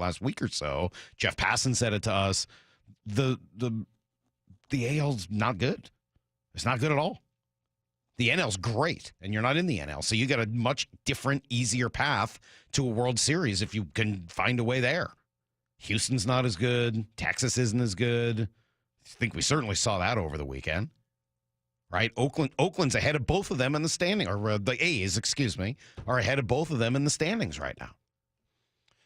last week or so. Jeff Passan said it to us. The AL's not good. It's not good at all. The NL's great, and you're not in the NL, so you got a much different, easier path to a World Series if you can find a way there. Houston's not as good. Texas isn't as good. I think we certainly saw that over the weekend, right? Oakland's ahead of both of them in the standing, or the A's, excuse me, are ahead of both of them in the standings right now.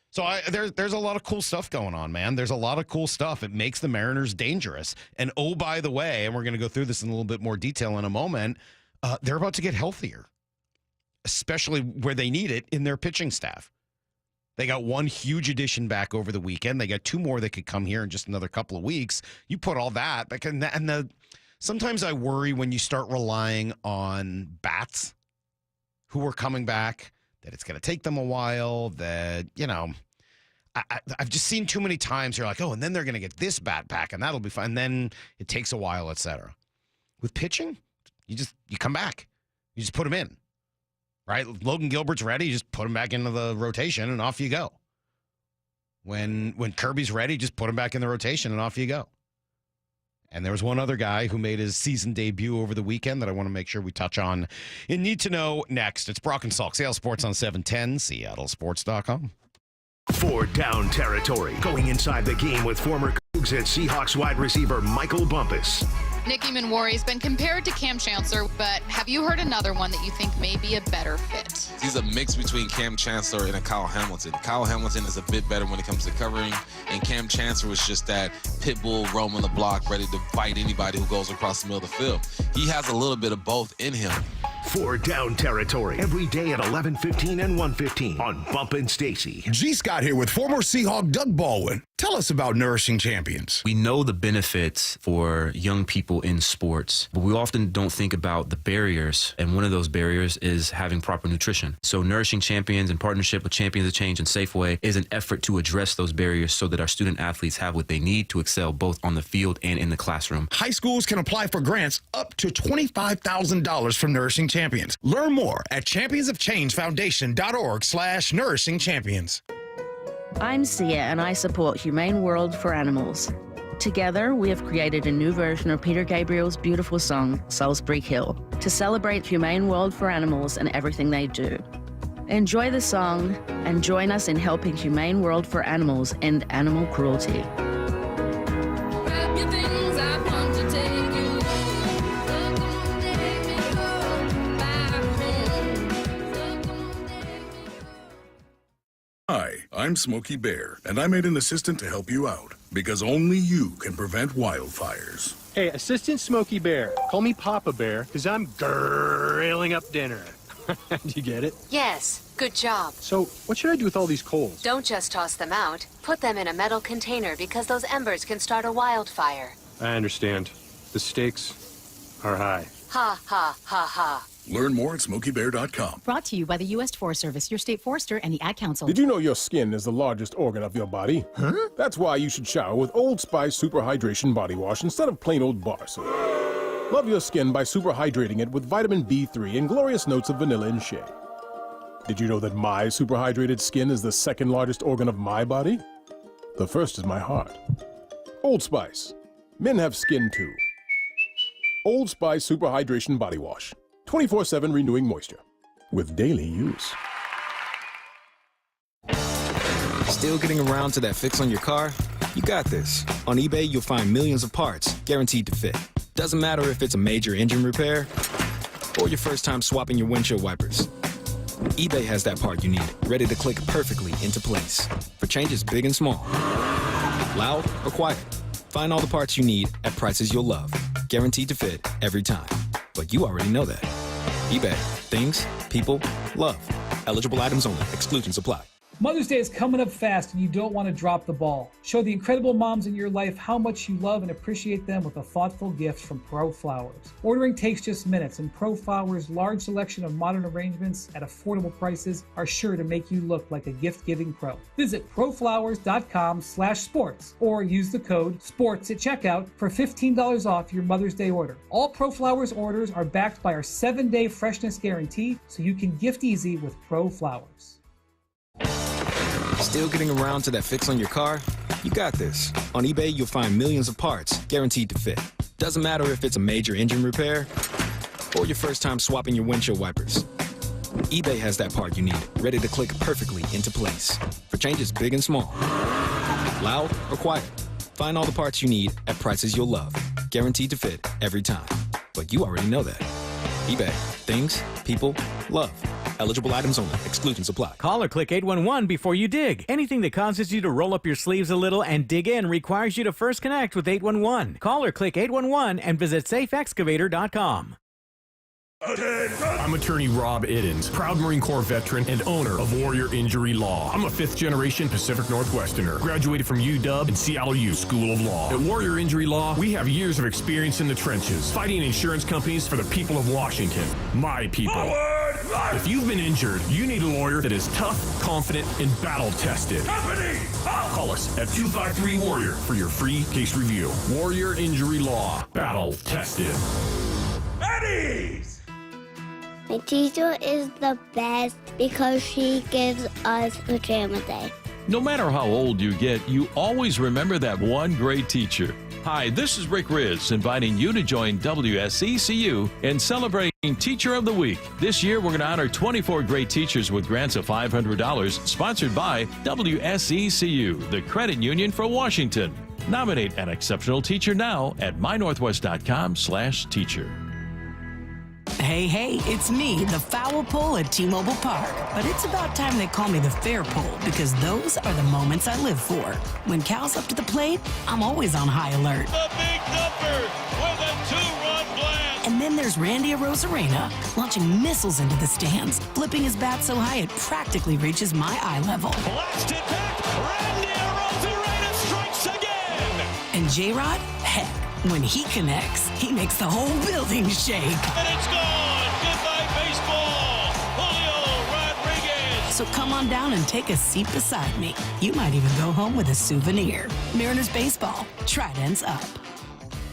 So there's a lot of cool stuff going on, man. There's a lot of cool stuff. It makes the Mariners dangerous. And oh, by the way, and we're going to go through this in a little bit more detail in a moment, they're about to get healthier, especially where they need it in their pitching staff. They got one huge addition back over the weekend. They got two more that could come here in just another couple of weeks. You put all that, sometimes I worry when you start relying on bats who are coming back, that it's going to take them a while, that, I've just seen too many times you're like, oh, and then they're going to get this bat back, and that'll be fine. And then it takes a while, et cetera. With pitching, you come back. You just put them in, right? Logan Gilbert's ready. You just put him back into the rotation, and off you go. When Kirby's ready, just put him back in the rotation, and off you go. And there was one other guy who made his season debut over the weekend that I want to make sure we touch on in Need to Know next. It's Brock and Salk, Seattle Sports on 710, seattlesports.com. For Down Territory, going inside the game with former Cougs and Seahawks wide receiver Michael Bumpus. Nicky Manwari's been compared to Cam Chancellor, but have you heard another one that you think may be a better fit? He's a mix between Cam Chancellor and a Kyle Hamilton. Kyle Hamilton is a bit better when it comes to covering, and Cam Chancellor was just that pit bull roaming the block, ready to fight anybody who goes across the middle of the field. He has a little bit of both in him. For Down Territory, every day at 11:15 and 1:15 on Bump and Stacy. G. Scott here with former Seahawk Doug Baldwin. Tell us about Nourishing Champions. We know the benefits for young people in sports, but we often don't think about the barriers, and one of those barriers is having proper nutrition. So Nourishing Champions, in partnership with Champions of Change and Safeway, is an effort to address those barriers so that our student athletes have what they need to excel both on the field and in the classroom. High schools can apply for grants up to $25,000 from Nourishing Champions. Learn more at championsofchangefoundation.org/Nourishing Champions. I'm Sia, and I support Humane World for Animals. Together, we have created a new version of Peter Gabriel's beautiful song, Salisbury Hill, to celebrate Humane World for Animals and everything they do. Enjoy the song and join us in helping Humane World for Animals end animal cruelty. Hi, I'm Smokey Bear, and I made an assistant to help you out, because only you can prevent wildfires. Hey, Assistant Smokey Bear, call me Papa Bear, because I'm grilling up dinner. Do you get it? Yes, good job. So, what should I do with all these coals? Don't just toss them out. Put them in a metal container, because those embers can start a wildfire. I understand. The stakes are high. Ha, ha, ha, ha. Learn more at SmokeyBear.com. Brought to you by the U.S. Forest Service, your state forester, and the Ad Council. Did you know your skin is the largest organ of your body? Huh? That's why you should shower with Old Spice Super Hydration Body Wash instead of plain old bar soap. Love your skin by super hydrating it with vitamin B3 and glorious notes of vanilla and shea. Did you know that my super hydrated skin is the second largest organ of my body? The first is my heart. Old Spice. Men have skin too. Old Spice Super Hydration Body Wash. 24/7 renewing moisture with daily use. Still getting around to that fix on your car? You got this. On eBay, you'll find millions of parts guaranteed to fit. Doesn't matter if it's a major engine repair or your first time swapping your windshield wipers. eBay has that part you need, ready to click perfectly into place for changes big and small. Loud or quiet. Find all the parts you need at prices you'll love. Guaranteed to fit every time. But you already know that. eBay. Things, people, love. Eligible items only. Exclusions apply. Mother's Day is coming up fast and you don't want to drop the ball. Show the incredible moms in your life how much you love and appreciate them with a thoughtful gift from Pro Flowers. Ordering takes just minutes, and Pro Flowers' large selection of modern arrangements at affordable prices are sure to make you look like a gift-giving pro. Visit proflowers.com/sports or use the code SPORTS at checkout for $15 off your Mother's Day order. All Pro Flowers orders are backed by our 7-day freshness guarantee, so you can gift easy with Pro Flowers. Still getting around to that fix on your car? You got this. On eBay, you'll find millions of parts guaranteed to fit. Doesn't matter if it's a major engine repair or your first time swapping your windshield wipers. eBay has that part you need, ready to click perfectly into place for changes big and small. Loud or quiet, find all the parts you need at prices you'll love. Guaranteed to fit every time. But you already know that. eBay. Things, people, love. Eligible items only. Exclusions apply. Call or click 811 before you dig. Anything that causes you to roll up your sleeves a little and dig in requires you to first connect with 811. Call or click 811 and visit safeexcavator.com. I'm attorney Rob Iddens, proud Marine Corps veteran and owner of Warrior Injury Law. I'm a fifth-generation Pacific Northwesterner, graduated from UW and CLU School of Law. At Warrior Injury Law, we have years of experience in the trenches, fighting insurance companies for the people of Washington, my people. If you've been injured, you need a lawyer that is tough, confident, and battle-tested. Call us at 253-WARRIOR for your free case review. Warrior Injury Law, battle-tested. Eddie's! My teacher is the best because she gives us pajama day. No matter how old you get, you always remember that one great teacher. Hi, this is Rick Riz, inviting you to join WSECU in celebrating Teacher of the Week. This year, we're going to honor 24 great teachers with grants of $500, sponsored by WSECU, the credit union for Washington. Nominate an exceptional teacher now at mynorthwest.com/teacher. Hey, it's me, the foul pole at T-Mobile Park. But it's about time they call me the fair pole, because those are the moments I live for. When Cal's up to the plate, I'm always on high alert. The big dumper with a two-run blast. And then there's Randy Arozarena, launching missiles into the stands, flipping his bat so high it practically reaches my eye level. Blasted back, Randy Arozarena strikes again. And J-Rod, heck, when he connects, he makes the whole building shake. And it's gone. Goodbye, baseball. Julio Rodriguez. So come on down and take a seat beside me. You might even go home with a souvenir. Mariners baseball. Tridents up.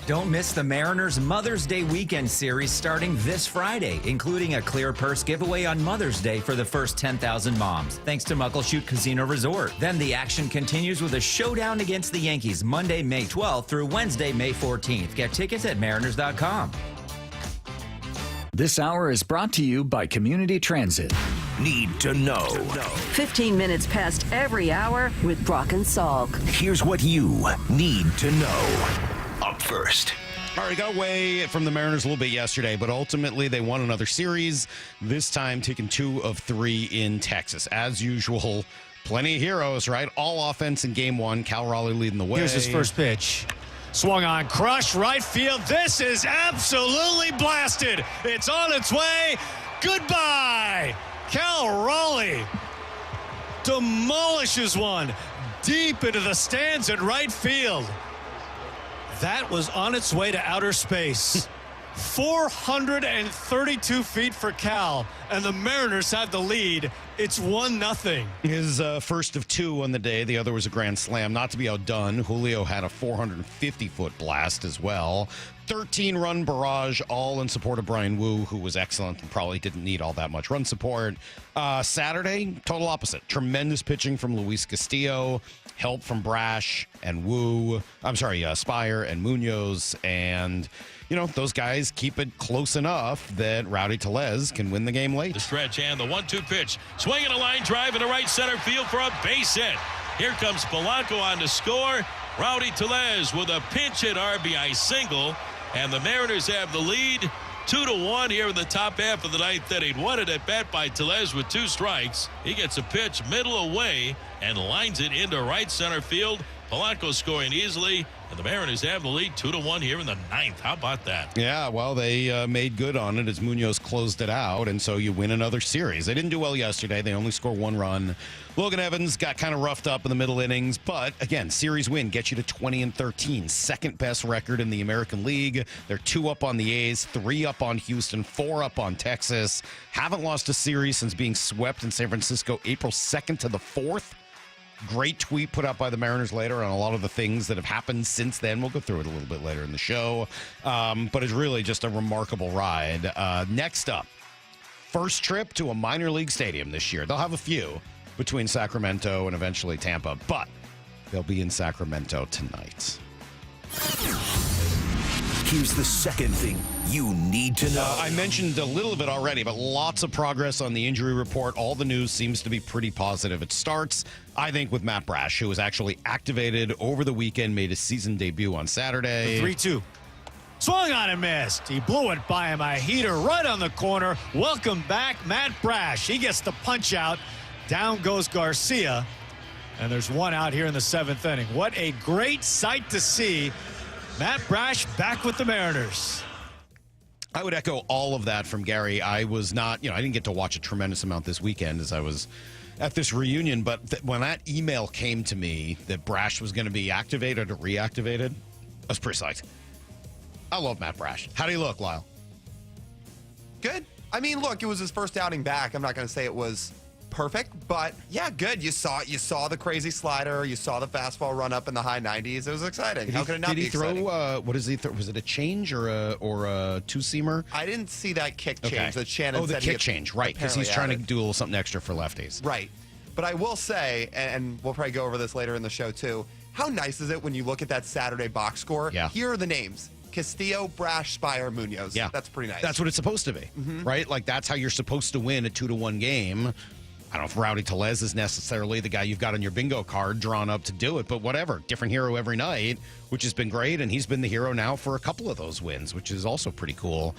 Don't miss the Mariners Mother's Day Weekend Series starting this Friday, including a clear purse giveaway on Mother's Day for the first 10,000 moms, thanks to Muckleshoot Casino Resort. Then the action continues with a showdown against the Yankees Monday, May 12th through Wednesday, May 14th. Get tickets at mariners.com. This hour is brought to you by Community Transit. Need to know. 15 minutes past every hour with Brock and Salk. Here's what you need to know. Up first. All right, got away from the Mariners a little bit yesterday, but ultimately they won another series, this time taking 2 of 3 in Texas. As usual, plenty of heroes, right? All offense in game 1. Cal Raleigh leading the way. Here's his first pitch. Swung on, crush, right field. This is absolutely blasted. It's on its way. Goodbye. Cal Raleigh demolishes one deep into the stands at right field. That was on its way to outer space. 432 feet for Cal, and the Mariners have the lead. It's 1-0. His first of 2 on the day. The other was a grand slam. Not to be outdone, Julio had a 450-foot blast as well. 13-run barrage, all in support of Brian Wu, who was excellent and probably didn't need all that much run support. Saturday, total opposite. Tremendous pitching from Luis Castillo. Help from Brash and Spire and Munoz. And, you know, those guys keep it close enough that Rowdy Tellez can win the game late. The stretch and the 1-2 pitch. Swinging a line drive into right center field for a base hit. Here comes Polanco on to score. Rowdy Tellez with a pinch hit RBI single. And the Mariners have the lead 2-1 here in the top half of the 9th inning. Wanted at bat by Tellez with 2 strikes. He gets a pitch middle away and lines it into right center field. Polanco scoring easily, and the Mariners have the lead 2-1 here in the 9th. How about that? Yeah, well, they made good on it as Munoz closed it out, and so you win another series. They didn't do well yesterday. They only scored 1 run. Logan Evans got kind of roughed up in the middle innings, but again, series win gets you to 20-13, second best record in the American League. They're 2 up on the A's, 3 up on Houston, 4 up on Texas. Haven't lost a series since being swept in San Francisco April 2nd to the 4th. Great tweet put out by the Mariners later on a lot of the things that have happened since then. We'll go through it a little bit later in the show. But it's really just a remarkable ride. Next up, first trip to a minor league stadium this year. They'll have a few. between Sacramento and eventually Tampa, but they'll be in Sacramento tonight. Here's the second thing you need to know. I mentioned a little bit already, but lots of progress on the injury report. All the news seems to be pretty positive. It starts, I think, with Matt Brash, who was actually activated over the weekend, made his season debut on Saturday. 3-2. Swung on and missed. He blew it by him. A heater right on the corner. Welcome back, Matt Brash. He gets the punch out. Down goes Garcia. And there's one out here in the 7th inning. What a great sight to see. Matt Brash back with the Mariners. I would echo all of that from Gary. I was not, I didn't get to watch a tremendous amount this weekend as I was at this reunion, but when that email came to me that Brash was going to be activated or reactivated, I was pretty psyched. I love Matt Brash. How do you look, Lyle? Good. I mean, look, it was his first outing back. I'm not going to say it was perfect, but yeah, good. You saw the crazy slider. You saw the fastball run up in the high 90s. It was exciting. How could it not be exciting? What is he throw? Was it a change or a two-seamer? I didn't see that kick change. Okay. That Shannon the said kick change, right? Because he's trying to do a little something extra for lefties, right? But I will say, and we'll probably go over this later in the show too. How nice is it when you look at that Saturday box score? Yeah. Here are the names: Castillo, Brash, Spire, Munoz. Yeah, that's pretty nice. That's what it's supposed to be, right? Like that's how you're supposed to win a 2-1 game. I don't know if Rowdy Tellez is necessarily the guy you've got on your bingo card drawn up to do it, but whatever. Different hero every night, which has been great, and he's been the hero now for a couple of those wins, which is also pretty cool.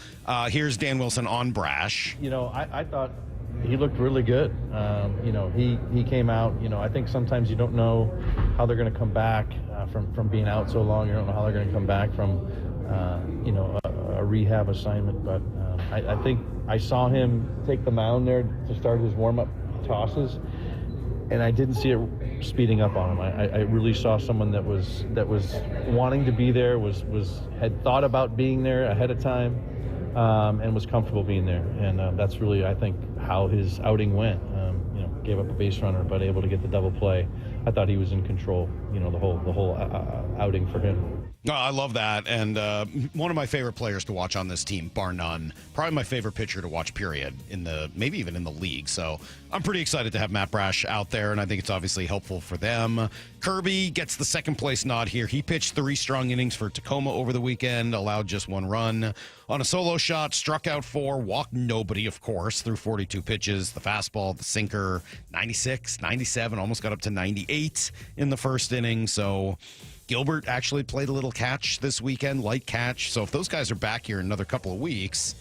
Here's Dan Wilson on Brash. I thought he looked really good. He came out. I think sometimes you don't know how they're going to come back from being out so long. You don't know how they're going to come back from a rehab assignment. But I think I saw him take the mound there to start his warm-up tosses, and I didn't see it speeding up on him. I really saw someone that was wanting to be there, had thought about being there ahead of time, and was comfortable being there. And that's really, I think, how his outing went. Gave up a base runner, but able to get the double play. I thought he was in control. The whole outing for him. No, I love that, and one of my favorite players to watch on this team, bar none. Probably my favorite pitcher to watch, period, maybe even in the league. So I'm pretty excited to have Matt Brash out there, and I think it's obviously helpful for them. Kirby gets the second place nod here. He pitched 3 strong innings for Tacoma over the weekend, allowed just 1 run on a solo shot, struck out 4, walked nobody, of course, through 42 pitches. The fastball, the sinker, 96, 97, almost got up to 98 in the first inning. So Gilbert actually played a little catch this weekend, light catch. So if those guys are back here in another couple of weeks,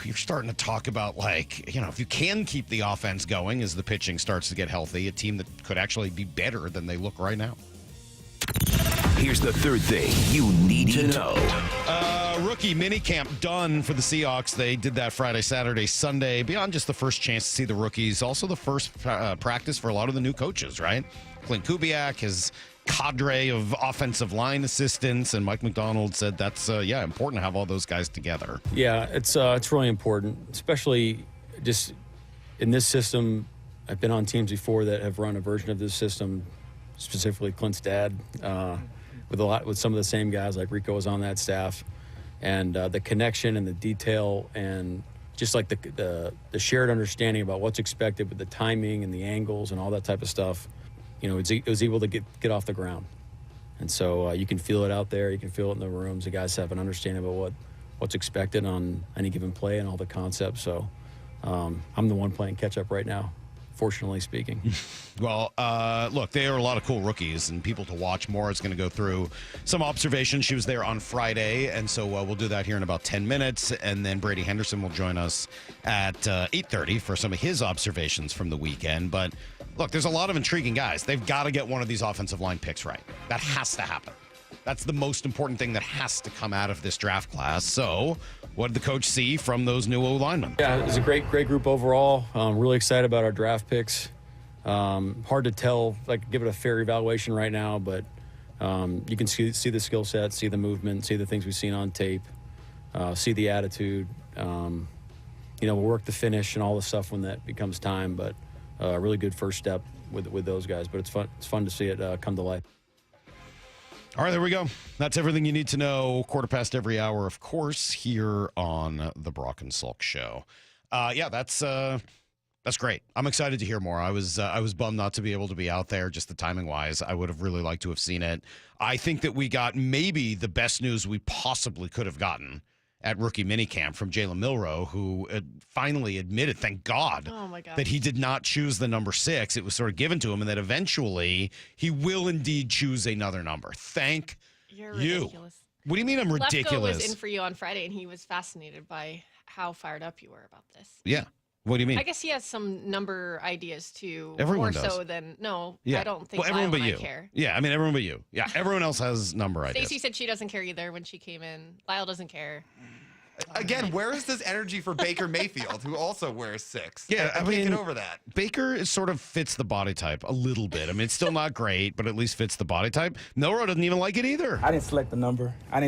you're starting to talk about, if you can keep the offense going as the pitching starts to get healthy, a team that could actually be better than they look right now. Here's the third thing you need to know. Rookie minicamp done for the Seahawks. They did that Friday, Saturday, Sunday. Beyond just the first chance to see the rookies, also the first practice for a lot of the new coaches, right? Clint Kubiak, his cadre of offensive line assistants, and Mike McDonald said that's important to have all those guys together. Yeah, it's really important, especially just in this system. I've been on teams before that have run a version of this system, specifically Clint's dad, with some of the same guys. Like Rico was on that staff, and the connection and the detail and just like the shared understanding about what's expected with the timing and the angles and all that type of stuff. It was able to get off the ground. And so you can feel it out there. You can feel it in the rooms. The guys have an understanding about what's expected on any given play and all the concepts. So I'm the one playing catch-up right now, fortunately speaking. Well, look, there are a lot of cool rookies and people to watch. Maura's going to go through some observations. She was there on Friday, and so we'll do that here in about 10 minutes. And then Brady Henderson will join us at 8:30 for some of his observations from the weekend. But look, there's a lot of intriguing guys. They've got to get one of these offensive line picks right. That has to happen. That's the most important thing that has to come out of this draft class. So what did the coach see from those new O-linemen? Yeah, it was a great group overall. Really excited about our draft picks. Hard to tell, give it a fair evaluation right now, but you can see the skill set, see the movement, see the things we've seen on tape, see the attitude. We'll work the finish and all the stuff when that becomes time, but a really good first step with those guys. But it's fun to see it come to life. All right, there we go. That's everything you need to know. 1/4 every hour, of course, here on the Brock and Salk Show. That's That's great. I'm excited to hear more. I was bummed not to be able to be out there, just the timing wise. I would have really liked to have seen it. I think that we got maybe the best news we possibly could have gotten at rookie minicamp from Jalen Milroe, who finally admitted, thank God, that he did not choose the number 6. It was sort of given to him, and that eventually he will indeed choose another number. Thank You're you. ridiculous. What do you mean I'm ridiculous? Lefko was in for you on Friday, and he was fascinated by how fired up you were about this. Yeah. What do you mean? I guess he has some number ideas too. Everyone more does. so than Yeah. I don't think everyone Lyle but and you. I care. Yeah, I mean everyone but you. Yeah, everyone else has number ideas. Stacey said she doesn't care either when she came in. Lyle doesn't care. Again, where is this energy for Baker Mayfield, who also wears 6? Yeah, I can't get over that. Baker sort of fits the body type a little bit. I mean, it's still not great, but at least fits the body type. Milroe doesn't even like it either. I didn't select the number. I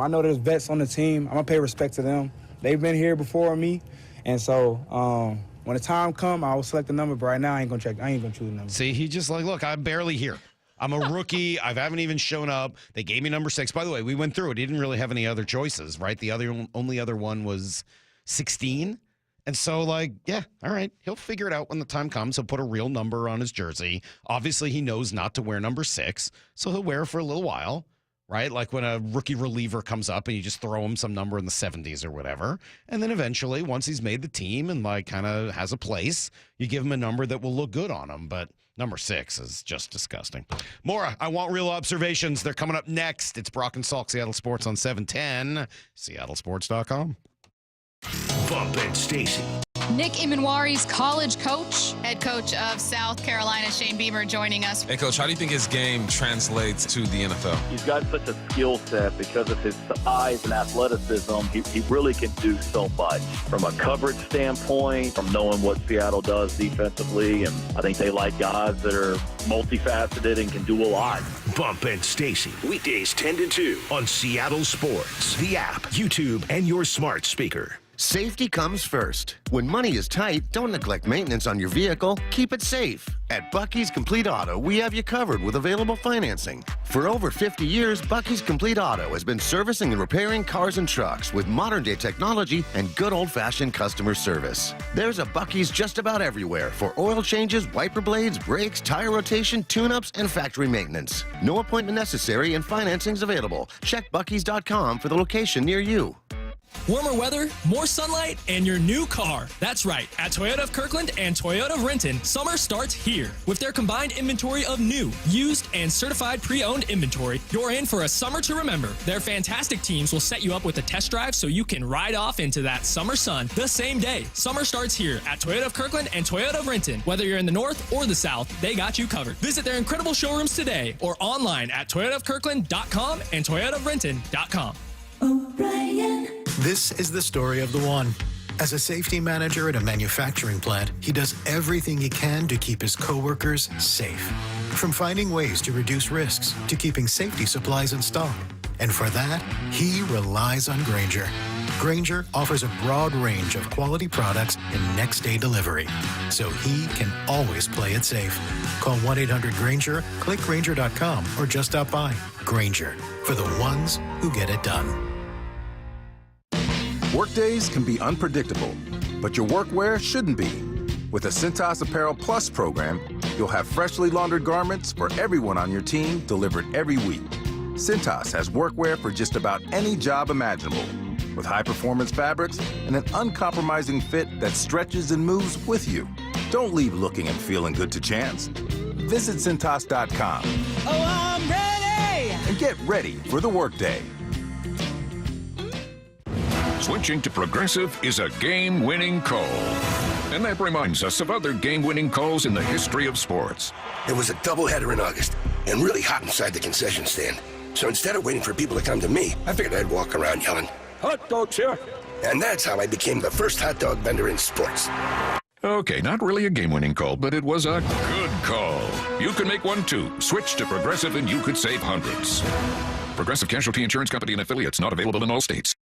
know there's vets on the team. I'm going to pay respect to them. They've been here before me. And so when the time comes, I will select the number. But right now, I ain't going to choose the number. See, he just like, look, I'm barely here. I'm a rookie. I haven't even shown up. They gave me number 6. By the way, we went through it. He didn't really have any other choices, right? The only other one was 16. And so, like, yeah, all right. He'll figure it out when the time comes. He'll put a real number on his jersey. Obviously, he knows not to wear number 6, so he'll wear it for a little while, right? Like when a rookie reliever comes up and you just throw him some number in the 70s or whatever. And then eventually, once he's made the team and, like, kind of has a place, you give him a number that will look good on him. But number 6 is just disgusting. Maura, I want real observations. They're coming up next. It's Brock and Salk, Seattle Sports on 710, seattlesports.com. Bump and Stacy. Nick Imanwari's college coach, head coach of South Carolina, Shane Beamer, joining us. Hey, Coach, how do you think his game translates to the NFL? He's got such a skill set because of his size and athleticism. He really can do so much from a coverage standpoint, from knowing what Seattle does defensively. And I think they like guys that are multifaceted and can do a lot. Bump and Stacy, weekdays 10 to 2 on Seattle Sports, the app, YouTube, and your smart speaker. Safety comes first. When money is tight, don't neglect maintenance on your vehicle. Keep it safe. At Bucky's Complete Auto, we have you covered with available financing. For over 50 years, Bucky's Complete Auto has been servicing and repairing cars and trucks with modern-day technology and good old-fashioned customer service. There's a Bucky's just about everywhere for oil changes, wiper blades, brakes, tire rotation, tune-ups, and factory maintenance. No appointment necessary and financing's available. Check Bucky's.com for the location near you. Warmer weather, more sunlight, and your new car. That's right. At Toyota of Kirkland and Toyota of Renton, summer starts here. With their combined inventory of new, used, and certified pre-owned inventory, you're in for a summer to remember. Their fantastic teams will set you up with a test drive so you can ride off into that summer sun the same day. Summer starts here at Toyota of Kirkland and Toyota of Renton. Whether you're in the north or the south, they got you covered. Visit their incredible showrooms today or online at toyotaofkirkland.com and toyotaofrenton.com. O'Brien. This is the story of the one. As a safety manager at a manufacturing plant, he does everything he can to keep his coworkers safe. From finding ways to reduce risks to keeping safety supplies in stock. And for that, he relies on Grainger. Grainger offers a broad range of quality products and next-day delivery, so he can always play it safe. Call 1-800-GRAINGER, click Grainger.com, or just stop by. Grainger, for the ones who get it done. Workdays can be unpredictable, but your workwear shouldn't be. With the Cintas Apparel Plus program, you'll have freshly laundered garments for everyone on your team delivered every week. Cintas has workwear for just about any job imaginable, with high-performance fabrics and an uncompromising fit that stretches and moves with you. Don't leave looking and feeling good to chance. Visit Cintas.com. Oh, I'm ready! And get ready for the workday. Switching to Progressive is a game-winning call. And that reminds us of other game-winning calls in the history of sports. It was a doubleheader in August and really hot inside the concession stand. So instead of waiting for people to come to me, I figured I'd walk around yelling, "Hot dogs here!" And that's how I became the first hot dog vendor in sports. Okay, not really a game-winning call, but it was a good call. You can make one too. Switch to Progressive and you could save hundreds. Progressive Casualty Insurance Company and affiliates, not available in all states.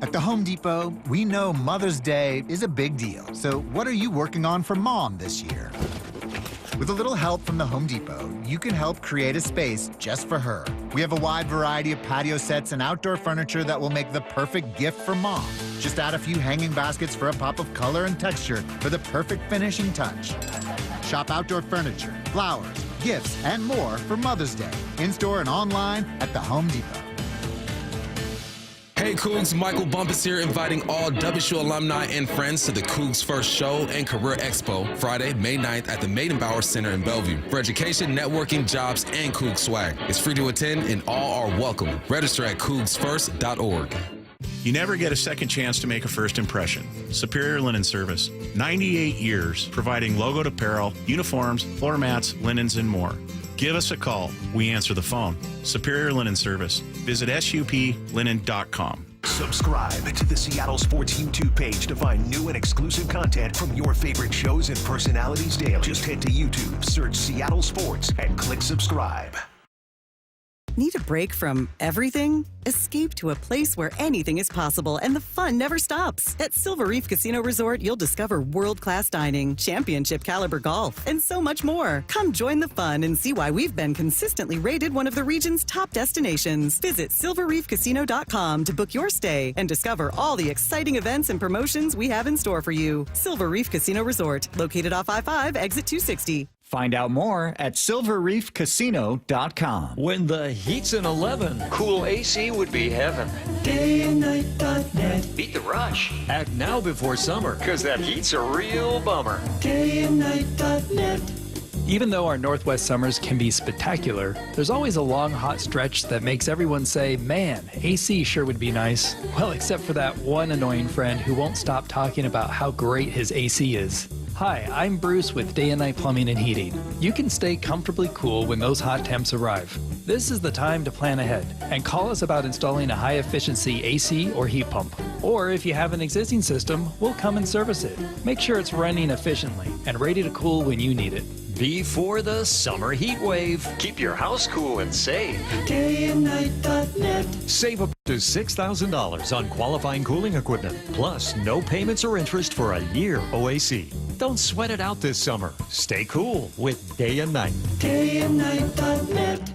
At the Home Depot, we know Mother's Day is a big deal. So what are you working on for Mom this year? With a little help from the Home Depot, you can help create a space just for her. We have a wide variety of patio sets and outdoor furniture that will make the perfect gift for mom. Just add a few hanging baskets for a pop of color and texture for the perfect finishing touch. Shop outdoor furniture, flowers, gifts, and more for Mother's Day. In-store and online at the Home Depot. Hey Cougs, Michael Bumpus here, inviting all WSU alumni and friends to the Cougs First Show and Career Expo, Friday, May 9th at the Maidenbauer Center in Bellevue. For education, networking, jobs, and Cougs swag. It's free to attend and all are welcome. Register at cougsfirst.org. You never get a second chance to make a first impression. Superior Linen Service. 98 years providing logoed apparel, uniforms, floor mats, linens, and more. Give us a call. We answer the phone. Superior Linen Service. Visit suplinen.com. Subscribe to the Seattle Sports YouTube page to find new and exclusive content from your favorite shows and personalities daily. Just head to YouTube, search Seattle Sports, and click subscribe. Need a break from everything? Escape to a place where anything is possible and the fun never stops. At Silver Reef Casino Resort, you'll discover world-class dining, championship caliber golf, and so much more. Come join the fun and see why we've been consistently rated one of the region's top destinations. Visit silverreefcasino.com to book your stay and discover all the exciting events and promotions we have in store for you. Silver Reef Casino Resort, located off I-5, exit 260. Find out more at silverreefcasino.com. When the heat's in 11, cool AC would be heaven. Dayandnight.net. Beat the rush. Act now before summer, because that heat's a real bummer. Dayandnight.net. Even though our Northwest summers can be spectacular, there's always a long, hot stretch that makes everyone say, man, AC sure would be nice. Well, except for that one annoying friend who won't stop talking about how great his AC is. Hi, I'm Bruce with Day and Night Plumbing and Heating. You can stay comfortably cool when those hot temps arrive. This is the time to plan ahead and call us about installing a high-efficiency AC or heat pump. Or if you have an existing system, we'll come and service it. Make sure it's running efficiently and ready to cool when you need it. Before the summer heat wave, keep your house cool and safe. Dayandnight.net. save up to $6,000 on qualifying cooling equipment, plus no payments or interest for a year OAC. Don't sweat it out this summer. Stay cool with Day and Night. Dayandnight.net.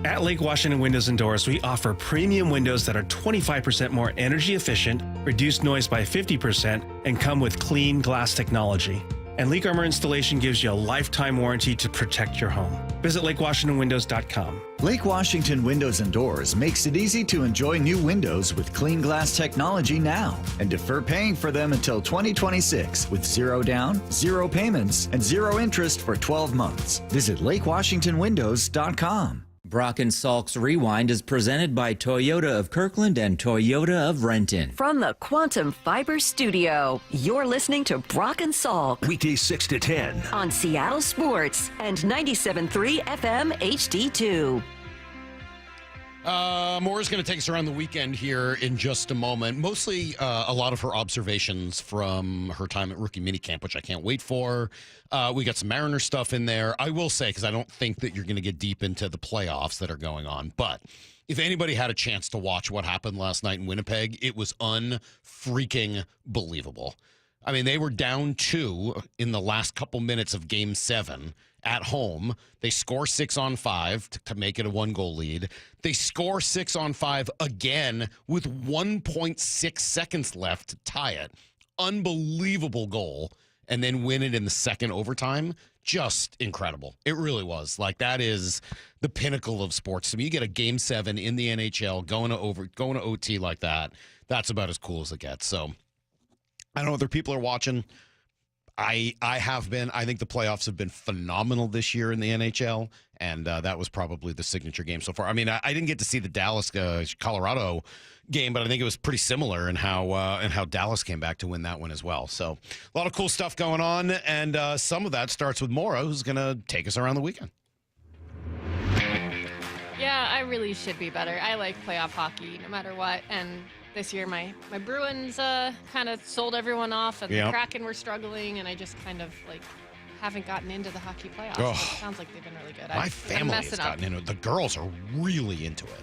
At Lake Washington Windows and Doors, we offer premium windows that are 25% more energy efficient, reduce noise by 50%, and come with clean glass technology. And Leak Armor Installation gives you a lifetime warranty to protect your home. Visit LakeWashingtonWindows.com. Lake Washington Windows and Doors makes it easy to enjoy new windows with clean glass technology now and defer paying for them until 2026 with zero down, zero payments, and zero interest for 12 months. Visit LakeWashingtonWindows.com. Brock and Salk's Rewind is presented by Toyota of Kirkland and Toyota of Renton. From the Quantum Fiber Studio, you're listening to Brock and Salk. Weekdays 6 to 10. On Seattle Sports and 97.3 FM HD2. More is going to take us around the weekend here in just a moment. Mostly a lot of her observations from her time at rookie minicamp, which I can't wait for. We got some Mariner stuff in there. I will say, because I don't think that you're going to get deep into the playoffs that are going on. But if anybody had a chance to watch what happened last night in Winnipeg, it was unfreaking believable. I mean, they were down 2 in the last couple minutes of Game 7 at home. They score 6 on 5 to make it a 1-goal lead. They score 6 on 5 again with 1.6 seconds left to tie it. Unbelievable goal. And then win it in the second overtime. Just incredible. It really was. Like, that is the pinnacle of sports. I mean, you get a Game 7 in the NHL going to OT like that. That's about as cool as it gets. So I don't know, other people are watching. I have been. I think the playoffs have been phenomenal this year in the NHL, and that was probably the signature game so far. I mean, I didn't get to see the Dallas Colorado game, but I think it was pretty similar in how Dallas came back to win that one as well. So a lot of cool stuff going on, and some of that starts with Maura, who's going to take us around the weekend. Yeah, I really should be better. I like playoff hockey no matter what, and this year my Bruins kind of sold everyone off, and the Kraken were struggling, and I just kind of haven't gotten into the hockey playoffs. But it sounds like they've been really good. My family has gotten into it. The girls are really into it.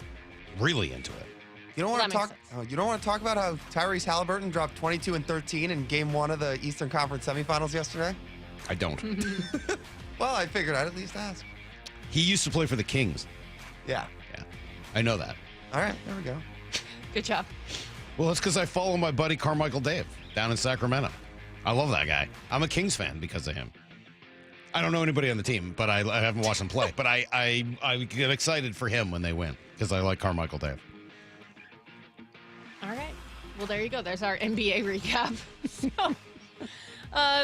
Really into it. You don't want to talk. You don't want to talk about how Tyrese Halliburton dropped 22 and 13 in Game 1 of the Eastern Conference Semifinals yesterday. I don't. Well, I figured I'd at least ask. He used to play for the Kings. Yeah. I know that. All right, there we go. Good job. Well, it's because I follow my buddy Carmichael Dave down in Sacramento. I love that guy. I'm a Kings fan because of him. I don't know anybody on the team, but I haven't watched him play. But I get excited for him when they win because I like Carmichael Dave. All right. Well, there you go. There's our NBA recap.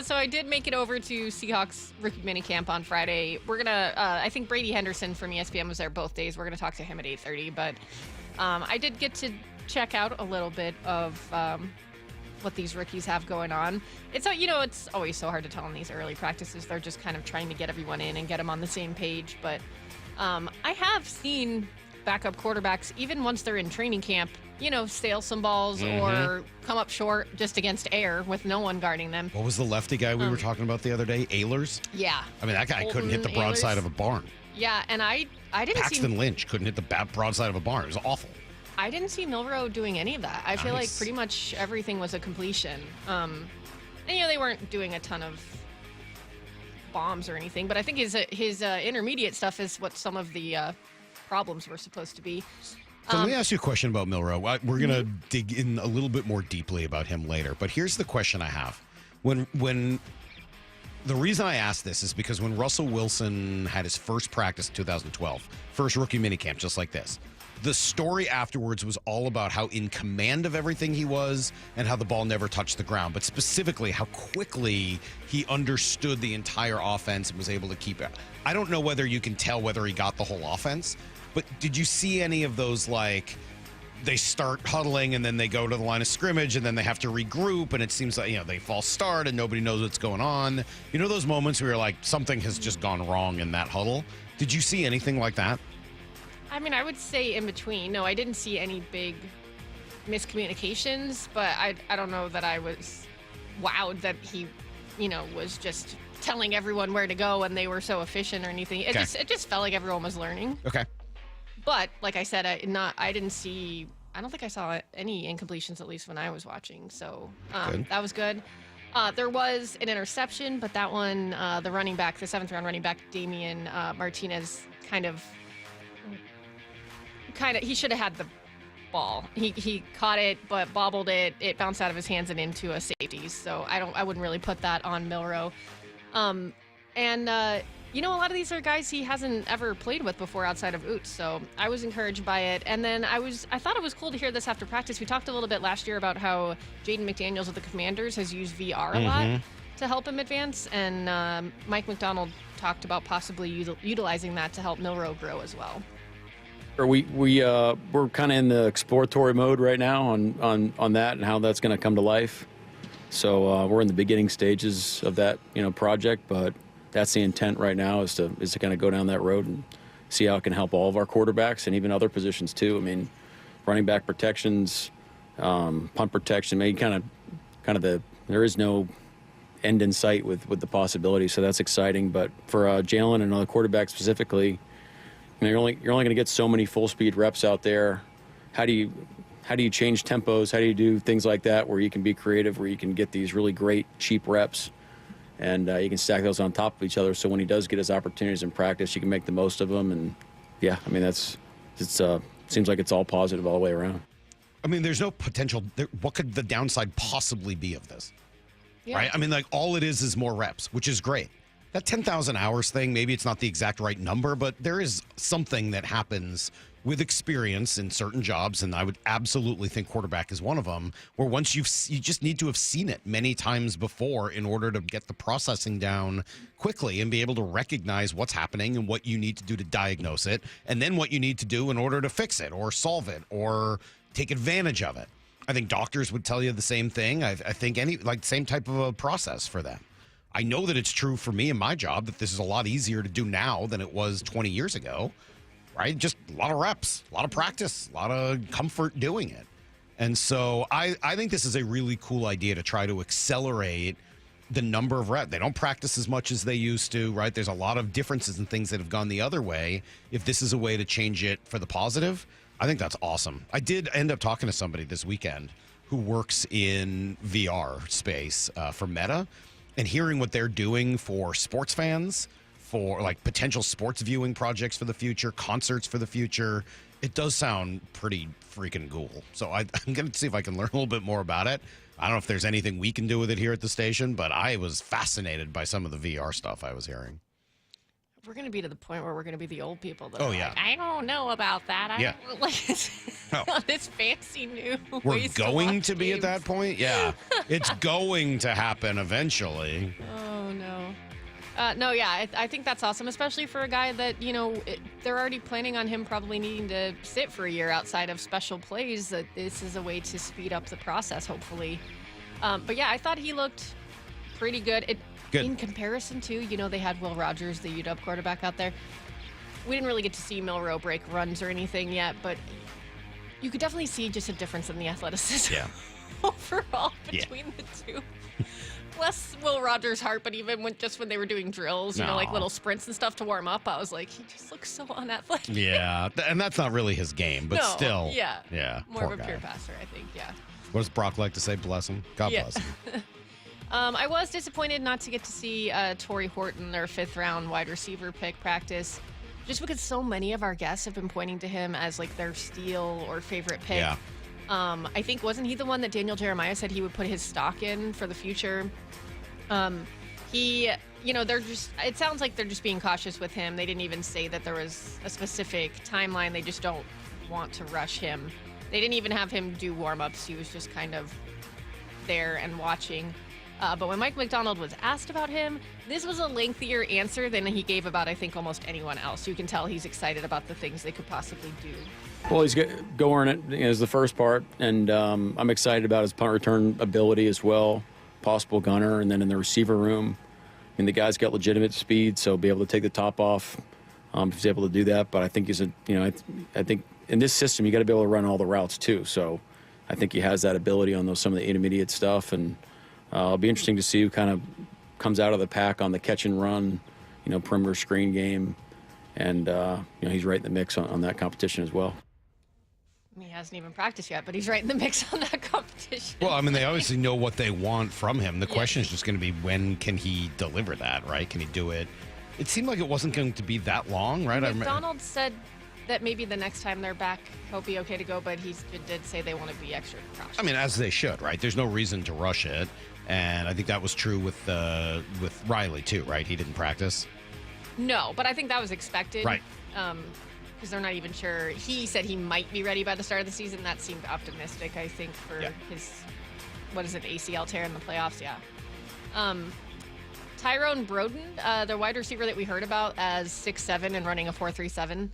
So I did make it over to Seahawks rookie minicamp on Friday. We're going to, I think Brady Henderson from ESPN was there both days. We're going to talk to him at 8:30. But I did get to check out a little bit of what these rookies have going on. It's always so hard to tell in these early practices. They're just kind of trying to get everyone in and get them on the same page. But I have seen backup quarterbacks, even once they're in training camp, sail some balls or come up short just against air with no one guarding them. What was the lefty guy we were talking about the other day? Ehlers? Yeah. I mean, that guy couldn't hit the broadside of a barn. Yeah, and I didn't Paxton Lynch couldn't hit the broadside of a barn. It was awful. I didn't see Milroe doing any of that. I feel like pretty much everything was a completion. And they weren't doing a ton of bombs or anything, but I think his intermediate stuff is what some of the problems were supposed to be. So let me ask you a question about Milroe. We're going to dig in a little bit more deeply about him later, but here's the question I have. When the reason I ask this is because when Russell Wilson had his first practice in 2012, first rookie minicamp, just like this, the story afterwards was all about how in command of everything he was and how the ball never touched the ground, but specifically how quickly he understood the entire offense and was able to keep it. I don't know whether you can tell whether he got the whole offense, but did you see any of those, like, they start huddling and then they go to the line of scrimmage and then they have to regroup and it seems like, they false start and nobody knows what's going on? You know those moments where you're like, something has just gone wrong in that huddle? Did you see anything like that? I mean, I would say in between. No, I didn't see any big miscommunications, but I don't know that I was wowed that he, was just telling everyone where to go and they were so efficient or anything. It just felt like everyone was learning. Okay. But like I said, I don't think I saw any incompletions, at least when I was watching. So that was good. There was an interception, but that one, the running back, the 7th round running back, Damian Martinez, he should have had the ball. He caught it, but bobbled it. It bounced out of his hands and into a safety. So I wouldn't really put that on Milroe. A lot of these are guys he hasn't ever played with before outside of Oots. So I was encouraged by it. And then I thought it was cool to hear this after practice. We talked a little bit last year about how Jaden McDaniels of the Commanders has used VR a lot to help him advance. And Mike McDonald talked about possibly utilizing that to help Milroe grow as well. We're kind of in the exploratory mode right now on that and how that's going to come to life. So we're in the beginning stages of that project, but that's the intent right now is to kind of go down that road and see how it can help all of our quarterbacks and even other positions too. I mean, running back protections, punt protection, maybe kind of there is no end in sight with the possibility, so that's exciting. But for Jalen and other quarterbacks specifically, you're only going to get so many full speed reps out there. How do you change tempos? How do you do things like that where you can be creative, where you can get these really great cheap reps and you can stack those on top of each other, so when he does get his opportunities in practice, you can make the most of them. And yeah, I mean, seems like it's all positive all the way around. I mean, there's no potential. What could the downside possibly be of this? Yeah. Right? I mean, like, all it is more reps, which is great. That 10,000 hours thing, maybe it's not the exact right number, but there is something that happens with experience in certain jobs, and I would absolutely think quarterback is one of them, where once you just need to have seen it many times before in order to get the processing down quickly and be able to recognize what's happening and what you need to do to diagnose it, and then what you need to do in order to fix it or solve it or take advantage of it. I think doctors would tell you the same thing. I think same type of a process for them. I know that it's true for me in my job that this is a lot easier to do now than it was 20 years ago, right? Just a lot of reps, a lot of practice, a lot of comfort doing it. And so I think this is a really cool idea to try to accelerate the number of reps. They don't practice as much as they used to, right? There's a lot of differences and things that have gone the other way. If this is a way to change it for the positive, I think that's awesome. I did end up talking to somebody this weekend who works in VR space for Meta, and hearing what they're doing for sports fans, for like potential sports viewing projects for the future, concerts for the future. It does sound pretty freaking cool. So I'm going to see if I can learn a little bit more about it. I don't know if there's anything we can do with it here at the station, but I was fascinated by some of the VR stuff I was hearing. We're going to be to the point where we're going to be the old people. That Oh, are yeah. Like, I don't know about that. I don't like this fancy new We're ways going to to be at that point? Yeah. It's going to happen eventually. Oh, no. I think that's awesome, especially for a guy that, they're already planning on him probably needing to sit for a year outside of special plays. That this is a way to speed up the process, hopefully. But yeah, I thought he looked pretty good. Good. In comparison to, they had Will Rogers, the UW quarterback out there. We didn't really get to see Milroe break runs or anything yet, but you could definitely see just a difference in the athleticism overall between the two. Bless Will Rogers' heart, but even when they were doing drills, like little sprints and stuff to warm up, I was like, he just looks so unathletic. Yeah, and that's not really his game, but still. Yeah. More poor of a guy. pure passer, I think, yeah. What does Brock like to say? Bless him. God bless him. I was disappointed not to get to see Torrey Horton, their 5th-round wide receiver pick, practice, just because so many of our guests have been pointing to him as like their steal or favorite pick. Yeah. I think, wasn't he the one that Daniel Jeremiah said he would put his stock in for the future? It sounds like they're just being cautious with him. They didn't even say that there was a specific timeline. They just don't want to rush him. They didn't even have him do warm-ups. He was just kind of there and watching. But when Mike McDonald was asked about him, this was a lengthier answer than he gave about, I think, almost anyone else. You can tell he's excited about the things they could possibly do. Well, he's going it is the first part, and I'm excited about his punt return ability as well, possible gunner, and then in the receiver room. I mean, the guy's got legitimate speed, so be able to take the top off if he's able to do that. But I think I think in this system, you got to be able to run all the routes too. So I think he has that ability on some of the intermediate stuff, and it'll be interesting to see who kind of comes out of the pack on the catch and run, perimeter screen game. And, he's right in the mix on that competition as well. He hasn't even practiced yet, but he's right in the mix on that competition. Well, I mean, they obviously know what they want from him. The question is just going to be, when can he deliver that, right? Can he do it? It seemed like it wasn't going to be that long, right? McDonald said that maybe the next time they're back, he'll be okay to go, but he did say they want to be extra cautious. I mean, as they should, right? There's no reason to rush it. And I think that was true with Riley, too, right? He didn't practice. No, but I think that was expected. Right. Because they're not even sure. He said he might be ready by the start of the season. That seemed optimistic, I think, for his, ACL tear in the playoffs, Tyrone Broden, the wide receiver that we heard about as 6'7" and running a 4.37.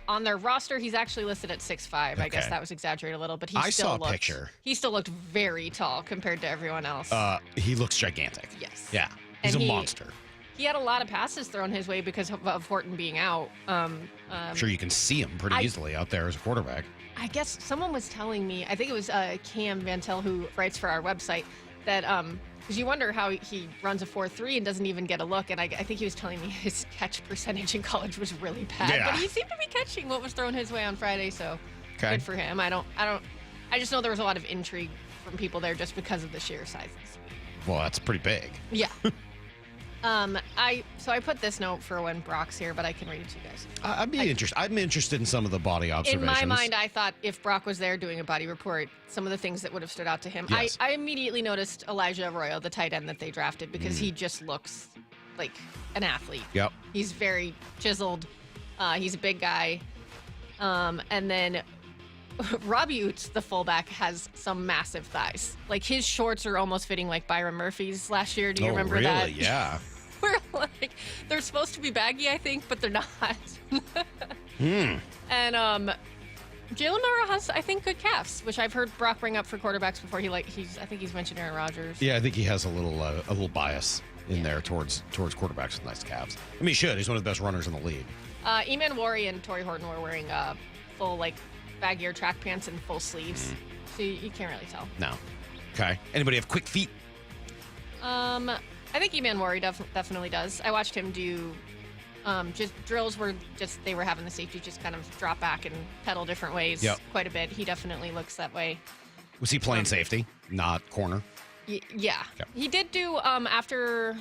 On their roster, he's actually listed at 6'5". Okay. I guess that was exaggerated a little, but I saw a picture. He still looked very tall compared to everyone else. He looks gigantic. Yes. Yeah, he's a monster. He had a lot of passes thrown his way because of Horton being out. I'm sure you can see him pretty easily out there as a quarterback. I guess someone was telling me, I think it was Cam Vantel, who writes for our website, that because you wonder how he runs a 4.3 and doesn't even get a look. And I think he was telling me his catch percentage in college was really bad. Yeah. But he seemed to be catching what was thrown his way on Friday, so good for him. I just know there was a lot of intrigue from people there just because of the sheer size and speed. Well, that's pretty big. Yeah. I put this note for when Brock's here, but I can read it to you guys. I'm interested in some of the body observations. In my mind, I thought if Brock was there doing a body report, some of the things that would have stood out to him. Yes. I immediately noticed Elijah Arroyo, the tight end that they drafted, because he just looks like an athlete. Yep. He's very chiseled. He's a big guy. And then Robbie Oots, the fullback, has some massive thighs. Like, his shorts are almost fitting like Byron Murphy's last year. Do you remember that? Really? Yeah. Where, like, they're supposed to be baggy, I think, but they're not. And Jalen Milroe has, I think, good calves, which I've heard Brock bring up for quarterbacks before. I think he's mentioned Aaron Rodgers. Yeah, I think he has a little bias in there towards quarterbacks with nice calves. I mean, he should. He's one of the best runners in the league. Eman Wari and Torrey Horton were wearing full, baggier track pants and full sleeves. So you can't really tell. No. Okay. Anybody have quick feet? I think Eman Wari definitely does. I watched him do just drills where they were having the safety just kind of drop back and pedal different ways quite a bit. He definitely looks that way. Was he playing safety, not corner? Yeah. Okay. He did do, after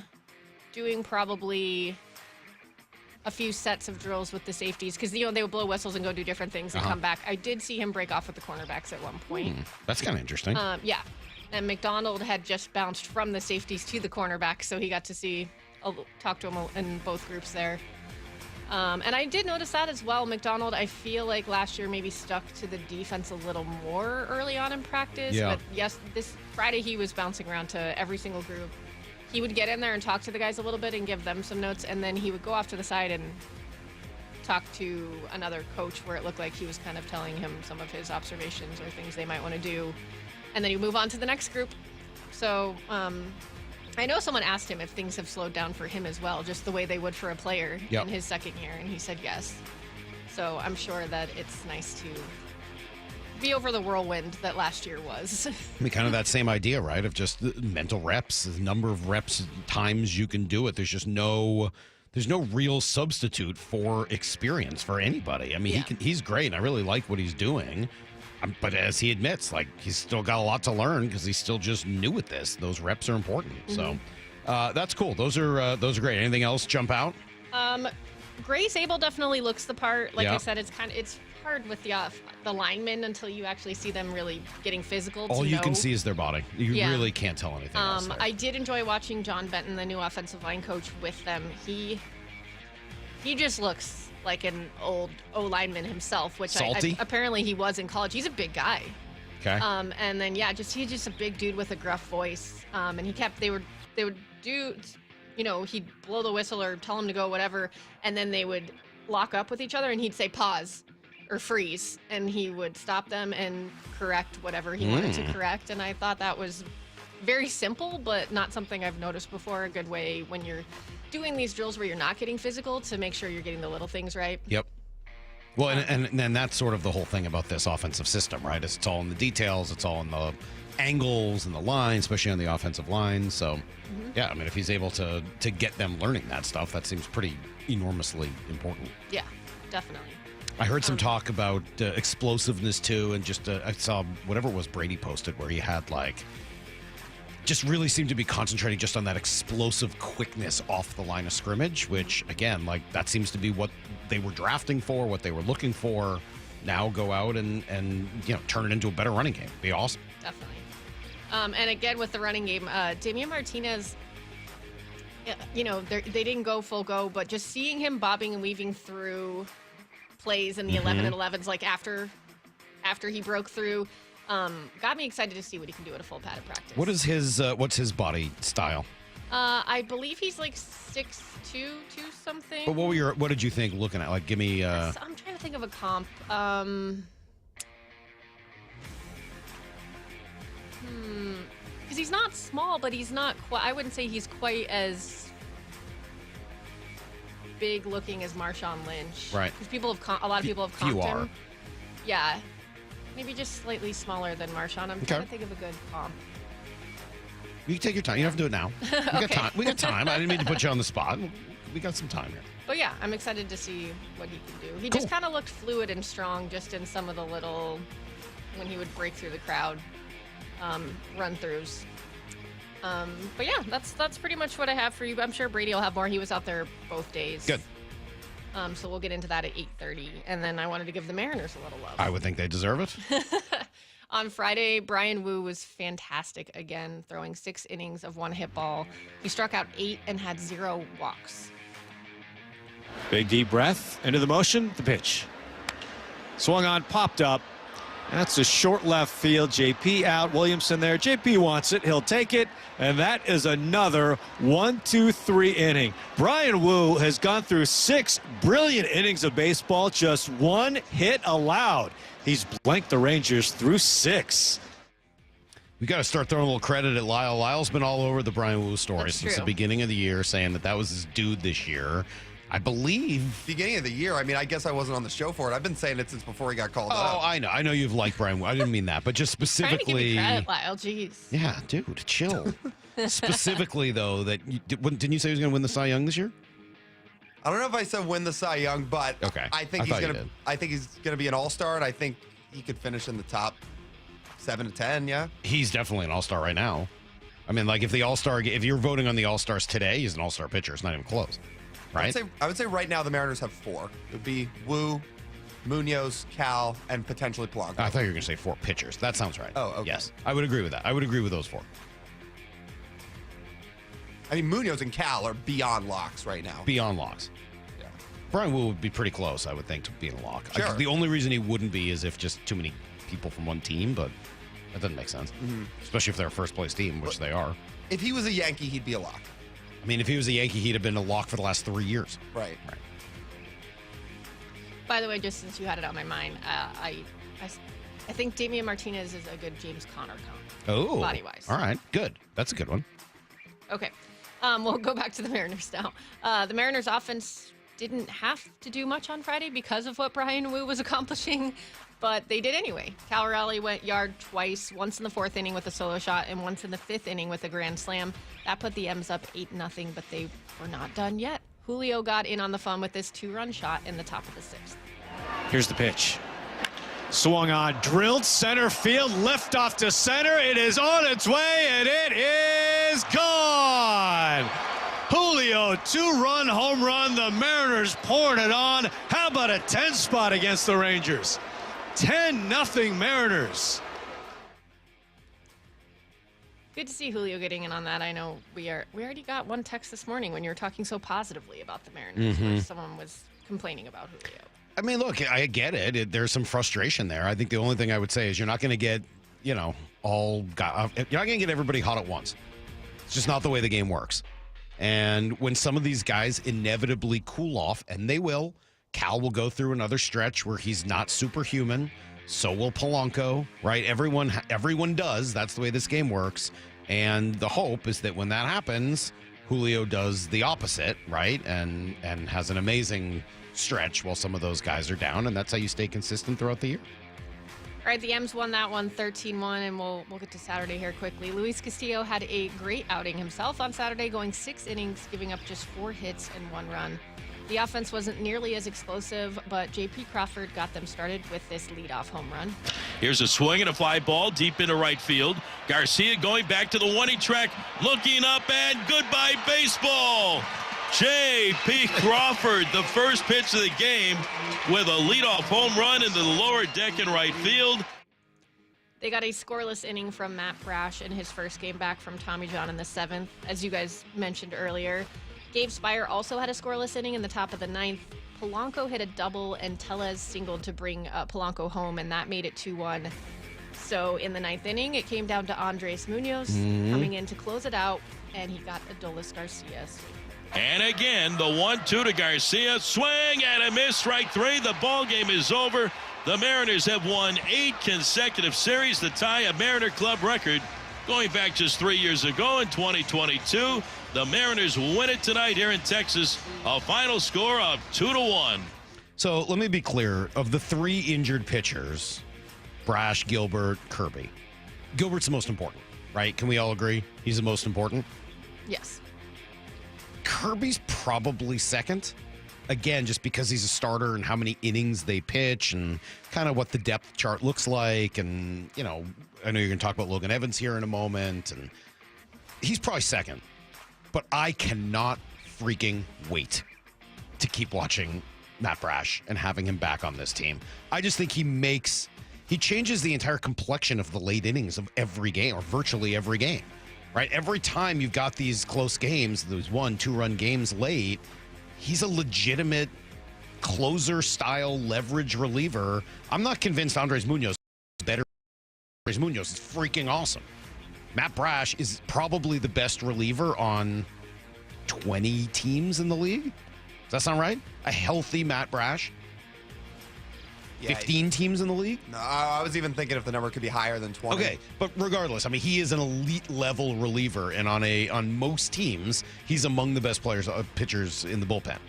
doing probably a few sets of drills with the safeties because they would blow whistles and go do different things and come back. I did see him break off with the cornerbacks at one point. That's kind of interesting. Yeah. And McDonald had just bounced from the safeties to the cornerbacks, so he got to talk to him in both groups there. And I did notice that as well. McDonald, I feel like last year maybe stuck to the defense a little more early on in practice. Yeah. But yes, this Friday he was bouncing around to every single group. He would get in there and talk to the guys a little bit and give them some notes, and then he would go off to the side and talk to another coach where it looked like he was kind of telling him some of his observations or things they might want to do. And then you move on to the next group. So I know someone asked him if things have slowed down for him as well, just the way they would for a player in his second year, and he said yes. So I'm sure that it's nice to be over the whirlwind that last year was. I mean, kind of that same idea, right? Of just the mental reps, the number of reps, times you can do it. There's no real substitute for experience for anybody. I mean, he's great, and I really like what he's doing. But as he admits, like, he's still got a lot to learn because he's still just new at this. Those reps are important. So that's cool. Those are great. Anything else jump out? Grace Abel definitely looks the part. Like I said, it's hard with the linemen until you actually see them really getting physical. All you can see is their body. You really can't tell anything else there. I did enjoy watching John Benton, the new offensive line coach, with them. He just looks like an old O-lineman himself, which apparently he was in college. He's a big guy. Okay. And then he's just a big dude with a gruff voice. And they would do, he'd blow the whistle or tell him to go, whatever, and then they would lock up with each other, and he'd say pause or freeze, and he would stop them and correct whatever he wanted to correct. And I thought that was very simple, but not something I've noticed before. A good way when you're doing these drills where you're not getting physical to make sure you're getting the little things right. Yep. Well, and that's sort of the whole thing about this offensive system, right? It's all in the details. It's all in the angles and the lines, especially on the offensive line. So, yeah, I mean, if he's able to get them learning that stuff, that seems pretty enormously important. Yeah, definitely. I heard some talk about explosiveness, too, and just I saw whatever it was Brady posted where he had, just really seemed to be concentrating just on that explosive quickness off the line of scrimmage, which, again, that seems to be what they were drafting for, what they were looking for. Now go out and turn it into a better running game. Be awesome. Definitely. And again, with the running game, Damian Martinez, they didn't go full go, but just seeing him bobbing and weaving through plays in the 11-11s, after he broke through, got me excited to see what he can do at a full padded practice. What is his what's his body style? I believe he's 6'2", 2 something. But what did you think looking at? Give me I'm trying to think of a comp. Because he's not small, but he's not quite, I wouldn't say he's quite as big looking as Marshawn Lynch. Right. Because a lot of people have comped you are. him. Yeah. Maybe just slightly smaller than Marshawn. I'm trying to think of a good comp. You can take your time. You don't have to do it now. We got time. We got time. I didn't mean to put you on the spot. We got some time here. But yeah, I'm excited to see what he can do. He just kind of looked fluid and strong just in some of the little, when he would break through the crowd, run-throughs. But yeah, that's pretty much what I have for you. I'm sure Brady will have more. He was out there both days. Good. So we'll get into that at 8:30. And then I wanted to give the Mariners a little love. I would think they deserve it. On Friday, Brian Wu was fantastic again, throwing 6 innings of one hit ball. He struck out 8 and had 0 walks. Big deep breath, into the motion, the pitch. Swung on, popped up. That's a short left field. JP out, Williamson there. JP wants it, he'll take it, and that is another 1-2-3 inning. Brian Wu has gone through 6 brilliant innings of baseball, just 1 hit allowed. He's blanked the Rangers through 6. We got to start throwing a little credit at Lyle. Lyle's been all over the Brian Wu story since the beginning of the year, saying that was his dude this year. I believe. Beginning of the year. I mean, I guess I wasn't on the show for it. I've been saying it since before he got called up. Oh, I know. I know you've liked Brian Wu. I didn't mean that, but just specifically. Trying to give you credit, Lyle. Jeez. Yeah, dude, chill. Specifically, though, that didn't you say he was going to win the Cy Young this year? I don't know if I said win the Cy Young, but okay. I think he's gonna be an all-star, and I think he could finish in the top 7 to 10. Yeah, he's definitely an all-star right now. I mean, if the all-star, if you're voting on the all-stars today, he's an all-star pitcher. It's not even close, right? I would say right now the Mariners have 4. It would be Wu, Munoz, Cal, and potentially Polanco. I thought you were going to say 4 pitchers. That sounds right. Oh, okay. Yes, I would agree with that. I would agree with those 4. I mean, Munoz and Cal are beyond locks right now. Beyond locks. Yeah. Brian Wu would be pretty close, I would think, to being a lock. Sure. The only reason he wouldn't be is if just too many people from one team, but that doesn't make sense. Mm-hmm. Especially if they're a first-place team, which they are. If he was a Yankee, he'd be a lock. I mean, if he was a Yankee, he'd have been a lock for the last 3 years. Right. By the way, just since you had it on my mind, I think Damian Martinez is a good James Conner comp. Oh. Body-wise. All right. Good. That's a good one. Okay. We'll go back to the Mariners now. The Mariners offense didn't have to do much on Friday because of what Brian Wu was accomplishing, but they did anyway. Cal Raleigh went yard twice, once in the 4th inning with a solo shot and once in the 5th inning with a grand slam. That put the M's up 8-0, but they were not done yet. Julio got in on the fun with this 2-run shot in the top of the 6th. Here's the pitch. Swung on, drilled center field, lift off to center. It is on its way, and it is gone. Julio, 2-run home run. The Mariners pouring it on. How about a 10 spot against the Rangers? 10-0 Mariners. Good to see Julio getting in on that. I know we already got one text this morning when you were talking so positively about the Mariners, where someone was complaining about Julio. I mean, look, I get it. There's some frustration there. I think the only thing I would say is you're not going to get, you're not going to get everybody hot at once. It's just not the way the game works. And when some of these guys inevitably cool off, and they will, Cal will go through another stretch where he's not superhuman. So will Polanco, right? Everyone does. That's the way this game works. And the hope is that when that happens, Julio does the opposite, right? And has an amazing stretch while some of those guys are down, and that's how you stay consistent throughout the year. All right, the M's won that one 13-1, and we'll get to Saturday here quickly. Luis Castillo had a great outing himself on Saturday, going 6 innings, giving up just 4 hits and 1 run. The offense wasn't nearly as explosive, but J.P. Crawford got them started with this leadoff home run. Here's a swing and a fly ball deep into right field. Garcia going back to the 1-inning track, looking up, and goodbye baseball. J.P. Crawford, the first pitch of the game, with a leadoff home run into the lower deck in right field. They got a scoreless inning from Matt Brash in his first game back from Tommy John in the 7th, as you guys mentioned earlier. Gabe Spire also had a scoreless inning in the top of the 9th. Polanco hit a double, and Tellez singled to bring Polanco home, and that made it 2-1. So in the 9th inning, it came down to Andres Munoz coming in to close it out, and he got Adolis Garcia. And again, the 1-2 to Garcia. Swing and a miss, strike 3. The ball game is over. The Mariners have won 8 consecutive series to tie a Mariner Club record going back just 3 years ago in 2022. The Mariners win it tonight here in Texas. A final score of 2-1. So let me be clear. Of the 3 injured pitchers, Brash, Gilbert, Kirby, Gilbert's the most important, right? Can we all agree he's the most important? Yes. Kirby's probably second. Again, just because he's a starter and how many innings they pitch and kind of what the depth chart looks like. And, I know you're going to talk about Logan Evans here in a moment. And he's probably second. But I cannot freaking wait to keep watching Matt Brash and having him back on this team. I just think he changes the entire complexion of the late innings of every game, or virtually every game. Right? Every time you've got these close games, those 1-2 run games late, he's a legitimate closer-style leverage reliever. I'm not convinced Andres Munoz is better. Andres Munoz is freaking awesome. Matt Brash is probably the best reliever on 20 teams in the league. Does that sound right? A healthy Matt Brash? Yeah, 15 teams in the league? No, I was even thinking if the number could be higher than 20. Okay, but regardless, I mean, he is an elite level reliever, and on most teams, he's among the best pitchers in the bullpen.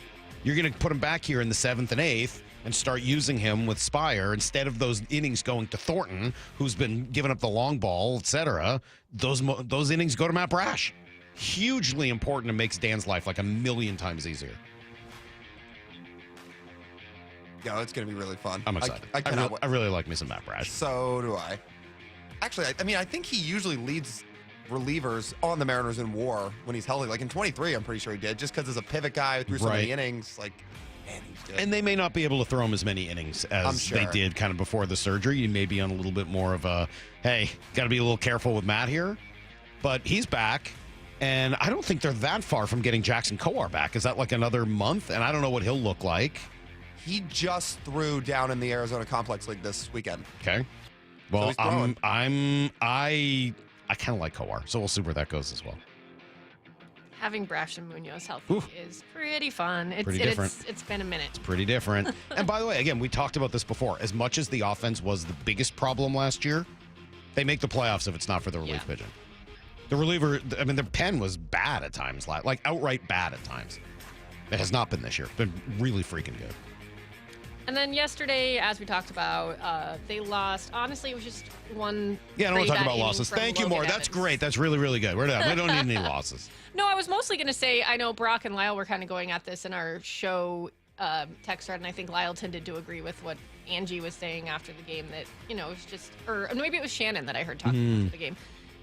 You're going to put him back here in the 7th and 8th and start using him with Spire instead of those innings going to Thornton, who's been giving up the long ball, etc. Those innings go to Matt Brash. Hugely important and makes Dan's life like a million times easier. Yeah, it's going to be really fun. I'm excited. I really like me some Matt Brash. So do I. Actually, I mean, I think he usually leads relievers on the Mariners in WAR when he's healthy. Like in 23, I'm pretty sure he did, just because as a pivot guy who threw so many innings, like, man, he's good. And they may not be able to throw him as many innings as they did kind of before the surgery. You may be on a little bit more of a, hey, got to be a little careful with Matt here. But he's back, and I don't think they're that far from getting Jackson Kowar back. Is that like another month? And I don't know what he'll look like. He just threw down in the Arizona Complex League this weekend. Okay. Well, So I kind of like Kowar, so we'll see where that goes as well. Having Brash and Munoz healthy is pretty fun. Pretty different. It's been a minute. It's pretty different. And by the way, again, we talked about this before. As much as the offense was the biggest problem last year, they make the playoffs if it's not for the relief pitching. The reliever, I mean, their pen was bad at times, like outright bad at times. It has not been this year. It's been really freaking good. And then yesterday, as we talked about, they lost. Honestly, it was just one. Yeah, I don't want to talk about losses. Thank you, Moore. That's great. That's really, really good. We're done. We don't need any losses. No, I was mostly going to say, I know Brock and Lyle were kind of going at this in our show text thread, and I think Lyle tended to agree with what Angie was saying after the game, that, it was just, or maybe it was Shannon that I heard talking after the game.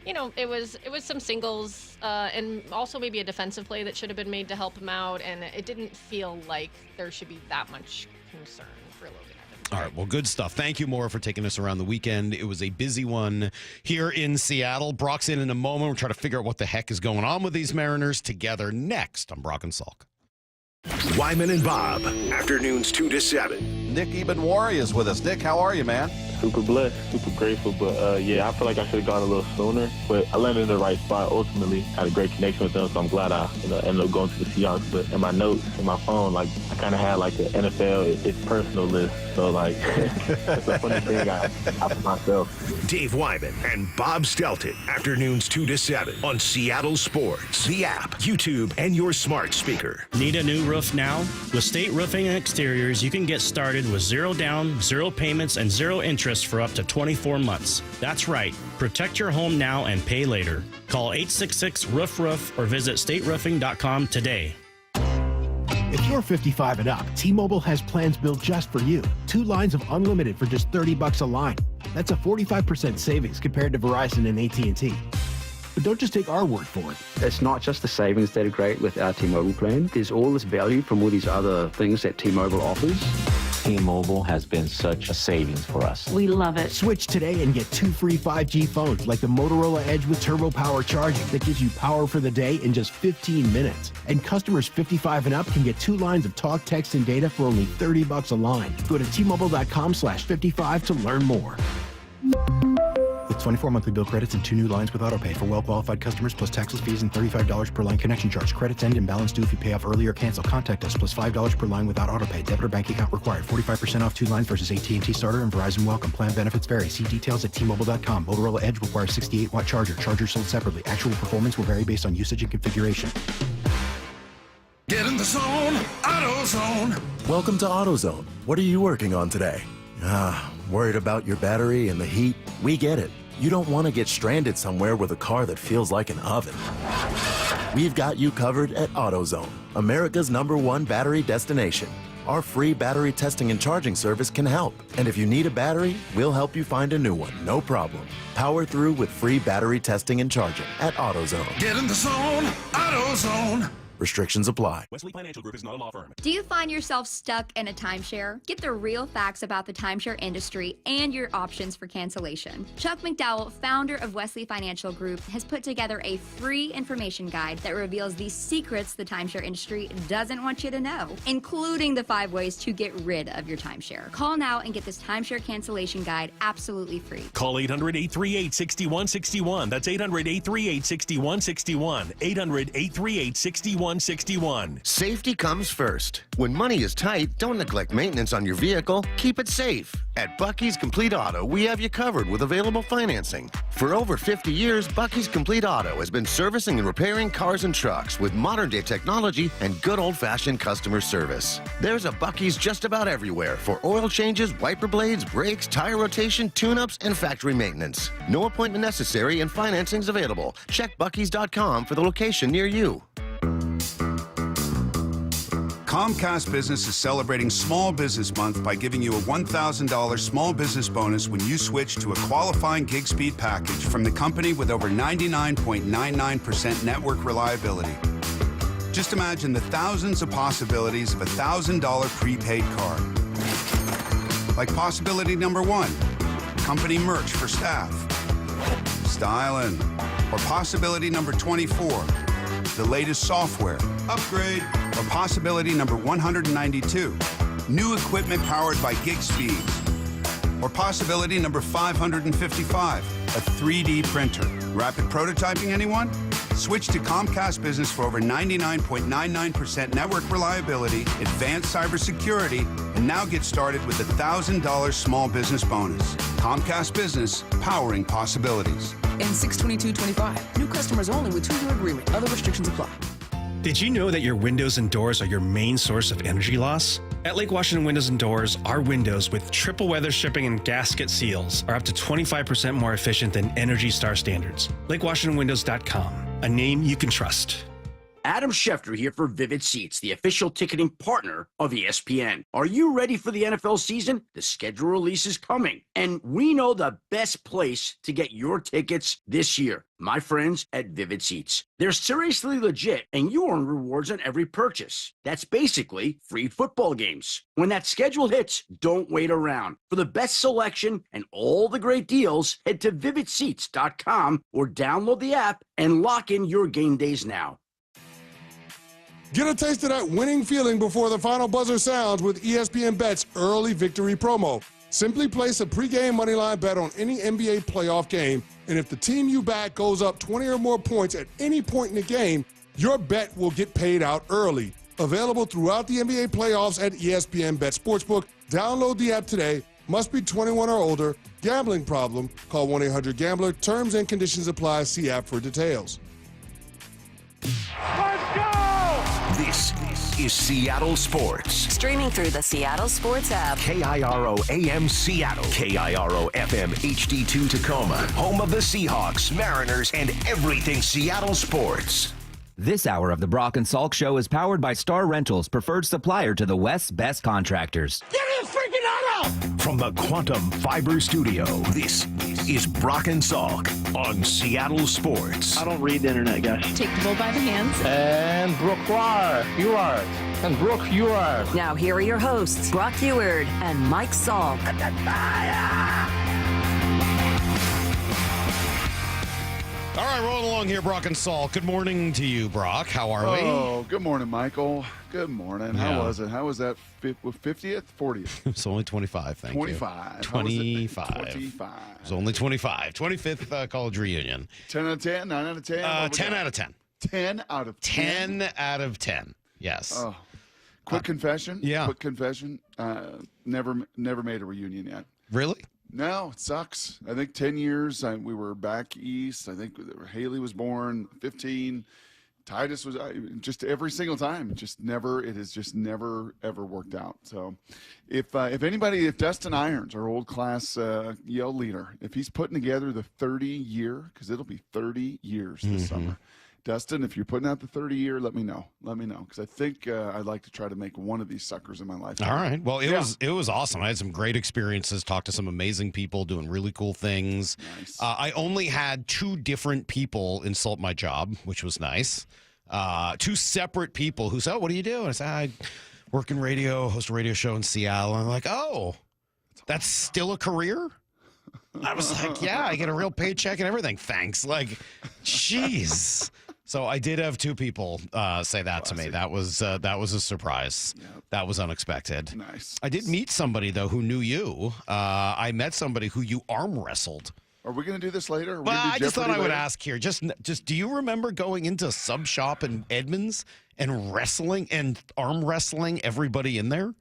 It was some singles and also maybe a defensive play that should have been made to help him out, and it didn't feel like there should be that much concern for Logan Evans. All right, well, good stuff. Thank you, Maura, for taking us around the weekend. It was a busy one here in Seattle. Brock's in a moment. We'll try to figure out what the heck is going on with these Mariners together next on Brock and Salk. Wyman and Bob, afternoons 2 to 7. Nick Ebenwari is with us. Nick, how are you, man? Super blessed, super grateful, but I feel like I should have gone a little sooner, but I landed in the right spot ultimately. Had a great connection with them, so I'm glad I ended up going to the Seahawks. But in my notes, in my phone, I kind of had the NFL, it's personal list, so it's a funny thing I for myself. Dave Wyman and Bob Stelton, afternoons 2 to 7 on Seattle Sports, the app, YouTube, and your smart speaker. Need a new roof now? With State Roofing and Exteriors, you can get started with 0 down, 0 payments, and 0 interest for up to 24 months. That's right. Protect your home now and pay later. Call 866-ROOF-ROOF or visit stateroofing.com today. If you're 55 and up, T-Mobile has plans built just for you. 2 lines of unlimited for just $30 a line. That's a 45% savings compared to Verizon and AT&T. But don't just take our word for it. It's not just the savings that are great with our T-Mobile plan. There's all this value from all these other things that T-Mobile offers. T-Mobile has been such a savings for us. We love it. Switch today and get 2 free 5G phones like the Motorola Edge with Turbo Power charging that gives you power for the day in just 15 minutes. And customers 55 and up can get 2 lines of talk, text, and data for only $30 a line. Go to T-Mobile.com/55 to learn more. With 24 monthly bill credits and 2 new lines with autopay for well-qualified customers, plus taxes, fees, and $35 per line connection charge. Credits end and balance due if you pay off early or cancel. Contact us, plus $5 per line without autopay. Debit or bank account required. 45% off 2 lines versus AT&T Starter and Verizon Welcome. Plan benefits vary. See details at T-Mobile.com. Motorola Edge requires 68-watt charger. Charger sold separately. Actual performance will vary based on usage and configuration. Get in the zone, AutoZone. Welcome to AutoZone. What are you working on today? Worried about your battery and the heat? We get it. You don't want to get stranded somewhere with a car that feels like an oven. We've got you covered at AutoZone, America's #1 battery destination. Our free battery testing and charging service can help. And if you need a battery, we'll help you find a new one, no problem. Power through with free battery testing and charging at AutoZone. Get in the zone, AutoZone. Restrictions apply. Wesley Financial Group is not a law firm. Do you find yourself stuck in a timeshare? Get the real facts about the timeshare industry and your options for cancellation. Chuck McDowell, founder of Wesley Financial Group, has put together a free information guide that reveals the secrets the timeshare industry doesn't want you to know, including the 5 ways to get rid of your timeshare. Call now and get this timeshare cancellation guide absolutely free. Call 800-838-6161. That's 800-838-6161. 800-838-6161. Safety comes first. When money is tight, don't neglect maintenance on your vehicle. Keep it safe. At Bucky's Complete Auto, we have you covered with available financing. For over 50 years, Bucky's Complete Auto has been servicing and repairing cars and trucks with modern-day technology and good old-fashioned customer service. There's a Bucky's just about everywhere for oil changes, wiper blades, brakes, tire rotation, tune-ups, and factory maintenance. No appointment necessary and financing's available. Check Bucky's.com for the location near you. Comcast Business is celebrating Small Business Month by giving you a $1,000 small business bonus when you switch to a qualifying gig speed package from the company with over 99.99% network reliability. Just imagine the thousands of possibilities of a $1,000 prepaid card. Like possibility number 1, company merch for staff. Styling. Or possibility number 24, the latest software, upgrade. Or possibility number 192, new equipment powered by gig speeds. Or possibility number 555, a 3D printer. Rapid prototyping, anyone? Switch to Comcast Business for over 99.99% network reliability, advanced cybersecurity, and now get started with a $1,000 small business bonus. Comcast Business, powering possibilities. In 6/22/25, new customers only with 2-year agreement. Other restrictions apply. Did you know that your windows and doors are your main source of energy loss? At Lake Washington Windows and Doors, our windows with triple weather stripping and gasket seals are up to 25% more efficient than Energy Star standards. LakeWashingtonWindows.com, a name you can trust. Adam Schefter here for Vivid Seats, the official ticketing partner of ESPN. Are you ready for the NFL season? The schedule release is coming, and we know the best place to get your tickets this year. My friends at Vivid Seats. They're seriously legit, and you earn rewards on every purchase. That's basically free football games. When that schedule hits, don't wait around. For the best selection and all the great deals, head to vividseats.com or download the app and lock in your game days now. Get a taste of that winning feeling before the final buzzer sounds with ESPN Bet's early victory promo. Simply place a pregame moneyline bet on any NBA playoff game, and if the team you back goes up 20 or more points at any point in the game, your bet will get paid out early. Available throughout the NBA playoffs at ESPN Bet Sportsbook. Download the app today. Must be 21 or older. Gambling problem? Call 1-800-GAMBLER. Terms and conditions apply. See app for details. Let's go! This is Seattle Sports. Streaming through the Seattle Sports app. KIRO AM Seattle. KIRO FM HD2 Tacoma. Home of the Seahawks, Mariners, and everything Seattle sports. This hour of the Brock and Salk Show is powered by Star Rentals, preferred supplier to the West's best contractors. Get me a freaking auto! From the Quantum Fiber Studio, this is Brock and Salk on Seattle Sports. I don't read the internet, guys. Take the bull by the hands. And Brooke, you are. And Brooke, you are. Now here are your hosts, Brock Heward and Mike Salk. All right, rolling along here, Brock and Saul. Good morning to you, Brock. How are we? Oh, good morning, Michael. Good morning. Yeah. How was it? How was that 50th, 40th? It's only 25, thank 25. you. 25. 25. It's only 25. 25th college reunion. 10 out of 10, 9 out of 10? 10 out of 10. 10 out of 10? 10 out of 10, yes. Oh. Quick confession. Yeah. Quick confession. Never made a reunion yet. Really? No, it sucks. I think 10 years. We were back east. I think Haley was born 15. Titus was just every single time. It has just never ever worked out. So, if Dustin Irons, our old class Yale leader, if he's putting together the 30-year, because it'll be 30 years this summer. Dustin, if you're putting out the 30-year, let me know. Because I think I'd like to try to make one of these suckers in my life. All right. Well, it was awesome. I had some great experiences, talked to some amazing people doing really cool things. Nice. I only had 2 different people insult my job, which was nice. 2 separate people who said, "Oh, what do you do?" And I said, "I work in radio, host a radio show in Seattle." And I'm like, "Oh, that's still a career?" I was like, "Yeah, I get a real paycheck and everything. Thanks." Like, jeez. So I did have 2 people say that to me. That was a surprise. Yep. That was unexpected. Nice. I did meet somebody though who knew you. I met somebody who you arm wrestled. Are we going to do this later? Well, I just thought I would ask here. Just do you remember going into a sub shop in Edmonds and wrestling and arm wrestling everybody in there?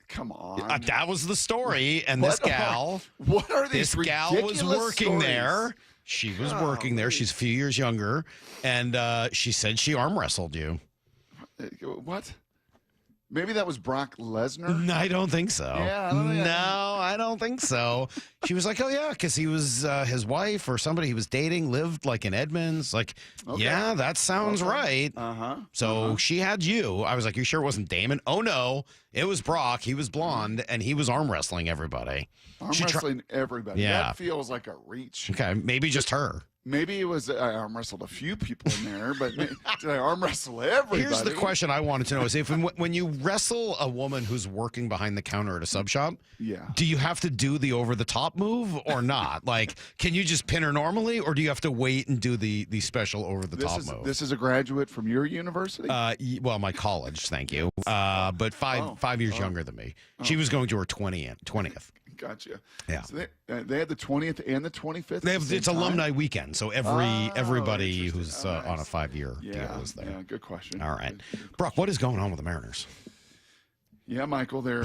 Come on. That was the story. And this gal, what are these this gal was working stories? there. She was working there. She's a few years younger, and she said she arm wrestled you. What? Maybe that was Brock Lesnar. No, I don't think so. Yeah, I don't think so. She was like, oh, yeah, because he was his wife or somebody he was dating lived like in Edmonds. Like, yeah, that sounds right. So she had you. I was like, you sure it wasn't Damon? Oh, no, it was Brock. He was blonde, and he was arm wrestling everybody. Arm wrestling everybody. Yeah. That feels like a reach. Okay, maybe just her. Maybe it was I arm wrestled a few people in there, but did I arm wrestle everybody? Here's the question I wanted to know: is if when you wrestle a woman who's working behind the counter at a sub shop, do you have to do the over the top move or not? Like, can you just pin her normally, or do you have to wait and do the special over the top move? This is a graduate from your university. Well, my college, thank you. But five years younger than me. She was going to her 20th. Gotcha. Yeah. So they had the 20th and the 25th. It's alumni weekend, so everybody who's on a 5-year deal is there. Yeah, good question. All right, Brock, what is going on with the Mariners? Yeah, Michael, they're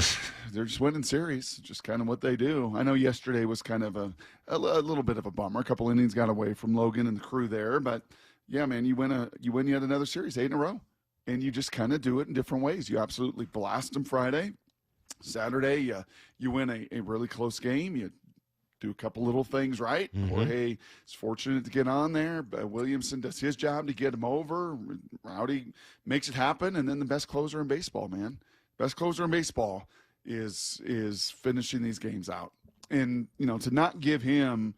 just winning series, just kind of what they do. I know yesterday was kind of a little bit of a bummer. A couple innings got away from Logan and the crew there, but yeah, man, you win yet another series, 8 in a row, and you just kind of do it in different ways. You absolutely blast them Friday. Saturday, you win a really close game. You do a couple little things right. Jorge is fortunate to get on there. But Williamson does his job to get him over. Rowdy makes it happen. And then the best closer in baseball, man. Best closer in baseball is finishing these games out. And, to not give him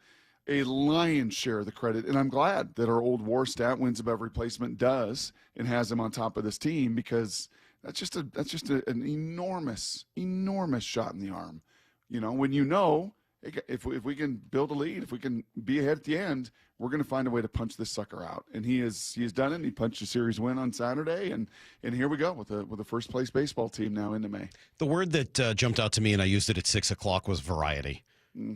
a lion's share of the credit. And I'm glad that our old WAR stat, wins above replacement, does and has him on top of this team, because that's just an enormous shot in the arm. When if we can build a lead, if we can be ahead at the end, we're going to find a way to punch this sucker out. And he's done it. He punched a series win on Saturday, and here we go with a first place baseball team now into May. The word that jumped out to me, and I used it at 6:00, was variety.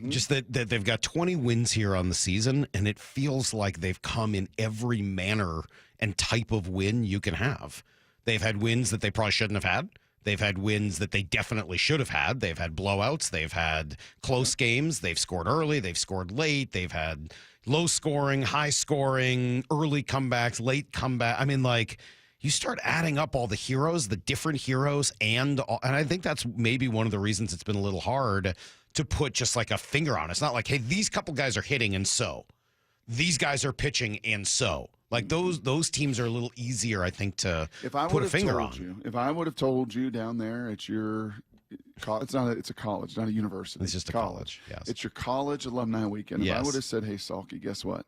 Just that they've got 20 wins here on the season, and it feels like they've come in every manner and type of win you can have. They've had wins that they probably shouldn't have had. They've had wins that they definitely should have had. They've had blowouts. They've had close games. They've scored early. They've scored late. They've had low scoring, high scoring, early comebacks, late comeback. I mean, you start adding up all the heroes, the different heroes, and I think that's maybe one of the reasons it's been a little hard to put just like a finger on. It's not like, hey, these couple guys are hitting and so. These guys are pitching and so. Like those teams are a little easier, I think, to put a finger on. If I would have told you down there at your it's a college, not a university. It's just a college. Yes. It's your college alumni weekend. If I would have said, hey, Salky, guess what?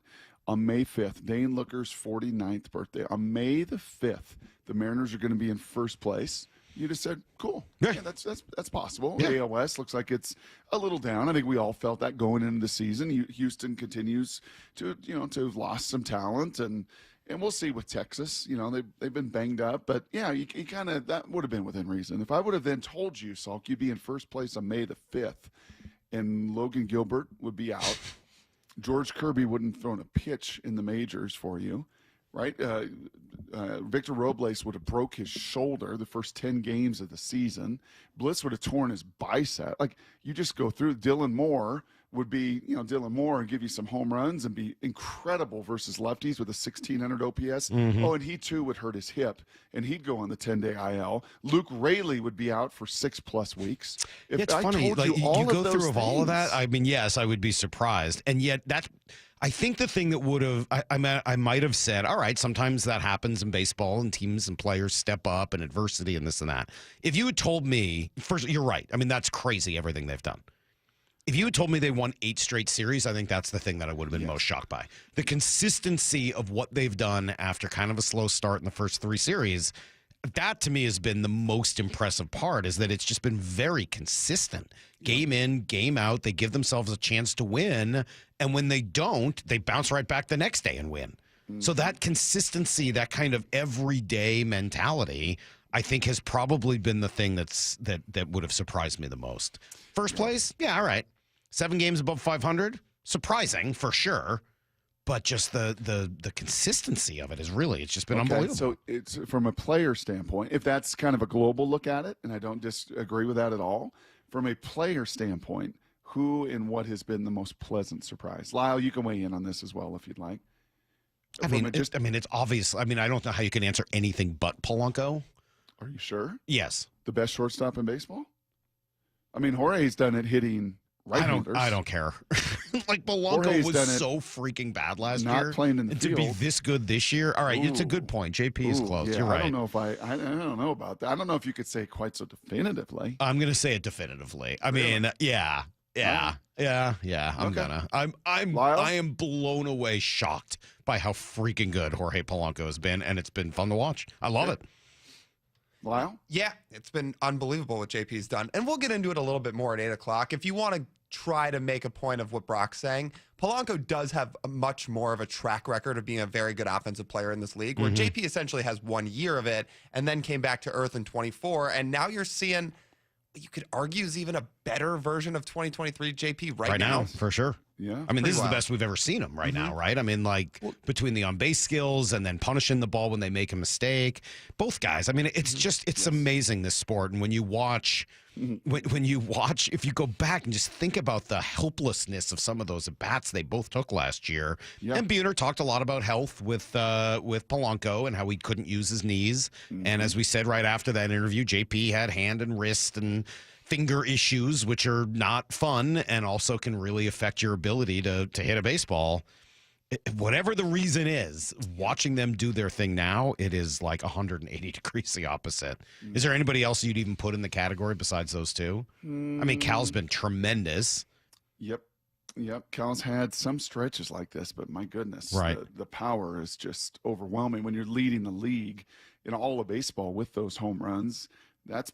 On May 5th, Dane Looker's 49th birthday, on May the 5th, the Mariners are going to be in first place. You just said, cool. Yeah, that's possible. Yeah. AOS looks like it's a little down. I think we all felt that going into the season. Houston continues to have lost some talent, and we'll see with Texas. They've been banged up, but yeah, you kind of, that would have been within reason. If I would have then told you, Salk, you'd be in first place on May the 5th, and Logan Gilbert would be out. George Kirby wouldn't have thrown a pitch in the majors for you, right? Victor Robles would have broke his shoulder the first 10 games of the season. Bliss would have torn his bicep. Like, you just go through. Dylan Moore would be, Dylan Moore, and give you some home runs and be incredible versus lefties with a 1,600 OPS. Oh, and he too would hurt his hip, and he'd go on the 10-day IL. Luke Raley would be out for 6+ weeks. It's funny. You go through all of that. I mean, yes, I would be surprised. And yet I think the thing that would have, I might have said, all right, sometimes that happens in baseball and teams and players step up and adversity and this and that. If you had told me, first, you're right. I mean, that's crazy, everything they've done. If you had told me they won 8 straight series, I think that's the thing that I would have been most shocked by. The consistency of what they've done after kind of a slow start in the first 3 series, that to me has been the most impressive part, is that it's just been very consistent. Game in, game out. They give themselves a chance to win. And when they don't, they bounce right back the next day and win. So that consistency, that kind of everyday mentality, I think has probably been the thing that would have surprised me the most. First place, yeah, all right. 7 games above 500, surprising for sure. But just the consistency of it is really, it's just been unbelievable. So it's from a player standpoint, if that's kind of a global look at it, and I don't disagree with that at all, from a player standpoint, who and what has been the most pleasant surprise? Lyle, you can weigh in on this as well if you'd like. I mean, it's obvious. I mean, I don't know how you can answer anything but Polanco. Are you sure? Yes. The best shortstop in baseball? I mean, Jorge's done it hitting right-handers. I don't care. Like, Polanco was so freaking bad last year. Not playing in the field. To be this good this year? All right, it's a good point. JP is close. Yeah, You're right. I don't know if I don't know about that. I don't know if you could say quite so definitively. I'm going to say it definitively. I mean, yeah. I'm gonna. I am blown away, shocked by how freaking good Jorge Polanco has been, and it's been fun to watch. I love it. Lyle? Yeah, it's been unbelievable what JP's done. And we'll get into it a little bit more at 8 o'clock. If you want to try to make a point of what Brock's saying, Polanco does have a much more of a track record of being a very good offensive player in this league, where JP essentially has 1 year of it and then came back to earth in 24. And now you're seeing, you could argue, is even a better version of 2023 JP right now. For sure. Yeah. I mean, this is the best we've ever seen him right now, right? I mean, like, between the on-base skills and then punishing the ball when they make a mistake. Both guys. I mean, it's just, it's amazing, this sport. And when you watch, when you watch, if you go back and just think about the helplessness of some of those at-bats they both took last year. Yep. And Buhner talked a lot about health with Polanco and how he couldn't use his knees. And as we said right after that interview, JP had hand and wrist and finger issues, which are not fun and also can really affect your ability to hit a baseball. Whatever the reason is, watching them do their thing now, it is like 180 degrees the opposite. Is there anybody else you'd even put in the category besides those two? I mean, Cal's been tremendous. Yep. Cal's had some stretches like this, but my goodness, right. The power is just overwhelming when you're leading the league in all of baseball with those home runs. That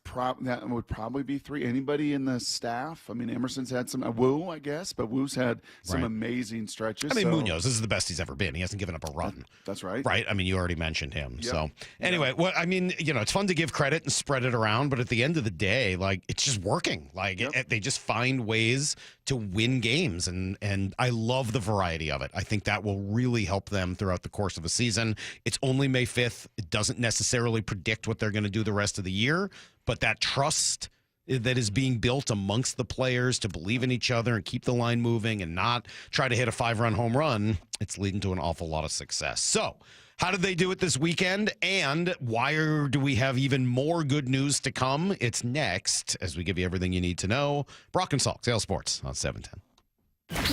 would probably be 3. Anybody in the staff? I mean, Emerson's had some. Wu, I guess, but Wu's had some amazing stretches. I mean, Munoz, this is the best he's ever been. He hasn't given up a run. That's right. Right. I mean, you already mentioned him. Yep. So anyway, I mean, it's fun to give credit and spread it around, but at the end of the day, like, it's just working. Like, they just find ways to win games, and I love the variety of it. I think that will really help them throughout the course of a season. It's only May 5th. It doesn't necessarily predict what they're going to do the rest of the year, but that trust that is being built amongst the players to believe in each other and keep the line moving and not try to hit a 5-run home run, it's leading to an awful lot of success. So, how did they do it this weekend? And why do we have even more good news to come? It's next as we give you everything you need to know. Brock and Salk, Sale Sports on 710.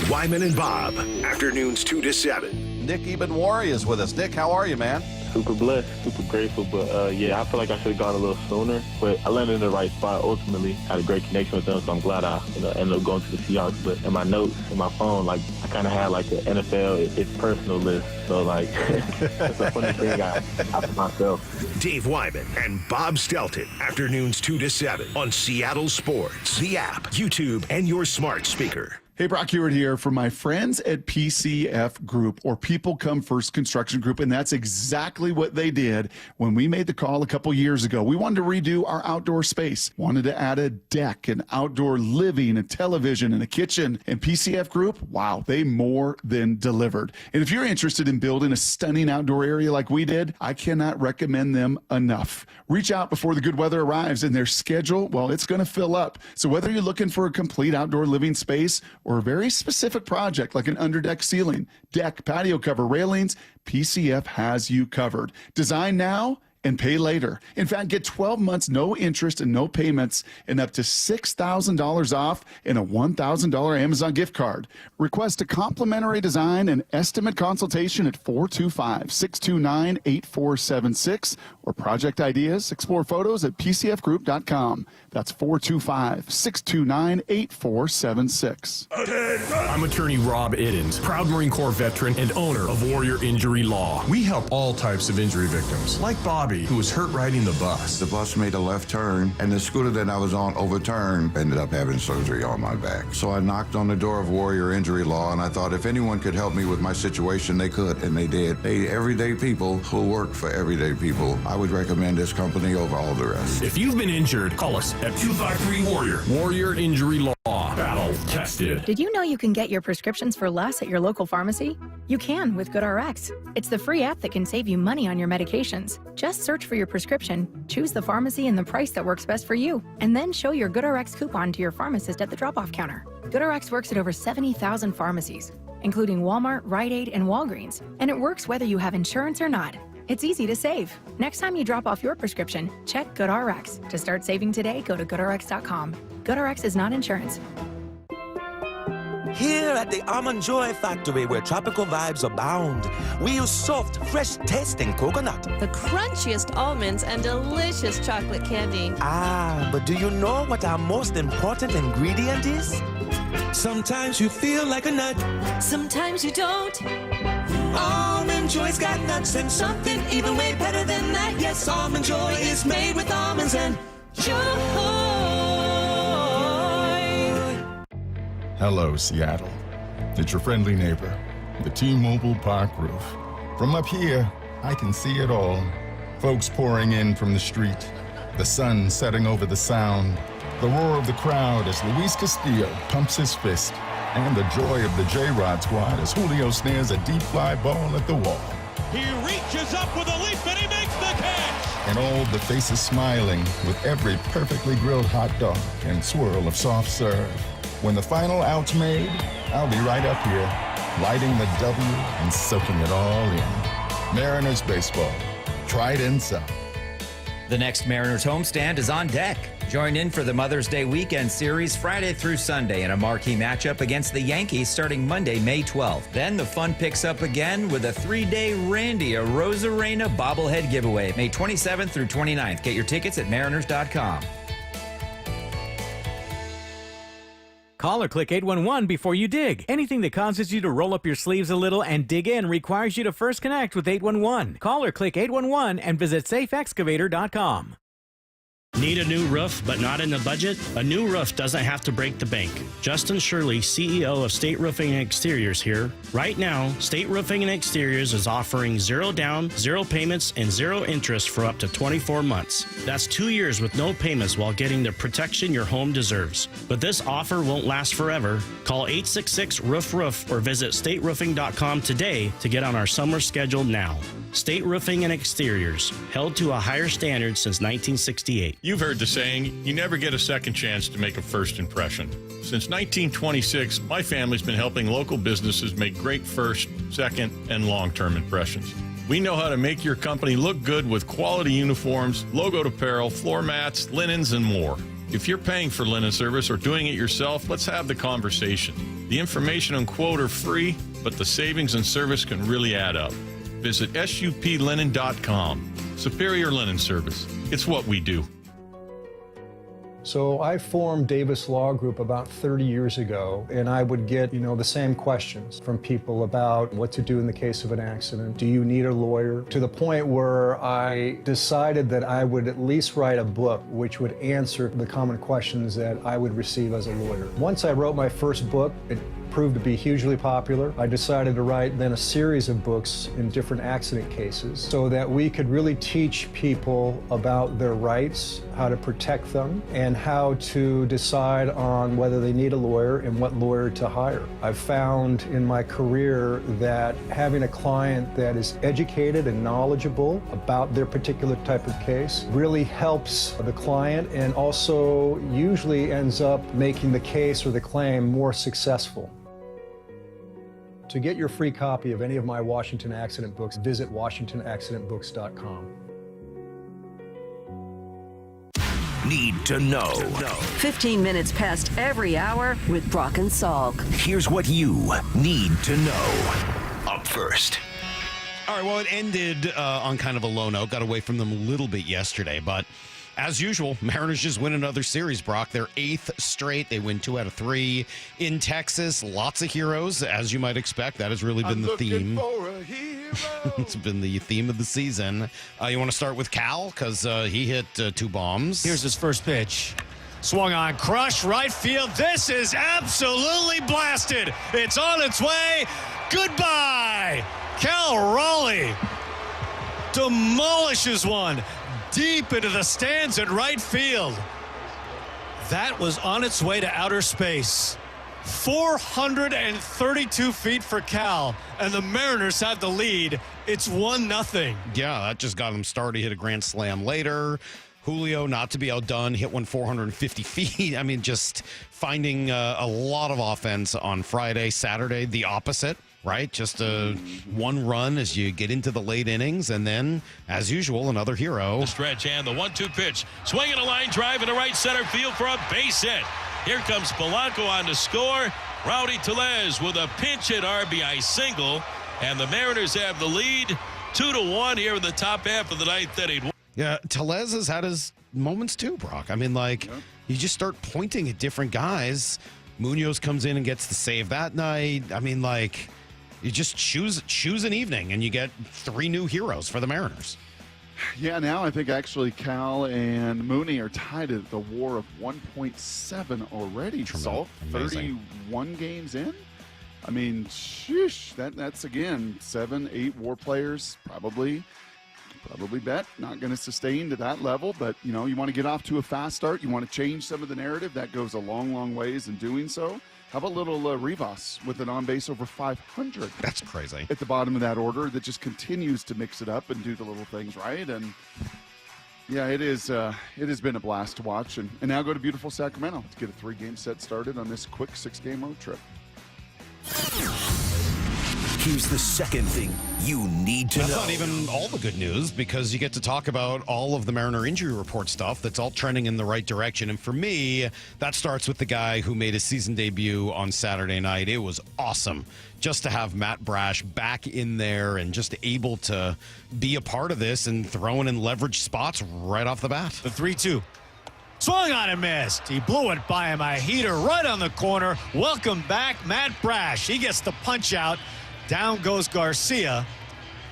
Wyman and Bob, afternoons 2 to 7. Nick Ebenwari is with us. Nick, how are you, man? Super blessed, super grateful, but yeah, I feel like I should have gone a little sooner, but I landed in the right spot ultimately. Had a great connection with them, so I'm glad I ended up going to the Seahawks. But in my notes, in my phone, like, I kind of had like the NFL, it's personal list, so like, it's a funny thing I for myself. Dave Wyman and Bob Stelton, afternoons 2 to 7 on Seattle Sports, the app, YouTube, and your smart speaker. Hey, Brock Hewitt here for my friends at PCF Group, or People Come First Construction Group, and that's exactly what they did when we made the call a couple years ago. We wanted to redo our outdoor space, wanted to add a deck, and outdoor living, a television, and a kitchen. And PCF Group, wow, they more than delivered. And if you're interested in building a stunning outdoor area like we did, I cannot recommend them enough. Reach out before the good weather arrives, and their schedule, well, it's going to fill up. So whether you're looking for a complete outdoor living space or a very specific project like an underdeck ceiling, deck, patio cover, railings, PCF has you covered. Design now and pay later. In fact, get 12 months, no interest and no payments, and up to $6,000 off and a $1,000 Amazon gift card. Request a complimentary design and estimate consultation at 425-629-8476 or project ideas. Explore photos at pcfgroup.com. That's 425-629-8476. I'm attorney Rob Iddens, proud Marine Corps veteran and owner of Warrior Injury Law. We help all types of injury victims, like Bobby, who was hurt riding the bus. The bus made a left turn, and the scooter that I was on overturned. Ended up having surgery on my back. So I knocked on the door of Warrior Injury Law, and I thought if anyone could help me with my situation, they could, and they did. They everyday people who work for everyday people. I would recommend this company over all the rest. If you've been injured, call us at 253-WARRIOR. Warrior Injury Law. Battle tested. Did you know you can get your prescriptions for less at your local pharmacy? You can with GoodRx. It's the free app that can save you money on your medications. Just search for your prescription, choose the pharmacy and the price that works best for you, and then show your GoodRx coupon to your pharmacist at the drop-off counter. GoodRx works at over 70,000 pharmacies, including Walmart, Rite Aid, and Walgreens, and it works whether you have insurance or not. It's easy to save. Next time you drop off your prescription, check GoodRx. To start saving today, go to goodrx.com. GoodRx is not insurance. Here at the Almond Joy Factory, where tropical vibes abound, we use soft, fresh-tasting coconut. The crunchiest almonds and delicious chocolate candy. Ah, but do you know what our most important ingredient is? Sometimes you feel like a nut. Sometimes you don't. Almond Joy's got nuts and something even way better than that. Yes, Almond Joy is made with almonds and joy. Hello, Seattle. It's your friendly neighbor, the T-Mobile Park roof. From up here, I can see it all. Folks pouring in from the street, the sun setting over the sound, the roar of the crowd as Luis Castillo pumps his fist, and the joy of the J-Rod squad as Julio snares a deep fly ball at the wall. He reaches up with a leap and he makes the catch. And all the faces smiling with every perfectly grilled hot dog and swirl of soft serve. When the final out's made, I'll be right up here, lighting the W and soaking it all in. Mariners baseball. Try it in some. The next Mariners homestand is on deck. Join in for the Mother's Day weekend series Friday through Sunday in a marquee matchup against the Yankees starting Monday, May 12th. Then the fun picks up again with a 3-day Randy Arozarena bobblehead giveaway, May 27th through 29th. Get your tickets at mariners.com. Call or click 811 before you dig. Anything that causes you to roll up your sleeves a little and dig in requires you to first connect with 811. Call or click 811 and visit safeexcavator.com. Need a new roof but not in the budget? A new roof doesn't have to break the bank. Justin Shirley, CEO of State Roofing and Exteriors here. Right now, State Roofing and Exteriors is offering 0 down, 0 payments, and 0 interest for up to 24 months. That's 2 years with no payments while getting the protection your home deserves. But this offer won't last forever. Call 866-ROOF-ROOF or visit stateroofing.com today to get on our summer schedule now. State Roofing and Exteriors, held to a higher standard since 1968. You've heard the saying, you never get a second chance to make a first impression. Since 1926, my family's been helping local businesses make great first, second, and long-term impressions. We know how to make your company look good with quality uniforms, logoed apparel, floor mats, linens, and more. If you're paying for linen service or doing it yourself, let's have the conversation. The information and quote are free, but the savings and service can really add up. Visit suplinen.com. Superior Linen Service. It's what we do. So I formed Davis Law Group about 30 years ago, and I would get, the same questions from people about what to do in the case of an accident. Do you need a lawyer? To the point where I decided that I would at least write a book which would answer the common questions that I would receive as a lawyer. Once I wrote my first book, it proved to be hugely popular. I decided to write then a series of books in different accident cases so that we could really teach people about their rights, how to protect them, and how to decide on whether they need a lawyer and what lawyer to hire. I've found in my career that having a client that is educated and knowledgeable about their particular type of case really helps the client and also usually ends up making the case or the claim more successful. To get your free copy of any of my Washington accident books, visit washingtonaccidentbooks.com. Need to know. 15 minutes past every hour with Brock and Salk. Here's what you need to know. Up first. All right, well, it ended on kind of a low note. Got away from them a little bit yesterday, but as usual, Mariners just win another series, Brock. Their 8th straight. They win 2 out of 3 in Texas. Lots of heroes, as you might expect. That has really been the theme. It's been the theme of the season. You want to start with Cal because he hit 2 bombs. Here's his first pitch. Swung on, crush, right field. This is absolutely blasted. It's on its way. Goodbye. Cal Raleigh demolishes one deep into the stands at right field. That was on its way to outer space. 432 feet for Cal, and the Mariners have the lead. It's 1-0. Yeah, that just got him started. He hit a grand slam later. Julio, not to be outdone, hit one 450 feet. I mean, just finding a lot of offense on Friday. Saturday, the opposite. right? Just one run as you get into the late innings, and then, as usual, another hero. The stretch and the 1-2 pitch. Swinging a line drive into right center field for a base hit. Here comes Polanco on to score. Rowdy Tellez with a pinch hit RBI single, and the Mariners have the lead 2-1 here in the top half of the ninth inning. Yeah, Tellez has had his moments too, Brock. I mean, you just start pointing at different guys. Munoz comes in and gets the save that night. I mean, you just choose an evening, and you get 3 new heroes for the Mariners. Yeah, now I think actually Cal and Mooney are tied at the WAR of 1.7 already. Salk, 31 games in. I mean, sheesh, that's again 7, 8 WAR players probably bet not going to sustain to that level, but you want to get off to a fast start. You want to change some of the narrative. That goes a long ways in doing so. How about little Rivas with an on base over 500? That's crazy. At the bottom of that order, that just continues to mix it up and do the little things right. And yeah, it has been a blast to watch. And now go to beautiful Sacramento to get a 3-game set started on this quick 6-game road trip. Here's the second thing you need to know. That's not even all the good news, because you get to talk about all of the Mariner injury report stuff that's all trending in the right direction. And for me, that starts with the guy who made his season debut on Saturday night. It was awesome just to have Matt Brash back in there and just able to be a part of this and throwing in leverage spots right off the bat. The 3-2. Swung on and missed. He blew it by him. A heater right on the corner. Welcome back, Matt Brash. He gets the punch out. Down goes Garcia,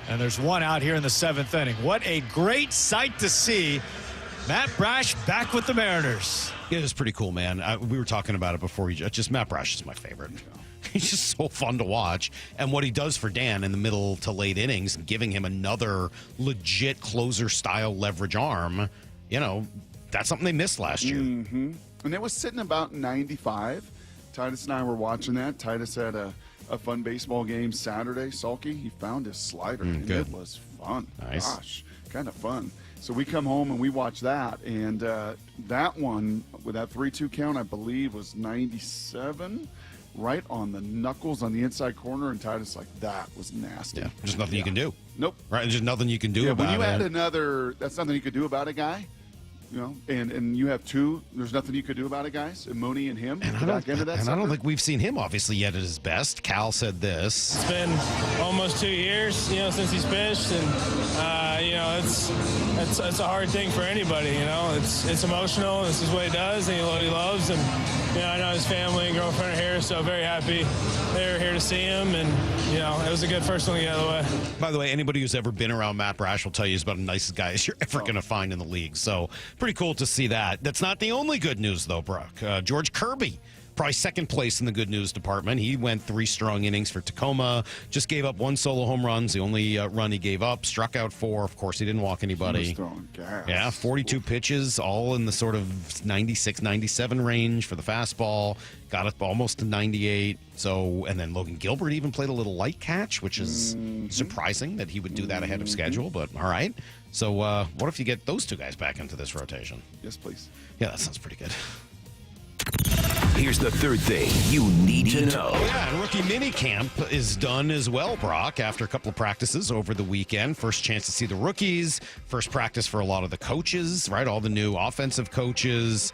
and there's one out here in the 7th inning. What a great sight to see. Matt Brash back with the Mariners. It was pretty cool, man. We were talking about it before. Just Matt Brash is my favorite. He's just so fun to watch. And what he does for Dan in the middle to late innings, giving him another legit closer-style leverage arm, that's something they missed last year. Mm-hmm. And it was sitting about 95. Titus and I were watching that. Titus had a fun baseball game Saturday. Salky, he found his slider, and good. It was fun. Nice. Gosh, kind of fun. So we come home and we watch that, and that one with that 3-2 count, I believe, was 97, right on the knuckles on the inside corner, and Titus that was nasty. Yeah, there's nothing you can do. Nope. Right, there's just nothing you can do about it. When you add another, that's nothing you could do about a guy. And you have 2. There's nothing you could do about it, guys. And Mooney and him. And I don't think we've seen him obviously yet at his best. Cal said this. It's been almost 2 years, since he's pitched, and it's a hard thing for anybody. It's emotional. This is what he does, and what he loves. And I know his family and girlfriend are here, so very happy they're here to see him. And it was a good first one to get out of the way. By the way, anybody who's ever been around Matt Brash will tell you he's about the nicest guy you're ever going to find in the league. So pretty cool to see that. That's not the only good news, though, Brock. George Kirby, probably second place in the good news department. He went 3 strong innings for Tacoma. Just gave up 1 solo home run. The only run he gave up. Struck out 4. Of course, he didn't walk anybody. He was throwing gas. Yeah, 42 pitches, all in the sort of 96, 97 range for the fastball. Got up almost to 98. So, and then Logan Gilbert even played a little light catch, which is surprising that he would do that ahead of schedule, but all right. So what if you get those 2 guys back into this rotation? Yes, please. Yeah, that sounds pretty good. Here's the third thing you need to know. Yeah, and rookie minicamp is done as well, Brock, after a couple of practices over the weekend. First chance to see the rookies, first practice for a lot of the coaches, right? All the new offensive coaches.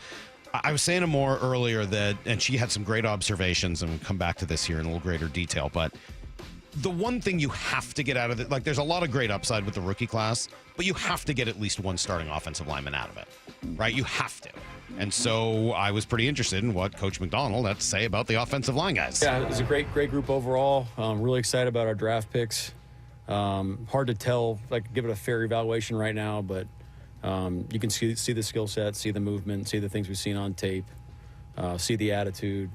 I was saying to Moore earlier that, and she had some great observations, and we'll come back to this here in a little greater detail, but the one thing you have to get out of it, there's a lot of great upside with the rookie class, but you have to get at least 1 starting offensive lineman out of it, right? You have to. And so I was pretty interested in what Coach McDonald had to say about the offensive line guys. Yeah, it was a great group overall. Really excited about our draft picks. Hard to tell, give it a fair evaluation right now, but you can see the skill set, see the movement, see the things we've seen on tape, see the attitude.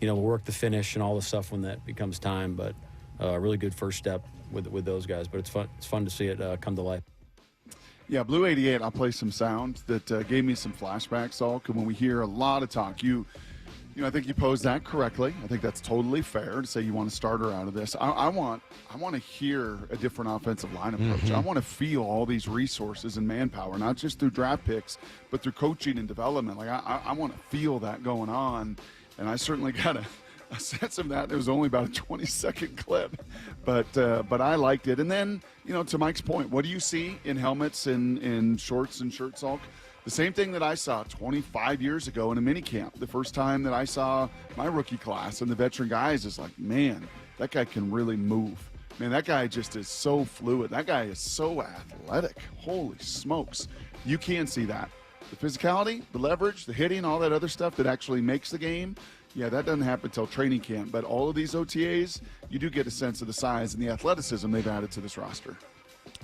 We'll work the finish and all the stuff when that becomes time, but a really good first step with those guys. But it's fun to see it come to life. Yeah, Blue 88, I'll play some sound that gave me some flashbacks, Salk. And when we hear a lot of talk, I think you posed that correctly. I think that's totally fair to say you want a starter out of this. I want to hear a different offensive line approach. Mm-hmm. I want to feel all these resources and manpower, not just through draft picks, but through coaching and development. I want to feel that going on. And I certainly got a sense of that. It was only about a 20-second clip, but I liked it. And then, to Mike's point, what do you see in helmets and in shorts and shirt, Salk? The same thing that I saw 25 years ago in a minicamp. The first time that I saw my rookie class and the veteran guys is like, man, that guy can really move. Man, that guy just is so fluid. That guy is so athletic. Holy smokes. You can see that. The physicality, the leverage, the hitting, all that other stuff that actually makes the game, yeah, that doesn't happen until training camp. But all of these OTAs, you do get a sense of the size and the athleticism they've added to this roster.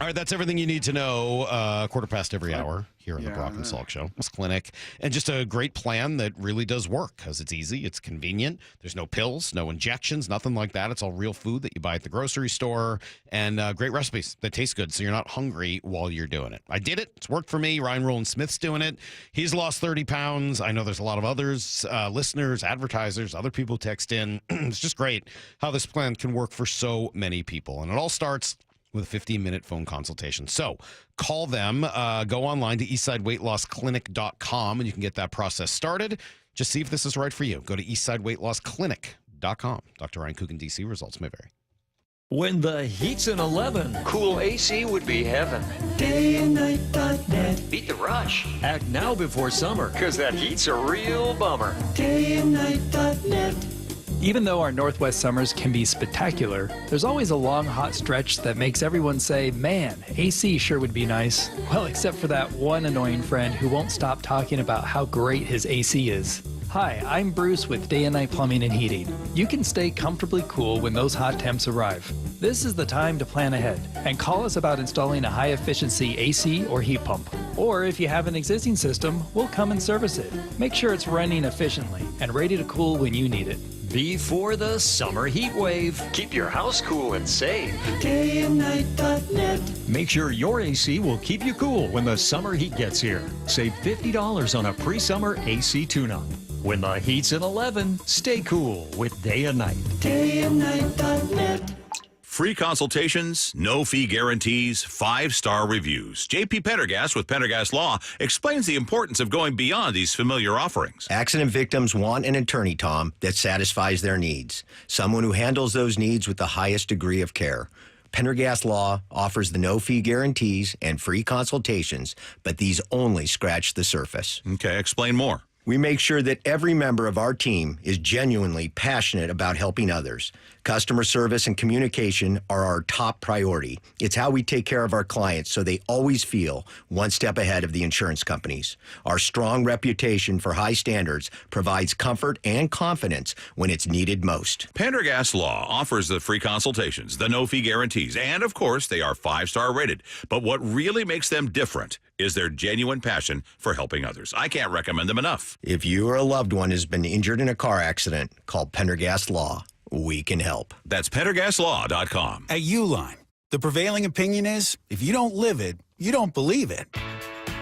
All right, that's everything you need to know. Quarter past every hour here on the Brock and Salk Show. It's clinic. And just a great plan that really does work because it's easy, it's convenient. There's no pills, no injections, nothing like that. It's all real food that you buy at the grocery store and great recipes that taste good so you're not hungry while you're doing it. I did it. It's worked for me. Ryan Rowland-Smith's doing it. He's lost 30 pounds. I know there's a lot of others, listeners, advertisers, other people text in. It's just great how this plan can work for so many people. And it all starts with a 15-minute phone consultation. So call them, go online to eastsideweightlossclinic.com, and you can get that process started. Just see if this is right for you. Go to eastsideweightlossclinic.com. Dr. Ryan Coogan, D.C. Results may vary. When the heat's an 11, cool AC would be heaven. Dayandnight.net. Beat the rush. Act now before summer, because that heat's a real bummer. Dayandnight.net. Even though our Northwest summers can be spectacular, there's always a long, hot stretch that makes everyone say, man, AC sure would be nice. Well, except for that one annoying friend who won't stop talking about how great his AC is. Hi, I'm Bruce with Day and Night Plumbing and Heating. You can stay comfortably cool when those hot temps arrive. This is the time to plan ahead and call us about installing a high-efficiency AC or heat pump. Or if you have an existing system, we'll come and service it. Make sure it's running efficiently and ready to cool when you need it. Before the summer heat wave, keep your house cool and safe. Dayandnight.net. Make sure your AC will keep you cool when the summer heat gets here. Save $50 on a pre-summer AC tune-up. When the heat's at 11, stay cool with Day and Night. Dayandnight.net. Free consultations, no fee guarantees, 5-star reviews. J.P. Pendergast with Pendergast Law explains the importance of going beyond these familiar offerings. Accident victims want an attorney, Tom, that satisfies their needs. Someone who handles those needs with the highest degree of care. Pendergast Law offers the no-fee guarantees and free consultations, but these only scratch the surface. Okay, explain more. We make sure that every member of our team is genuinely passionate about helping others. Customer service and communication are our top priority. It's how we take care of our clients so they always feel one step ahead of the insurance companies. Our strong reputation for high standards provides comfort and confidence when it's needed most. Pendergast Law offers the free consultations, the no-fee guarantees, and, of course, they are 5-star rated. But what really makes them different is their genuine passion for helping others. I can't recommend them enough. If you or a loved one has been injured in a car accident, call Pendergast Law. We can help. That's PendergastLaw.com. At Uline, the prevailing opinion is, if you don't live it, you don't believe it.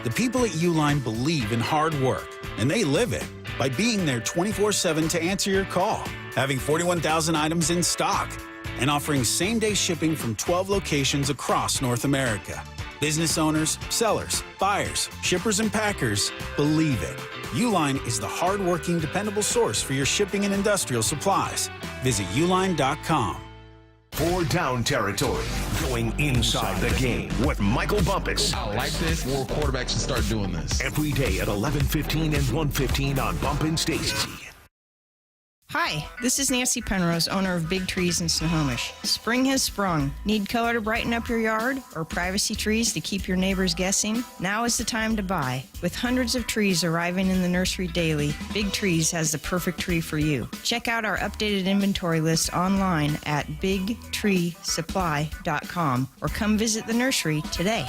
The people at Uline believe in hard work, and they live it by being there 24/7 to answer your call, having 41,000 items in stock, and offering same-day shipping from 12 locations across North America. Business owners, sellers, buyers, shippers, and packers believe it. Uline is the hard-working, dependable source for your shipping and industrial supplies. Visit uline.com. 4 down territory, going inside the game with Michael Bumpus. I like this. More quarterbacks should start doing this. Every day at 11:15 and 1:15 on Bump and Stacy. Hi, this is Nancy Penrose, owner of Big Trees in Snohomish. Spring has sprung. Need color to brighten up your yard or privacy trees to keep your neighbors guessing? Now is the time to buy. With hundreds of trees arriving in the nursery daily, Big Trees has the perfect tree for you. Check out our updated inventory list online at bigtreesupply.com or come visit the nursery today.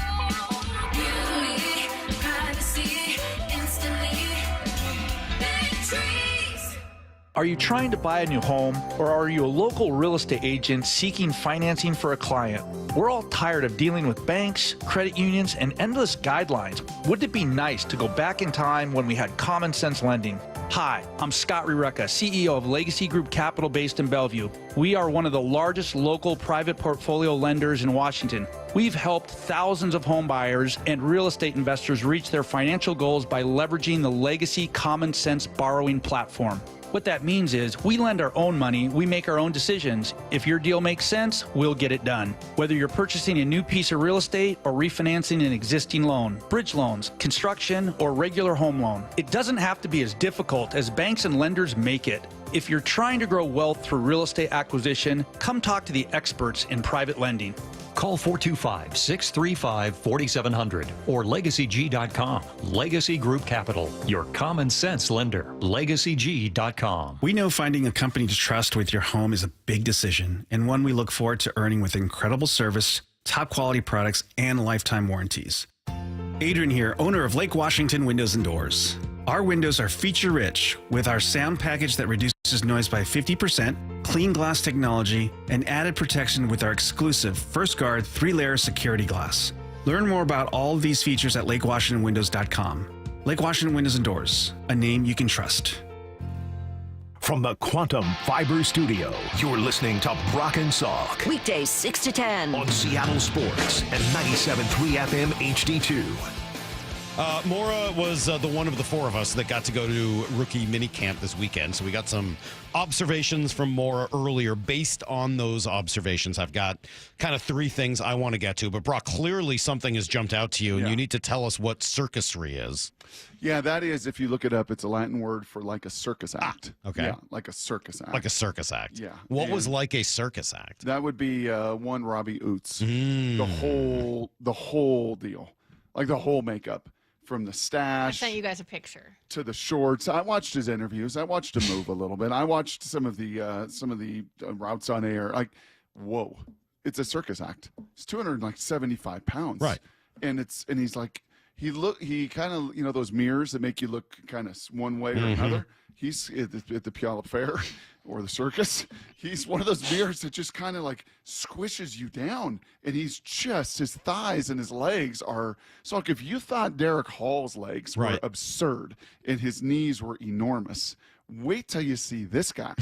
Are you trying to buy a new home, or are you a local real estate agent seeking financing for a client? We're all tired of dealing with banks, credit unions, and endless guidelines. Wouldn't it be nice to go back in time when we had common sense lending? Hi, I'm Scott Rureka, CEO of Legacy Group Capital based in Bellevue. We are one of the largest local private portfolio lenders in Washington. We've helped thousands of home buyers and real estate investors reach their financial goals by leveraging the Legacy Common Sense borrowing platform. What that means is we lend our own money, we make our own decisions. If your deal makes sense, we'll get it done. Whether you're purchasing a new piece of real estate or refinancing an existing loan, bridge loans, construction, or regular home loan, it doesn't have to be as difficult as banks and lenders make it. If you're trying to grow wealth through real estate acquisition, come talk to the experts in private lending. Call 425-635-4700 or LegacyG.com. Legacy Group Capital, your common sense lender. LegacyG.com. We know finding a company to trust with your home is a big decision and one we look forward to earning with incredible service, top quality products, and lifetime warranties. Adrian here, owner of Lake Washington Windows and Doors. Our windows are feature-rich with our sound package that reduces noise by 50%, clean glass technology, and added protection with our exclusive First Guard 3-layer security glass. Learn more about all of these features at lakewashingtonwindows.com. Lake Washington Windows and Doors, a name you can trust. From the Quantum Fiber Studio, you're listening to Brock and Salk. Weekdays 6 to 10 on Seattle Sports and 97.3 FM HD2. Mora was the one of the four of us that got to go to rookie minicamp this weekend. So we got some observations from Mora earlier. Based on those observations, I've got kind of three things I want to get to. But Brock, clearly something has jumped out to you, and you need to tell us what circusry is. Yeah, that is, if you look it up, it's a Latin word for like a circus act. Okay. Yeah, like a circus act. Like a circus act. Yeah. What was like a circus act? That would be one Robbie Oots. The whole deal. Like the whole makeup. From the I stash sent you guys a picture. to the shorts. I watched his interviews. I watched him move a little bit. I watched some of the routes on air. Like, whoa, it's a circus act. It's 275 pounds. Right. And he's like, he kind of, those mirrors that make you look kind of one way or another. He's at the Puyallup Fair or the circus. He's one of those mirrors that just kind of like squishes you down. And his thighs and his legs are, so like if you thought Derek Hall's legs were absurd and his knees were enormous, wait till you see this guy.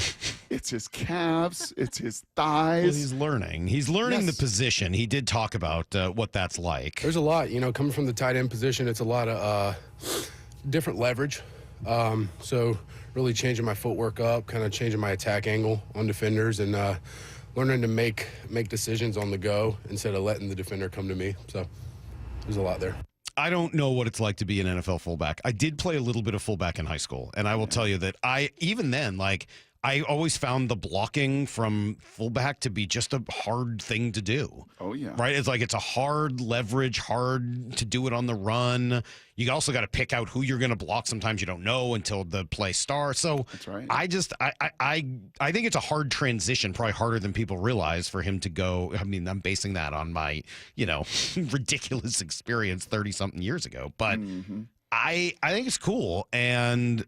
It's his calves. It's his thighs. Well, he's learning. He's learning the position. He did talk about what that's like. There's a lot, coming from the tight end position, it's a lot of different leverage. So really changing my footwork up, kind of changing my attack angle on defenders, and learning to make decisions on the go instead of letting the defender come to me. So there's a lot there. I don't know what it's like to be an NFL fullback. I did play a little bit of fullback in high school, and I will tell you that even then, I always found the blocking from fullback to be just a hard thing to do. Oh, yeah. Right? It's like it's a hard leverage, hard to do it on the run. You also got to pick out who you're going to block. Sometimes you don't know until the play starts. So that's right. I think it's a hard transition, probably harder than people realize for him to go. I mean, I'm basing that on my, ridiculous experience 30-something years ago. But I think it's cool. And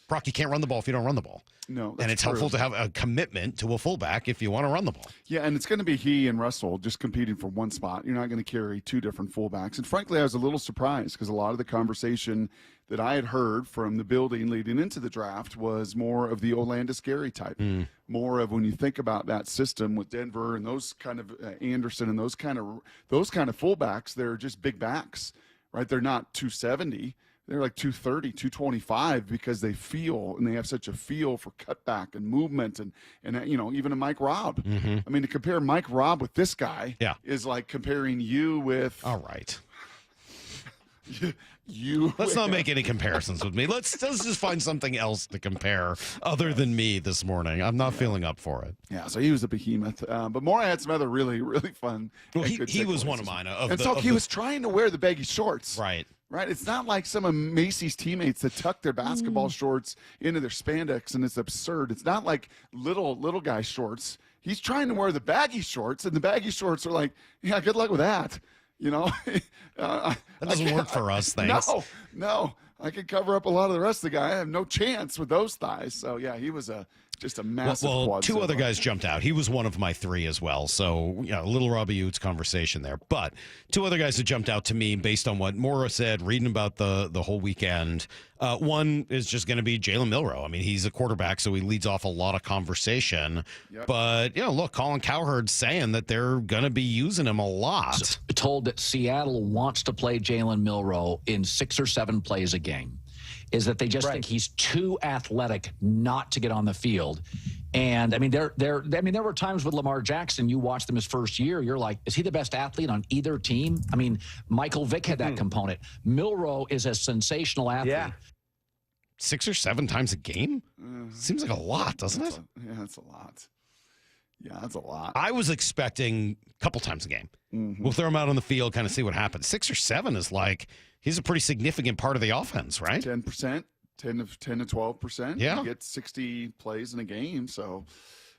Brock, you can't run the ball if you don't run the ball. No, that's and it's true. helpful to have a commitment to a fullback if you want to run the ball. Yeah, and it's going to be he and Russell just competing for one spot. You're not going to carry two different fullbacks. And frankly, I was a little surprised because a lot of the conversation that I had heard from the building leading into the draft was more of the Olandis Gary type. More of when you think about that system with Denver and those kind of Anderson and those kind of fullbacks, they're just big backs, right? They're not 270. They're like 230, 225 because they feel and they have such a feel for cutback and movement and even a Mike Robb. I mean, to compare Mike Robb with this guy is like comparing you with. All right. Let's not make any comparisons with me. Let's just find something else to compare other than me this morning. I'm not feeling up for it. Yeah, so he was a behemoth. But Mora had some other really, really fun. Well, he was one of mine. He was trying to wear the baggy shorts. Right. Right. It's not like some of Macy's teammates that tuck their basketball shorts into their spandex, and it's absurd. It's not like little guy shorts. He's trying to wear the baggy shorts, and the baggy shorts are like, yeah, good luck with that. That doesn't work for us, thanks. No. I could cover up a lot of the rest of the guy. I have no chance with those thighs. So, yeah, he was just a massive quad. Two other guys jumped out. He was one of my three as well. So, a little Robbie Oots conversation there. But two other guys that jumped out to me based on what Mora said, reading about the whole weekend. One is just going to be Jalen Milroe. I mean, he's a quarterback, so he leads off a lot of conversation. Yep. But, look, Colin Cowherd's saying that they're going to be using him a lot. Told that Seattle wants to play Jalen Milroe in 6 or 7 plays a game. is that they just think he's too athletic not to get on the field. And I mean, there were times with Lamar Jackson, you watched him his first year, you're like, is he the best athlete on either team? I mean, Michael Vick had that component. Milroe is a sensational athlete. Yeah. 6 or 7 times a game? Seems like a lot, doesn't it? Yeah, that's a lot. Yeah, that's a lot. I was expecting a couple times a game. We'll throw him out on the field, kind of see what happens. 6 or 7 is like, he's a pretty significant part of the offense, right? 10%, 10 to 12%. Yeah. You get 60 plays in a game. So,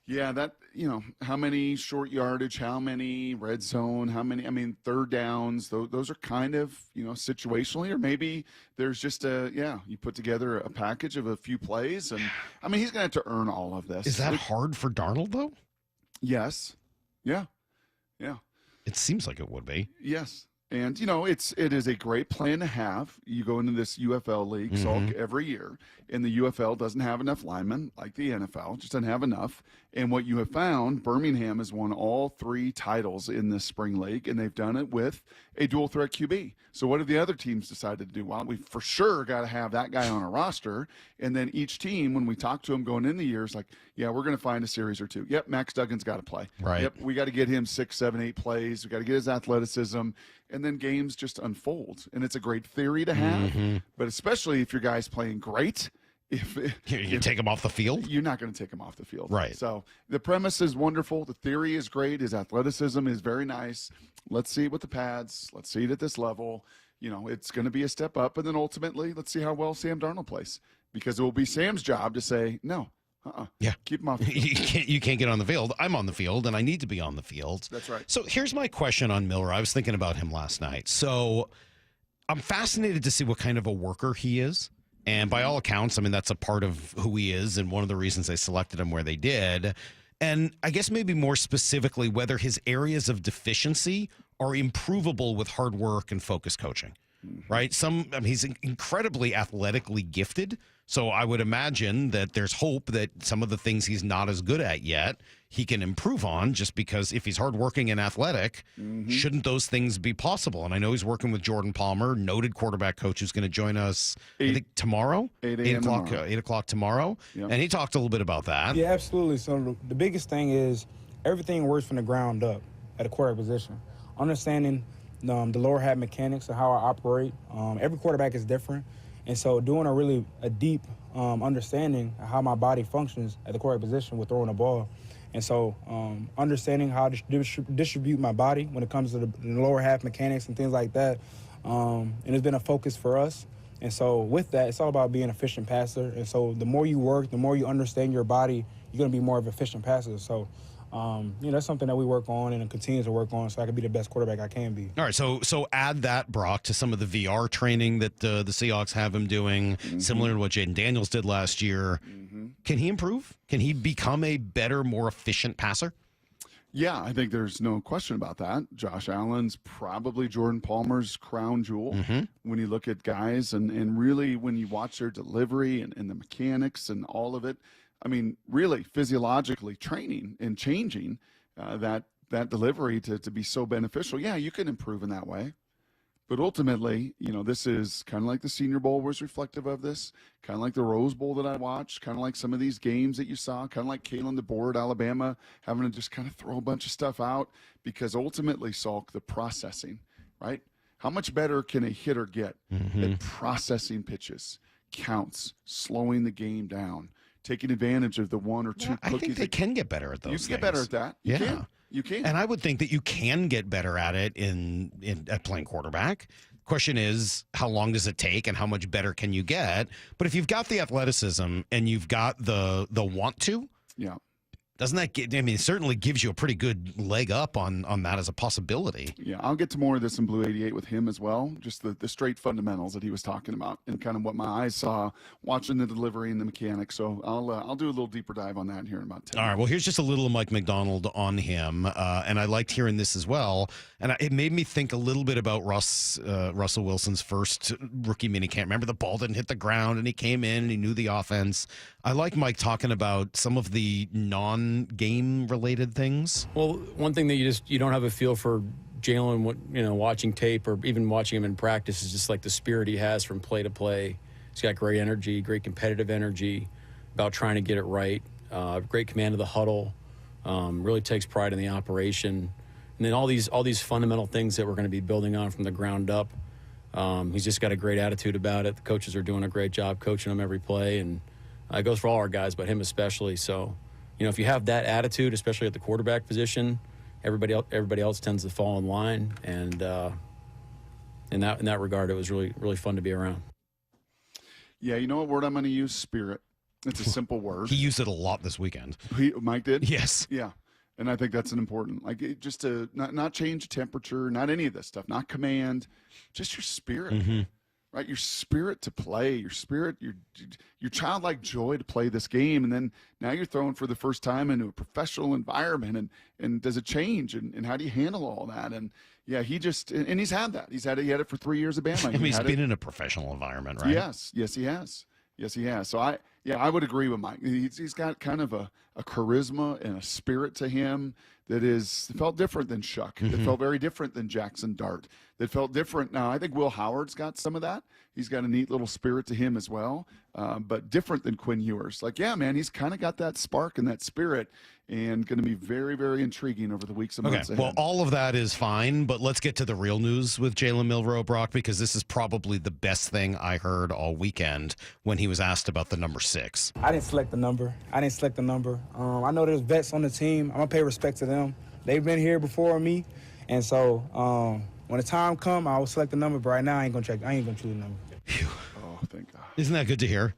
yeah, that, how many short yardage, how many red zone, how many, third downs, those are kind of, situationally, or maybe there's just you put together a package of a few plays. And, he's going to have to earn all of this. Is that hard for Darnold, though? Yes. Yeah. Yeah. It seems like it would be. Yes. And, it is a great plan to have. You go into this UFL league, Salk, every year, and the UFL doesn't have enough linemen like the NFL, just doesn't have enough. And what you have found, Birmingham has won all 3 titles in this spring league, and they've done it with a dual threat QB. So what have the other teams decided to do? Well, we for sure got to have that guy on a roster. And then each team, when we talk to them going in the year, is like, yeah, we're going to find a series or 2. Yep, Max Duggan's got to play. Right. Yep, we got to get him 6, 7, 8 plays. We got to get his athleticism. And then games just unfold. And it's a great theory to have, but especially if your guy's playing great, if you take him off the field, you're not going to take him off the field. Right. So the premise is wonderful. The theory is great. His athleticism is very nice. Let's see it with the pads. Let's see it at this level. It's going to be a step up. And then ultimately, let's see how well Sam Darnold plays, because it will be Sam's job to say, no, yeah, keep him off the field. You can't get on the field. I'm on the field, and I need to be on the field. That's right. So here's my question on Milroe. I was thinking about him last night. So I'm fascinated to see what kind of a worker he is. And by all accounts, that's a part of who he is, and one of the reasons they selected him where they did. And I guess maybe more specifically, whether his areas of deficiency are improvable with hard work and focused coaching. Right? He's incredibly athletically gifted. So I would imagine that there's hope that some of the things he's not as good at yet, he can improve on, just because if he's hardworking and athletic, shouldn't those things be possible? And I know he's working with Jordan Palmer, noted quarterback coach, who's going to join us, I think, tomorrow, 8 o'clock tomorrow. Yep. And he talked a little bit about that. Yeah, absolutely. So the biggest thing is everything works from the ground up at a quarterback position. Understanding the lower half mechanics of how I operate. Every quarterback is different. And so doing a deep understanding of how my body functions at the quarterback position with throwing the ball. And so understanding how to distribute my body when it comes to the lower half mechanics and things like that. And it's been a focus for us. And so with that, it's all about being an efficient passer. And so the more you work, the more you understand your body, you're going to be more of an efficient passer. So that's something that we work on and continue to work on, so I can be the best quarterback I can be. All right, so add that, Brock, to some of the VR training that the Seahawks have him doing, similar to what Jaden Daniels did last year. Can he improve? Can he become a better, more efficient passer? Yeah, I think there's no question about that. Josh Allen's probably Jordan Palmer's crown jewel when you look at guys, and really when you watch their delivery and the mechanics and all of it. Really physiologically training and changing that delivery to be so beneficial. Yeah, you can improve in that way. But ultimately, this is kind of like the Senior Bowl was reflective of this, kind of like the Rose Bowl that I watched, kind of like some of these games that you saw, kind of like Kalen DeBoer at Alabama, having to just kind of throw a bunch of stuff out, because ultimately, Salk, the processing, right? How much better can a hitter get at processing pitches, counts, slowing the game down, taking advantage of the 1 or 2 cookies? I think they can get better at those. You can get better at that. You can. And I would think that you can get better at it at playing quarterback. Question is, how long does it take and how much better can you get? But if you've got the athleticism and you've got the want to, doesn't that it certainly gives you a pretty good leg up on that as a possibility. Yeah, I'll get to more of this in Blue 88 with him as well. Just the straight fundamentals that he was talking about and kind of what my eyes saw watching the delivery and the mechanics. So I'll do a little deper dive on that here in about 10 minutes. All right, well, here's just a little Mike McDonald on him, and I liked hearing this as well. And it made me think a little bit about Russell Wilson's first rookie minicamp. Remember, the ball didn't hit the ground, and he came in, and he knew the offense. I like Mike talking about some of the non-game related things. Well, one thing that you don't have a feel for Jalen, watching tape or even watching him in practice is just like the spirit he has from play to play. He's got great energy, great competitive energy about trying to get it right. Great command of the huddle. Really takes pride in the operation. And then all these fundamental things that we're going to be building on from the ground up. He's just got a great attitude about it. The coaches are doing a great job coaching him every play, and it goes for all our guys, but him especially. So, if you have that attitude, especially at the quarterback position, everybody else tends to fall in line. And in that regard, it was really, really fun to be around. Yeah, you know what word I'm going to use? Spirit. It's a simple word. He used it a lot this weekend. Mike did? Yes. Yeah. And I think that's an important, just to not change temperature, not any of this stuff, not command, just your spirit, right? Your spirit to play, your spirit, your childlike joy to play this game. And then now you're throwing for the first time into a professional environment, and does it change? And how do you handle all that? And yeah, and he's had that. He had it for 3 years at Bama. I mean, he's been in a professional environment, right? Yes, he has. Yes, he has. So I would agree with Mike. He's got kind of a charisma and a spirit to him that felt different than Shuck. It felt very different than Jackson Dart. That felt different. Now, I think Will Howard's got some of that. He's got a neat little spirit to him as well, but different than Quinn Ewers. Yeah, man, he's kind of got that spark and that spirit, and going to be very, very intriguing over the weeks and months ahead. Well, all of that is fine, but let's get to the real news with Jalen Milroe, Brock, because this is probably the best thing I heard all weekend when he was asked about the number 6. I didn't select the number. I know there's vets on the team. I'm going to pay respect to them. They've been here before me, and so when the time comes, I will select the number, but right now I ain't going to choose the number. Oh, thank God. Isn't that good to hear?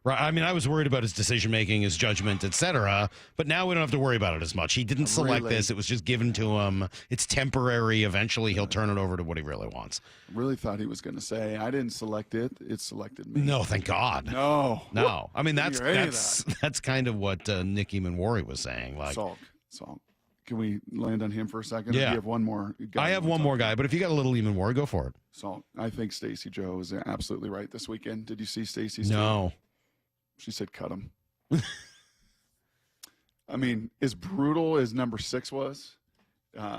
Right. I mean, I was worried about his decision-making, his judgment, etc., but now we don't have to worry about it as much. He didn't select this. It was just given to him. It's temporary. Eventually, he'll turn it over to what he really wants. I really thought he was going to say, I didn't select it. It selected me. No, thank God. No. I mean, that's kind of what Nicky Manwari was saying. Salk. Can we land on him for a second? Yeah. Or do you have one more guy? I have one more guy, but if you got a little Manwari, go for it. Salk. I think Stacey Joe was absolutely right this weekend. Did you see Stacey's No. tweet? She said, cut him. I mean, as brutal as number 6 was,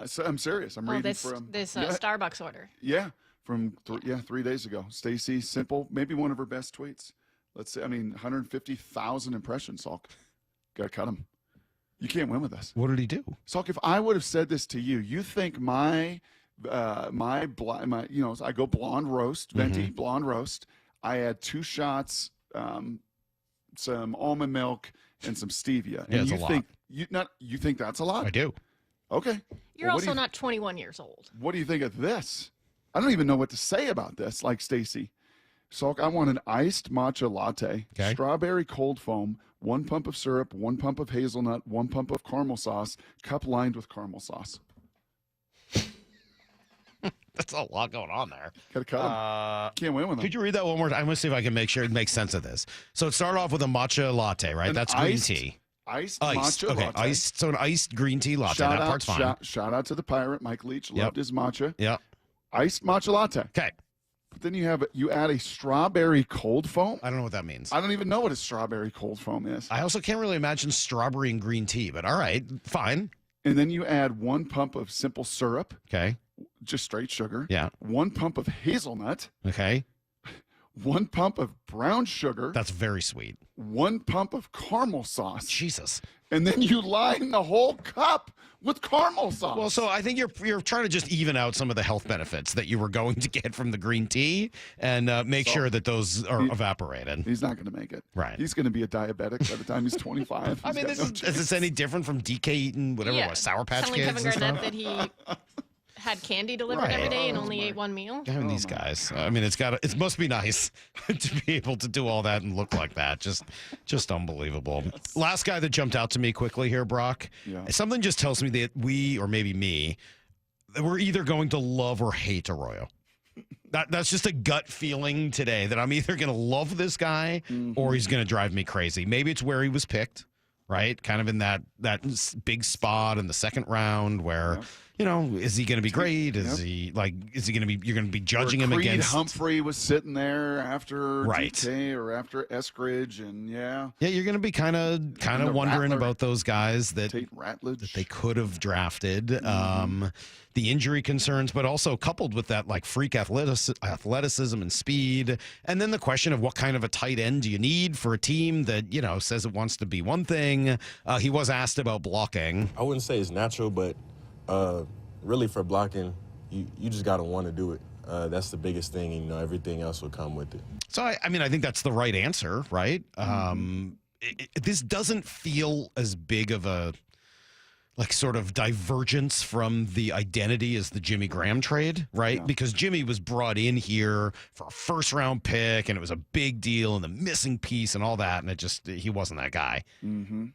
so I'm serious. I'm reading from this Starbucks order. Yeah, from 3 days ago. Stacey, simple, maybe one of her best tweets. Let's say, 150,000 impressions, Salk. Got to cut him. You can't win with this. What did he do? Salk, if I would have said this to you, you think I go blonde roast, venti, blonde roast. I add 2 shots, some almond milk, and some stevia. Yeah, and it's a lot. You think that's a lot? I do. Okay. You're also not 21 years old. What do you think of this? I don't even know what to say about this, like Stacey. Salk, I want an iced matcha latte, strawberry cold foam, 1 pump of syrup, 1 pump of hazelnut, 1 pump of caramel sauce, cup lined with caramel sauce. That's a lot going on there. Got to cut them. Can't win with them. Could you read that one more time? I'm going to see if I can make sure it makes sense of this. So it started off with a matcha latte, right? That's green tea. Iced matcha latte. Iced. So an iced green tea latte. That part's fine. Shout out to the pirate, Mike Leach. Loved his matcha. Yeah. Iced matcha latte. Okay. But then you add a strawberry cold foam. I don't know what that means. I don't even know what a strawberry cold foam is. I also can't really imagine strawberry and green tea, but all right, fine. And then you add 1 pump of simple syrup. Okay. Just straight sugar. Yeah. 1 pump of hazelnut. Okay. 1 pump of brown sugar. That's very sweet. 1 pump of caramel sauce. Jesus. And then you line the whole cup with caramel sauce. Well, so I think you're trying to just even out some of the health benefits that you were going to get from the green tea and make sure that those are evaporated. He's not going to make it. Right. He's going to be a diabetic by the time he's 25. I mean, is this any different from DK eating whatever it was, Sour Patch Telling Kids Kevin and Garnett stuff? that he had candy delivered every day and only ate 1 meal. I mean, these guys. I mean, it must be nice to be able to do all that and look like that. Just unbelievable. Last guy that jumped out to me quickly here, Brock. Yeah. Something just tells me that we, or maybe me, that we're either going to love or hate Arroyo. That's just a gut feeling today that I'm either going to love this guy or he's going to drive me crazy. Maybe it's where he was picked, right? Kind of in that big spot in the second round where, is he going to be great? Is he going to be? You're going to be judging him against Humphrey was sitting there after right DK or after Eskridge, and yeah, you're going to be kind of wondering about those guys that they could have drafted. The injury concerns, but also coupled with that freak athleticism and speed, and then the question of what kind of a tight end do you need for a team that says it wants to be one thing. He was asked about blocking. I wouldn't say it's natural, but really for blocking, you just got to want to do it. That's the biggest thing, and everything else will come with it. So I think that's the right answer, right? This doesn't feel as big of a sort of divergence from the identity as the Jimmy Graham trade, right? Yeah. Because Jimmy was brought in here for a first-round pick, and it was a big deal, and the missing piece and all that, and he wasn't that guy. Mm-hmm.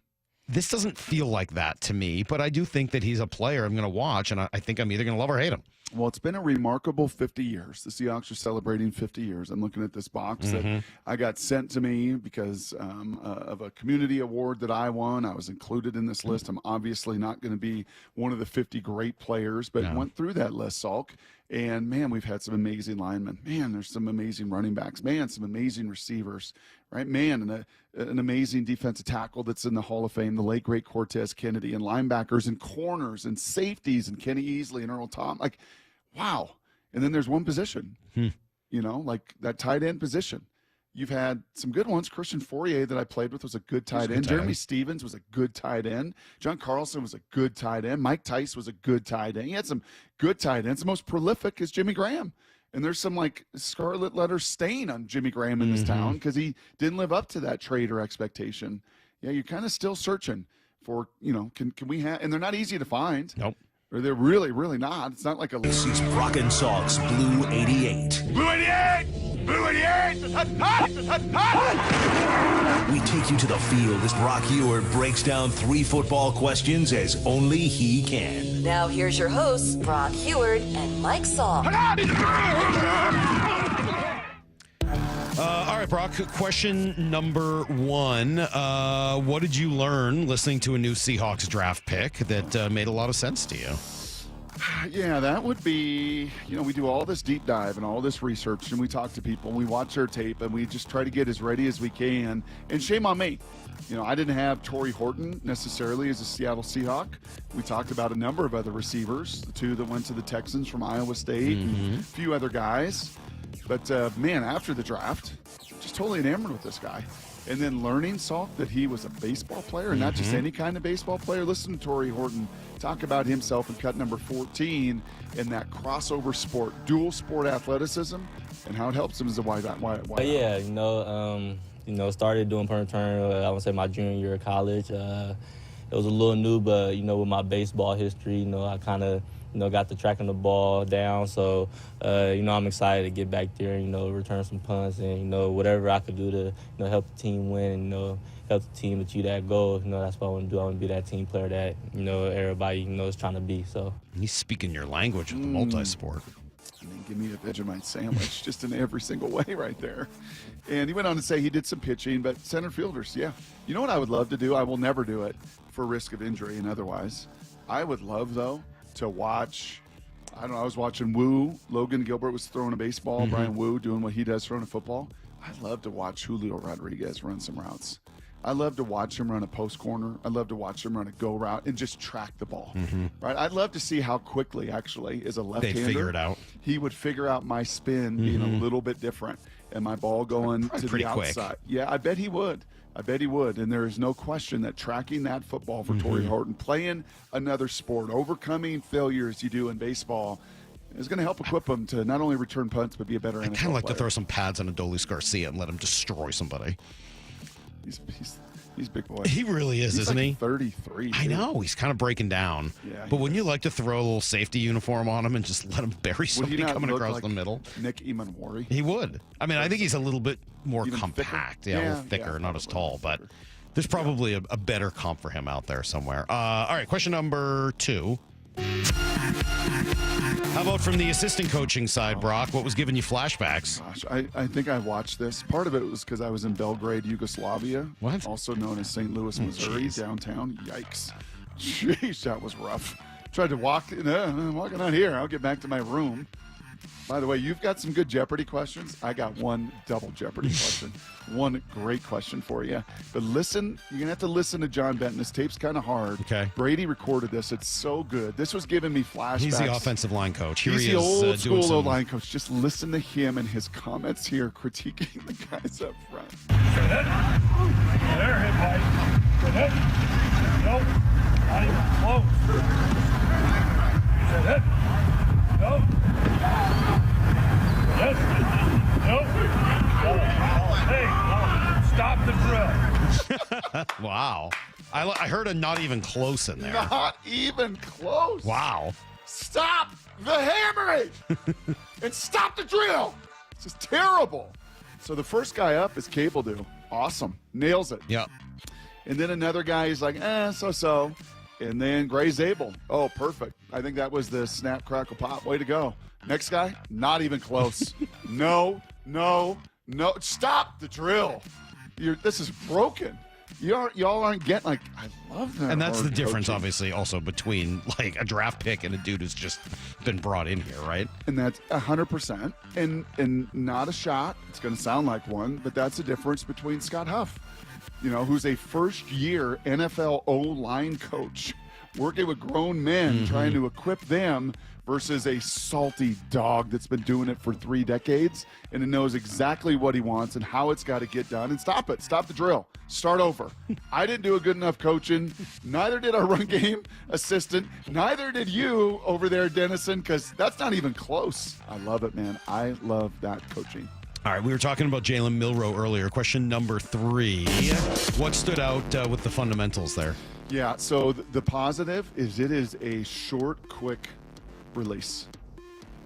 This doesn't feel like that to me, but I do think that he's a player I'm going to watch, and I think I'm either going to love or hate him. Well, it's been a remarkable 50 years. The Seahawks are celebrating 50 years. I'm looking at this box that I got sent to me because of a community award that I won. I was included in this list. I'm obviously not going to be one of the 50 great players, but went through that list, Salk. And, man, we've had some amazing linemen. Man, there's some amazing running backs. Man, some amazing receivers, right? Man, and an amazing defensive tackle that's in the Hall of Fame, the late, great Cortez Kennedy, and linebackers and corners and safeties and Kenny Easley and Earl Tom. Wow. And then there's one position, that tight end position. You've had some good ones. Christian Fourier that I played with was a good tight end. Jeremy Stevens was a good tight end. John Carlson was a good tight end. Mike Tice was a good tight end. He had some good tight ends. The most prolific is Jimmy Graham. And there's some scarlet letter stain on Jimmy Graham in this town because he didn't live up to that trade or expectation. Yeah, you're kind of still searching for, can we have, and they're not easy to find. Nope. Or they're really, really not. It's not like a. This is Brock and Salk's Blue 88. Blue 88! Blue 88! We take you to the field as Brock Heward breaks down 3 football questions as only he can. Now here's your hosts, Brock Heward and Mike Salk. All right, Brock, question number 1. What did you learn listening to a new Seahawks draft pick that made a lot of sense to you? Yeah, that would be, we do all this deep dive and all this research, and we talk to people, and we watch their tape, and we just try to get as ready as we can. And shame on me. I didn't have Torrey Horton necessarily as a Seattle Seahawk. We talked about a number of other receivers, the 2 that went to the Texans from Iowa State, and a few other guys. But, man, after the draft, just totally enamored with this guy. And then learning, Salk, that he was a baseball player and not just any kind of baseball player. Listen to Torrey Horton talk about himself in cut number 14 in that crossover sport, dual sport athleticism, and how it helps him as a wide out. Yeah, started doing punt return, I would say my junior year of college. It was a little new, but, with my baseball history, I kind of, got the tracking the ball down. So, I'm excited to get back there and, return some punts and, whatever I could do to, help the team win and, help the team achieve that goal. That's what I want to do. I want to be that team player that, everybody, is trying to be. So he's speaking your language with the multi-sport. Give me a Vegemite sandwich just in every single way right there. And he went on to say he did some pitching, but center fielders, yeah. You know what I would love to do? I will never do it for risk of injury and otherwise. I would love, though, to watch, I was watching Wu. Logan Gilbert was throwing a baseball. Brian Wu doing what he does throwing a football. I'd love to watch Julio Rodriguez run some routes. I love to watch him run a post corner. I love to watch him run a go route and just track the ball. Right? I'd love to see how quickly, actually, as a left-hander, they'd figure it out. He would figure out my spin being a little bit different and my ball going to the outside. Quick. Yeah, I bet he would. And there is no question that tracking that football for Torrey Horton, playing another sport, overcoming failures you do in baseball, is going to help equip him to not only return punts but be a better NFL player. I kind of like to throw some pads on Adolis Garcia and let him destroy somebody. He's big boy. He really is, isn't he? 33. I know. He's kind of breaking down. Yeah, but wouldn't you like to throw a little safety uniform on him and just let him bury somebody coming across the middle? Nick Emanwari? He would. I mean, I think he's a little bit more compact. Yeah, a little thicker, not as tall. But there's probably a better comp for him out there somewhere. All right, question number 2. How about from the assistant coaching side, Brock? What was giving you flashbacks? Gosh, I think I watched this. Part of it was because I was in Belgrade, Yugoslavia. What? Also known as St. Louis, Missouri, downtown. Yikes. Jeez, that was rough. Tried to walk. I'm walking out here. I'll get back to my room. By the way, you've got some good Jeopardy questions. I got one double Jeopardy question. One great question for you. But listen, you're going to have to listen to John Benton. This tape's kind of hard. Okay. Brady recorded this. It's so good. This was giving me flashbacks. He's the offensive line coach. Here He's he the is, old school doing some... line coach. Just listen to him and his comments here critiquing the guys up front. There, hit right. Good hit. Nope. Not even close. Good hit. Nope. Yes. Nope. Hey, stop the drill. Wow. I heard a not even close in there. Not even close. Wow. Stop the hammering and stop the drill. This is terrible. So the first guy up is Cable Do. Awesome. Nails it. Yep. And then another guy is like, so-so. And then Gray Zabel. Oh, perfect. I think that was the snap, crackle, pop. Way to go. Next guy, not even close. No. Stop the drill. This is broken. Y'all aren't getting, like, I love that. And that's the difference, coaching. obviously, also between like a draft pick and a dude who's just been brought in here, right? And that's 100%. And not a shot. It's going to sound like one, but that's the difference between Scott Huff, who's a first-year NFL O-line coach, working with grown men, trying to equip them, versus a salty dog that's been doing it for 3 decades and it knows exactly what he wants and how it's got to get done. And stop it. Stop the drill. Start over. I didn't do a good enough coaching. Neither did our run game assistant. Neither did you over there, Dennison, because that's not even close. I love it, man. I love that coaching. All right, we were talking about Jalen Milroe earlier. Question number 3. What stood out with the fundamentals there? Yeah, so the positive is it is a short, quick release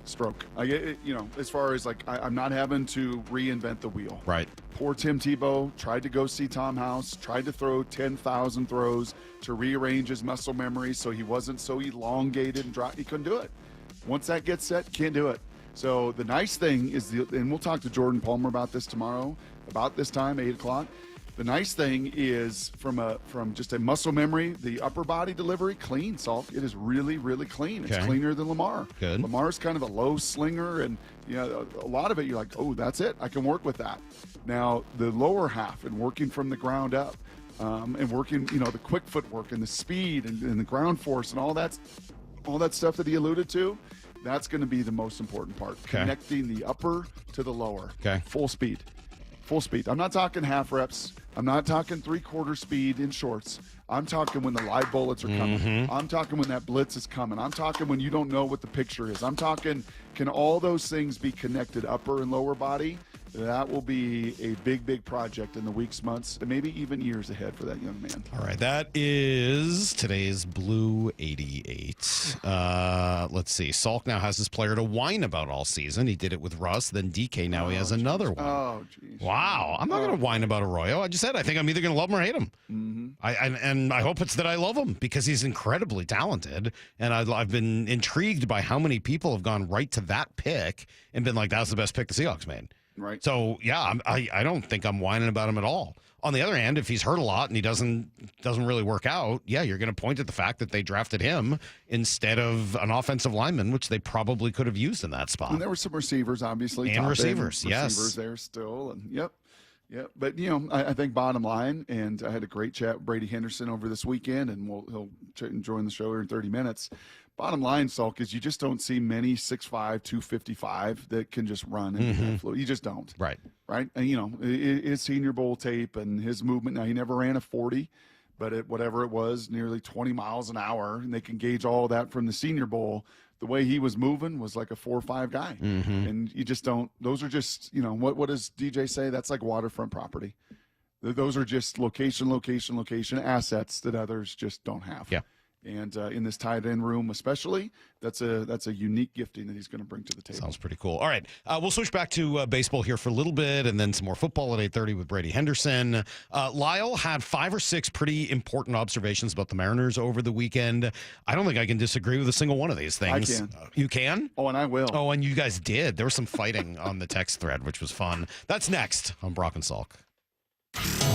stroke. As far as I'm not having to reinvent the wheel. Right. Poor Tim Tebow tried to go see Tom House, tried to throw 10,000 throws to rearrange his muscle memory so he wasn't so elongated and dry. He couldn't do it. Once that gets set, can't do it. So the nice thing is, and we'll talk to Jordan Palmer about this tomorrow, about this time, 8 o'clock. The nice thing is from just a muscle memory, the upper body delivery, clean, Salk. It is really, really clean. It's cleaner than Lamar. Good. Lamar's kind of a low slinger, and a lot of it, you're like, oh, that's it. I can work with that. Now, the lower half and working from the ground up and working, the quick footwork and the speed and the ground force and all that stuff that he alluded to, that's going to be the most important part. Okay. Connecting the upper to the lower. Okay. Full speed. I'm not talking half reps. I'm not talking 3/4 speed in shorts. I'm talking when the live bullets are coming. I'm talking when that blitz is coming. I'm talking when you don't know what the picture is. I'm talking, can all those things be connected, upper and lower body? That will be a big, big project in the weeks, months, and maybe even years ahead for that young man. All right, that is today's Blue 88. Let's see. Salk now has this player to whine about all season. He did it with Russ, then DK. Now he has another one. Oh, geez. Wow. I'm not going to whine about Arroyo. I just said I think I'm either going to love him or hate him. And I hope it's that I love him because he's incredibly talented. And I've been intrigued by how many people have gone right to that pick and been like, that was the best pick the Seahawks made. Right. So, yeah, I don't think I'm whining about him at all. On the other hand, if he's hurt a lot and he doesn't really work out, yeah, you're going to point at the fact that they drafted him instead of an offensive lineman, which they probably could have used in that spot. And there were some receivers, obviously. And receivers, yes. Receivers there still. And yep. But, I think bottom line, and I had a great chat with Brady Henderson over this weekend, and he'll join the show here in 30 minutes. Bottom line, Salk, is you just don't see many 6'5", 255 that can just run and flow. You just don't. Right. And, his Senior Bowl tape and his movement. Now, he never ran a 40, but at whatever it was, nearly 20 miles an hour, and they can gauge all of that from the Senior Bowl. The way he was moving was like a 4-5 guy. And you just don't – those are just, what does DJ say? That's like waterfront property. Those are just location assets that others just don't have. Yeah. And in this tight end room especially, that's a unique gifting that he's going to bring to the table. Sounds pretty cool. All right, we'll switch back to baseball here for a little bit, and then some more football at 8:30 with Brady Henderson. Lyle had 5 or 6 pretty important observations about the Mariners over the weekend. I don't think I can disagree with a single one of these things. I can. You can? Oh, and I will. Oh, and you guys did. There was some fighting on the text thread, which was fun. That's next on Brock and Salk.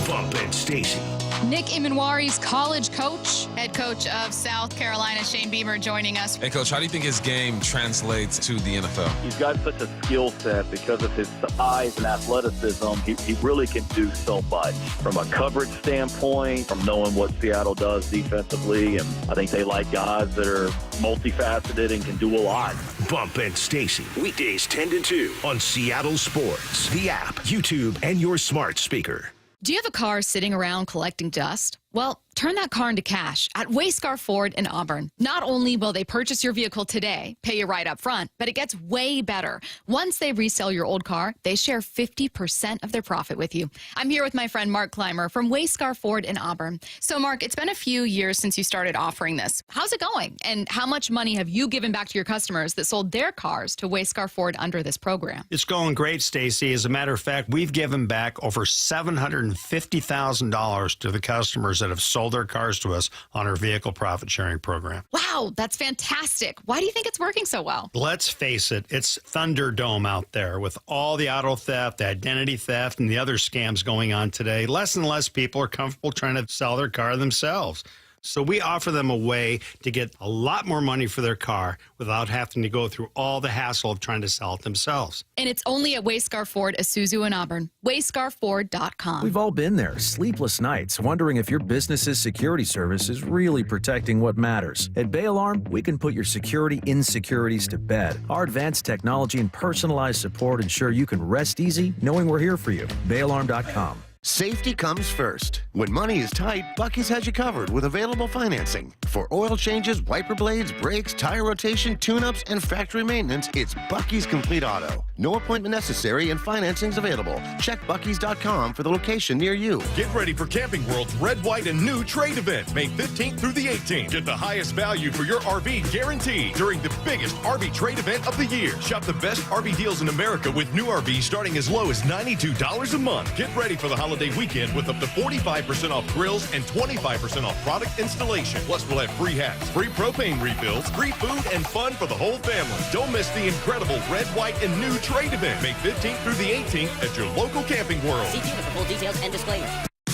Bump and Stacy. Nick Imanwari's college coach. Head coach of South Carolina, Shane Beamer, joining us. Hey, Coach, how do you think his game translates to the NFL? He's got such a skill set because of his size and athleticism. He really can do so much from a coverage standpoint, from knowing what Seattle does defensively. And I think they like guys that are multifaceted and can do a lot. Bump and Stacy. Weekdays 10 to 2 on Seattle Sports, the app, YouTube, and your smart speaker. Do you have a car sitting around collecting dust? Well, turn that car into cash at Wayscar Ford in Auburn. Not only will they purchase your vehicle today, pay you right up front, but it gets way better. Once they resell your old car, they share 50% of their profit with you. I'm here with my friend Mark Clymer from Wayscar Ford in Auburn. So, Mark, it's been a few years since you started offering this. How's it going? And how much money have you given back to your customers that sold their cars to Wayscar Ford under this program? It's going great, Stacy. As a matter of fact, we've given back over $750,000 to the customers that have sold their cars to us on our vehicle profit sharing program. Wow, that's fantastic. Why do you think it's working so well? Let's face it, it's Thunderdome out there with all the auto theft, the identity theft, and the other scams going on today. Less and less people are comfortable trying to sell their car themselves. So we offer them a way to get a lot more money for their car without having to go through all the hassle of trying to sell it themselves. And it's only at Wayscar Ford, Isuzu in Auburn. WayscarFord.com. We've all been there, sleepless nights, wondering if your business's security service is really protecting what matters. At Bay Alarm, we can put your security insecurities to bed. Our advanced technology and personalized support ensure you can rest easy knowing we're here for you. BayAlarm.com. Safety comes first. When money is tight, Buc-ee's has you covered with available financing. For oil changes, wiper blades, brakes, tire rotation, tune-ups, and factory maintenance, it's Buc-ee's Complete Auto. No appointment necessary and financing's available. Check Buc-ee's.com for the location near you. Get ready for Camping World's Red, White, and New Trade event, May 15th through the 18th. Get the highest value for your RV guaranteed during the biggest RV trade event of the year. Shop the best RV deals in America with new RVs starting as low as $92 a month. Get ready for the holiday weekend with up to 45% off grills and 25% off product installation. Plus, we'll have free hats, free propane refills, free food, and fun for the whole family. Don't miss the incredible Red, White, and New Trade event, May 15th through the 18th at your local Camping World. See for full details and disclaimers.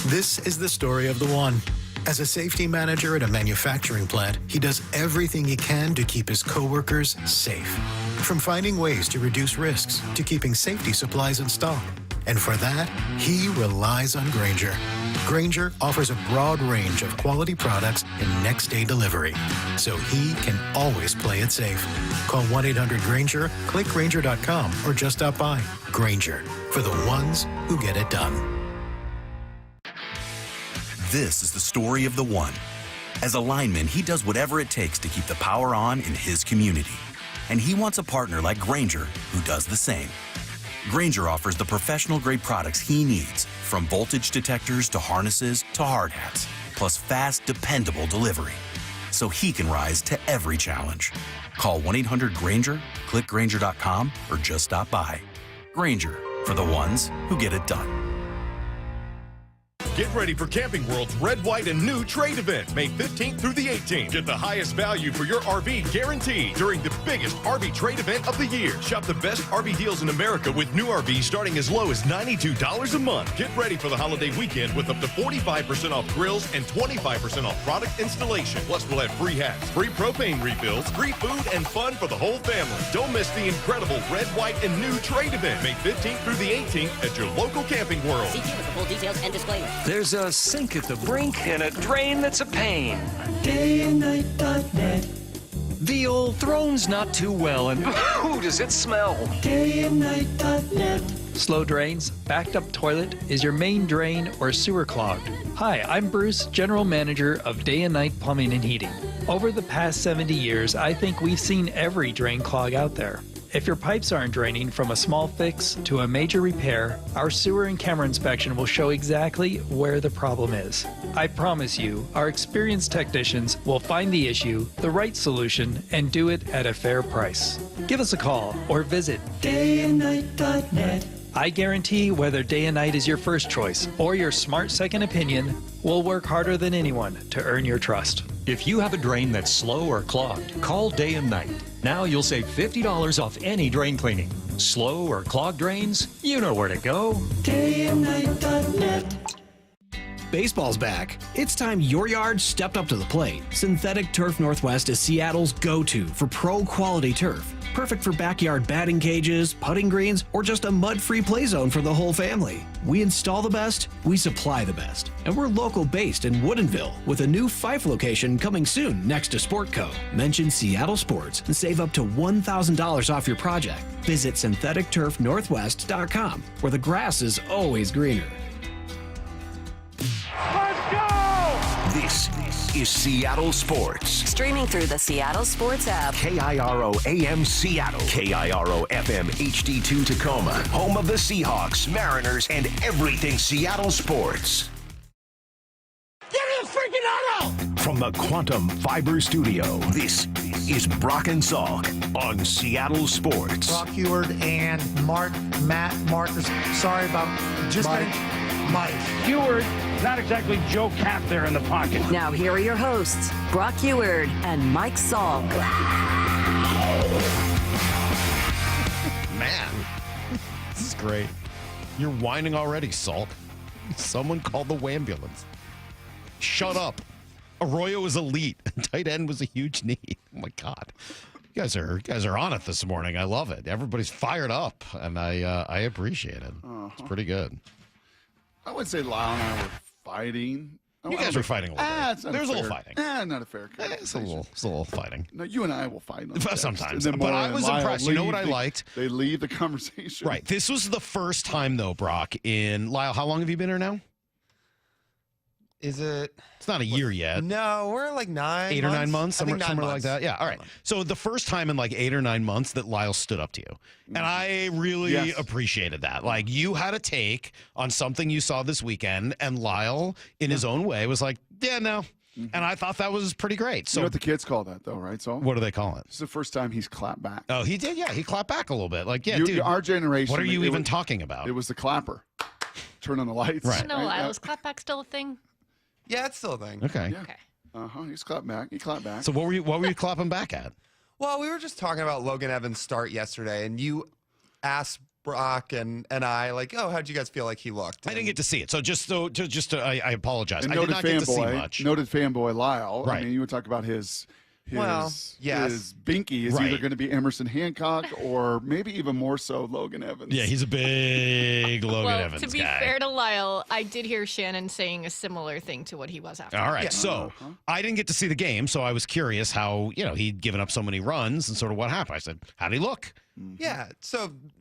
This is the story of the one. As a safety manager at a manufacturing plant, he does everything he can to keep his coworkers safe. From finding ways to reduce risks to keeping safety supplies in stock. And for that, he relies on Grainger. Grainger offers a broad range of quality products and next-day delivery, so he can always play it safe. Call 1-800-GRAINGER, click Grainger.com, or just stop by. Grainger, for the ones who get it done. This is the story of the one. As a lineman, he does whatever it takes to keep the power on in his community. And he wants a partner like Grainger who does the same. Grainger offers the professional-grade products he needs, from voltage detectors to harnesses to hard hats, plus fast, dependable delivery, so he can rise to every challenge. Call 1-800-GRAINGER, click Grainger.com, or just stop by. Grainger, for the ones who get it done. Get ready for Camping World's Red, White, and New Trade event, May 15th through the 18th. Get the highest value for your RV guaranteed during the biggest RV trade event of the year. Shop the best RV deals in America with new RVs starting as low as $92 a month. Get ready for the holiday weekend with up to 45% off grills and 25% off product installation. Plus, we'll have free hats, free propane refills, free food, and fun for the whole family. Don't miss the incredible Red, White, and New Trade event, May 15th through the 18th at your local Camping World. See for full details and disclaimers. There's a sink at the brink and a drain that's a pain. Dayandnight.net. The old throne's not too well, and ooh, does it smell? Dayandnight.net. Slow drains, backed up toilet, is your main drain or sewer clogged? Hi, I'm Bruce, General Manager of Day and Night Plumbing and Heating. Over the past 70 years, I think we've seen every drain clog out there. If your pipes aren't draining from a small fix to a major repair, our sewer and camera inspection will show exactly where the problem is. I promise you, our experienced technicians will find the issue, the right solution, and do it at a fair price. Give us a call or visit Dayandnight.net. I guarantee whether Day and Night is your first choice or your smart second opinion, we'll work harder than anyone to earn your trust. If you have a drain that's slow or clogged, call Day and Night. Now you'll save $50 off any drain cleaning. Slow or clogged drains, you know where to go. Dayandnight.net. Baseball's back. It's time your yard stepped up to the plate. Synthetic Turf Northwest is Seattle's go-to for pro-quality turf. Perfect for backyard batting cages, putting greens, or just a mud-free play zone for the whole family. We install the best, we supply the best. And we're local-based in Woodinville with a new Fife location coming soon next to Sportco. Mention Seattle Sports and save up to $1,000 off your project. Visit syntheticturfnorthwest.com, where the grass is always greener. Let's go! This is Seattle Sports. Streaming through the Seattle Sports app. KIRO AM Seattle. KIRO FM HD2 Tacoma. Home of the Seahawks, Mariners, and everything Seattle sports. Give me a freaking auto! From the Quantum Fiber Studio, this is Brock and Salk on Seattle Sports. Brock Heward and Matt Marcus. Sorry about just Mike. Heward, not exactly Joe Cap there in the pocket. Now here are your hosts, Brock Heward and Mike Salk. Man, this is great. You're whining already, Salk. Someone called the wambulance. Shut up. Arroyo is elite. Tight end was a huge need. Oh my God. You guys are on it this morning. I love it. Everybody's fired up, and I appreciate it. It's pretty good. I would say Lyle and I were fighting. You guys were fighting a little bit. There's a little fighting. Not a fair It's a little fighting. No, you and I will fight. Sometimes. But I was impressed. You know what I liked? They leave the conversation. Right. This was the first time, though, Brock, in Lyle, how long have you been here now? Is it? It's not a year yet. No, we're like 8 or 9 months, somewhere like that. Yeah, all right. Months. So the first time in like 8 or 9 months that Lyle stood up to you. And I really appreciated that. Like, you had a take on something you saw this weekend, and Lyle, in his own way, was like, yeah, no. And I thought that was pretty great. So you know what the kids call that, though, right? So what do they call it? This is the first time he's clapped back. Oh, he did? Yeah, he clapped back a little bit. Like, yeah, dude. Our generation. What are you even talking about? It was the clapper. Turn on the lights. Right. No, Lyle's clapback still a thing? Yeah, it's still a thing. Okay. Okay. He's clapped back. He clapped back. So what were you clapping back at? Well, we were just talking about Logan Evans' start yesterday, and you asked Brock and I, like, oh, how'd you guys feel like he looked? I didn't get to see it. So I apologize. And I did not get to see much. Noted fanboy Lyle. Right. I mean, you would talk about his binky is Right. either going to be Emerson Hancock or maybe even more so Logan Evans. Yeah, he's a big Logan Evans guy. To be fair to Lyle, I did hear Shannon saying a similar thing to what he was after. All right, so I didn't get to see the game, so I was curious how, he'd given up so many runs and sort of what happened. I said, how'd he look? Yeah,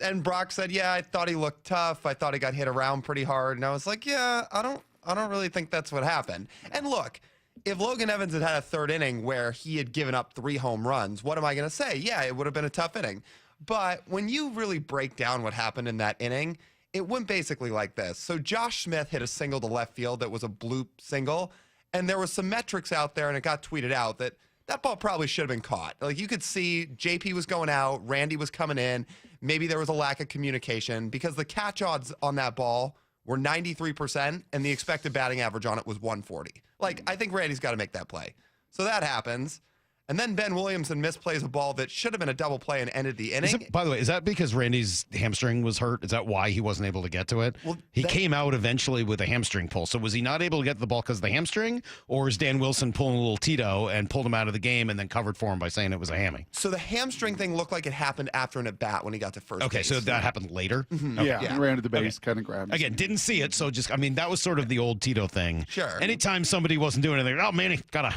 and Brock said, yeah, I thought he looked tough. I thought he got hit around pretty hard. And I was like, yeah, I don't really think that's what happened. And look, if Logan Evans had a third inning where he had given up 3 home runs, what am I going to say? Yeah, it would have been a tough inning. But when you really break down what happened in that inning, it went basically like this. So Josh Smith hit a single to left field that was a bloop single, and there was some metrics out there, and it got tweeted out that ball probably should have been caught. Like, you could see JP was going out, Randy was coming in, maybe there was a lack of communication because the catch odds on that ball were 93%, and the expected batting average on it was 140. Like, I think Randy's got to make that play. So that happens. And then Ben Williamson misplays a ball that should have been a double play and ended the inning. By the way, is that because Randy's hamstring was hurt? Is that why he wasn't able to get to it? Well, he came out eventually with a hamstring pull. So was he not able to get to the ball because of the hamstring? Or is Dan Wilson pulling a little Tito and pulled him out of the game and then covered for him by saying it was a hammy? So the hamstring thing looked like it happened after an at-bat when he got to first base. base. So that happened later? Mm-hmm. Okay. Yeah, he ran to the base, kind of grabbed him. Again, didn't see it. So that was sort of the old Tito thing. Sure. Anytime somebody wasn't doing anything, oh, man, he got a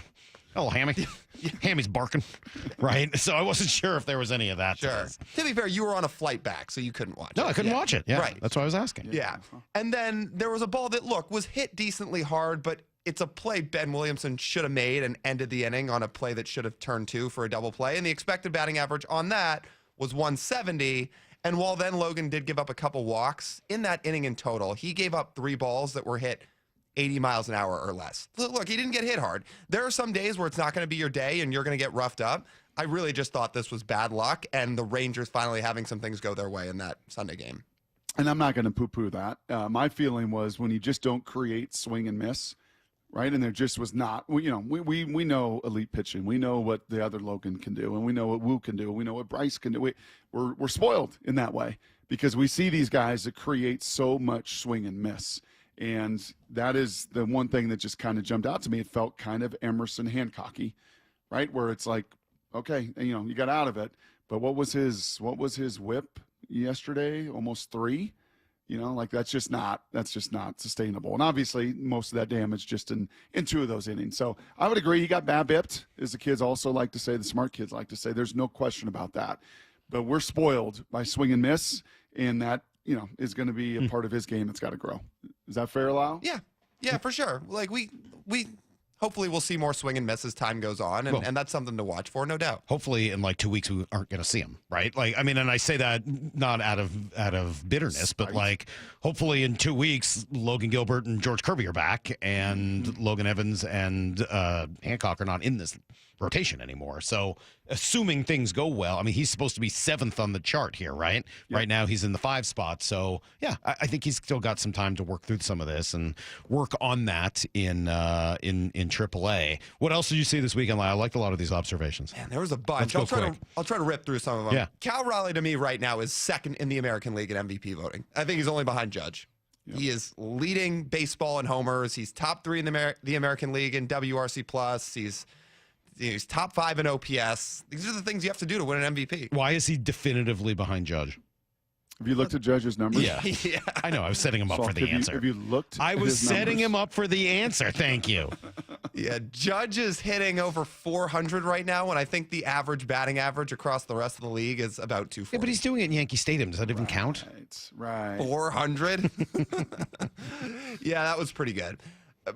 little hammy. Hammy's barking, right? So I wasn't sure if there was any of that. Sure. To be fair, you were on a flight back, so you couldn't watch it. No, I couldn't watch it. Yeah, right. That's why I was asking. Yeah. And then there was a ball that, was hit decently hard, but it's a play Ben Williamson should have made and ended the inning on a play that should have turned 2 for a double play. And the expected batting average on that was 170. And while then Logan did give up a couple walks, in that inning in total, he gave up 3 balls that were hit 80 miles an hour or less. Look, he didn't get hit hard. There are some days where it's not going to be your day and you're going to get roughed up. I really just thought this was bad luck and the Rangers finally having some things go their way in that Sunday game. And I'm not going to poo-poo that. My feeling was when you just don't create swing and miss, right? And there just was not. We know elite pitching. We know what the other Logan can do, and we know what Wu can do. We know what Bryce can do. We're spoiled in that way because we see these guys that create so much swing and miss. And that is the one thing that just kind of jumped out to me. It felt kind of Emerson Hancocky, right? Where it's like, okay, you got out of it. But what was his whip yesterday? Almost 3. That's just not sustainable. And obviously most of that damage just in 2 of those innings. So I would agree. He got BABIP'd, as the kids also like to say, the smart kids like to say. There's no question about that. But we're spoiled by swing and miss, and that, is going to be a part of his game that's got to grow. Is that fair, Lyle? Yeah, for sure. Like we hopefully we'll see more swing and miss as time goes on, and that's something to watch for, no doubt. Hopefully in 2 weeks we aren't going to see him, right? And I say that not out of bitterness, but hopefully in 2 weeks Logan Gilbert and George Kirby are back, and Logan Evans and Hancock are not in this rotation anymore. So assuming things go well, he's supposed to be 7th on the chart here, right? Yep. Right now he's in the 5 spot. So yeah, I think he's still got some time to work through some of this and work on that in AAA. What else did you see this weekend, Lyle? I liked a lot of these observations. Man, there was a bunch. I'll try to rip through some of them. Yeah. Cal Raleigh to me right now is 2nd in the American League in MVP voting. I think he's only behind Judge. Yep. He is leading baseball in homers. He's top 3 in the American League in WRC plus. He's top 5 in OPS. These are the things you have to do to win an MVP. Why is he definitively behind Judge? Have you looked at Judge's numbers? Yeah. I know. I was setting him up for the answer. Have you looked I was setting him up for the answer. Thank you. Yeah, Judge is hitting over 400 right now, and I think the average batting average across the rest of the league is about 240. Yeah, but he's doing it in Yankee Stadium. Does that even count? Right. 400? Yeah, that was pretty good.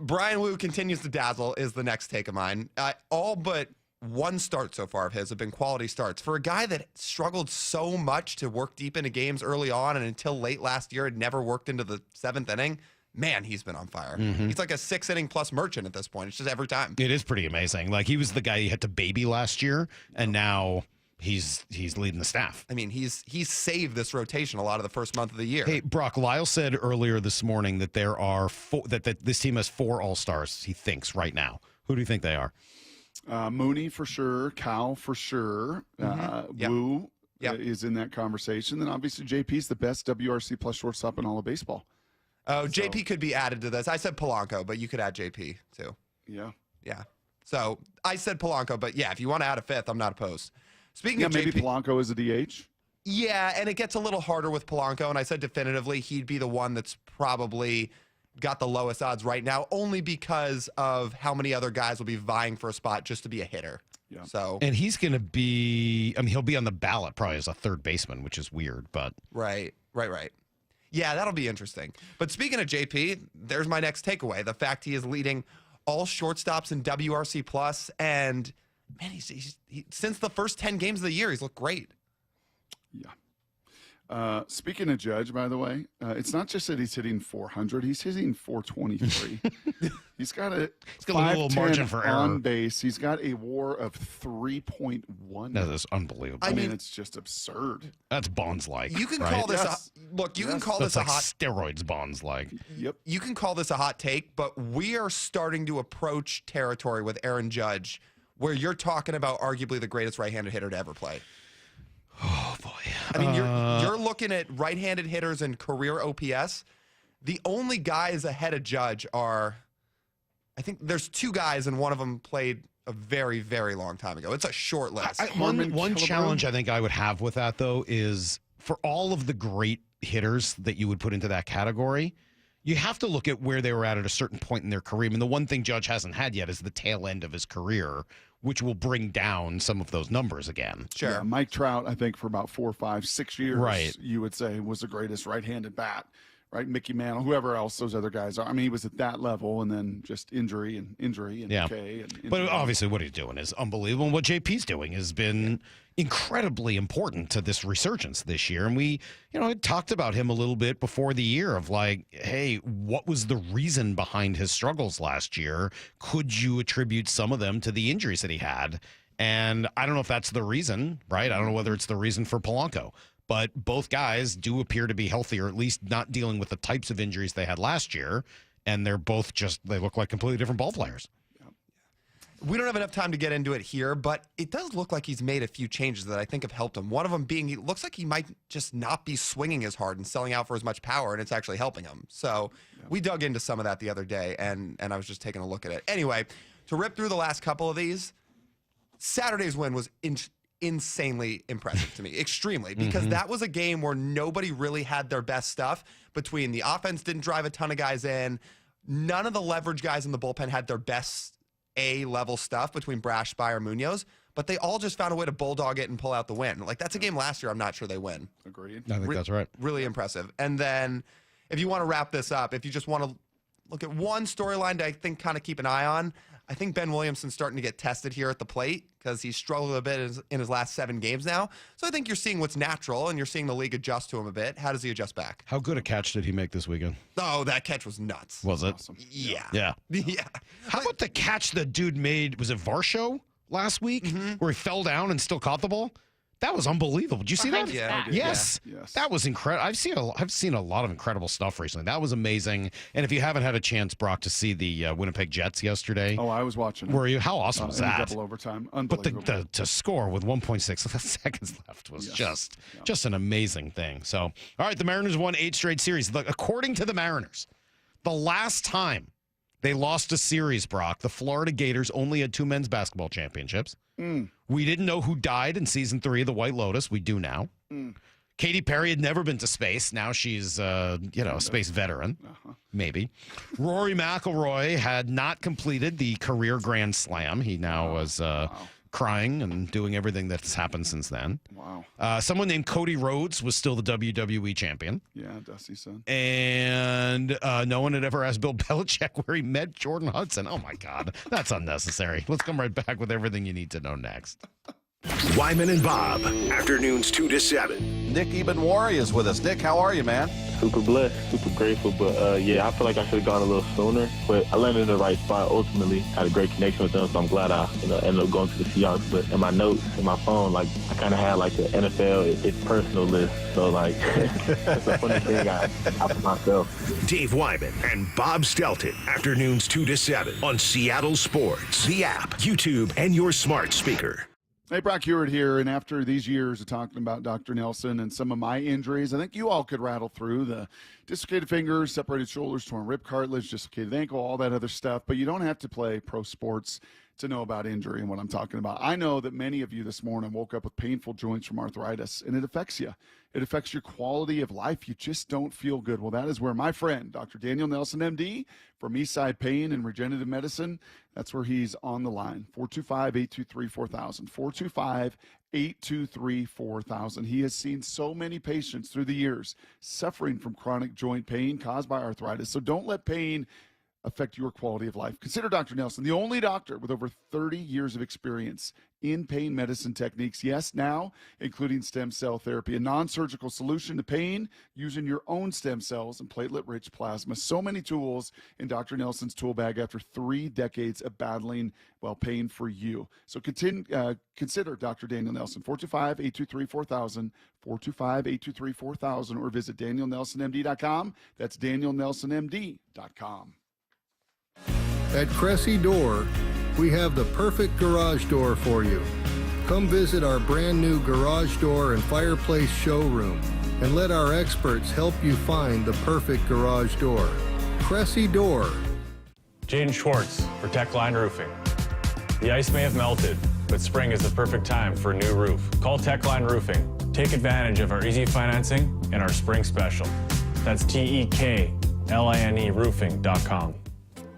Brian Wu continues to dazzle is the next take of mine. All but 1 start so far of his have been quality starts. For a guy that struggled so much to work deep into games early on and until late last year had never worked into the 7th inning, man, he's been on fire. Mm-hmm. He's like a 6-inning plus merchant at this point. It's just every time. It is pretty amazing. He was the guy you had to baby last year, and now he's leading the staff. He's saved this rotation a lot of the first month of the year. Hey, Brock, Lyle said earlier this morning that there are that this team has 4 All-Stars, he thinks, right now. Who do you think they are? Mooney for sure, Cal for sure, Wu is in that conversation. Then obviously JP's the best WRC plus shortstop in all of baseball. Oh, so. JP could be added to this. I said Polanco, but you could add JP too. Yeah. So I said Polanco, but yeah, if you want to add a 5th, I'm not opposed. Speaking of maybe JP, Polanco is a DH. Yeah, and it gets a little harder with Polanco, and I said definitively he'd be the one that's probably got the lowest odds right now, only because of how many other guys will be vying for a spot just to be a hitter. Yeah. So, and he's going to be, he'll be on the ballot probably as a 3rd baseman, which is weird, but. Right. Yeah, that'll be interesting. But speaking of JP, there's my next takeaway. The fact he is leading all shortstops in WRC plus, and man, he's since the first 10 games of the year, he's looked great. Yeah. Speaking of Judge, by the way, it's not just that he's hitting 400; he's hitting 423. He's got a little margin for error on base. He's got a WAR of 3.1. That is unbelievable. I mean, it's just absurd. That's Bonds-like. You can right? call this can call this a hot steroids Bonds-like. Yep. You can call this a hot take, but we are starting to approach territory with Aaron Judge where you're talking about arguably the greatest right-handed hitter to ever play. Oh boy! I mean, you're looking at right-handed hitters and career OPS. The only guys ahead of Judge are, I think there's 2 guys, and one of them played a very, very long time ago. It's a short list. One challenge I think I would have with that though is for all of the great hitters that you would put into that category, you have to look at where they were at a certain point in their career. I mean, the one thing Judge hasn't had yet is the tail end of his career, which will bring down some of those numbers again. Sure. Yeah, Mike Trout, I think for about 4, 5, 6 years, right, you would say was the greatest right-handed bat, right? Mickey Mantle, whoever else those other guys are. I mean, he was at that level, and then just injury and decay. But obviously what he's doing is unbelievable, and what JP's doing has been incredibly important to this resurgence this year. And we, talked about him a little bit before the year of hey, what was the reason behind his struggles last year? Could you attribute some of them to the injuries that he had? And I don't know if that's the reason, right? I don't know whether it's the reason for Polanco, but both guys do appear to be healthy, or at least not dealing with the types of injuries they had last year. And they're both they look like completely different ball players. We don't have enough time to get into it here, but it does look like he's made a few changes that I think have helped him. One of them being he looks like he might just not be swinging as hard and selling out for as much power, and it's actually helping him. So we dug into some of that the other day, and I was just taking a look at it. Anyway, to rip through the last couple of these, Saturday's win was insanely impressive to me, extremely, because that was a game where nobody really had their best stuff. Between the offense didn't drive a ton of guys in, none of the leverage guys in the bullpen had their best A-level stuff between Brash, Spire, Munoz, but they all just found a way to bulldog it and pull out the win. Like, that's a game last year I'm not sure they win. Agreed. I think that's right. Really impressive. And then if you want to wrap this up, if you just want to look at one storyline to, I think, kind of keep an eye on, I think Ben Williamson's starting to get tested here at the plate because he's struggled a bit in his last 7 games now. So I think you're seeing what's natural, and you're seeing the league adjust to him a bit. How does he adjust back? How good a catch did he make this weekend? Oh, that catch was nuts. Was it? Awesome. Yeah. Yeah. Yeah. How about the catch the dude made? Was it Varsho last week where he fell down and still caught the ball? That was unbelievable. Did you see that? Yeah. Yes. Yes. That was incredible. I've seen a lot of incredible stuff recently. That was amazing. And if you haven't had a chance, Brock, to see the Winnipeg Jets yesterday, Oh, I was watching. were you? How awesome was in that? double overtime. But Unbelievable. to score with 1.6 seconds left was just an amazing thing. So, all right, the Mariners won 8 straight series. Look, according to the Mariners, the last time they lost a series, Brock, the Florida Gators only had 2 men's basketball championships. We didn't know who died in season 3 of The White Lotus. We do now. Katy Perry had never been to space. Now she's, a space veteran, maybe. Rory McIlroy had not completed the career Grand Slam. He now was crying and doing everything that's happened since then. Wow. Someone named Cody Rhodes was still the WWE champion. Yeah, Dusty's son. And no one had ever asked Bill Belichick where he met Jordan Hudson. Oh, my God. That's unnecessary. Let's come right back with everything you need to know next. Wyman and Bob, afternoons 2 to 7. Nick Ebenwari is with us. Nick, how are you, man? Super blessed, super grateful, but I feel like I should have gone a little sooner, but I landed in the right spot ultimately. Had a great connection with them, so I'm glad I ended up going to the Seahawks. But in my notes, in my phone, like I kind of had like the NFL, it's personal list, so like that's a funny thing I for myself. Dave Wyman and Bob Stelton, afternoons 2 to 7 on Seattle Sports, the app, YouTube, and your smart speaker. Hey, Brock Heward here, and after these years of talking about Dr. Nelson and some of my injuries, I think you all could rattle through the dislocated fingers, separated shoulders, torn rib cartilage, dislocated ankle, all that other stuff, but you don't have to play pro sports to know about injury and what I'm talking about. I know that many of you this morning woke up with painful joints from arthritis, and it affects you. It affects your quality of life. You just don't feel good. Well, that is where my friend, Dr. Daniel Nelson, MD, from Eastside Pain and Regenerative Medicine, that's where he's on the line. 425-823-4000. 425-823-4000. He has seen so many patients through the years suffering from chronic joint pain caused by arthritis. So don't let pain affect your quality of life. Consider Dr. Nelson, the only doctor with over 30 years of experience in pain medicine techniques. Yes, now including stem cell therapy, a non-surgical solution to pain using your own stem cells and platelet-rich plasma. So many tools in Dr. Nelson's tool bag after 3 decades of battling, pain for you. So consider Dr. Daniel Nelson, 425-823-4000, 425-823-4000, or visit DanielNelsonMD.com. That's DanielNelsonMD.com. At Cressy Door, we have the perfect garage door for you. Come visit our brand new garage door and fireplace showroom and let our experts help you find the perfect garage door. Cressy Door. Jaden Schwartz for Techline Roofing. The ice may have melted, but spring is the perfect time for a new roof. Call Techline Roofing. Take advantage of our easy financing and our spring special. That's TEKLINE roofing.com.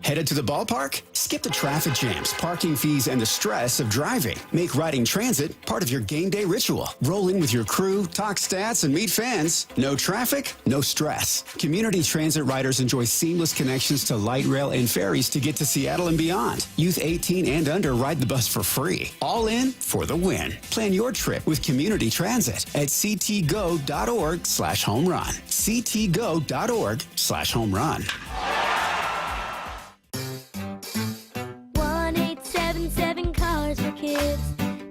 Headed to the ballpark? Skip the traffic jams, parking fees, and the stress of driving. Make riding transit part of your game day ritual. Roll in with your crew, talk stats, and meet fans. No traffic, no stress. Community transit riders enjoy seamless connections to light rail and ferries to get to Seattle and beyond. Youth 18 and under ride the bus for free. All in for the win. Plan your trip with Community Transit at ctgo.org/homerun. ctgo.org/homerun. 1-877 Cars for Kids.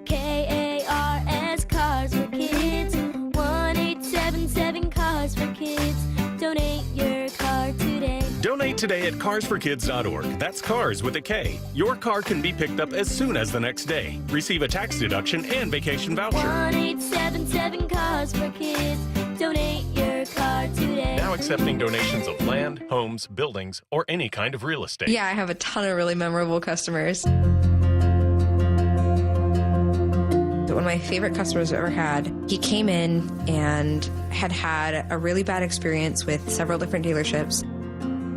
KARS Cars for Kids. 1-877 Cars for Kids. Donate your car today. Donate today at carsforkids.org. That's cars with a K. Your car can be picked up as soon as the next day. Receive a tax deduction and vacation voucher. 1-877 Cars for Kids. Donate your car today. Now accepting donations of land, homes, buildings, or any kind of real estate. Yeah, I have a ton of really memorable customers. One of my favorite customers I've ever had, he came in and had a really bad experience with several different dealerships.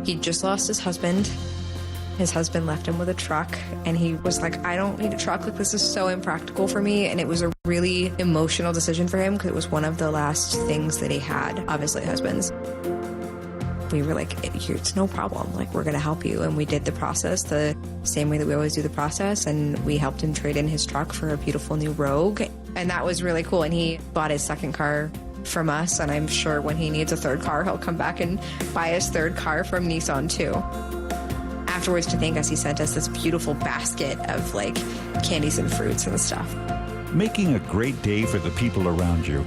He just lost his husband. His husband left him with a truck, and he was like, I don't need a truck. Like, this is so impractical for me. And it was a really emotional decision for him because it was one of the last things that he had, obviously husbands. We were like, it's no problem. Like, we're going to help you. And we did the process the same way that we always do the process. And we helped him trade in his truck for a beautiful new Rogue. And that was really cool. And he bought his second car from us. And I'm sure when he needs a third car, he'll come back and buy his third car from Nissan too. Afterwards, to thank us, he sent us this beautiful basket of like candies and fruits and stuff. Making a great day for the people around you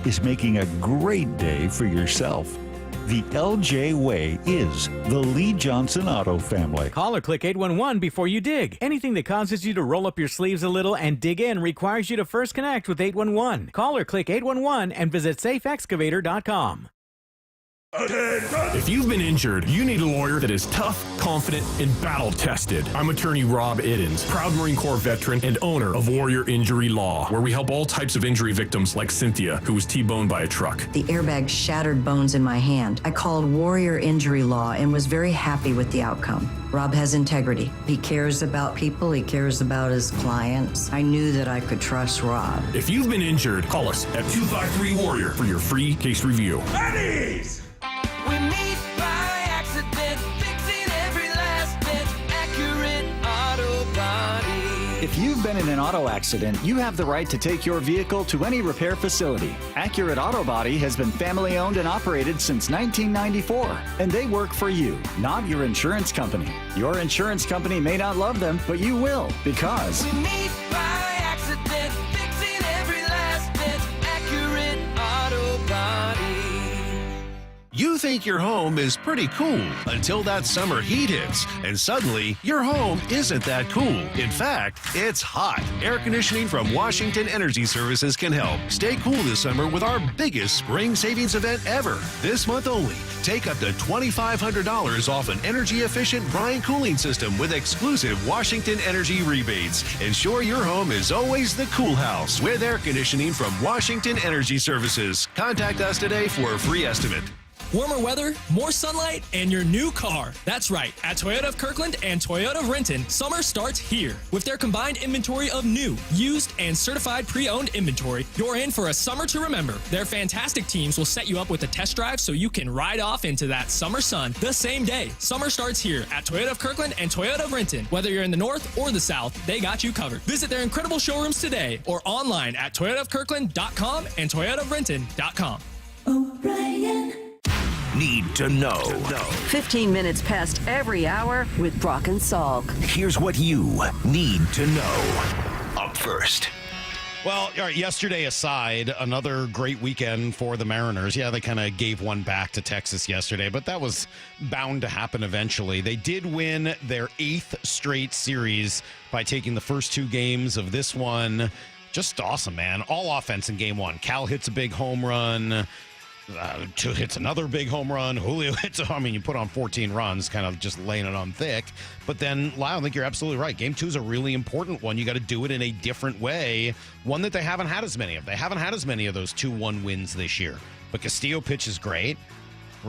is making a great day for yourself. The LJ Way is the Lee Johnson Auto family. Call or click 811 before you dig. Anything that causes you to roll up your sleeves a little and dig in requires you to first connect with 811. Call or click 811 and visit safeexcavator.com. If you've been injured, you need a lawyer that is tough, confident, and battle-tested. I'm attorney Rob Iddens, proud Marine Corps veteran and owner of Warrior Injury Law, where we help all types of injury victims like Cynthia, who was T-boned by a truck. The airbag shattered bones in my hand. I called Warrior Injury Law and was very happy with the outcome. Rob has integrity. He cares about people. He cares about his clients. I knew that I could trust Rob. If you've been injured, call us at 253-WARRIOR for your free case review. Benny's! We meet by accident, fixing every last bit, accurate auto body. If you've been in an auto accident, you have the right to take your vehicle to any repair facility. Accurate Auto Body has been family owned and operated since 1994, and they work for you, not your insurance company. Your insurance company may not love them, but you will, because We meet by accident, fixing every last bit, accurate auto body. You think your home is pretty cool until that summer heat hits, and suddenly your home isn't that cool. In fact, it's hot. Air conditioning from Washington Energy Services can help. Stay cool this summer with our biggest spring savings event ever. This month only, take up to $2,500 off an energy-efficient brine cooling system with exclusive Washington Energy rebates. Ensure your home is always the cool house with air conditioning from Washington Energy Services. Contact us today for a free estimate. Warmer weather, more sunlight, and your new car. That's right. At Toyota of Kirkland and Toyota of Renton, summer starts here. With their combined inventory of new, used, and certified pre-owned inventory, you're in for a summer to remember. Their fantastic teams will set you up with a test drive so you can ride off into that summer sun the same day. Summer starts here at Toyota of Kirkland and Toyota of Renton. Whether you're in the north or the south, they got you covered. Visit their incredible showrooms today or online at toyotaofkirkland.com and toyotaofrenton.com. O'Brien. Need to know. 15 minutes past every hour with Brock and Salk. Here's what you need to know. Up first. Well, all right, yesterday aside, another great weekend for the Mariners. Yeah, they kind of gave one back to Texas yesterday, but that was bound to happen eventually. They did win their 8th straight series by taking the first 2 games of this one. Just awesome, man. All offense in game 1. Cal hits a big home run. 2 hits another big home run. Julio hits, you put on 14 runs, kind of just laying it on thick. But then, Lyle, I think you're absolutely right. Game 2 is a really important one. You got to do it in a different way, one that they haven't had as many of. They haven't had as many of those 2-1 wins this year. But Castillo pitches great.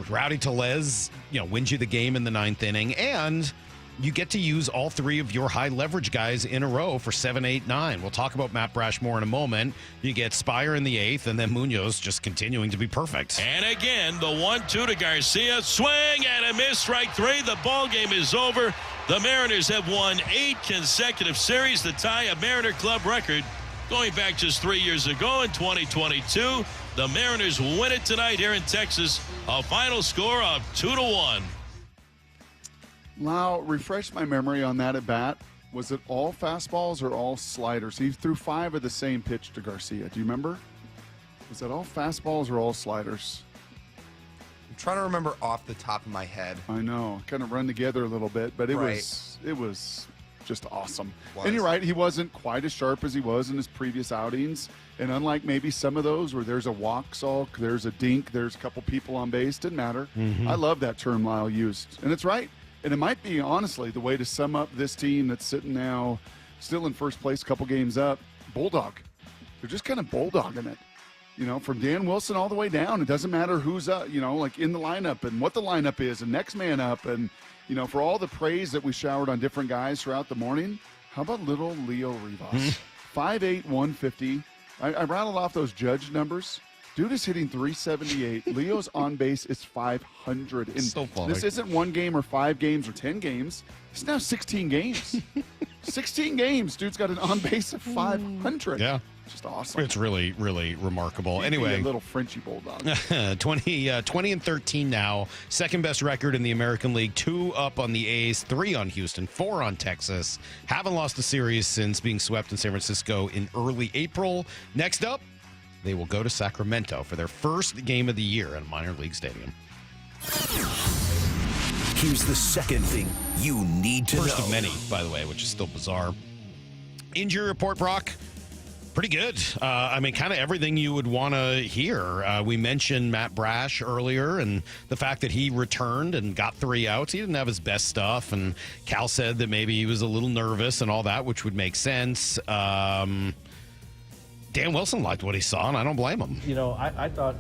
Rowdy Tellez, wins you the game in the 9th inning. And you get to use all 3 of your high leverage guys in a row for 7, 8, 9. We'll talk about Matt Brash more in a moment. You get Spire in the 8th, and then Munoz just continuing to be perfect. And again, the 1-2 to Garcia. Swing and a miss, strike 3. The ball game is over. The Mariners have won 8 consecutive series, the tie a Mariner club record going back just 3 years ago in 2022. The Mariners win it tonight here in Texas. A final score of 2-1. Lyle, refresh my memory on that at bat. Was it all fastballs or all sliders? He threw 5 of the same pitch to Garcia. Do you remember? Was that all fastballs or all sliders? trying to remember off the top of my head. I know, kind of run together a little bit, but it was just awesome. And you're right, he wasn't quite as sharp as he was in his previous outings. And unlike maybe some of those where there's a walk, Salk, there's a dink, there's a couple people on base, didn't matter. I love that term Lyle used. And it's right. And it might be, honestly, the way to sum up this team that's sitting now still in first place, a couple games up, bulldog. They're just kind of bulldogging it. You know, from Dan Wilson all the way down. It doesn't matter who's up, you know, like in the lineup and what the lineup is and next man up. And, you know, for all the praise that we showered on different guys throughout the morning, how about little Leo Rivas? 5'8", 150. I rattled off those Judge numbers. Dude is hitting 378. Leo's on base is 500. And so funny. This isn't 1 game or 5 games or 10 games. It's now 16 games. 16 games. Dude's got an on base of 500. Yeah. Just awesome. It's really, really remarkable. He'd Anyway, be a little Frenchy bulldog. 20-13 now. Second best record in the American League. 2 up on the A's, 3 on Houston, 4 on Texas. Haven't lost a series since being swept in San Francisco in early April. Next up, they will go to Sacramento for their first game of the year at a minor league stadium. Here's the second thing you need to know. First of many, by the way, which is still bizarre. Injury report, Brock. Pretty good. I mean, kind of everything you would want to hear. We mentioned Matt Brash earlier and the fact that he returned and got 3 outs. He didn't have his best stuff, and Cal said that maybe he was a little nervous and all that, which would make sense. Dan Wilson liked what he saw, and I don't blame him. You know, I thought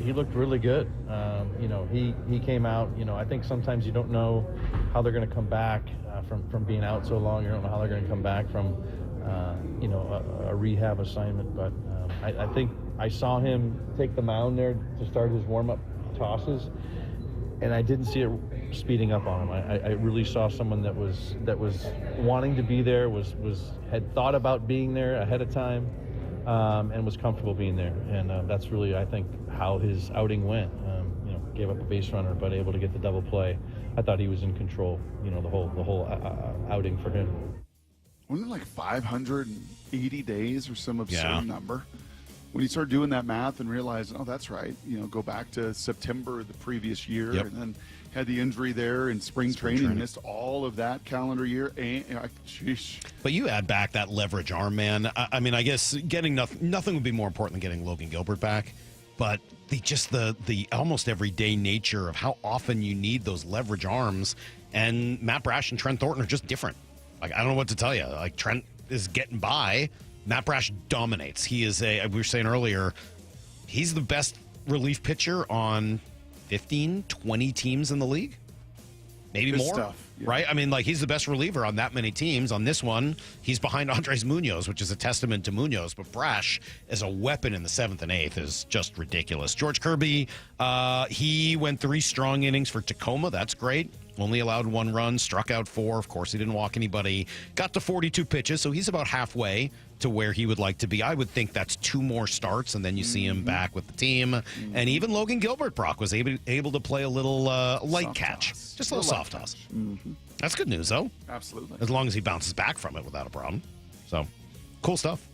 he looked really good. You know, he came out. You know, I think sometimes you don't know how they're going to come back from being out so long. You don't know how they're going to come back from you know, a rehab assignment. But I think I saw him take the mound there to start his warm-up tosses, and I didn't see it speeding up on him. I really saw someone that was wanting to be there, had thought about being there ahead of time, and was comfortable being there. And that's really, I think, how his outing went. You know, gave up a base runner, but able to get the double play. I thought he was in control. You know, the whole outing for him. Wasn't it like 580 days or some absurd number? When you start doing that math and realize, oh, that's right. You know, go back to September of the previous year, and then had the injury there in spring training, missed all of that calendar year. And, sheesh. But you add back that leverage arm, man. I mean, I guess getting nothing would be more important than getting Logan Gilbert back. But the almost everyday nature of how often you need those leverage arms, and Matt Brash and Trent Thornton are just different. Like, I don't know what to tell you. Like, Trent is getting by. Matt Brash dominates. He is we were saying earlier, he's the best relief pitcher on 15, 20 teams in the league. Maybe Good more, stuff, right? I mean, like, he's the best reliever on that many teams. On this one, he's behind Andres Munoz, which is a testament to Munoz. But Brash as a weapon in the 7th and 8th is just ridiculous. George Kirby, he went 3 strong innings for Tacoma. That's great. Only allowed 1 run, struck out 4. Of course, he didn't walk anybody. Got to 42 pitches, so he's about halfway to where he would like to be. I would think that's 2 more starts, and then you see him back with the team. And even Logan Gilbert, Brock, was able to play a little light soft catch. Toss. Just a little soft toss. That's good news, though. Absolutely. As long as he bounces back from it without a problem. So, cool stuff.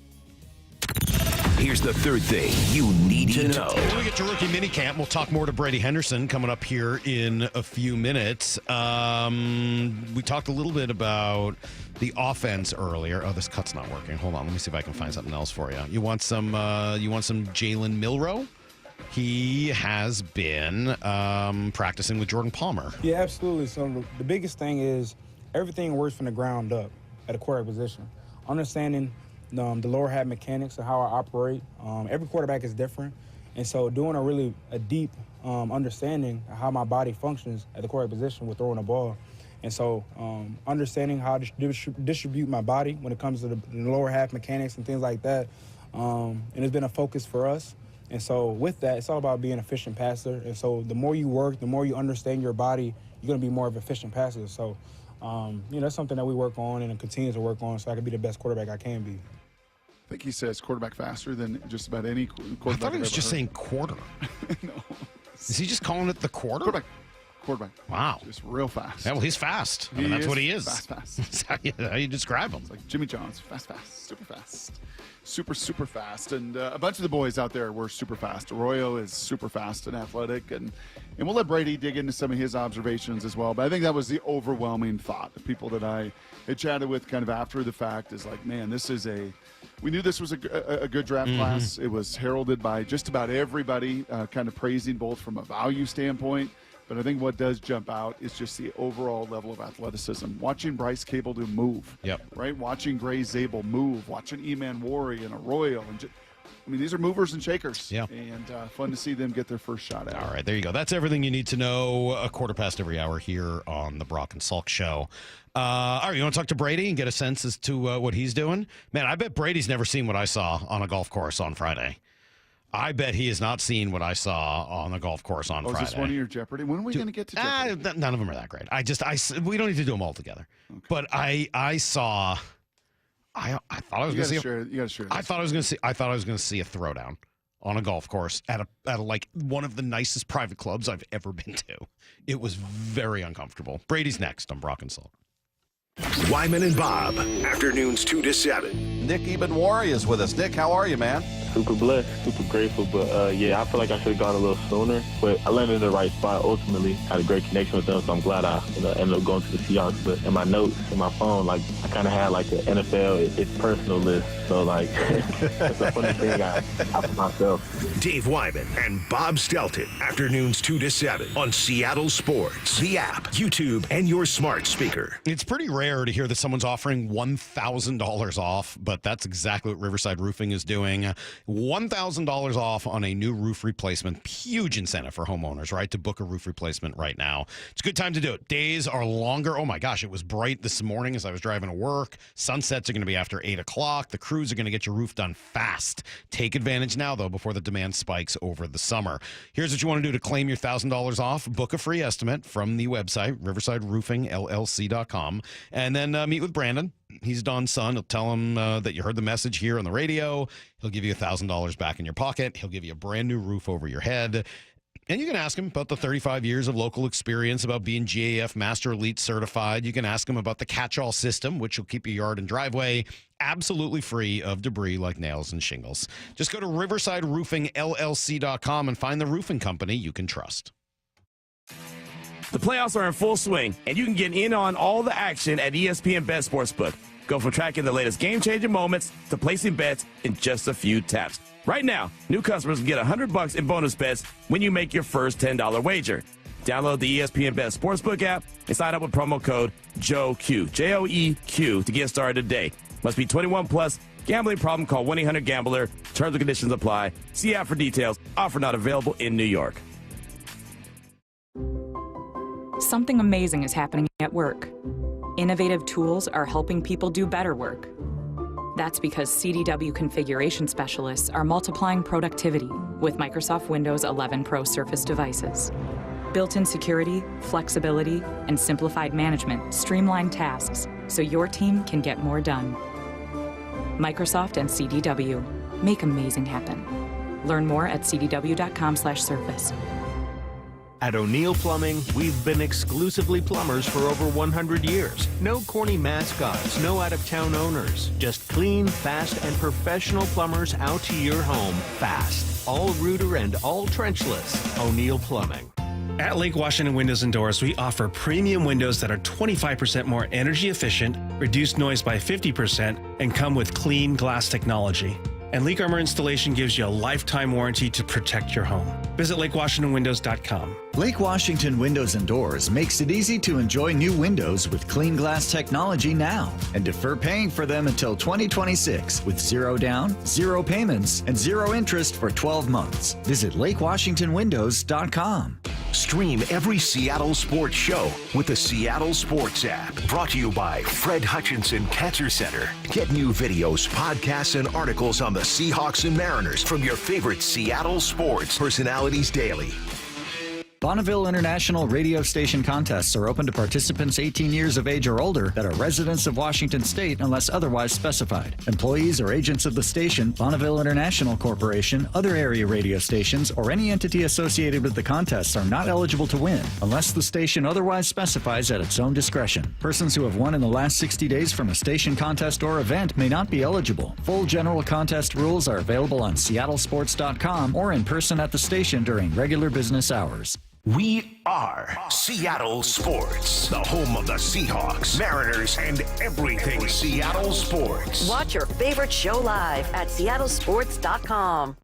Here's the third thing you need to know. When we get to rookie minicamp, we'll talk more to Brady Henderson coming up here in a few minutes. We talked a little bit about the offense earlier. Oh, this cut's not working. Hold on, let me see if I can find something else for you. You want some Jalen Milroe? He has been practicing with Jordan Palmer. Yeah, absolutely. So the biggest thing is everything works from the ground up at a quarterback position. Understanding the lower half mechanics of how I operate. Every quarterback is different. And so doing a deep understanding of how my body functions at the quarterback position with throwing the ball. And so understanding how to distribute my body when it comes to the lower half mechanics and things like that. And it's been a focus for us. And so with that, it's all about being an efficient passer. And so the more you work, the more you understand your body, you're going to be more of an efficient passer. So, that's something that we work on and continue to work on so I can be the best quarterback I can be. I think he says quarterback faster than just about any quarterback. I thought he was just saying quarter. No. Is he just calling it the quarter? quarterback. Wow. Just real fast. Yeah, well, he's fast. I mean, that's what he is. Fast. That's how you describe him. It's like Jimmy John's. Fast. Super fast. Super fast. And a bunch of the boys out there were super fast. Arroyo is super fast and athletic. And we'll let Brady dig into some of his observations as well. But I think that was the overwhelming thought of people that I had chatted with kind of after the fact is like, man, we knew this was a good draft class. It was heralded by just about everybody, kind of praising both from a value standpoint. But I think what does jump out is just the overall level of athleticism. Watching Bryce Cable move, right? Watching Gray Zabel move, watching Eman Wari and Arroyo. These are movers and shakers. Yeah. And fun to see them get their first shot at it. All right, there you go. That's everything you need to know a quarter past every hour here on the Brock and Salk Show. All right, you want to talk to Brady and get a sense as to what he's doing? Man, I bet Brady's never seen what I saw on a golf course on Friday. I bet he has not seen what I saw on the golf course on Friday. Is this one of your Jeopardy? When are we going to get to Jeopardy? None of them are that great. We don't need to do them all together. Okay. But I saw. I thought I was going to see. You got to share. I thought I was going to see a throwdown on a golf course at like one of the nicest private clubs I've ever been to. It was very uncomfortable. Brady's next on Brock and Salk. Wyman and Bob, afternoons 2 to 7. Nick Ebenwari is with us. Nick, how are you, man? Super blessed, super grateful, but I feel like I should have gone a little sooner, but I landed in the right spot ultimately. Had a great connection with them, so I'm glad I ended up going to the Seahawks. But in my notes, in my phone, like I kind of had like an NFL, it's personal list, so like that's a funny thing I for myself. Dave Wyman and Bob Stelton, afternoons 2 to 7 on Seattle Sports, the app, YouTube, and your smart speaker. It's pretty rare to hear that someone's offering $1,000 off, but that's exactly what Riverside Roofing is doing. $1,000 off on a new roof replacement. Huge incentive for homeowners, right, to book a roof replacement right now. It's a good time to do it. Days are longer. Oh, my gosh, it was bright this morning as I was driving to work. Sunsets are going to be after 8 o'clock. The crews are going to get your roof done fast. Take advantage now, though, before the demand spikes over the summer. Here's what you want to do to claim your $1,000 off. Book a free estimate from the website, riversideroofingllc.com, and then meet with Brandon. He's Don's son. He'll tell him that you heard the message here on the radio. He'll give you $1,000 back in your pocket. He'll give you a brand new roof over your head. And you can ask him about the 35 years of local experience, about being GAF Master Elite certified. You can ask him about the catch-all system, which will keep your yard and driveway absolutely free of debris like nails and shingles. Just go to riversideroofingllc.com and find the roofing company you can trust. The playoffs are in full swing, and you can get in on all the action at ESPN Bet Sportsbook. Go from tracking the latest game-changing moments to placing bets in just a few taps. Right now, new customers can get $100 in bonus bets when you make your first $10 wager. Download the ESPN Bet Sportsbook app and sign up with promo code JOEQ, J-O-E-Q, to get started today. Must be 21 plus. Gambling problem? Call 1-800-GAMBLER. Terms and conditions apply. See app for details. Offer not available in New York. Something amazing is happening at work. Innovative tools are helping people do better work. That's because CDW configuration specialists are multiplying productivity with Microsoft Windows 11 Pro Surface devices. Built-in security, flexibility, and simplified management streamline tasks so your team can get more done. Microsoft and CDW make amazing happen. Learn more at cdw.com/surface. At O'Neill Plumbing, we've been exclusively plumbers for over 100 years. No corny mascots, no out-of-town owners. Just clean, fast, and professional plumbers out to your home fast. All rooter and all trenchless. O'Neill Plumbing. At Lake Washington Windows and Doors, we offer premium windows that are 25% more energy efficient, reduce noise by 50%, and come with clean glass technology. And Leak Armor installation gives you a lifetime warranty to protect your home. Visit LakeWashingtonWindows.com. Lake Washington Windows and Doors makes it easy to enjoy new windows with clean glass technology now and defer paying for them until 2026 with zero down, zero payments, and zero interest for 12 months. Visit LakeWashingtonWindows.com. Stream every Seattle sports show with the Seattle Sports app. Brought to you by Fred Hutchinson Cancer Center. Get new videos, podcasts, and articles on the Seahawks and Mariners from your favorite Seattle sports personalities daily. Bonneville International radio station contests are open to participants 18 years of age or older that are residents of Washington State unless otherwise specified. Employees or agents of the station, Bonneville International Corporation, other area radio stations, or any entity associated with the contests are not eligible to win unless the station otherwise specifies at its own discretion. Persons who have won in the last 60 days from a station contest or event may not be eligible. Full general contest rules are available on seattlesports.com or in person at the station during regular business hours. We are Seattle Sports, the home of the Seahawks, Mariners, and everything Seattle sports. Watch your favorite show live at seattlesports.com.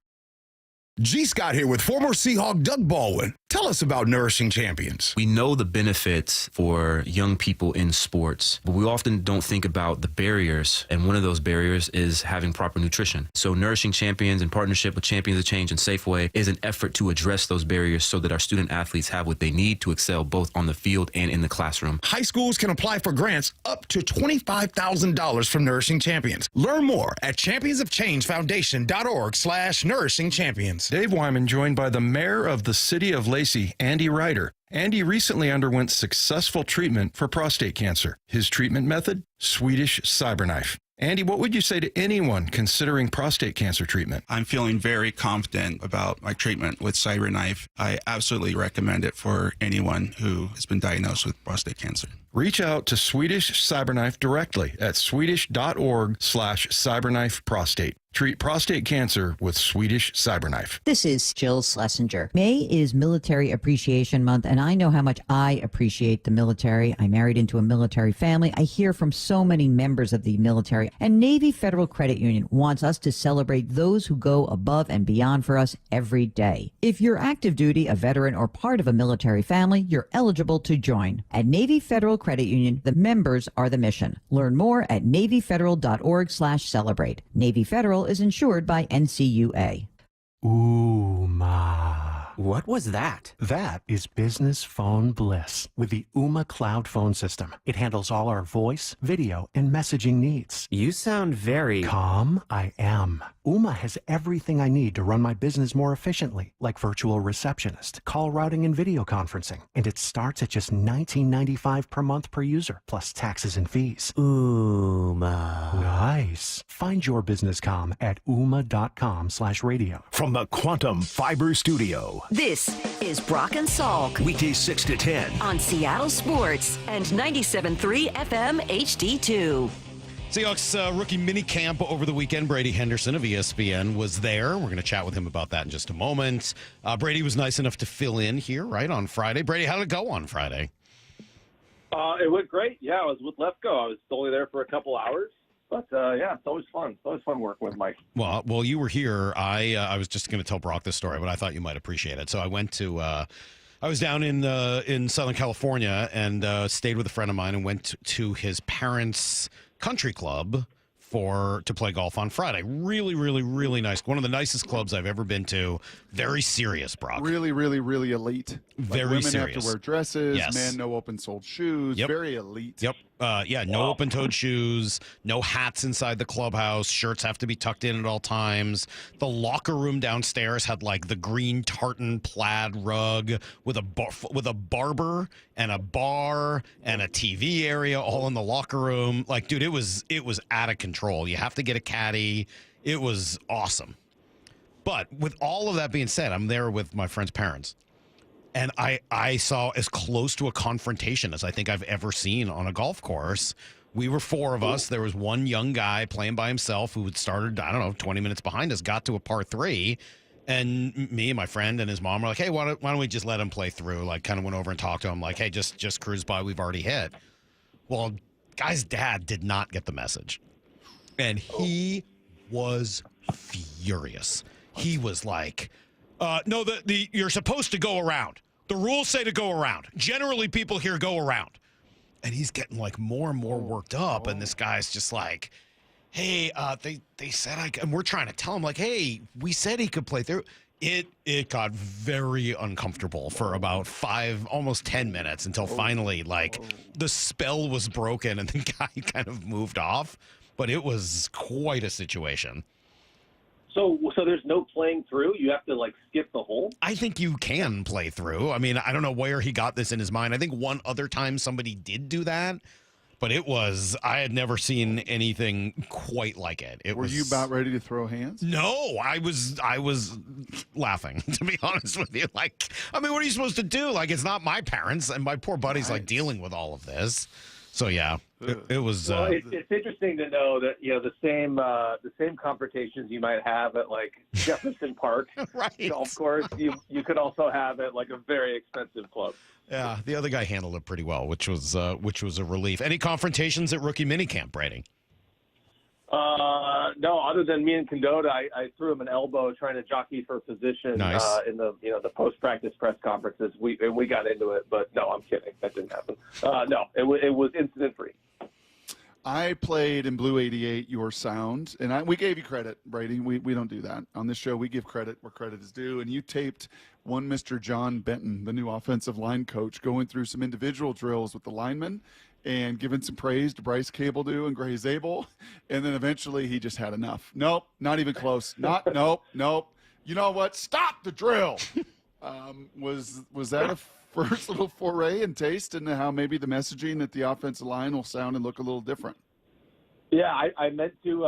G. Scott here with former Seahawk Doug Baldwin. Tell us about Nourishing Champions. We know the benefits for young people in sports, but we often don't think about the barriers, and one of those barriers is having proper nutrition. So Nourishing Champions, in partnership with Champions of Change and Safeway, is an effort to address those barriers so that our student athletes have what they need to excel both on the field and in the classroom. High schools can apply for grants up to $25,000 from Nourishing Champions. Learn more at championsofchangefoundation.org/Nourishing Champions. Dave Wyman joined by the mayor of the city of Lacey, Andy Ryder. Andy recently underwent successful treatment for prostate cancer. His treatment method? Swedish CyberKnife. Andy, what would you say to anyone considering prostate cancer treatment? I'm feeling very confident about my treatment with CyberKnife. I absolutely recommend it for anyone who has been diagnosed with prostate cancer. Reach out to Swedish CyberKnife directly at swedish.org/CyberKnifeProstate. Treat prostate cancer with Swedish CyberKnife. This is Jill Schlesinger. May is Military Appreciation Month, and I know how much I appreciate the military. I married into a military family. I hear from so many members of the military, and Navy Federal Credit Union wants us to celebrate those who go above and beyond for us every day. If you're active duty, a veteran, or part of a military family, you're eligible to join. At Navy Federal Credit Union, the members are the mission. Learn more at NavyFederal.org/celebrate. Navy Federal is insured by NCUA. Ooma. What was that? That is business phone bliss with the Ooma cloud phone system. It handles all our voice, video, and messaging needs. You sound very calm. I am. Ooma has everything I need to run my business more efficiently, like virtual receptionist, call routing, and video conferencing. And it starts at just $19.95 per month per user, plus taxes and fees. Ooma. Nice. Find your business calm at ooma.com/radio. From the Quantum Fiber Studio. This is Brock and Salk. Weekdays 6 to 10. On Seattle Sports and 97.3 FM HD2. Seahawks rookie minicamp over the weekend. Brady Henderson of ESPN was there. We're going to chat with him about that in just a moment. Brady was nice enough to fill in here, right, on Friday. Brady, how did it go on Friday? It went great. Yeah, I was with Lefko. I was only there for a couple hours. But, yeah, it's always fun. It's always fun working with Mike. Well, you were here. I was just going to tell Brock this story, but I thought you might appreciate it. So I went to I was down in Southern California and stayed with a friend of mine and went to his parents' country club to play golf on Friday. Really, really, really nice. One of the nicest clubs I've ever been to. Very serious, Brock. Really, really, really elite. Very women serious. have to wear dresses. Yes. Men, no open-soled shoes. Yep. Very elite. Yep. No open-toed shoes, no hats inside the clubhouse. Shirts have to be tucked in at all times. The locker room downstairs had like the green tartan plaid rug with a barber and a bar and a TV area all in the locker room. Like, dude, it was out of control. You have to get a caddy. It was awesome. But with all of that being said, I'm there with my friend's parents. And I saw as close to a confrontation as I think I've ever seen on a golf course. We were four of us. There was one young guy playing by himself who had started, 20 minutes behind us, got to a par 3. And me and my friend and his mom were like, hey, why don't we just let him play through? Like, kind of went over and talked to him like, hey, just cruise by. We've already hit. Well, guy's dad did not get the message. And he was furious. He was like, no, you're supposed to go around. The rules say to go around. Generally, people here go around. And he's getting like more and more worked up. And this guy's just like, hey, they said and we're trying to tell him like, hey, we said he could play through. It got very uncomfortable for about 5, almost 10 minutes until finally like the spell was broken and the guy kind of moved off. But it was quite a situation. So there's no playing through? You have to, skip the hole? I think you can play through. I mean, I don't know where he got this in his mind. I think one other time somebody did do that, but I had never seen anything quite like it. Were you about ready to throw hands? No, I was laughing, to be honest with you. What are you supposed to do? It's not my parents, and my poor buddy's dealing with all of this. So yeah, it was. Well, it's interesting to know that the same confrontations you might have at Jefferson Park golf course, you could also have at a very expensive club. Yeah, the other guy handled it pretty well, which was a relief. Any confrontations at rookie minicamp, Brady? No, other than me and Condota, I threw him an elbow trying to jockey for position in the post-practice press conferences. We got into it, but no, I'm kidding. That didn't happen. No, it was incident-free. I played in Blue 88, your sound, and we gave you credit, Brady. We don't do that. On this show, we give credit where credit is due, and you taped one Mr. John Benton, the new offensive line coach, going through some individual drills with the linemen and giving some praise to Bryce Cabledew and Gray Zabel, and then eventually he just had enough. Nope, not even close. Nope. You know what? Stop the drill. Was that a first little foray and taste into how maybe the messaging at the offensive line will sound and look a little different? Yeah, I meant to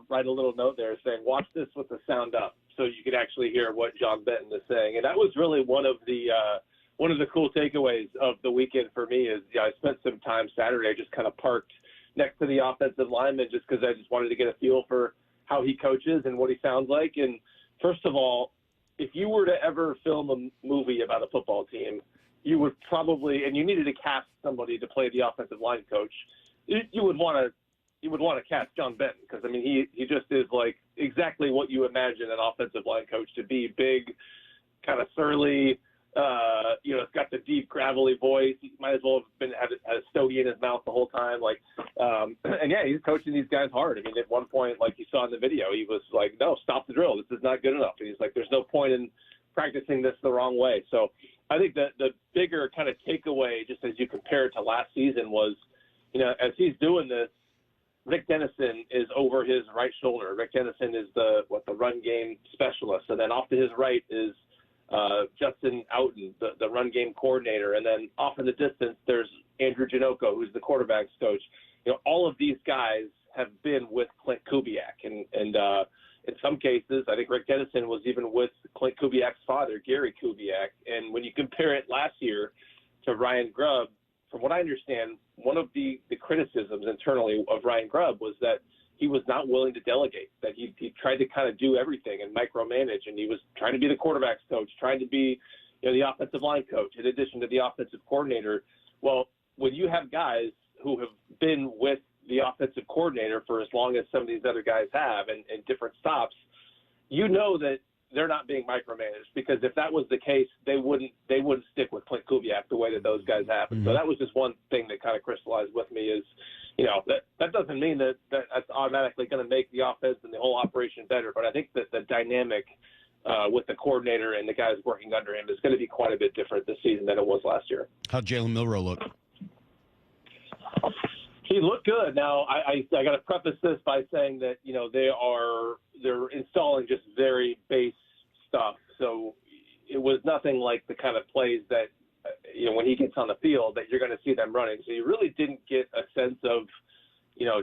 write a little note there saying, watch this with the sound up so you could actually hear what John Benton is saying. And that was really one of the cool takeaways of the weekend for me is I spent some time Saturday just kind of parked next to the offensive lineman just because I just wanted to get a feel for how he coaches and what he sounds like. And first of all, if you were to ever film a movie about a football team, you would probably, and you needed to cast somebody to play the offensive line coach, you would want to cast John Benton because, I mean, he just is exactly what you imagine an offensive line coach to be: big, kind of surly, it's got the deep, gravelly voice. He might as well have had a stogie in his mouth the whole time. And yeah, he's coaching these guys hard. I mean, at one point, like you saw in the video, he was like, no, stop the drill. This is not good enough. And he's like, there's no point in practicing this the wrong way. So I think that the bigger kind of takeaway, just as you compare it to last season, was, as he's doing this, Rick Dennison is over his right shoulder. Rick Dennison is the run game specialist. And then off to his right is Justin Outen, the run game coordinator. And then off in the distance, there's Andrew Janocko, who's the quarterback's coach. All of these guys have been with Clint Kubiak. And in some cases, I think Rick Dennison was even with Clint Kubiak's father, Gary Kubiak. And when you compare it last year to Ryan Grubb, from what I understand, one of the criticisms internally of Ryan Grubb was that he was not willing to delegate, that he tried to kind of do everything and micromanage, and he was trying to be the quarterback's coach, trying to be the offensive line coach in addition to the offensive coordinator. Well, when you have guys who have been with the offensive coordinator for as long as some of these other guys have and different stops, that they're not being micromanaged, because if that was the case, they wouldn't stick with Clint Kubiak the way that those guys have. Mm-hmm. So that was just one thing that kind of crystallized with me is, that doesn't mean that that's automatically going to make the offense and the whole operation better. But I think that the dynamic with the coordinator and the guys working under him is going to be quite a bit different this season than it was last year. How'd Jalen Milroe look? He looked good. Now, I got to preface this by saying that, they're installing just very base stuff. So it was nothing like the kind of plays that, when he gets on the field that you're going to see them running. So you really didn't get a sense of,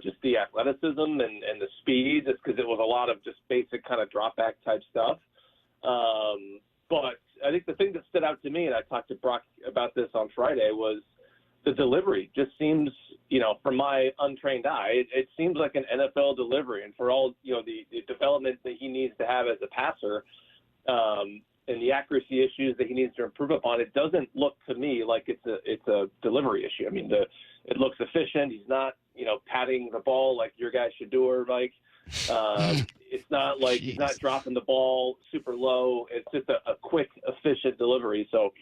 just the athleticism and the speed, just because it was a lot of just basic kind of drop back type stuff. But I think the thing that stood out to me, and I talked to Brock about this on Friday, was the delivery just seems, from my untrained eye, it seems like an NFL delivery. And for all, the development that he needs to have as a passer and the accuracy issues that he needs to improve upon, it doesn't look to me like it's a delivery issue. I mean, it looks efficient. He's not, patting the ball like your guy Shador, Mike. It's not like he's not dropping the ball super low. It's just a quick, efficient delivery. So,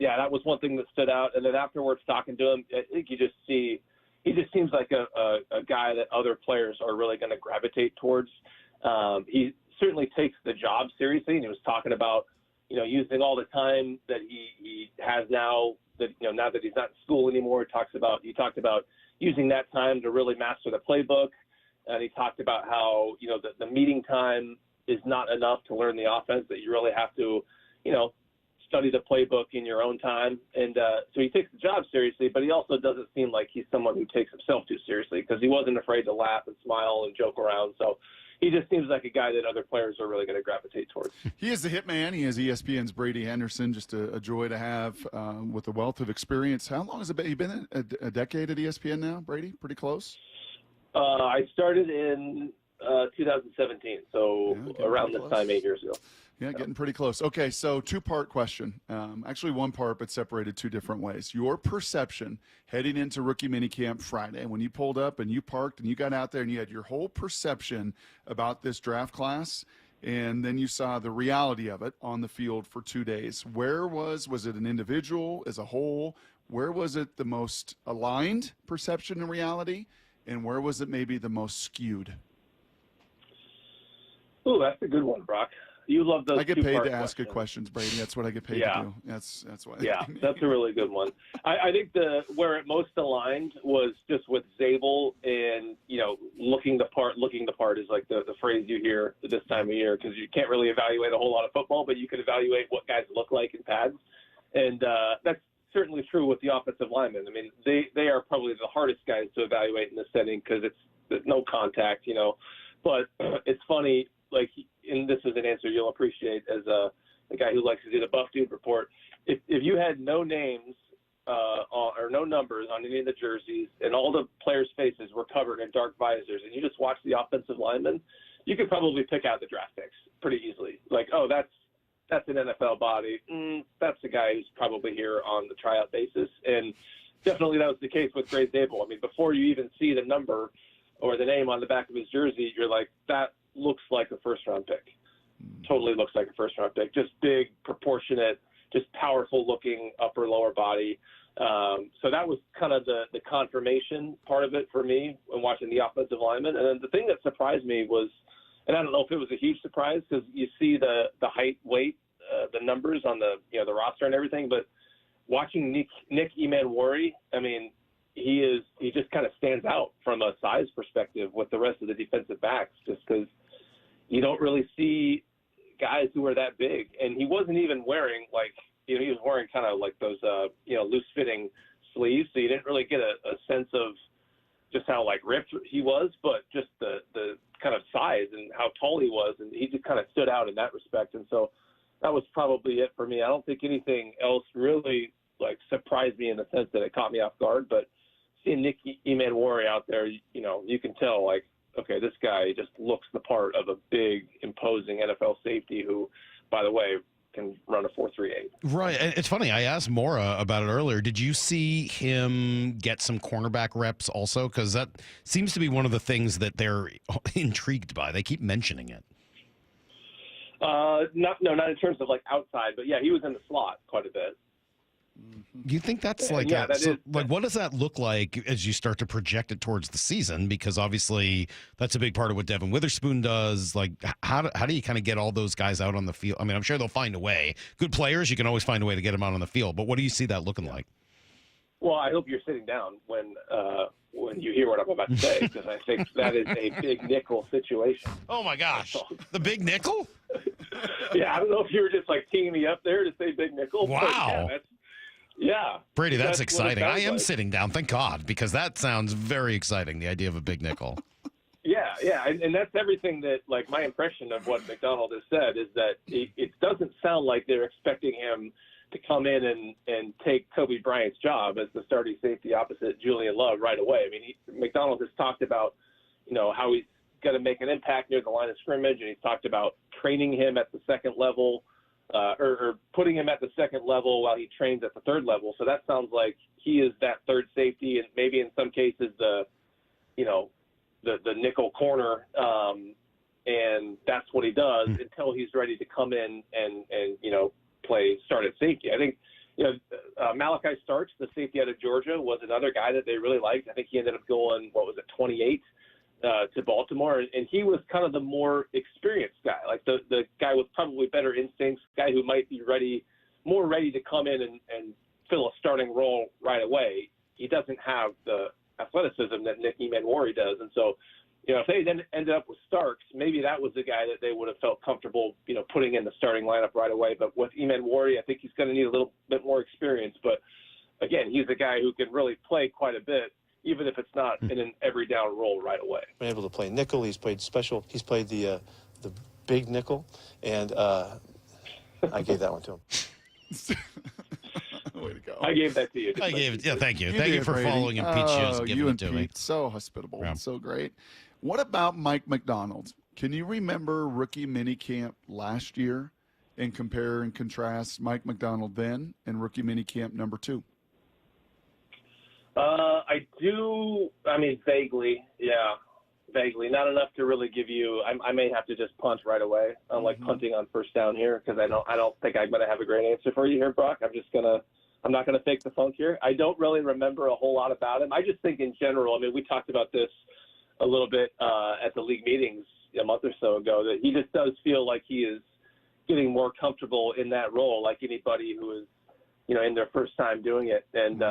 yeah, that was one thing that stood out. And then afterwards, talking to him, I think he just seems like a guy that other players are really going to gravitate towards. He certainly takes the job seriously, and he was talking about, using all the time that he has now that, now that he's not in school anymore. He talked about using that time to really master the playbook and he talked about how, the meeting time is not enough to learn the offense, that you really have to, study the playbook in your own time. And so he takes the job seriously, but he also doesn't seem like he's someone who takes himself too seriously, because he wasn't afraid to laugh and smile and joke around. So he just seems like a guy that other players are really going to gravitate towards. He is the hitman. He is ESPN's Brady Henderson, just a joy to have with a wealth of experience. How long has it been? You've been a decade at ESPN now, Brady? Pretty close? I started in 2017, so around this time 8 years ago. Yeah, getting pretty close. Okay, so two-part question. Actually one part, but separated two different ways. Your perception heading into rookie minicamp Friday, when you pulled up and you parked and you got out there and you had your whole perception about this draft class, and then you saw the reality of it on the field for 2 days. Where was it an individual as a whole? Where was it the most aligned perception and reality? And where was it maybe the most skewed? Oh, that's a good one, Brock. You love those. I get paid to ask questions. good questions, Brady. That's what I get paid to do. That's why. Yeah, that's a really good one. I think where it most aligned was just with Zabel, and looking the part. Looking the part is like the phrase you hear this time of year, because you can't really evaluate a whole lot of football, but you can evaluate what guys look like in pads, and that's certainly true with the offensive linemen. I mean, they are probably the hardest guys to evaluate in this setting, because there's no contact, But it's funny. Like, and this is an answer you'll appreciate as a guy who likes to do the Buff Dude report. If you had no names or no numbers on any of the jerseys, and all the players' faces were covered in dark visors, and you just watch the offensive linemen, you could probably pick out the draft picks pretty easily. Like, oh, that's an NFL body. That's a guy who's probably here on the tryout basis. And definitely that was the case with Gray Zabel. I mean, before you even see the number or the name on the back of his jersey, you're like, that looks like a first-round pick. Totally looks like a first-round pick. Just big, proportionate, just powerful-looking upper-lower body. So that was kind of the confirmation part of it for me when watching the offensive lineman. And then the thing that surprised me was, and I don't know if it was a huge surprise, because you see the height, weight, the numbers on the roster and everything, but watching Nick Emmanwori, I mean, he just kind of stands out from a size perspective with the rest of the defensive backs, just because you don't really see guys who are that big. And he wasn't even wearing he was wearing kind of like those loose fitting sleeves, so you didn't really get a sense of just how ripped he was, but just the kind of size and how tall he was, and he just kind of stood out in that respect. And so that was probably it for me. I don't think anything else really surprised me in the sense that it caught me off guard, but seeing Nick Emmanwori out there, you can tell, okay, this guy just looks the part of a big, imposing NFL safety who, by the way, can run a 4.38. Right. It's funny. I asked Mora about it earlier. Did you see him get some cornerback reps also? Because that seems to be one of the things that they're intrigued by. They keep mentioning it. Not in terms of outside, but yeah, he was in the slot quite a bit. Do you think that's what does that look like as you start to project it towards the season? Because obviously that's a big part of what Devin Witherspoon does. How do you kind of get all those guys out on the field? I mean, I'm sure they'll find a way. Good players, you can always find a way to get them out on the field. But what do you see that looking like? Well, I hope you're sitting down when you hear what I'm about to say, because I think that is a big nickel situation. Oh my gosh, the big nickel? Yeah, I don't know if you were just teeing me up there to say big nickel. Wow. Yeah. Brady, that's exciting. I am sitting down, thank God, because that sounds very exciting, the idea of a big nickel. Yeah, and that's everything that, my impression of what McDonald has said is that it doesn't sound like they're expecting him to come in and take Kobe Bryant's job as the starting safety opposite Julian Love right away. I mean, McDonald has talked about, how he's going to make an impact near the line of scrimmage, and he's talked about training him at the second level, or putting him at the second level while he trains at the third level. So that sounds like he is that third safety, and maybe in some cases the nickel corner, and that's what he does until he's ready to come in and start at safety. I think Malachi Starks, the safety out of Georgia, was another guy that they really liked. I think he ended up going 28 to Baltimore, and he was kind of the more experienced guy, the guy with probably better instincts, guy who might be more ready to come in and fill a starting role right away. He doesn't have the athleticism that Nick Emmanwori does, and so if they then ended up with Starks, maybe that was the guy that they would have felt comfortable, putting in the starting lineup right away. But with Eman Wardy, I think he's going to need a little bit more experience. But again, he's a guy who can really play quite a bit, even if it's not in an every down role right away. Been able to play nickel. He's played special. He's played the big nickel, and I gave that one to him. Way to go. I gave that to you. Thank you. Thank you did, for Brady. following in Pete's shoes and giving you it and to Pete, me. so hospitable, Yeah. so great. What about Mike McDonald? Can you remember rookie minicamp last year and compare and contrast Mike McDonald then and rookie minicamp number 2? I do. I mean, vaguely. Yeah, vaguely. Not enough to really give you. I may have to just punt right away. I'm like punting on first down here because I don't think I'm going to have a great answer for you here, Brock. I'm not going to fake the funk here. I don't really remember a whole lot about him. I just think in general, I mean, we talked about this a little bit at the league meetings a month or so ago, that he just does feel like he is getting more comfortable in that role, like anybody who is, in their first time doing it. And,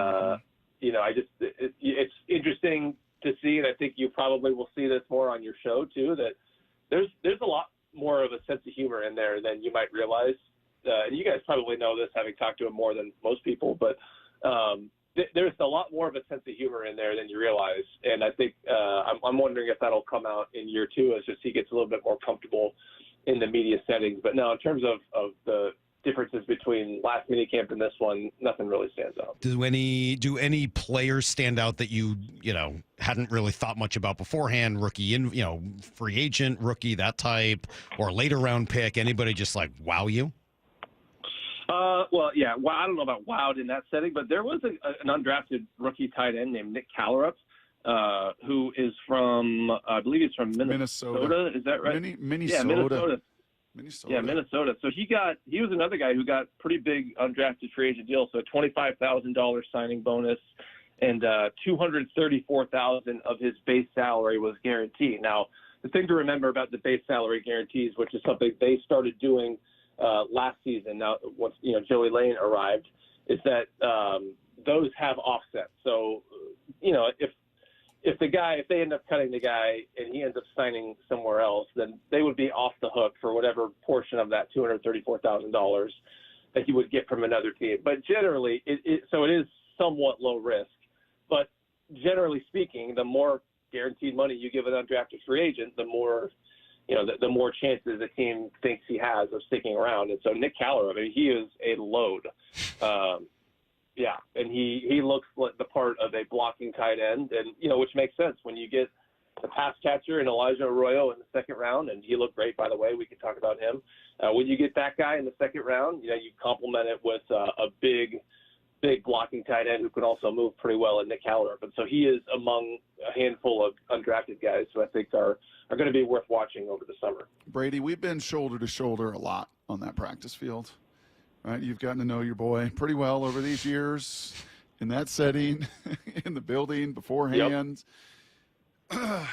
it's interesting to see, and I think you probably will see this more on your show too, that there's a lot more of a sense of humor in there than you might realize. And you guys probably know this, having talked to him more than most people, but there's a lot more of a sense of humor in there than you realize. And I think I'm wondering if that'll come out in year 2 as just he gets a little bit more comfortable in the media settings. But no, in terms of the differences between last minicamp and this one, nothing really stands out. Do any players stand out that you hadn't really thought much about beforehand? Rookie, free agent, rookie, that type, or later round pick? Anybody just like wow you? Well, yeah. Well, I don't know about wowed in that setting, but there was an undrafted rookie tight end named Nick Callerup, who is from, I believe he's from Minnesota. Is that right? Minnesota. Yeah, Minnesota. Yeah, Minnesota. So he was another guy who got pretty big undrafted free agent deal. So a $25,000 signing bonus, and $234,000 of his base salary was guaranteed. Now, the thing to remember about the base salary guarantees, which is something they started doing last season, now once Joey Lane arrived, is that those have offsets. So if they end up cutting the guy and he ends up signing somewhere else, then they would be off the hook for whatever portion of that $234,000 that he would get from another team. But generally, it is somewhat low risk. But generally speaking, the more guaranteed money you give an undrafted free agent, the more the more chances the team thinks he has of sticking around. And so Nick Callerup, I mean, he is a load. Yeah, and he looks like the part of a blocking tight end, and which makes sense when you get the pass catcher and Elijah Arroyo in the second round, and he looked great, by the way. We can talk about him. When you get that guy in the second round, you complement it with a big blocking tight end who can also move pretty well in Nick Callerup. And so he is among a handful of undrafted guys who I think are going to be worth watching over the summer. Brady, we've been shoulder to shoulder a lot on that practice field. Right, you've gotten to know your boy pretty well over these years in that setting, in the building beforehand. Yep.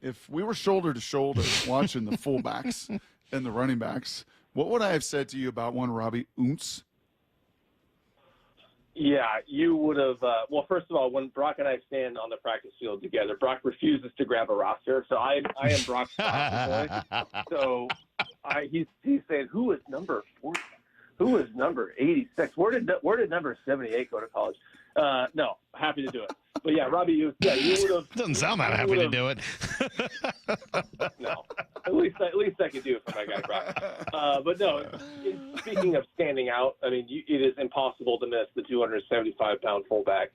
If we were shoulder to shoulder watching the fullbacks and the running backs, what would I have said to you about one Robbie Untz? Yeah, you would have. Well, first of all, when Brock and I stand on the practice field together, Brock refuses to grab a roster. So I am Brock's roster boy. So he's saying, who is number 40? Who is number 86? Where did number 78 go to college? No, happy to do it. But yeah, Robbie, you would have. Doesn't sound that happy to do it. No, at least I can do it for my guy Brock. But no, speaking of standing out, I mean, it is impossible to miss the 275-pound fullback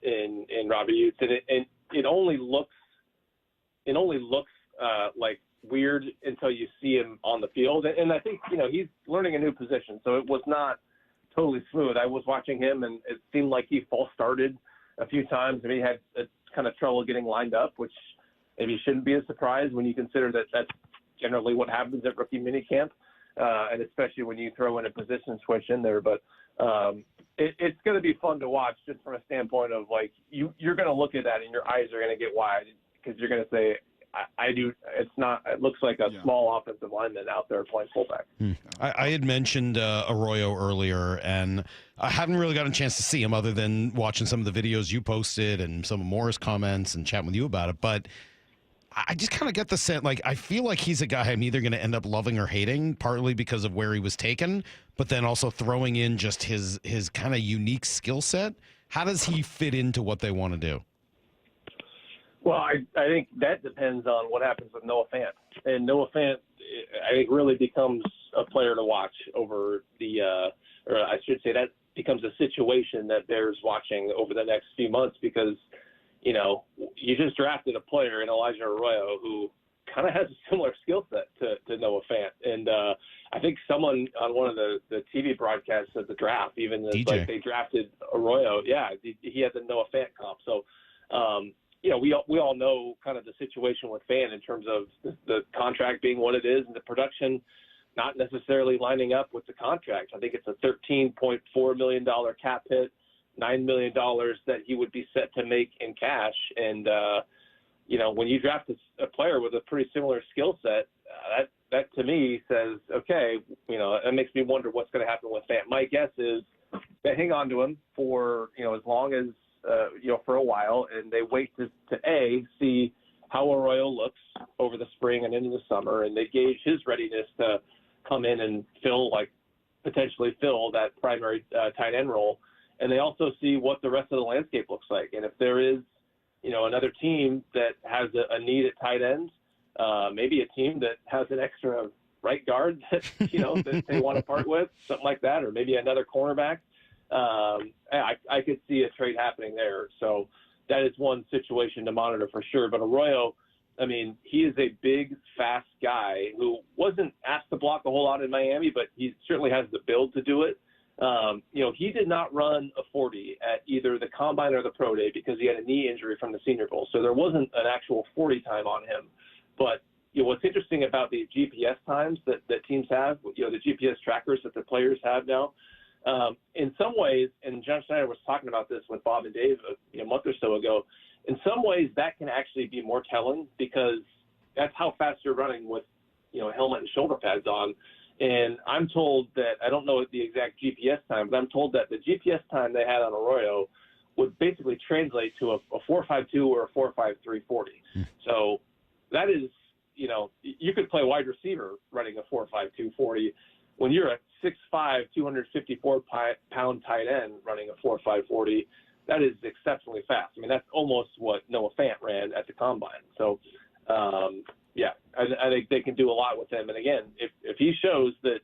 in Robbie Untz, and it only looks like weird until you see him on the field. And I think, he's learning a new position, so it was not totally smooth. I was watching him, and it seemed like he false started a few times, and he had a kind of trouble getting lined up, which maybe shouldn't be a surprise when you consider that that's generally what happens at rookie minicamp, and especially when you throw in a position switch in there. But it's going to be fun to watch just from a standpoint of, like, you're going to look at that and your eyes are going to get wide because you're going to say, I do. It's not. It looks like a small offensive lineman out there playing fullback. I had mentioned Arroyo earlier, and I haven't really gotten a chance to see him other than watching some of the videos you posted and some of Moore's comments and chatting with you about it. But I just kind of get the sense, like, I feel like he's a guy I'm either going to end up loving or hating, partly because of where he was taken, but then also throwing in just his kind of unique skill set. How does he fit into what they want to do? Well, I think that depends on what happens with Noah Fant. And Noah Fant, I think, really becomes a player to watch over or I should say that becomes a situation that bears watching over the next few months because, you just drafted a player in Elijah Arroyo who kind of has a similar skill set to Noah Fant. And I think someone on one of the TV broadcasts of the draft, even like they drafted Arroyo, he had the Noah Fant comp. So, we all know kind of the situation with Fant in terms of the contract being what it is and the production not necessarily lining up with the contract. I think it's a $13.4 million cap hit, $9 million that he would be set to make in cash. And, when you draft a player with a pretty similar skill set, that to me says, okay, that makes me wonder what's going to happen with Fant. My guess is they hang on to him for, as long as, for a while, and they wait to see how Arroyo looks over the spring and into the summer, and they gauge his readiness to come in and potentially fill that primary tight end role. And they also see what the rest of the landscape looks like. And if there is, another team that has a need at tight end, maybe a team that has an extra right guard that, that they want to part with, something like that, or maybe another cornerback, I could see a trade happening there. So that is one situation to monitor for sure. But Arroyo, I mean, he is a big, fast guy who wasn't asked to block a whole lot in Miami, but he certainly has the build to do it. He did not run a 40 at either the Combine or the Pro Day because he had a knee injury from the Senior Bowl. So there wasn't an actual 40 time on him. But, what's interesting about the GPS times that teams have, the GPS trackers that the players have now, in some ways, and John Schneider was talking about this with Bob and Dave a month or so ago, in some ways that can actually be more telling because that's how fast you're running with, helmet and shoulder pads on. And I'm told that, I don't know the exact GPS time, but I'm told that the GPS time they had on Arroyo would basically translate to a 4.52 or a 4.53 40. So that is, you could play wide receiver running a 4.52 40 when you're a 6'5", 254-pound tight end running a 4.5 40. That is exceptionally fast. I mean, that's almost what Noah Fant ran at the Combine. So, I think they can do a lot with him. And again, if he shows that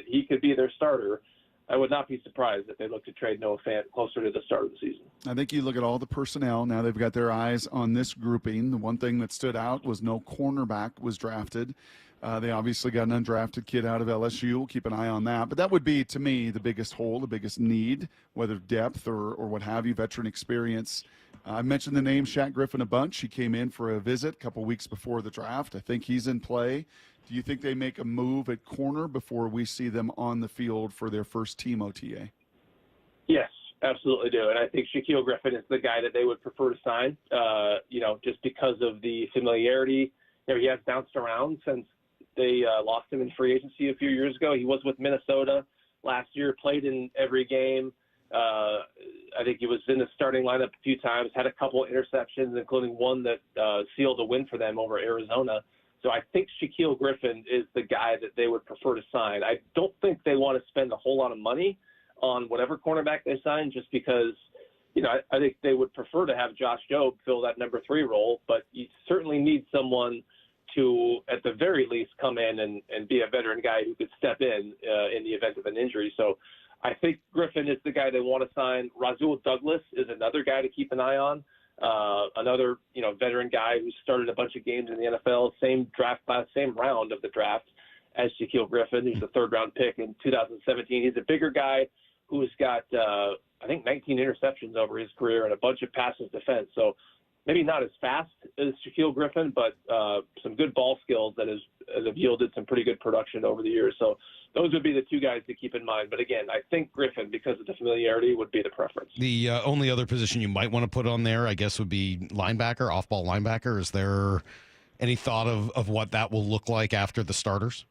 he could be their starter, I would not be surprised if they look to trade Noah Fant closer to the start of the season. I think you look at all the personnel. Now they've got their eyes on this grouping. The one thing that stood out was no cornerback was drafted. They obviously got an undrafted kid out of LSU. We'll keep an eye on that. But that would be, to me, the biggest hole, the biggest need, whether depth or what have you, veteran experience. I mentioned the name Shaq Griffin a bunch. He came in for a visit a couple weeks before the draft. I think he's in play. Do you think they make a move at corner before we see them on the field for their first team OTA? Yes, absolutely do. And I think Shaquille Griffin is the guy that they would prefer to sign, just because of the familiarity. He has bounced around since they lost him in free agency a few years ago. He was with Minnesota last year, played in every game. I think he was in the starting lineup a few times, had a couple of interceptions, including one that sealed a win for them over Arizona. So I think Shaquille Griffin is the guy that they would prefer to sign. I don't think they want to spend a whole lot of money on whatever cornerback they sign just because, I think they would prefer to have Josh Jobe fill that number 3 role, but you certainly need someone to, at the very least, come in and be a veteran guy who could step in the event of an injury. So I think Griffin is the guy they want to sign. Rasul Douglas is another guy to keep an eye on. Another, veteran guy who started a bunch of games in the NFL, same draft class, same round of the draft as Shaquille Griffin. He's a third-round pick in 2017. He's a bigger guy who's got, 19 interceptions over his career and a bunch of passes defense. So maybe not as fast as Shaquille Griffin, but some good ball skills that have yielded some pretty good production over the years. So those would be the two guys to keep in mind. But again, I think Griffin, because of the familiarity, would be the preference. The only other position you might want to put on there, I guess, would be linebacker, off-ball linebacker. Is there any thought of what that will look like after the starters?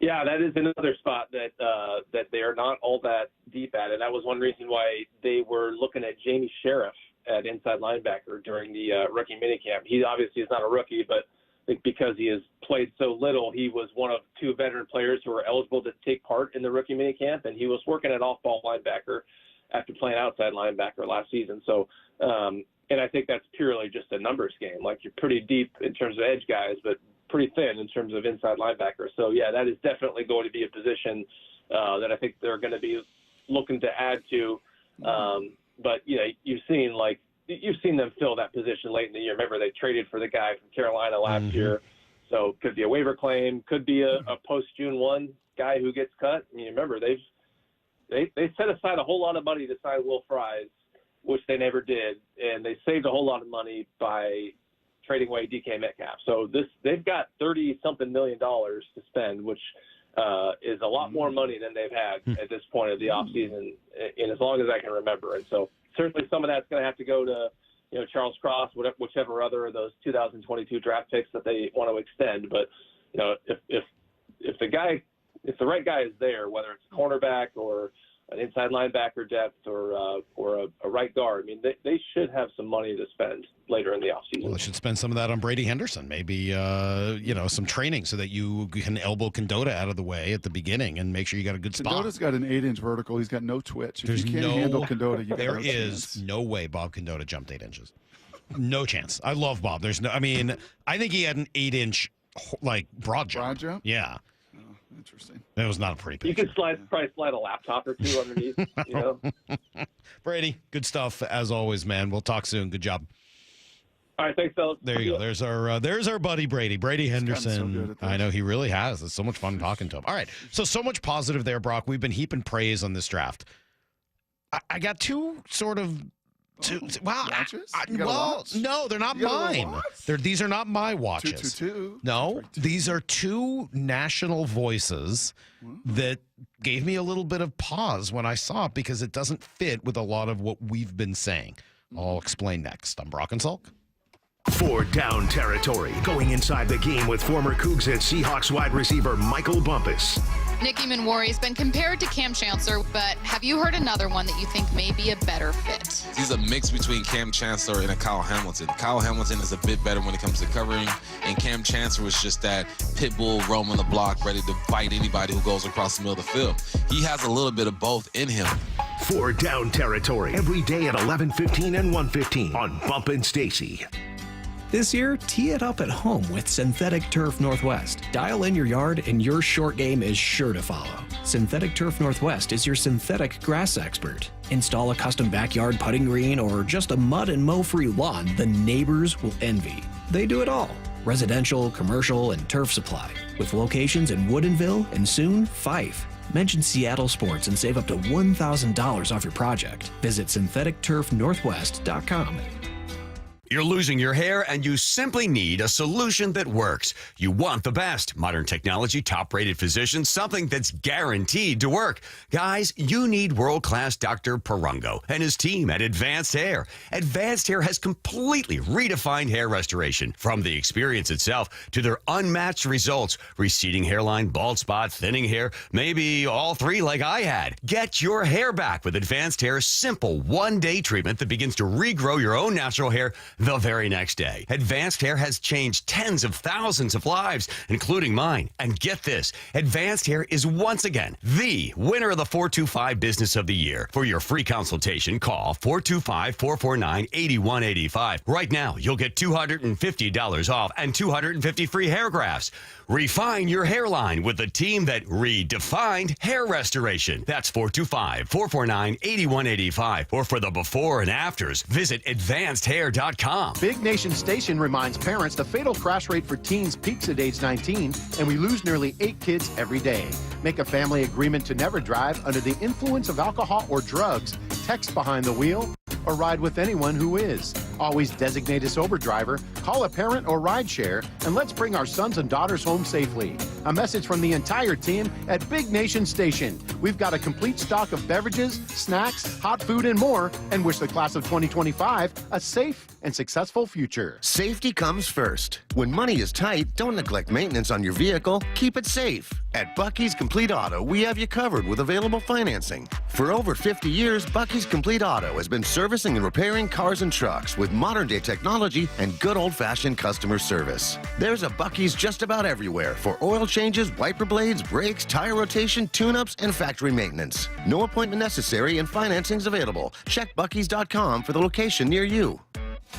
Yeah, that is another spot that they are not all that deep at. And that was one reason why they were looking at Jamie Sheriff at inside linebacker during the rookie minicamp. He obviously is not a rookie, but I think because he has played so little, he was one of 2 veteran players who were eligible to take part in the rookie minicamp, and he was working at off-ball linebacker after playing outside linebacker last season. So, and I think that's purely just a numbers game. Like, you're pretty deep in terms of edge guys, but pretty thin in terms of inside linebacker. So, yeah, that is definitely going to be a position that I think they're going to be looking to add to. But, you know, you've seen them fill that position late in the year. Remember, they traded for the guy from Carolina last year. So could be a waiver claim, could be a post-June 1 guy who gets cut. I mean, remember, they set aside a whole lot of money to sign Will Fries, which they never did, and they saved a whole lot of money by trading away DK Metcalf. So they've got $30-something million to spend, which is a lot more money than they've had at this point of the offseason in as long as I can remember. And so certainly some of that's going to have to go to, you know, Charles Cross, whichever other of those 2022 draft picks that they want to extend. But, you know, if the right guy is there, whether it's a cornerback or an inside linebacker depth or a right guard, I mean, they should have some money to spend later in the offseason. Well, they should spend some of that on Brady Henderson, maybe, some training so that you can elbow Condota out of the way at the beginning and make sure you got a good spot. Condota's got an 8-inch vertical. He's got no twitch. If you can't handle Condota, there is no way Bob Condota jumped 8 inches. No chance. I love Bob. I think he had an 8-inch, broad jump. Broad jump? Yeah. Interesting. That was not a pretty picture. You could probably slide a laptop or 2 underneath, you know. Brady, good stuff as always, man. We'll talk soon. Good job. All right, thanks, fellas. There you go. There's our buddy Brady Henderson. I know he really has. It's so much fun talking to him. All right, so much positive there, Brock. We've been heaping praise on this draft. I got two sort of. No, they're not mine. These are not my watches. No, these are 2 national voices that gave me a little bit of pause when I saw it because it doesn't fit with a lot of what we've been saying. I'll explain next. I'm Brock and Salk. 4 down territory, going inside the game with former Cougs and Seahawks wide receiver Michael Bumpus. Nicky Manwari has been compared to Cam Chancellor, but have you heard another one that you think may be a better fit? He's a mix between Cam Chancellor and a Kyle Hamilton. Kyle Hamilton is a bit better when it comes to covering, and Cam Chancellor was just that pit bull roaming the block, ready to fight anybody who goes across the middle of the field. He has a little bit of both in him. 4 down territory, every day at 11:15 and 1:15 on Bump and Stacy. This year, tee it up at home with Synthetic Turf Northwest. Dial in your yard and your short game is sure to follow. Synthetic Turf Northwest is your synthetic grass expert. Install a custom backyard putting green or just a mud and mow-free lawn the neighbors will envy. They do it all. Residential, commercial, and turf supply. With locations in Woodinville and soon Fife. Mention Seattle Sports and save up to $1,000 off your project. Visit syntheticturfnorthwest.com. You're losing your hair and you simply need a solution that works. You want the best. Modern technology, top-rated physicians, something that's guaranteed to work. Guys, you need world-class Dr. Perungo and his team at Advanced Hair. Advanced Hair has completely redefined hair restoration. From the experience itself to their unmatched results. Receding hairline, bald spot, thinning hair, maybe all 3 like I had. Get your hair back with Advanced Hair's simple one-day treatment that begins to regrow your own natural hair the very next day. Advanced Hair has changed tens of thousands of lives, including mine. And get this, Advanced Hair is once again the winner of the 425 Business of the Year. For your free consultation, call 425-449-8185. Right now, you'll get $250 off and 250 free hair grafts. Refine your hairline with the team that redefined hair restoration. That's 425-449-8185. Or for the before and afters, visit advancedhair.com. Big Nation Station reminds parents the fatal crash rate for teens peaks at age 19, and we lose nearly 8 kids every day. Make a family agreement to never drive under the influence of alcohol or drugs, text behind the wheel, or ride with anyone who is. Always designate a sober driver, call a parent or ride share, and let's bring our sons and daughters home safely. A message from the entire team at Big Nation Station. We've got a complete stock of beverages, snacks, hot food, and more, and wish the class of 2025 a safe and successful future. Safety comes first. When money is tight, don't neglect maintenance on your vehicle. Keep it safe. At Bucky's Complete Auto, we have you covered with available financing. For over 50 years, Bucky's Complete Auto has been servicing and repairing cars and trucks with modern-day technology and good old-fashioned customer service. There's a Bucky's just about everywhere for oil changes, wiper blades, brakes, tire rotation, tune-ups, and factory maintenance. No appointment necessary and financing's available. Check Bucky's.com for the location near you.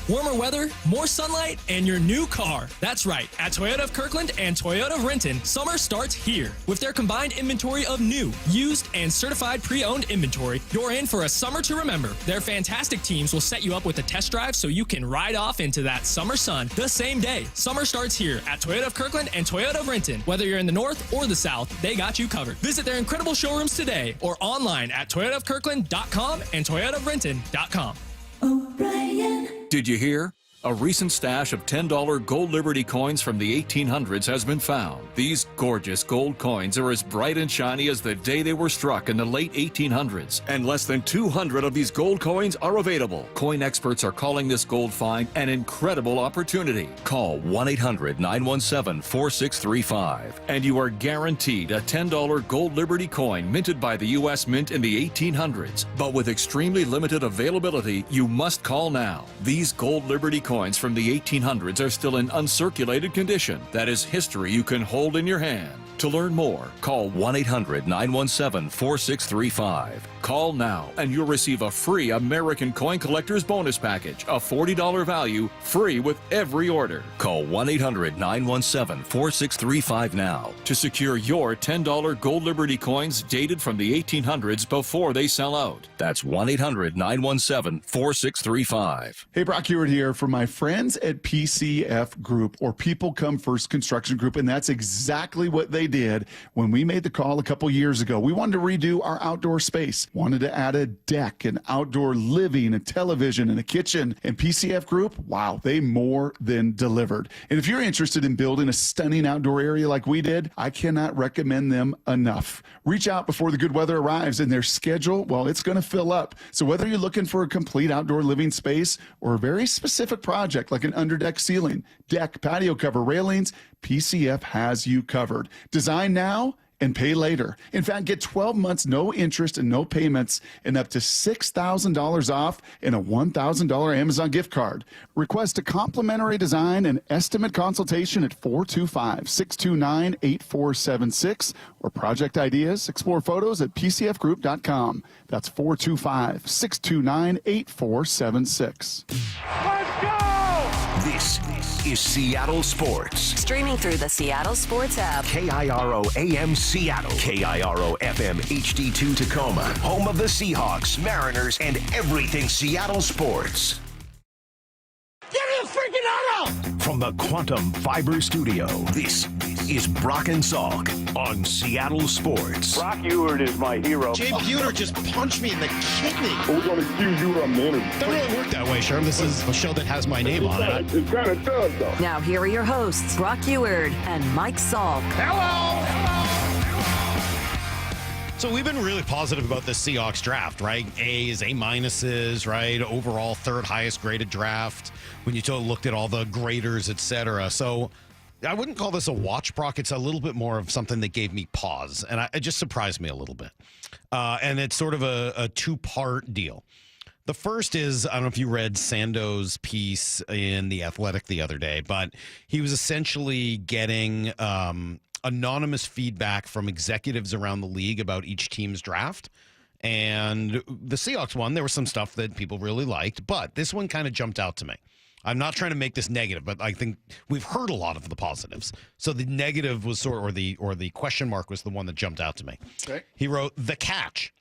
Warmer weather, more sunlight, and your new car. That's right. At Toyota of Kirkland and Toyota of Renton, summer starts here. With their combined inventory of new, used, and certified pre-owned inventory, you're in for a summer to remember. Their fantastic teams will set you up with a test drive so you can ride off into that summer sun the same day. Summer starts here at Toyota of Kirkland and Toyota of Renton. Whether you're in the north or the south, they got you covered. Visit their incredible showrooms today or online at toyotaofkirkland.com and toyotaofrenton.com. Did you hear? A recent stash of $10 gold Liberty coins from the 1800s has been found. These gorgeous gold coins are as bright and shiny as the day they were struck in the late 1800s. And less than 200 of these gold coins are available. Coin experts are calling this gold find an incredible opportunity. Call 1-800-917-4635 and you are guaranteed a $10 gold Liberty coin minted by the U.S. Mint in the 1800s. But with extremely limited availability, you must call now. These gold Liberty coins from the 1800s are still in uncirculated condition. That is history you can hold in your hand. To learn more, call 1-800-917-4635. Call now and you'll receive a free American Coin Collector's Bonus Package, a $40 value, free with every order. Call 1-800-917-4635 now to secure your $10 gold Liberty coins dated from the 1800s before they sell out. That's 1-800-917-4635. Hey, Brock Ewart here for my friends at PCF Group, or People Come First Construction Group, and that's exactly what they did when we made the call a couple years ago. We wanted to redo our outdoor space, wanted to add a deck, an outdoor living, a television, and a kitchen. And PCF Group, wow, they more than delivered. And if you're interested in building a stunning outdoor area like we did, I cannot recommend them enough. Reach out before the good weather arrives, and their schedule, well, it's going to fill up. So whether you're looking for a complete outdoor living space or a very specific project like an underdeck ceiling, deck, patio cover, railings, PCF has you covered. Design now and pay later. In fact, get 12 months, no interest and no payments, and up to $6,000 off and a $1,000 Amazon gift card. Request a complimentary design and estimate consultation at 425-629-8476 or project ideas. Explore photos at pcfgroup.com. That's 425-629-8476. Let's go! This is Seattle Sports. Streaming through the Seattle Sports app. KIRO AM Seattle. KIRO FM HD2 Tacoma. Home of the Seahawks, Mariners, and everything Seattle sports. Give me a freaking auto! From the Quantum Fiber Studio, this is Brock and Salk on Seattle Sports. Brock Ewart is my hero. Jay Buhner just punched me in the kidney. We're going to accuse you of murder. Doesn't really work that way, Sherm. This is a show that has my name on it. It kind of does, though. Now here are your hosts, Brock Ewart and Mike Salk. Hello! So we've been really positive about this Seahawks draft, right? A's, A-minuses, right? Overall third highest graded draft when you looked at all the graders, et cetera. So I wouldn't call this a watch, Brock. It's a little bit more of something that gave me pause, and it just surprised me a little bit. And it's sort of a two-part deal. The first is, I don't know if you read Sando's piece in The Athletic the other day, but he was essentially getting anonymous feedback from executives around the league about each team's draft. And the Seahawks one, there was some stuff that people really liked, but this one kind of jumped out to me. I'm not trying to make this negative, but I think we've heard a lot of the positives. So the negative was or the question mark was the one that jumped out to me. Okay. He wrote, the catch.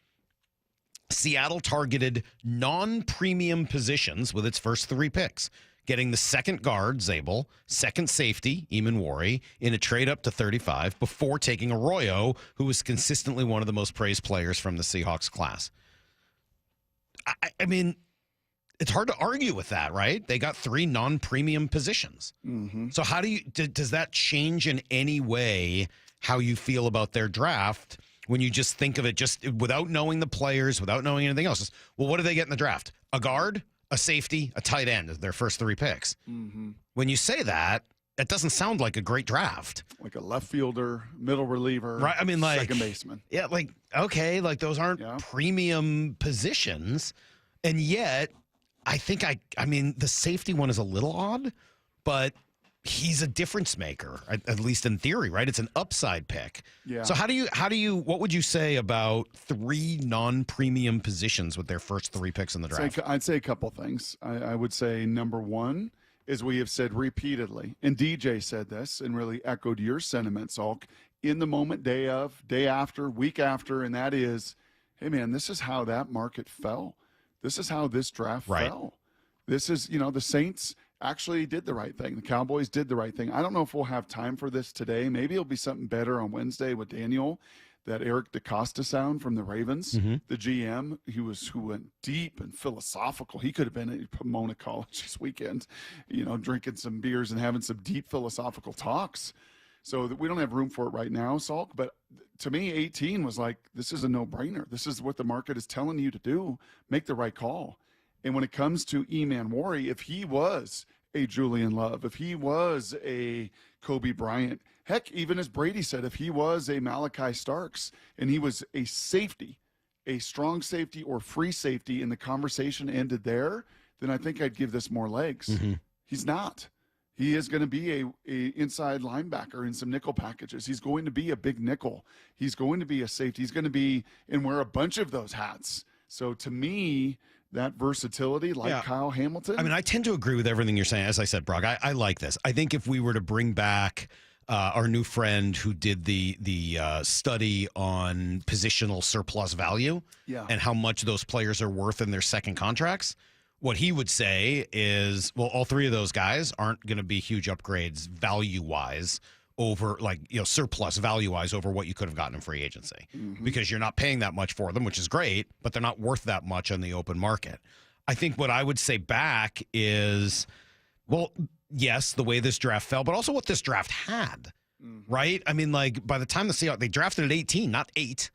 Seattle targeted non-premium positions with its first three picks, getting the second guard, Zabel, second safety, Eamon Wari, in a trade up to 35 before taking Arroyo, who was consistently one of the most praised players from the Seahawks class. I mean, it's hard to argue with that, right? They got 3 non-premium positions. Mm-hmm. So how does that change in any way how you feel about their draft when you just think of it just without knowing the players, without knowing anything else? Just, well, what do they get in the draft? A guard, a safety, a tight end, their first 3 picks. Mm-hmm. When you say that, it doesn't sound like a great draft. Like a left fielder, middle reliever, right? I mean, like second baseman. Yeah, like okay, like those aren't premium positions, and yet I mean, the safety one is a little odd, but he's a difference maker, at least in theory, right? It's an upside pick. Yeah. So what would you say about 3 non-premium positions with their first 3 picks in the draft? I'd say a couple things. I would say number one is we have said repeatedly, and DJ said this and really echoed your sentiments, Salk, in the moment, day of, day after, week after, and that is, hey man, this is how that market fell. This is how this draft fell. This is, the Saints actually did the right thing. The Cowboys did the right thing. I don't know if we'll have time for this today. Maybe it'll be something better on Wednesday with Daniel, that Eric DeCosta sound from the Ravens, the GM, who went deep and philosophical. He could have been at Pomona College this weekend, drinking some beers and having some deep philosophical talks. So we don't have room for it right now, Salk. But to me, 18 was like, this is a no-brainer. This is what the market is telling you to do. Make the right call. And when it comes to Eman Wari, if he was a Julian Love, if he was a Kobe Bryant, heck, even as Brady said, if he was a Malachi Starks and he was a safety, a strong safety or free safety, and the conversation ended there, then I think I'd give this more legs. Mm-hmm. He's not. He is going to be a inside linebacker in some nickel packages. He's going to be a big nickel. He's going to be a safety. He's going to be and wear a bunch of those hats. So to me, that versatility, like Kyle Hamilton. I mean, I tend to agree with everything you're saying. As I said, Brock, I like this. I think if we were to bring back our new friend who did the study on positional surplus value and how much those players are worth in their second contracts, what he would say is, well, all 3 of those guys aren't going to be huge upgrades value-wise over, surplus value-wise over what you could have gotten in free agency because you're not paying that much for them, which is great, but they're not worth that much on the open market. I think what I would say back is, well, yes, the way this draft fell, but also what this draft had, right? I mean, by the time the Seahawks, they drafted at 18, not 8,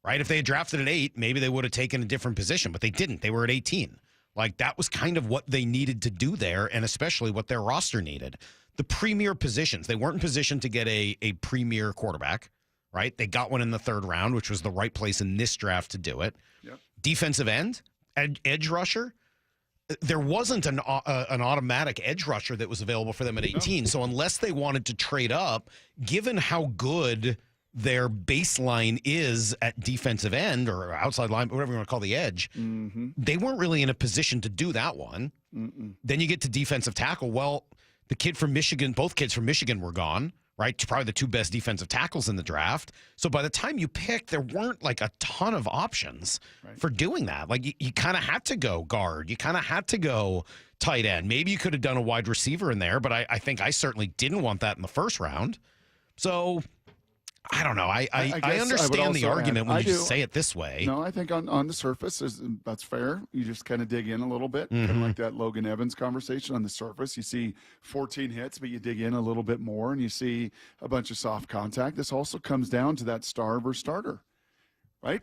right? If they had drafted at 8, maybe they would have taken a different position, but they didn't. They were at 18. That was kind of what they needed to do there, and especially what their roster needed. The premier positions, they weren't in position to get a premier quarterback, right? They got one in the 3rd round, which was the right place in this draft to do it. Yep. Defensive end, edge rusher. There wasn't an automatic edge rusher that was available for them at 18. So unless they wanted to trade up, given how good their baseline is at defensive end or outside line, whatever you want to call the edge, they weren't really in a position to do that one. Then you get to defensive tackle. Well, the kid from Michigan, both kids from Michigan were gone, right? Probably the 2 best defensive tackles in the draft. So by the time you picked, there weren't a ton of options for doing that. You kind of had to go guard. You kind of had to go tight end. Maybe you could have done a wide receiver in there, but I think I certainly didn't want that in the 1st round. So I don't know. I understand the argument when you just say it this way. No, I think on the surface, that's fair. You just kind of dig in a little bit, kind of like that Logan Evans conversation. On the surface, you see 14 hits, but you dig in a little bit more, and you see a bunch of soft contact. This also comes down to that star versus starter, right?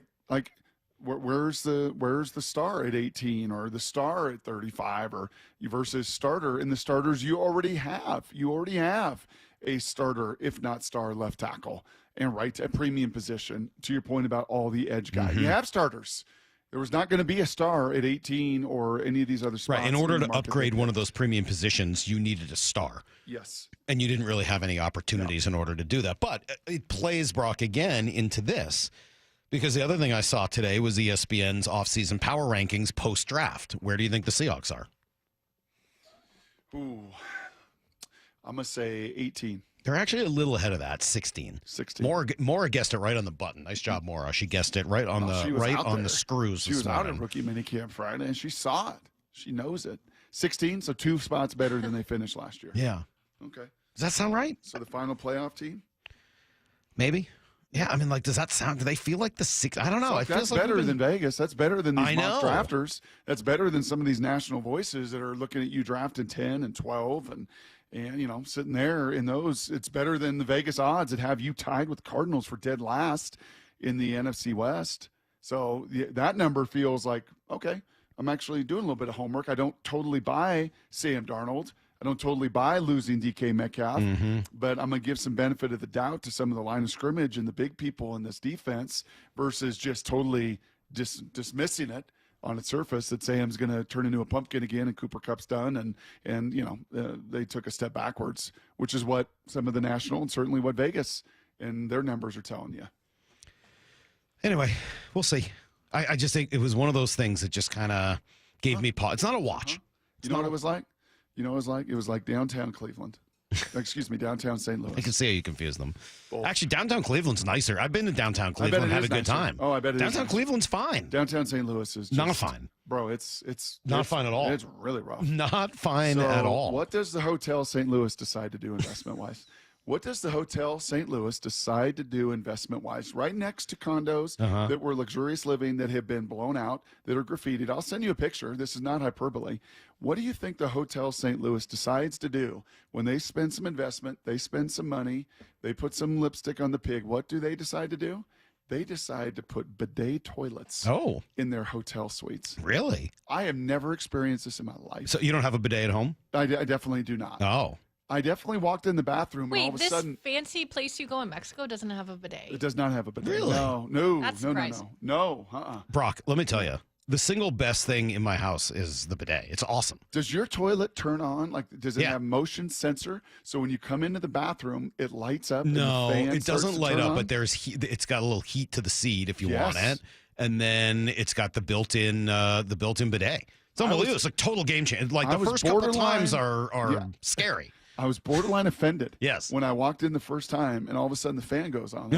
Where's the star at 18 or the star at 35 or versus starter? And the starters you already have. You already have a starter, if not star, left tackle and right at premium position. To your point about all the edge guys, you have starters. There was not going to be a star at 18 or any of these other spots. Right. In order to upgrade one of those premium positions, you needed a star. Yes. And you didn't really have any opportunities in order to do that. But it plays, Brock, again into this. Because the other thing I saw today was ESPN's offseason power rankings post-draft. Where do you think the Seahawks are? Ooh, I'm going to say 18. They're actually a little ahead of that, 16. 16. Mora guessed it right on the button. Nice job, Mora. She guessed it right on the screws. She was out at rookie minicamp Friday, and she saw it. She knows it. 16, so 2 spots better than they finished last year. Yeah. Okay. Does that sound right? So the final playoff team? Maybe. Yeah, I mean, like, does that sound? Do they feel like the six? I don't know. It That's feels like better than Vegas. That's better than these I mock know. drafters. That's better than some of these national voices that are looking at you drafting 10 and 12 and sitting there in those. It's better than the Vegas odds that have you tied with Cardinals for dead last in the NFC West. So that number feels like, okay, I'm actually doing a little bit of homework. I don't totally buy Sam Darnold. I don't totally buy losing DK Metcalf, but I'm going to give some benefit of the doubt to some of the line of scrimmage and the big people in this defense versus just totally dismissing it on its surface that Sam's going to turn into a pumpkin again and Cooper Kupp's done. And they took a step backwards, which is what some of the national and certainly what Vegas and their numbers are telling you. Anyway, we'll see. I just think it was one of those things that just kind of gave me pause. It's not a watch. You know what it was like? You know what it was like? It was like downtown Cleveland. Excuse me, downtown St. Louis. I can see how you confuse them. Both. Actually, downtown Cleveland's nicer. I've been to downtown Cleveland and had a good time. Oh, I bet it is. Downtown Cleveland's fine. Downtown St. Louis is just, not fine. Bro, it's not fine at all. It's really rough. Not fine at all. What does the Hotel St. Louis decide to do investment-wise? What does the Hotel St. Louis decide to do investment-wise? Right next to condos that were luxurious living that have been blown out, that are graffitied. I'll send you a picture. This is not hyperbole. What do you think the Hotel St. Louis decides to do when they spend some investment, they spend some money, they put some lipstick on the pig? What do they decide to do? They decide to put bidet toilets in their hotel suites. Really? I have never experienced this in my life. So you don't have a bidet at home? I definitely do not. Oh. I definitely walked in the bathroom and all of a sudden. Wait, this fancy place you go in Mexico doesn't have a bidet. It does not have a bidet. Really? No. That's surprising. No. Brock, let me tell you, the single best thing in my house is the bidet. It's awesome. Does your toilet turn on? Like, does it have motion sensor? So when you come into the bathroom, it lights up? No, and the fan it doesn't starts to light turn up, on? but there's heat. It's got a little heat to the seat if you Yes. want it. And then it's got the built-in bidet. It's unbelievable. It's like total game changer. Like the first couple times are scary. I was borderline offended. Yes. When I walked in the first time, and all of a sudden the fan goes on.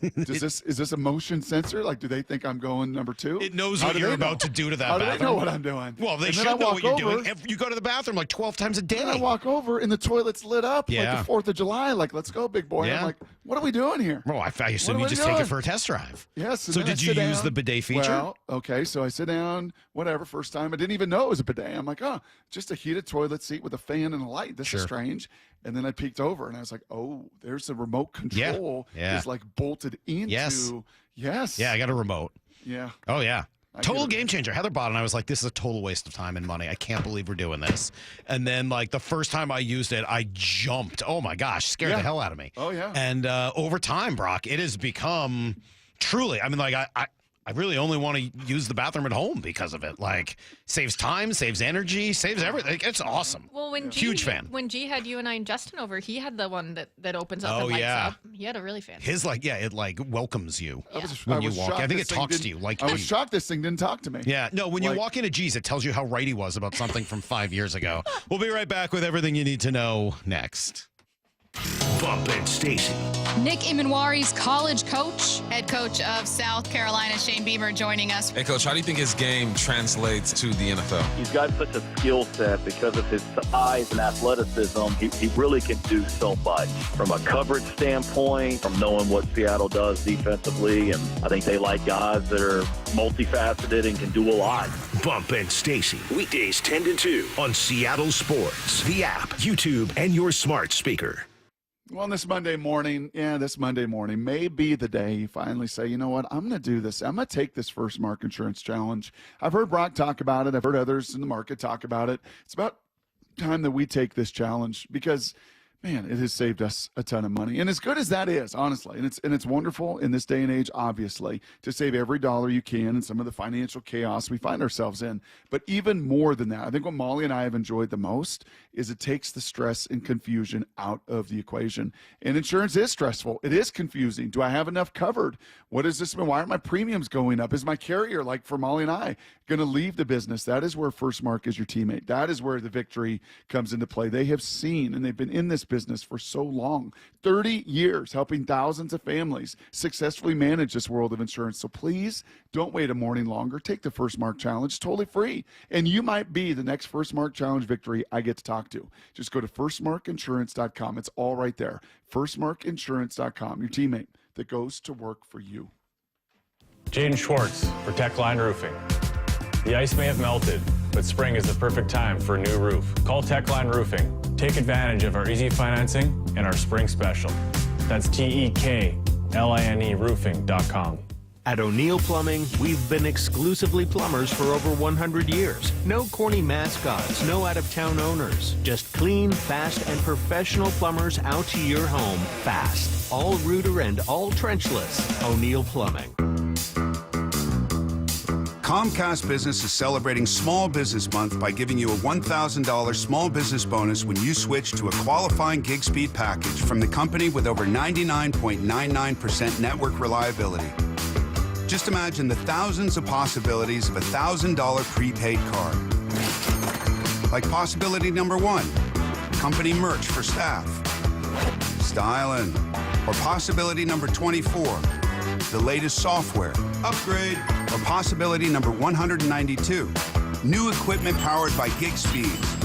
Is this a motion sensor? Like, do they think I'm going number 2? It knows what you're about to do to that bathroom. How do they know what I'm doing? Well, they And then should I know what walk you're over, doing. You go to the bathroom like 12 times a day. And I walk over, and the toilet's lit up like Yeah. the 4th of July. Like, let's go, big boy. Yeah. I'm like, what are we doing here? Well, I assume What you are we just take doing? it for a test drive. Yes. and So then I did you sit use down. the bidet feature? Well, okay. So I sit down, whatever, first time. I didn't even know it was a bidet. I'm like, oh, just a heated toilet seat with a fan and a light. This is strange. And then I peeked over, and I was like, oh, there's a remote control. Yeah. It's like bolted into. Yes. Yeah, I got a remote. Yeah. Oh, yeah. I Total get it. game changer. Heather bought it, and I was like, this is a total waste of time and money. I can't believe we're doing this. And then, like, the first time I used it, I jumped. Oh, my gosh. Scared the hell out of me. Oh, yeah. And over time, Brock, it has become truly, I mean, like, I really only want to use the bathroom at home because of it. Like, saves time, saves energy, saves everything. It's awesome. Well, when Huge fan. When G had you and I and Justin over, he had the one that opens up and lights up. He had a really fancy. His, like, it, like, welcomes you Yeah. when you walk. shocked I think this it thing talks to didn't- you. Like, I was shocked this thing didn't talk to me. Yeah, no, when you Like- walk into G's, it tells you how right he was about something from 5 years ago. We'll be right back with everything you need to know next. Bump and Stacy. Nick Imanwari's college coach, head coach of South Carolina, Shane Beamer, joining us. Hey, Coach, how do you think his game translates to the NFL? He's got such a skill set because of his size and athleticism. He really can do so much from a coverage standpoint, from knowing what Seattle does defensively. And I think they like guys that are multifaceted and can do a lot. Bump and Stacy. Weekdays 10 to 2 on Seattle Sports, the app, YouTube, and your smart speaker. Well, this Monday morning may be the day you finally say, you know what, I'm going to do this. I'm going to take this first Mark Insurance Challenge. I've heard Brock talk about it. I've heard others in the market talk about it. It's about time that we take this challenge because, man, it has saved us a ton of money. And as good as that is, honestly, and it's wonderful in this day and age, obviously, to save every dollar you can in some of the financial chaos we find ourselves in. But even more than that, I think what Molly and I have enjoyed the most is it takes the stress and confusion out of the equation. And insurance is stressful. It is confusing. Do I have enough covered? What does this mean? Why aren't my premiums going up? Is my carrier, like for Molly and I, going to leave the business? That is where First Mark is your teammate. That is where the victory comes into play. They have seen, and they've been in this business for so long. 30 years helping thousands of families successfully manage this world of insurance. So please don't wait a morning longer. Take the First Mark Challenge, totally free. And you might be the next First Mark Challenge victory I get to talk to. Just go to firstmarkinsurance.com. It's all right there. Firstmarkinsurance.com, your teammate that goes to work for you. Jaden Schwartz for Techline Roofing. The ice may have melted, but spring is the perfect time for a new roof. Call Techline Roofing. Take advantage of our easy financing and our spring special. That's TEKLINE roofing.com. At O'Neill Plumbing, we've been exclusively plumbers for over 100 years. No corny mascots, no out-of-town owners. Just clean, fast, and professional plumbers out to your home fast. All rooter and all trenchless. O'Neill Plumbing. Comcast Business is celebrating Small Business Month by giving you a $1,000 small business bonus when you switch to a qualifying gig speed package from the company with over 99.99% network reliability. Just imagine the thousands of possibilities of a $1,000 prepaid card. Like possibility number 1, company merch for staff. Styling. Or possibility number 24, the latest software. Upgrade. Or possibility number 192, new equipment powered by gig speeds.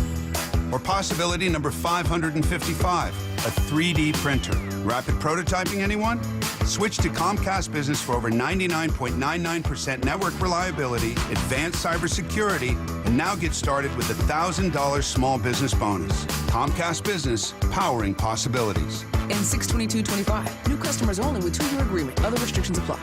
Or possibility number 555, a 3D printer. Rapid prototyping, anyone? Switch to Comcast Business for over 99.99% network reliability, advanced cybersecurity, and now get started with a $1,000 small business bonus. Comcast Business, powering possibilities. In 6/22/25, new customers only with 2-year agreement. Other restrictions apply.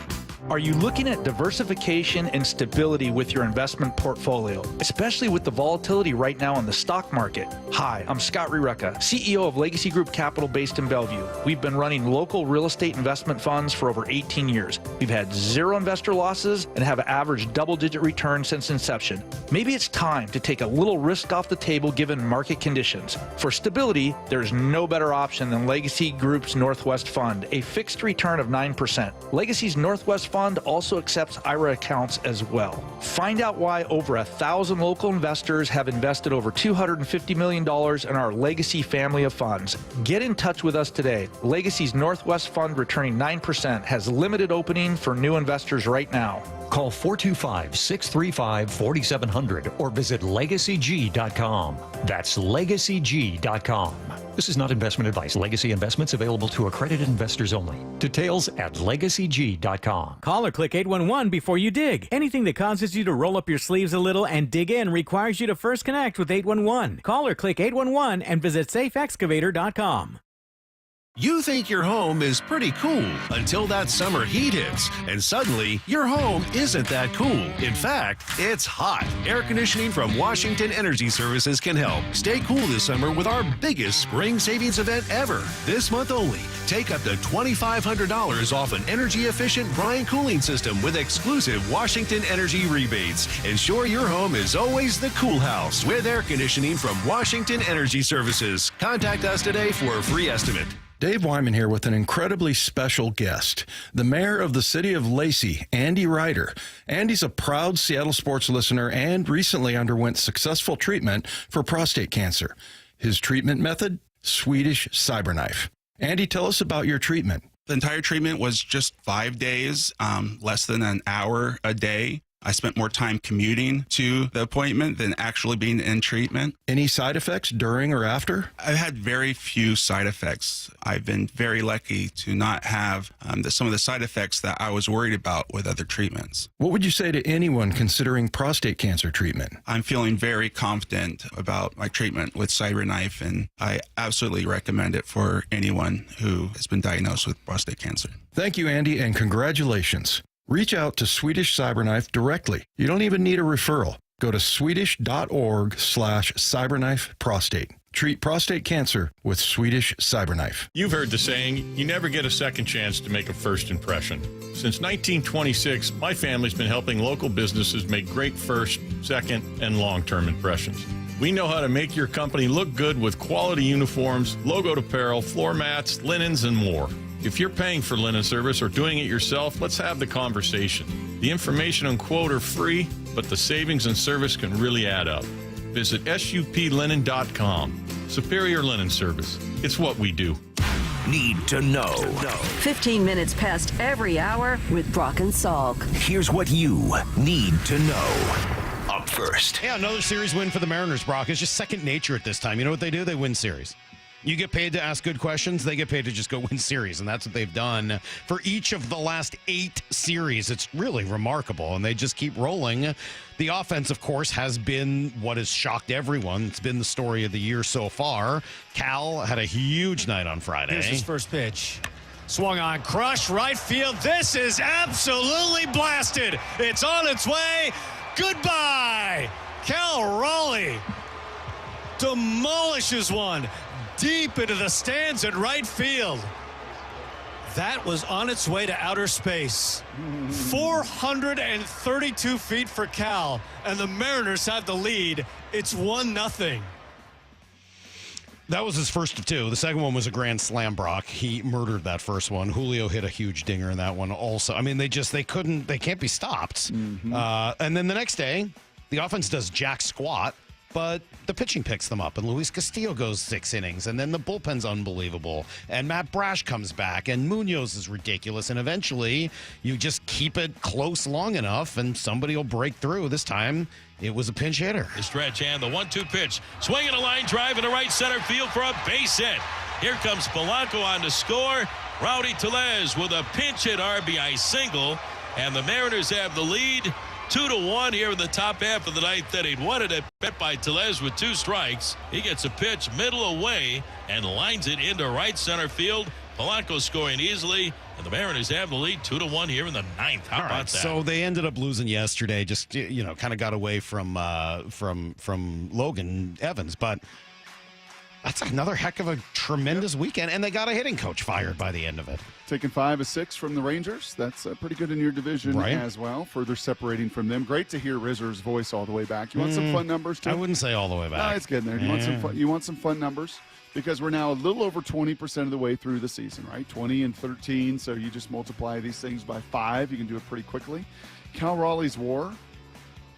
Are you looking at diversification and stability with your investment portfolio, especially with the volatility right now in the stock market? Hi, I'm Scott Rireka, CEO of Legacy Group Capital based in Bellevue. We've been running local real estate investment funds for over 18 years. We've had 0 investor losses and have averaged double-digit returns since inception. Maybe it's time to take a little risk off the table given market conditions. For stability, there's no better option than Legacy Group's Northwest Fund, a fixed return of 9%. Legacy's Northwest Fund also accepts IRA accounts as well. Find out why over 1,000 local investors have invested over $250 million in our Legacy family of funds. Get in touch with us today. Legacy's Northwest Fund returning 9% has limited opening for new investors right now. Call 425-635-4700 or visit LegacyG.com. That's LegacyG.com. This is not investment advice. Legacy investments available to accredited investors only. Details at LegacyG.com. Call or click 811 before you dig. Anything that causes you to roll up your sleeves a little and dig in requires you to first connect with 811. Call or click 811 and visit safeexcavator.com. You think your home is pretty cool until that summer heat hits, and suddenly your home isn't that cool. In fact, it's hot. Air conditioning from Washington Energy Services can help. Stay cool this summer with our biggest spring savings event ever. This month only, take up to $2,500 off an energy-efficient Bryan cooling system with exclusive Washington Energy rebates. Ensure your home is always the cool house with air conditioning from Washington Energy Services. Contact us today for a free estimate. Dave Wyman here with an incredibly special guest, the mayor of the city of Lacey, Andy Ryder. Andy's a proud Seattle sports listener and recently underwent successful treatment for prostate cancer. His treatment method? Swedish CyberKnife. Andy, tell us about your treatment. The entire treatment was just 5 days, less than an hour a day. I spent more time commuting to the appointment than actually being in treatment. Any side effects during or after? I've had very few side effects. I've been very lucky to not have some of the side effects that I was worried about with other treatments. What would you say to anyone considering prostate cancer treatment? I'm feeling very confident about my treatment with CyberKnife, and I absolutely recommend it for anyone who has been diagnosed with prostate cancer. Thank you, Andy, and congratulations. Reach out to Swedish CyberKnife directly. You don't even need a referral. Go to swedish.org/CyberKnife prostate. Treat prostate cancer with Swedish CyberKnife. You've heard the saying, you never get a second chance to make a first impression. Since 1926, my family's been helping local businesses make great first, second, and long-term impressions. We know how to make your company look good with quality uniforms, logoed apparel, floor mats, linens, and more. If you're paying for linen service or doing it yourself, let's have the conversation. The information and quote are free, but the savings and service can really add up. Visit suplinen.com. Superior Linen Service. It's what we do. Need to know. 15 minutes past every hour with Brock and Salk. Here's what you need to know. Up first. Yeah, another series win for the Mariners, Brock. It's just second nature at this time. You know what they do? They win series. You get paid to ask good questions. They get paid to just go win series, and that's what they've done for each of the last 8 series. It's really remarkable, and they just keep rolling. The offense, of course, has been what has shocked everyone. It's been the story of the year so far. Cal had a huge night on Friday. Here's his first pitch. Swung on, crush, right field. This is absolutely blasted. It's on its way. Goodbye. Cal Raleigh demolishes one deep into the stands at right field. That was on its way to outer space. 432 feet for Cal, and the Mariners have the lead. It's 1-0. That was his first of 2. The second one was a grand slam, Brock. He murdered that first one. Julio hit a huge dinger in that one also. I mean, they can't be stopped. And then the next day, the offense does jack squat, but the pitching picks them up, and Luis Castillo goes 6 innings, and then the bullpen's unbelievable, and Matt Brash comes back, and Munoz is ridiculous, and eventually you just keep it close long enough, and somebody will break through. This time, it was a pinch hitter. The stretch and the 1-2 pitch. Swinging a line drive into right center field for a base hit. Here comes Polanco on to score. Rowdy Tellez with a pinch hit RBI single, and the Mariners have the lead. 2-1 here in the top half of the 9th inning. Wanted a bet by Tellez with 2 strikes. He gets a pitch middle away and lines it into right center field. Polanco scoring easily, and the Mariners have the lead 2-1 here in the 9th. How about that? So they ended up losing yesterday. Just kind of got away from Logan Evans, but that's another heck of a tremendous weekend, and they got a hitting coach fired by the end of it. Taking 5 of 6 from the Rangers. That's pretty good in your division as well, further separating from them. Great to hear Rizzer's voice all the way back. You want some fun numbers, too? I wouldn't say all the way back. No, it's getting there. You want some fun numbers? Because we're now a little over 20% of the way through the season, right? 20 and 13, so you just multiply these things by 5. You can do it pretty quickly. Cal Raleigh's WAR,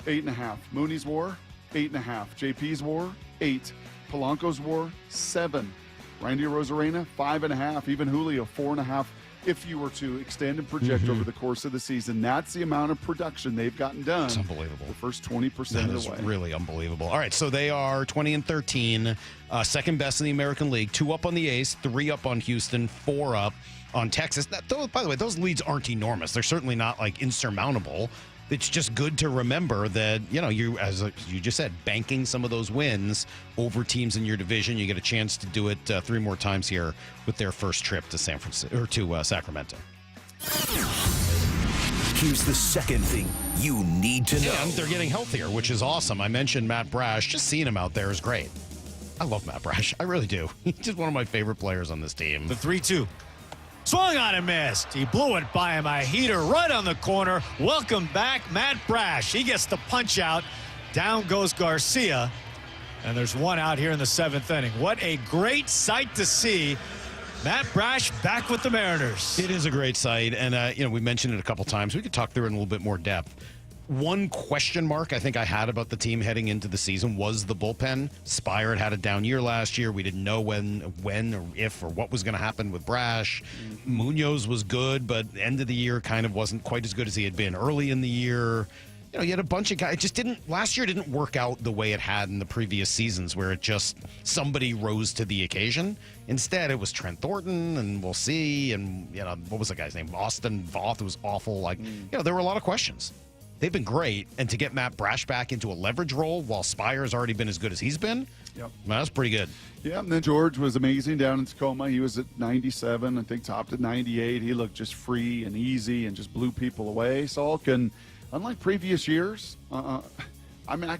8.5. Mooney's WAR, 8.5. JP's WAR, 8. Polanco's WAR, 7. Randy Rosarena, 5.5. Even Julio, 4.5. If you were to extend and project over the course of the season, that's the amount of production they've gotten done. It's unbelievable. The first 20% of the way. Really unbelievable. All right, so they are 20 and 13, second best in the American League. 2 up on the A's, 3 up on Houston, 4 up on Texas. By the way, those leads aren't enormous. They're certainly not like insurmountable. It's just good to remember that, you, as you just said, banking some of those wins over teams in your division. You get a chance to do it 3 more times here with their first trip to Sacramento. Here's the second thing you need to know. And they're getting healthier, which is awesome. I mentioned Matt Brash. Just seeing him out there is great. I love Matt Brash. I really do. He's just one of my favorite players on this team. The 3-2. Swung on and missed. He blew it by him. A heater right on the corner. Welcome back, Matt Brash. He gets the punch out. Down goes Garcia. And there's 1 out here in the 7th inning. What a great sight to see. Matt Brash back with the Mariners. It is a great sight. And, we mentioned it a couple times. We could talk through it in a little bit more depth. One question mark I think I had about the team heading into the season was the bullpen. Spire had a down year last year. We didn't know when or if or what was going to happen with Brash. Munoz was good, but end of the year kind of wasn't quite as good as he had been early in the year. You had a bunch of guys. It just last year didn't work out the way it had in the previous seasons where it just somebody rose to the occasion. Instead, it was Trent Thornton, and we'll see. And, what was the guy's name? Austin Voth was awful. There were a lot of questions. They've been great, and to get Matt Brash back into a leverage role while Spire has already been as good as he's been, that's pretty good. Yeah, and then George was amazing down in Tacoma. He was at 97, I think topped at 98. He looked just free and easy and just blew people away. Salk, and unlike previous years, I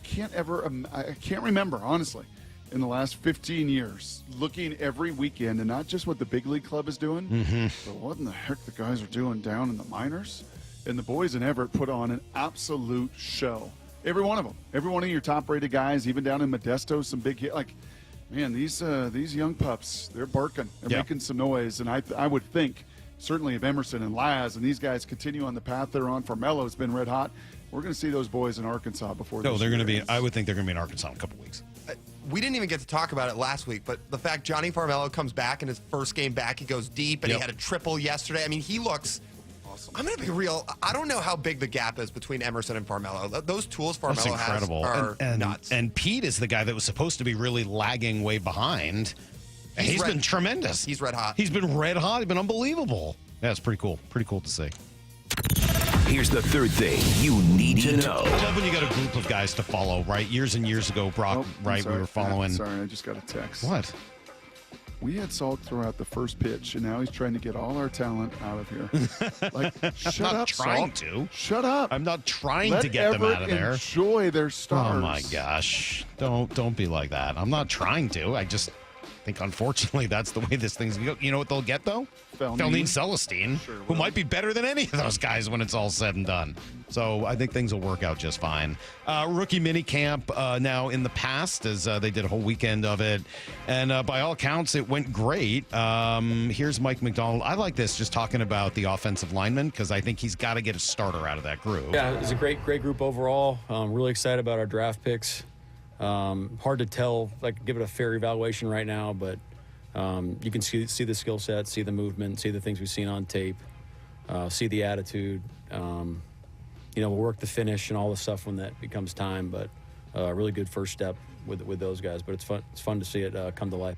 can't remember, honestly, in the last 15 years, looking every weekend, and not just what the big league club is doing, but what in the heck the guys are doing down in the minors. And the boys in Everett put on an absolute show. Every one of them. Every one of your top-rated guys, even down in Modesto, some big hit. These young pups, they're barking. They're making some noise. And I would think, certainly if Emerson and Laz and these guys continue on the path they're on, Formello's been red hot, we're going to see those boys in Arkansas before this they're going to be. ends. I would think they're going to be in Arkansas in a couple weeks. we didn't even get to talk about it last week, but the fact Johnny Farmelo comes back in his first game back, he goes deep, and he had a triple yesterday. I mean, he looks awesome. I'm going to be real. I don't know how big the gap is between Emerson and Farmelo. Those tools Farmelo has are nuts. And Pete is the guy that was supposed to be really lagging way behind. And he's been tremendous. He's red hot. He's been red hot. He's been unbelievable. Yeah, it's pretty cool. Pretty cool to see. Here's the third thing you need to know. I love when you got a group of guys to follow, right? Years and years ago, Brock, we were following. Sorry, I just got a text. What? We had Salk throw out the first pitch, and now he's trying to get all our talent out of here. Like, shut I'm up, not trying Salk. to. Shut up. I'm not trying Let to get them out of there. Enjoy their stars. Oh my gosh! Don't be like that. I'm not trying to. I just think, unfortunately, that's the way this thing's going. You know what they'll get, though? Felnine Celestine, who might be better than any of those guys when it's all said and done. So I think things will work out just fine. Rookie minicamp now in the past, as they did a whole weekend of it. And by all accounts, it went great. Here's Mike McDonald. I like this, just talking about the offensive lineman, because I think he's got to get a starter out of that group. Yeah, it was a great group overall. Really excited about our draft picks. Hard to tell, give it a fair evaluation right now, but you can see the skill set, see the movement, see the things we've seen on tape, see the attitude. We'll work the finish and all the stuff when that becomes time, but a really good first step with those guys. But it's fun to see it come to life.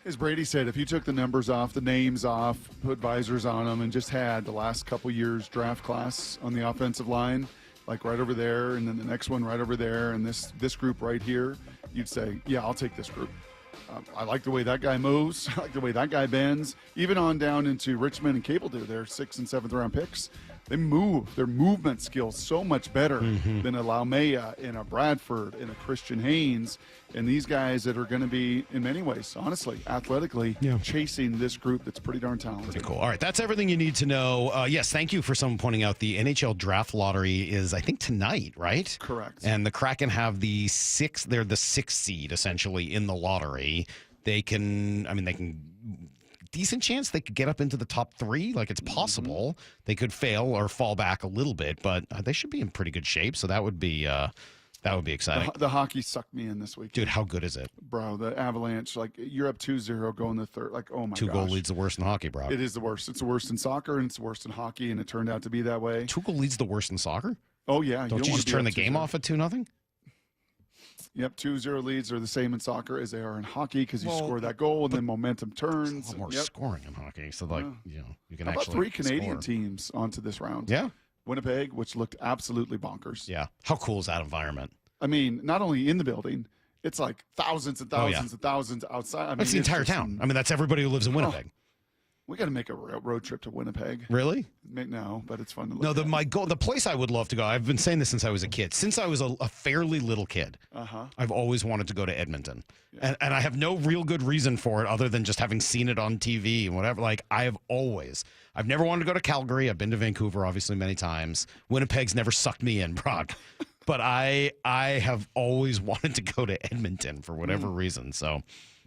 As Brady said, if you took the numbers off, the names off, put visors on them, and just had the last couple years draft class on the offensive line, like right over there, and then the next one right over there, and this group right here, you'd say, yeah, I'll take this group. I like the way that guy moves. I like the way that guy bends. Even on down into Richmond and Cable do their 6th and 7th round picks. They move. Their movement skills so much better than a Laumea and a Bradford and a Christian Haynes and these guys that are going to be, in many ways, honestly, athletically, chasing this group that's pretty darn talented. Pretty cool. All right, that's everything you need to know. Yes, thank you for someone pointing out the NHL draft lottery is, I think, tonight, right? Correct. And the Kraken have they're the 6th seed, essentially, in the lottery. They can decent chance they could get up into the top 3. Like, it's possible. They could fail or fall back a little bit, but they should be in pretty good shape. So that would be exciting. The hockey sucked me in this week. Dude, how good is it? Bro, the Avalanche, you're up 2-0 going the third. Oh, my gosh. 2-goal lead's the worst in hockey, bro. It is the worst. It's the worst in soccer, and it's the worst in hockey, and it turned out to be that way. 2-goal lead's the worst in soccer? Oh, yeah. Don't you just turn the game off at 2-0? Yep, 2-0 leads are the same in soccer as they are in hockey because you score that goal and then momentum turns. There's a lot more scoring in hockey, so you can How actually about 3 Canadian score. teams onto this round? Yeah. Winnipeg, which looked absolutely bonkers. Yeah. How cool is that environment? I mean, not only in the building, it's like thousands and thousands and thousands outside. I mean, That's the entire town. That's everybody who lives in Winnipeg. We got to make a road trip to Winnipeg. Really? No, but it's fun to look No, at. my goal, the place I would love to go, I've been saying this since I was a kid. Since I was a fairly little kid, I've always wanted to go to Edmonton. And I have no real good reason for it other than just having seen it on TV and whatever. I've never wanted to go to Calgary. I've been to Vancouver, obviously, many times. Winnipeg's never sucked me in, Brock. But I have always wanted to go to Edmonton for whatever reason. So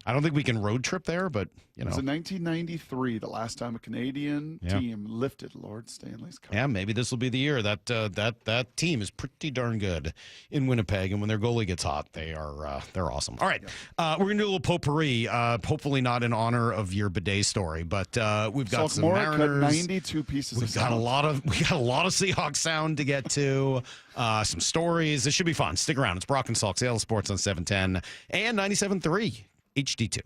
I don't think we can road trip there, but, It was in 1993, the last time a Canadian team lifted Lord Stanley's Cup. Yeah, maybe this will be the year. That team is pretty darn good in Winnipeg, and when their goalie gets hot, they're awesome. All right, we're gonna do a little potpourri. Hopefully not in honor of your bidet story, but we've got some Mariners. Cut 92 pieces. We got a lot of Seahawks sound to get to. Some stories. This should be fun. Stick around. It's Brock and Salk, Seattle Sports on 710 and 97.3 HD2.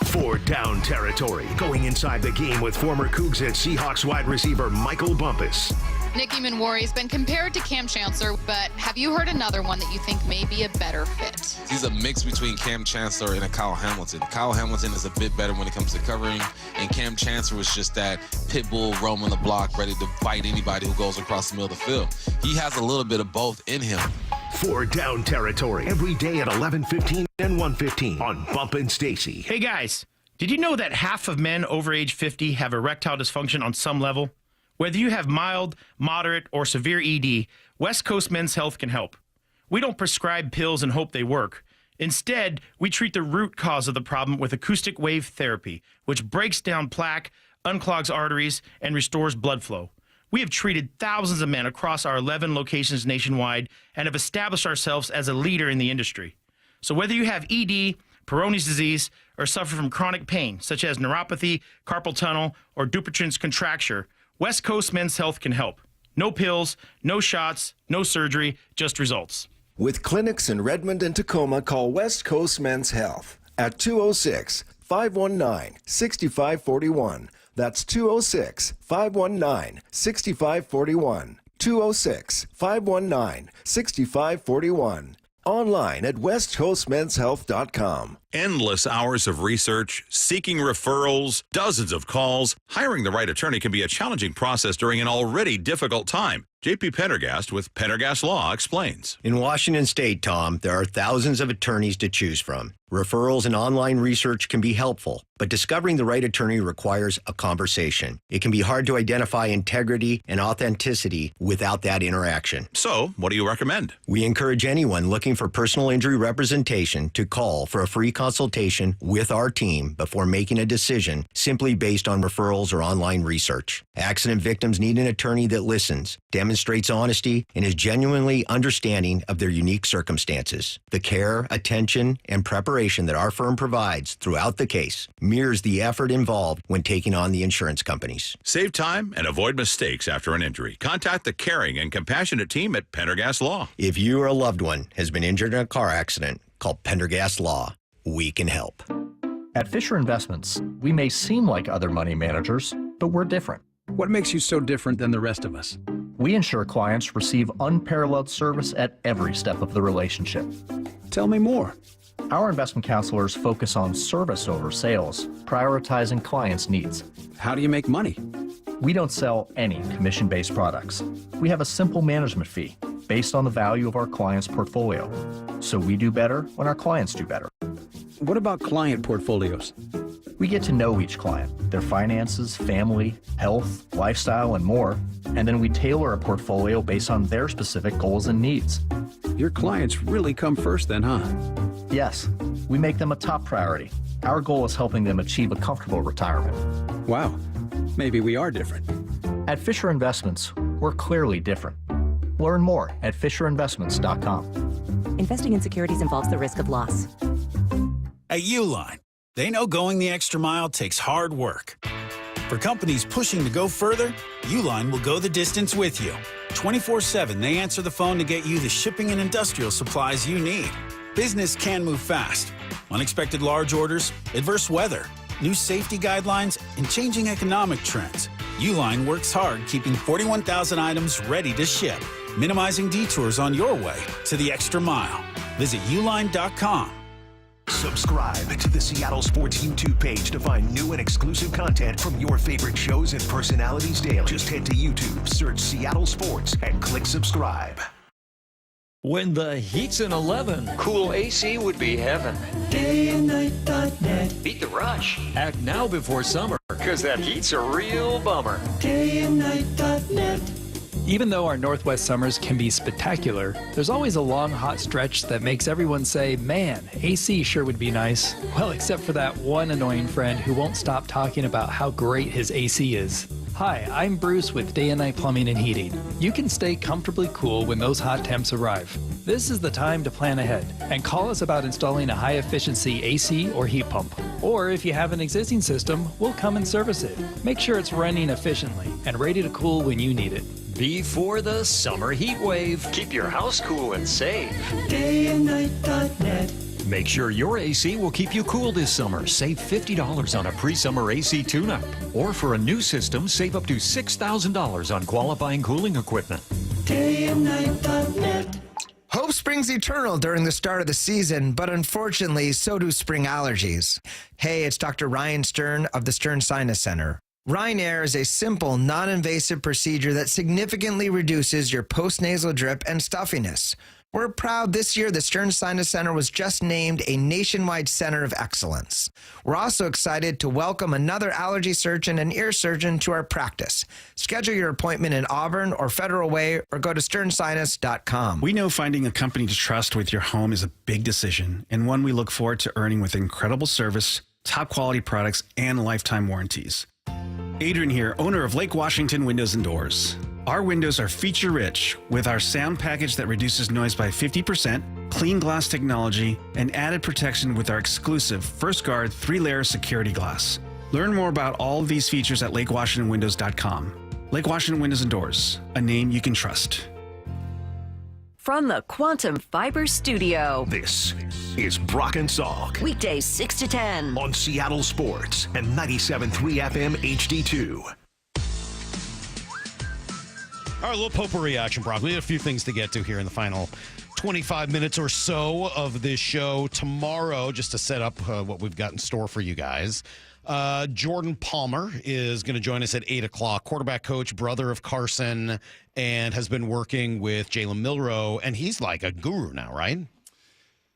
For Down Territory, going inside the game with former Cougs and Seahawks wide receiver Michael Bumpus. Nicky Manwari's been compared to Cam Chancellor, but have you heard another one that you think may be a better fit? He's a mix between Cam Chancellor and a Kyle Hamilton. Kyle Hamilton is a bit better when it comes to covering, and Cam Chancellor was just that pit bull roaming the block, ready to fight anybody who goes across the middle of the field. He has a little bit of both in him. For Down Territory, every day at 11:15 and 1:15 on Bump and Stacy. Hey guys, did you know that half of men over age 50 have erectile dysfunction on some level? Whether you have mild, moderate, or severe ED, West Coast Men's Health can help. We don't prescribe pills and hope they work. Instead, we treat the root cause of the problem with acoustic wave therapy, which breaks down plaque, unclogs arteries, and restores blood flow. We have treated thousands of men across our 11 locations nationwide and have established ourselves as a leader in the industry. So whether you have ED, Peyronie's disease, or suffer from chronic pain, such as neuropathy, carpal tunnel, or Dupuytren's contracture, West Coast Men's Health can help. No pills, no shots, no surgery, just results. With clinics in Redmond and Tacoma, call West Coast Men's Health at 206-519-6541. That's 206-519-6541. 206-519-6541. Online at westcoastmenshealth.com. Endless hours of research, seeking referrals, dozens of calls. Hiring the right attorney can be a challenging process during an already difficult time. J.P. Pendergast with Pendergast Law explains. In Washington State, Tom, there are thousands of attorneys to choose from. Referrals and online research can be helpful, but discovering the right attorney requires a conversation. It can be hard to identify integrity and authenticity without that interaction. So, what do you recommend? We encourage anyone looking for personal injury representation to call for a free consultation with our team before making a decision simply based on referrals or online research. Accident victims need an attorney that listens, demonstrates honesty, and is genuinely understanding of their unique circumstances. The care, attention, and preparation that our firm provides throughout the case mirrors the effort involved when taking on the insurance companies. Save time and avoid mistakes after an injury. Contact the caring and compassionate team at Pendergast Law. If you or a loved one has been injured in a car accident, call Pendergast Law. We can help. At Fisher Investments, we may seem like other money managers, but we're different. What makes you so different than the rest of us? We ensure clients receive unparalleled service at every step of the relationship. Tell me more. Our investment counselors focus on service over sales, prioritizing clients' needs. How do you make money? We don't sell any commission-based products. We have a simple management fee based on the value of our clients' portfolio. So we do better when our clients do better. What about client portfolios? We get to know each client, their finances, family, health, lifestyle, and more, and then we tailor a portfolio based on their specific goals and needs. Your clients really come first then, huh? Yes, we make them a top priority. Our goal is helping them achieve a comfortable retirement. Wow, maybe we are different. At Fisher Investments, we're clearly different. Learn more at FisherInvestments.com. Investing in securities involves the risk of loss. At Uline, they know going the extra mile takes hard work. For companies pushing to go further, Uline will go the distance with you. 24/7, they answer the phone to get you the shipping and industrial supplies you need. Business can move fast. Unexpected large orders, adverse weather, new safety guidelines, and changing economic trends. Uline works hard keeping 41,000 items ready to ship, minimizing detours on your way to the extra mile. Visit uline.com. Subscribe to the Seattle Sports YouTube page to find new and exclusive content from your favorite shows and personalities daily. Just head to YouTube, search Seattle Sports, and click subscribe. When the heat's in 11, cool AC would be heaven. Dayandnight.net. Beat the rush. Act now before summer, because that heat's a real bummer. Dayandnight.net. Even though our Northwest summers can be spectacular, there's always a long, hot stretch that makes everyone say, man, AC sure would be nice. Well, except for that one annoying friend who won't stop talking about how great his AC is. Hi, I'm Bruce with Day and Night Plumbing and Heating. You can stay comfortably cool when those hot temps arrive. This is the time to plan ahead and call us about installing a high-efficiency AC or heat pump. Or if you have an existing system, we'll come and service it. Make sure it's running efficiently and ready to cool when you need it. Before the summer heat wave, keep your house cool and safe. Dayandnight.net. Make sure your AC will keep you cool this summer. Save $50 on a pre-summer AC tune-up. Or for a new system, save up to $6,000 on qualifying cooling equipment. Dayandnight.net. Hope springs eternal during the start of the season, but unfortunately, so do spring allergies. Hey, it's Dr. Ryan Stern of the Stern Sinus Center. Rhine Air is a simple, non-invasive procedure that significantly reduces your postnasal drip and stuffiness. We're proud this year the Stern Sinus Center was just named a nationwide center of excellence. We're also excited to welcome another allergy surgeon and ear surgeon to our practice. Schedule your appointment in Auburn or Federal Way or go to sternsinus.com. We know finding a company to trust with your home is a big decision and one we look forward to earning with incredible service, top quality products, and lifetime warranties. Adrian here, owner of Lake Washington Windows and Doors. Our windows are feature-rich with our sound package that reduces noise by 50%, clean glass technology, and added protection with our exclusive First Guard 3-layer security glass. Learn more about all of these features at LakeWashingtonWindows.com. Lake Washington Windows and Doors, a name you can trust. From the Quantum Fiber Studio. This is Brock and Salk. Weekdays 6 to 10. On Seattle Sports and 97.3 FM HD2. All right, a little potpourri action, Brock. We have a few things to get to here in the final 25 minutes or so of this show. Tomorrow, just to set up what we've got in store for you guys, Jordan Palmer is going to join us at 8 o'clock. Quarterback coach, brother of Carson, and has been working with Jalen Milroe, and he's like a guru now, right?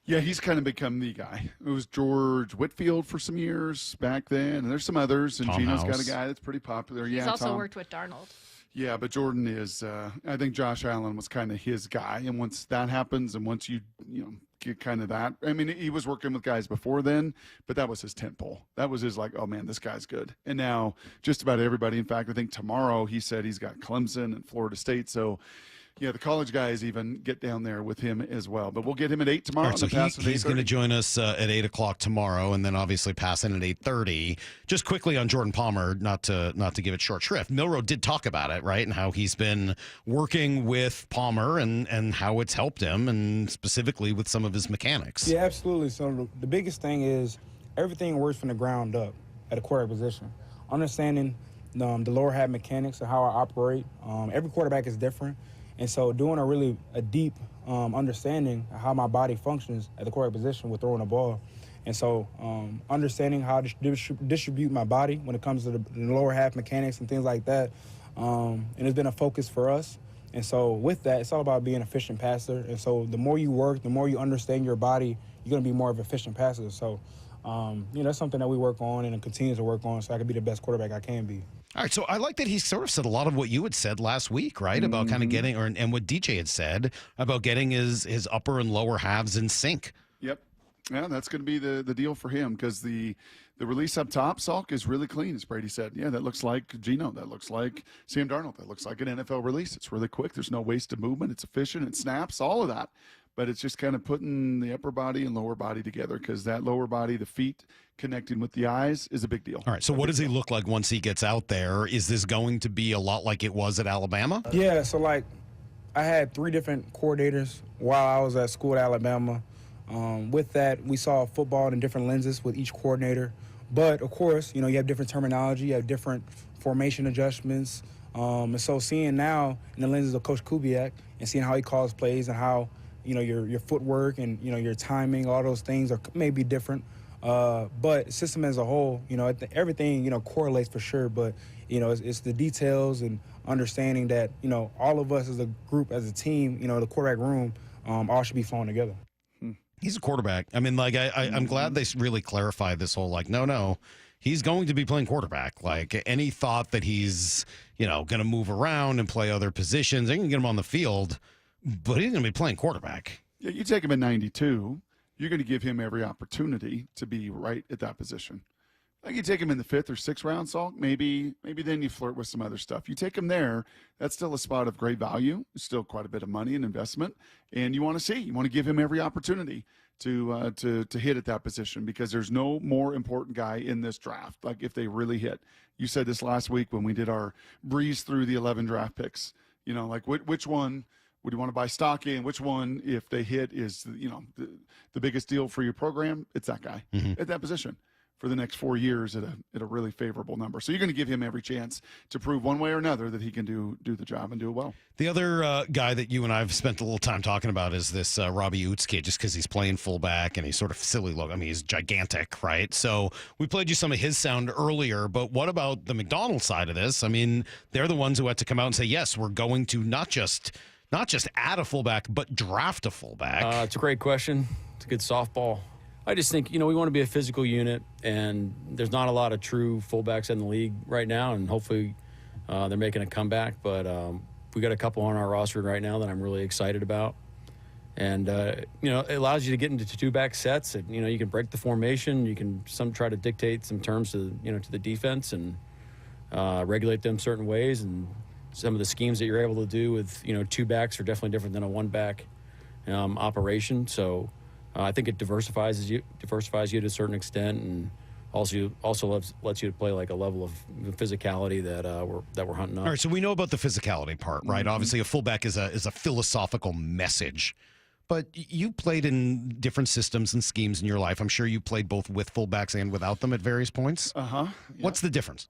Yeah, he's kind of become the guy. It was George Whitfield for some years back then, and there's some others, and Gino's got a guy that's pretty popular. He's yeah, also Tom. worked with Darnold. Yeah, but Jordan is, I think Josh Allen was kind of his guy. And once that happens and once you get kind of that, I mean, he was working with guys before then, but that was his tentpole. That was his like, oh man, this guy's good. And now just about everybody, in fact, I think tomorrow he said he's got Clemson and Florida State. So yeah, the college guys even get down there with him as well. But we'll get him at 8 tomorrow. All right, so he's going to join us at 8 o'clock tomorrow, and then obviously pass in at 8:30. Just quickly on Jordan Palmer, not to give it short shrift. Milroe did talk about it, right, and how he's been working with Palmer and how it's helped him, and specifically with some of his mechanics. Yeah, absolutely. So the biggest thing is everything works from the ground up at a quarterback position. Understanding the lower half mechanics and how I operate. Every quarterback is different. And so doing a deep understanding of how my body functions at the quarterback position with throwing a ball. And so understanding how to distribute my body when it comes to the lower half mechanics and things like that. And it's been a focus for us. And so with that, it's all about being an efficient passer. And so the more you work, the more you understand your body, you're going to be more of an efficient passer. So, that's something that we work on and continue to work on so I can be the best quarterback I can be. All right, so I like that he sort of said a lot of what you had said last week, right? About kind of getting, and what DJ had said about getting his upper and lower halves in sync. Yep. Yeah, that's going to be the deal for him because the release up top, Salk, is really clean, as Brady said. Yeah, that looks like Gino. That looks like Sam Darnold. That looks like an NFL release. It's really quick. There's no wasted movement. It's efficient. It snaps, all of that. But it's just kind of putting the upper body and lower body together because that lower body, the feet connecting with the eyes, is a big deal. All right, so what does he look like once he gets out there? Is this going to be a lot like it was at Alabama? Yeah, so like I had 3 different coordinators while I was at school at Alabama. With that, we saw football in different lenses with each coordinator. But, of course, you have different terminology, you have different formation adjustments. And so seeing now in the lenses of Coach Kubiak and seeing how he calls plays and how, your footwork and, your timing, all those things are maybe different. But system as a whole, everything, correlates for sure. But, it's the details and understanding that, all of us as a group, as a team, the quarterback room, all should be flowing together. He's a quarterback. I mean, like, I'm glad they really clarified this whole, like, no, he's going to be playing quarterback. Like, any thought that he's, going to move around and play other positions, they can get him on the field, but he's going to be playing quarterback. Yeah, you take him at 92, you're going to give him every opportunity to be right at that position. Like you take him in the 5th or 6th round, Salk, maybe then you flirt with some other stuff. You take him there, that's still a spot of great value. It's still quite a bit of money and investment, and you want to give him every opportunity to hit at that position because there's no more important guy in this draft. Like if they really hit, you said this last week when we did our breeze through the 11 draft picks. Like which one would you want to buy stock in? Which one, if they hit, is the biggest deal for your program? It's that guy at that position for the next 4 years at a really favorable number. So you're going to give him every chance to prove one way or another that he can do the job and do it well. The other guy that you and I have spent a little time talking about is this Robbie Oots kid, just because he's playing fullback and he's sort of silly look. I mean, he's gigantic, right? So we played you some of his sound earlier, but what about the McDonald's side of this? I mean, they're the ones who had to come out and say, yes, we're going to not just add a fullback, but draft a fullback. It's a great question. It's a good softball. I just think, we want to be a physical unit, and there's not a lot of true fullbacks in the league right now, and hopefully they're making a comeback. But we got a couple on our roster right now that I'm really excited about. And, it allows you to get into 2-back sets. And, you can break the formation. You can try to dictate some terms to the defense and regulate them certain ways. And some of the schemes that you're able to do with, 2 backs are definitely different than a 1-back. operation. So I think it diversifies you to a certain extent, and also lets you play like a level of physicality that we're hunting up. All right, so we know about the physicality part, right? Obviously, a fullback is a philosophical message. But you played in different systems and schemes in your life. I'm sure you played both with fullbacks and without them at various points. Yeah. What's the difference?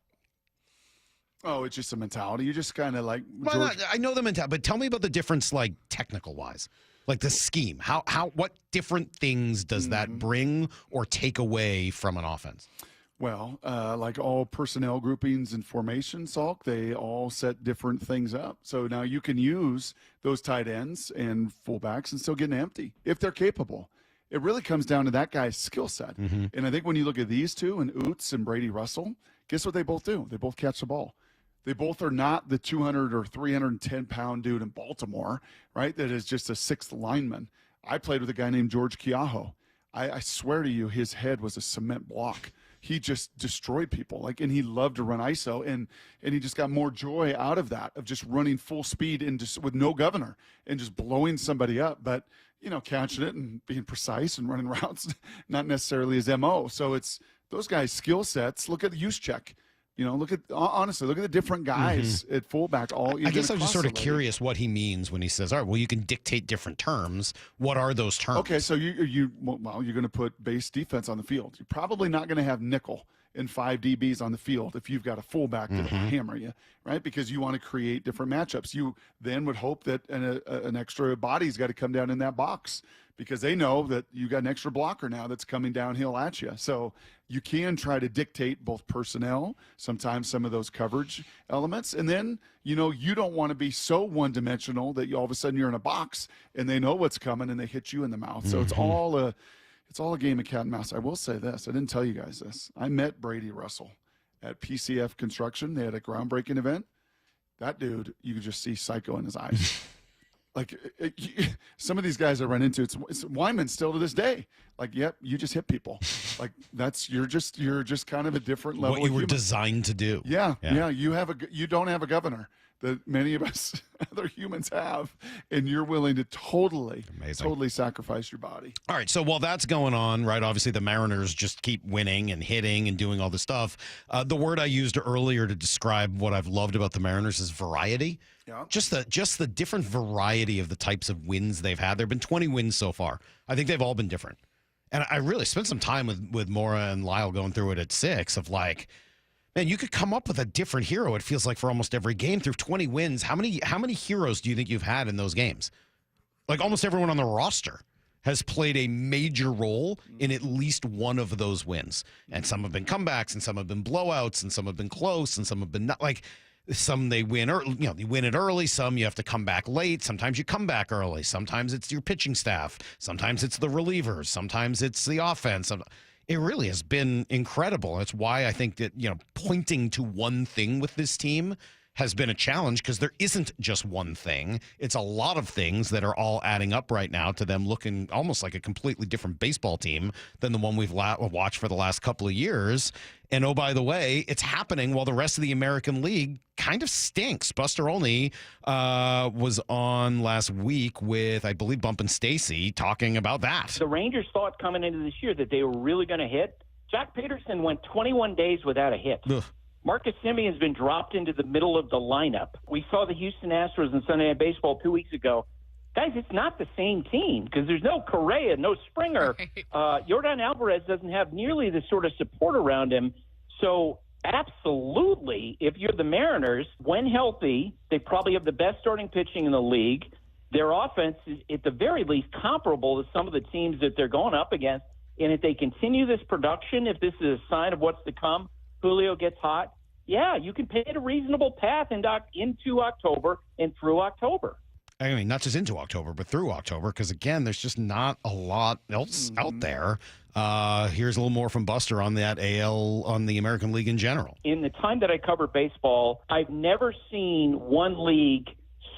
Oh, it's just a mentality. You just kind of like. Well, I know the mentality, but tell me about the difference, like technical wise, like the scheme. What different things does that bring or take away from an offense? Well, like all personnel groupings and formation, Salk, they all set different things up. So now you can use those tight ends and fullbacks and still get an empty if they're capable. It really comes down to that guy's skill set. And I think when you look at these two, and Oots and Brady Russell, guess what they both do? They both catch the ball. They both are not the 200 or 310-pound dude in Baltimore, right, that is just a sixth lineman. I played with a guy named George Keaho. I swear to you, his head was a cement block. He just destroyed people, and he loved to run ISO, and he just got more joy out of that, of just running full speed and just with no governor and just blowing somebody up, but catching it and being precise and running routes, not necessarily his MO. So it's those guys' skill sets. Look at the use check. Honestly, look at the different guys at fullback. I guess I'm just sort of curious what he means when he says, all right, well, you can dictate different terms. What are those terms? Okay, so you're going to put base defense on the field. You're probably not going to have nickel and 5 DBs on the field if you've got a fullback that'll hammer you, right? Because you want to create different matchups. You then would hope that an extra body's got to come down in that box because they know that you got an extra blocker now that's coming downhill at you. So you can try to dictate both personnel, sometimes some of those coverage elements. And then, you don't want to be so one-dimensional that all of a sudden you're in a box and they know what's coming and they hit you in the mouth. So it's all a game of cat and mouse. I will say this. I didn't tell you guys this. I met Brady Russell at PCF Construction. They had a groundbreaking event. That dude, you could just see psycho in his eyes. Some of these guys I run into, it's Wyman still to this day. Yep, you just hit people. You're just kind of a different level. What you were human. Designed to do. Yeah. You don't have a governor that many of us other humans have, and you're willing to totally sacrifice your body. All right, so while that's going on, right, obviously the Mariners just keep winning and hitting and doing all this stuff. The word I used earlier to describe what I've loved about the Mariners is variety. Yeah. Just the different variety of the types of wins they've had. There have been 20 wins so far. I think they've all been different. And I really spent some time with Mora and Lyle going through it at 6 of man, you could come up with a different hero, it feels like, for almost every game through 20 wins. How many heroes do you think you've had in those games? Almost everyone on the roster has played a major role in at least one of those wins. And some have been comebacks, and some have been blowouts, and some have been close, and some have been not. Some they win early, you win it early. Some you have to come back late. Sometimes you come back early. Sometimes it's your pitching staff. Sometimes it's the relievers. Sometimes it's the offense. It really has been incredible. That's why I think that, pointing to one thing with this team has been a challenge, because there isn't just one thing. It's a lot of things that are all adding up right now to them looking almost like a completely different baseball team than the one we've watched for the last couple of years. And oh, by the way, it's happening while the rest of the American League kind of stinks. Buster Olney was on last week with, I believe, Bump and Stacy talking about that. The Rangers thought coming into this year that they were really going to hit. Jack Peterson went 21 days without a hit. Ugh. Marcus Semion's been dropped into the middle of the lineup. We saw the Houston Astros in Sunday Night Baseball 2 weeks ago. Guys, it's not the same team because there's no Correa, no Springer. Yordan Alvarez doesn't have nearly the sort of support around him. So absolutely, if you're the Mariners, when healthy, they probably have the best starting pitching in the league. Their offense is, at the very least, comparable to some of the teams that they're going up against. And if they continue this production, if this is a sign of what's to come, Julio gets hot, yeah, you can paint a reasonable path into October and through October. I mean, not just into October, but through October, because, again, there's just not a lot else out there. Here's a little more from Buster on that on the American League in general. In the time that I cover baseball, I've never seen one league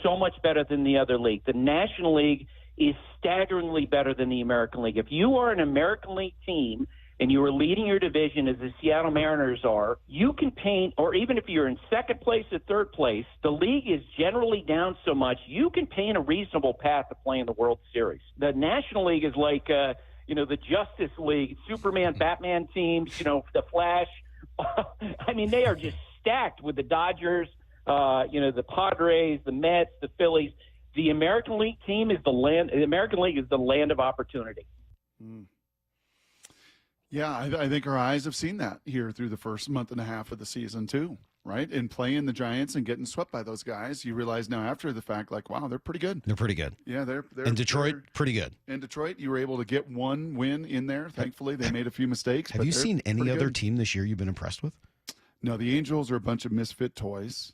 so much better than the other league. The National League is staggeringly better than the American League. If you are an American League team and you are leading your division as the Seattle Mariners are, you can paint, or even if you're in second place or third place, the league is generally down so much, you can paint a reasonable path to playing the World Series. The National League is like, the Justice League, Superman, Batman teams, the Flash. I mean, they are just stacked with the Dodgers, the Padres, the Mets, the Phillies. The American League team is the American League is the land of opportunity. Yeah, I think our eyes have seen that here through the first month and a half of the season too, right? And playing the Giants and getting swept by those guys, you realize now after the fact, like, wow, they're pretty good. They're pretty good. Yeah, they're in Detroit, pretty good. In Detroit, you were able to get one win in there. Thankfully, they made a few mistakes. Have you seen any other team this year you've been impressed with? No, the Angels are a bunch of misfit toys.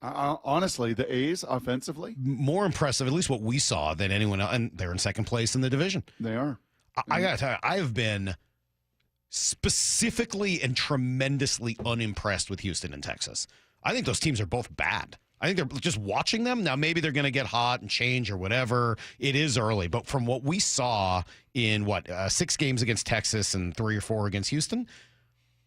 Honestly, the A's offensively more impressive, at least what we saw, than anyone else, and they're in second place in the division. They are. I gotta tell you, I have been specifically and tremendously unimpressed with Houston and Texas. I think those teams are both bad. I think they're just watching them now. Maybe they're going to get hot and change or whatever. It is early, but from what we saw in 6 games against Texas and 3 or 4 against Houston,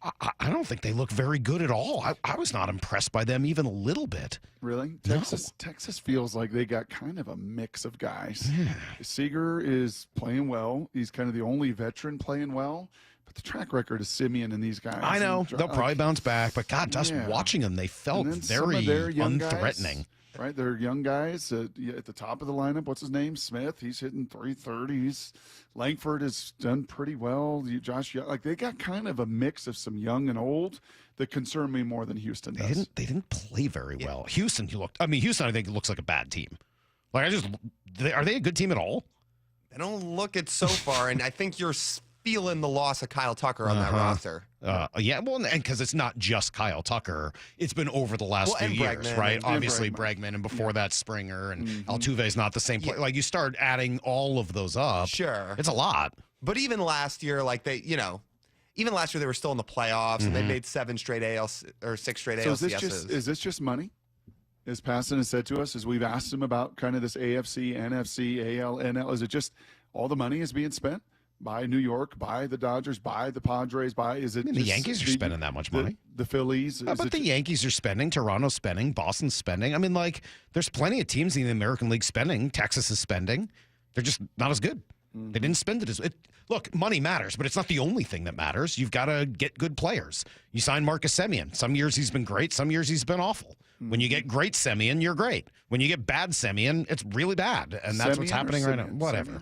I don't think they look very good at all. I was not impressed by them even a little bit. Really? Texas feels like they got kind of a mix of guys. Yeah. Seager is playing well. He's kind of the only veteran playing well. But the track record is Simeon and these guys. I know. They'll probably bounce back. But, God, just watching them, they felt very unthreatening. Guys, right? They're young guys at the top of the lineup. What's his name? Smith. He's hitting 330s. Langford has done pretty well. Josh Young. Like, they got kind of a mix of some young and old that concern me more than Houston does. They didn't play very well. Houston, Houston, I think, looks like a bad team. Like, are they a good team at all? They don't look it so far, and I think you're feeling the loss of Kyle Tucker on that roster. Yeah, well, and because it's not just Kyle Tucker. It's been over the last few years, right? Obviously, Bregman, and before that, Springer, and Altuve's not the same player. Like, you start adding all of those up. Sure. It's a lot. But even last year, like even last year they were still in the playoffs, and they made 6 straight ALCSs. Is this just money? As Passon has said to us, as we've asked him about kind of this AFC, NFC, AL, NL, is it just all the money is being spent by New York, by the Dodgers, by the Padres, the Yankees are spending that much money. The Phillies. But the Yankees are spending, Toronto's spending, Boston's spending. I mean, like, there's plenty of teams in the American League spending. Texas is spending. They're just not as good. They didn't spend it look, money matters, but it's not the only thing that matters. You've got to get good players. You sign Marcus Semien. Some years he's been great. Some years he's been awful. When you get great Semien, you're great. When you get bad Semien, it's really bad. And that's what's happening right now. Whatever.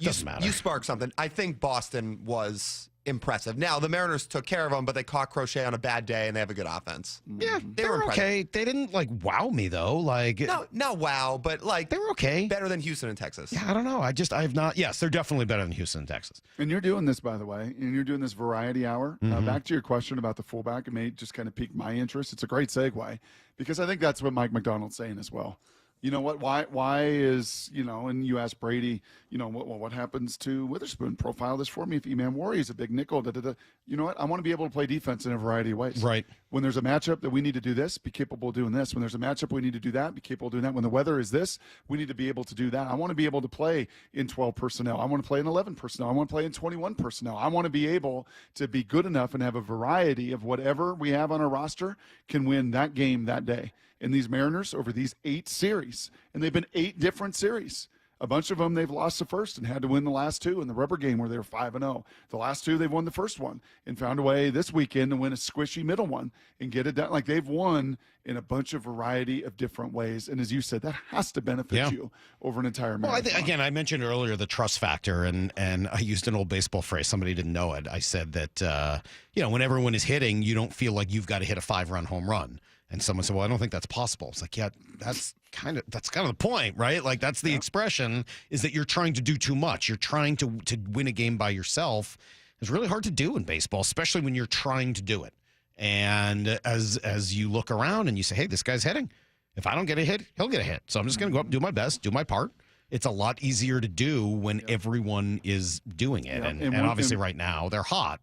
Doesn't matter. You sparked something. I think Boston was impressive. Now, the Mariners took care of them, but they caught Crochet on a bad day, and they have a good offense. Yeah, they were okay. They didn't, wow me, though. No, not wow, but, they were okay. Better than Houston and Texas. Yeah, I don't know. I have not. Yes, they're definitely better than Houston and Texas. And you're doing this, by the way, and you're doing this variety hour. Back to your question about the fullback, it may just kind of pique my interest. It's a great segue, because I think that's what Mike McDonald's saying as well. You know what? Why is, and you ask Brady, what happens to Witherspoon? Profile this for me. If E-Man Warrior is a big nickel, you know what? I want to be able to play defense in a variety of ways. Right. When there's a matchup that we need to do this, be capable of doing this. When there's a matchup we need to do that, be capable of doing that. When the weather is this, we need to be able to do that. I want to be able to play in 12 personnel. I want to play in 11 personnel. I want to play in 21 personnel. I want to be able to be good enough and have a variety of whatever we have on our roster can win that game that day. And these Mariners, over these 8 series, and they've been 8 different series. A bunch of them they've lost the first and had to win the last 2 in the rubber game where they were 5-0. The last 2 they've won the first one and found a way this weekend to win a squishy middle one and get it done. Like, they've won in a bunch of variety of different ways. And as you said, that has to benefit you over an entire marathon. Well, I mentioned earlier the trust factor, and I used an old baseball phrase. Somebody didn't know it. I said that, when everyone is hitting, you don't feel like you've got to hit a 5-run home run. And someone said, well, I don't think that's possible. It's like, yeah, that's kind of the point, right? Like, that's the expression, is that you're trying to do too much. You're trying to win a game by yourself. It's really hard to do in baseball, especially when you're trying to do it. And as you look around and you say, hey, this guy's hitting. If I don't get a hit, he'll get a hit. So I'm just going to go up and do my best, do my part. It's a lot easier to do when everyone is doing it. Yeah. And obviously right now they're hot.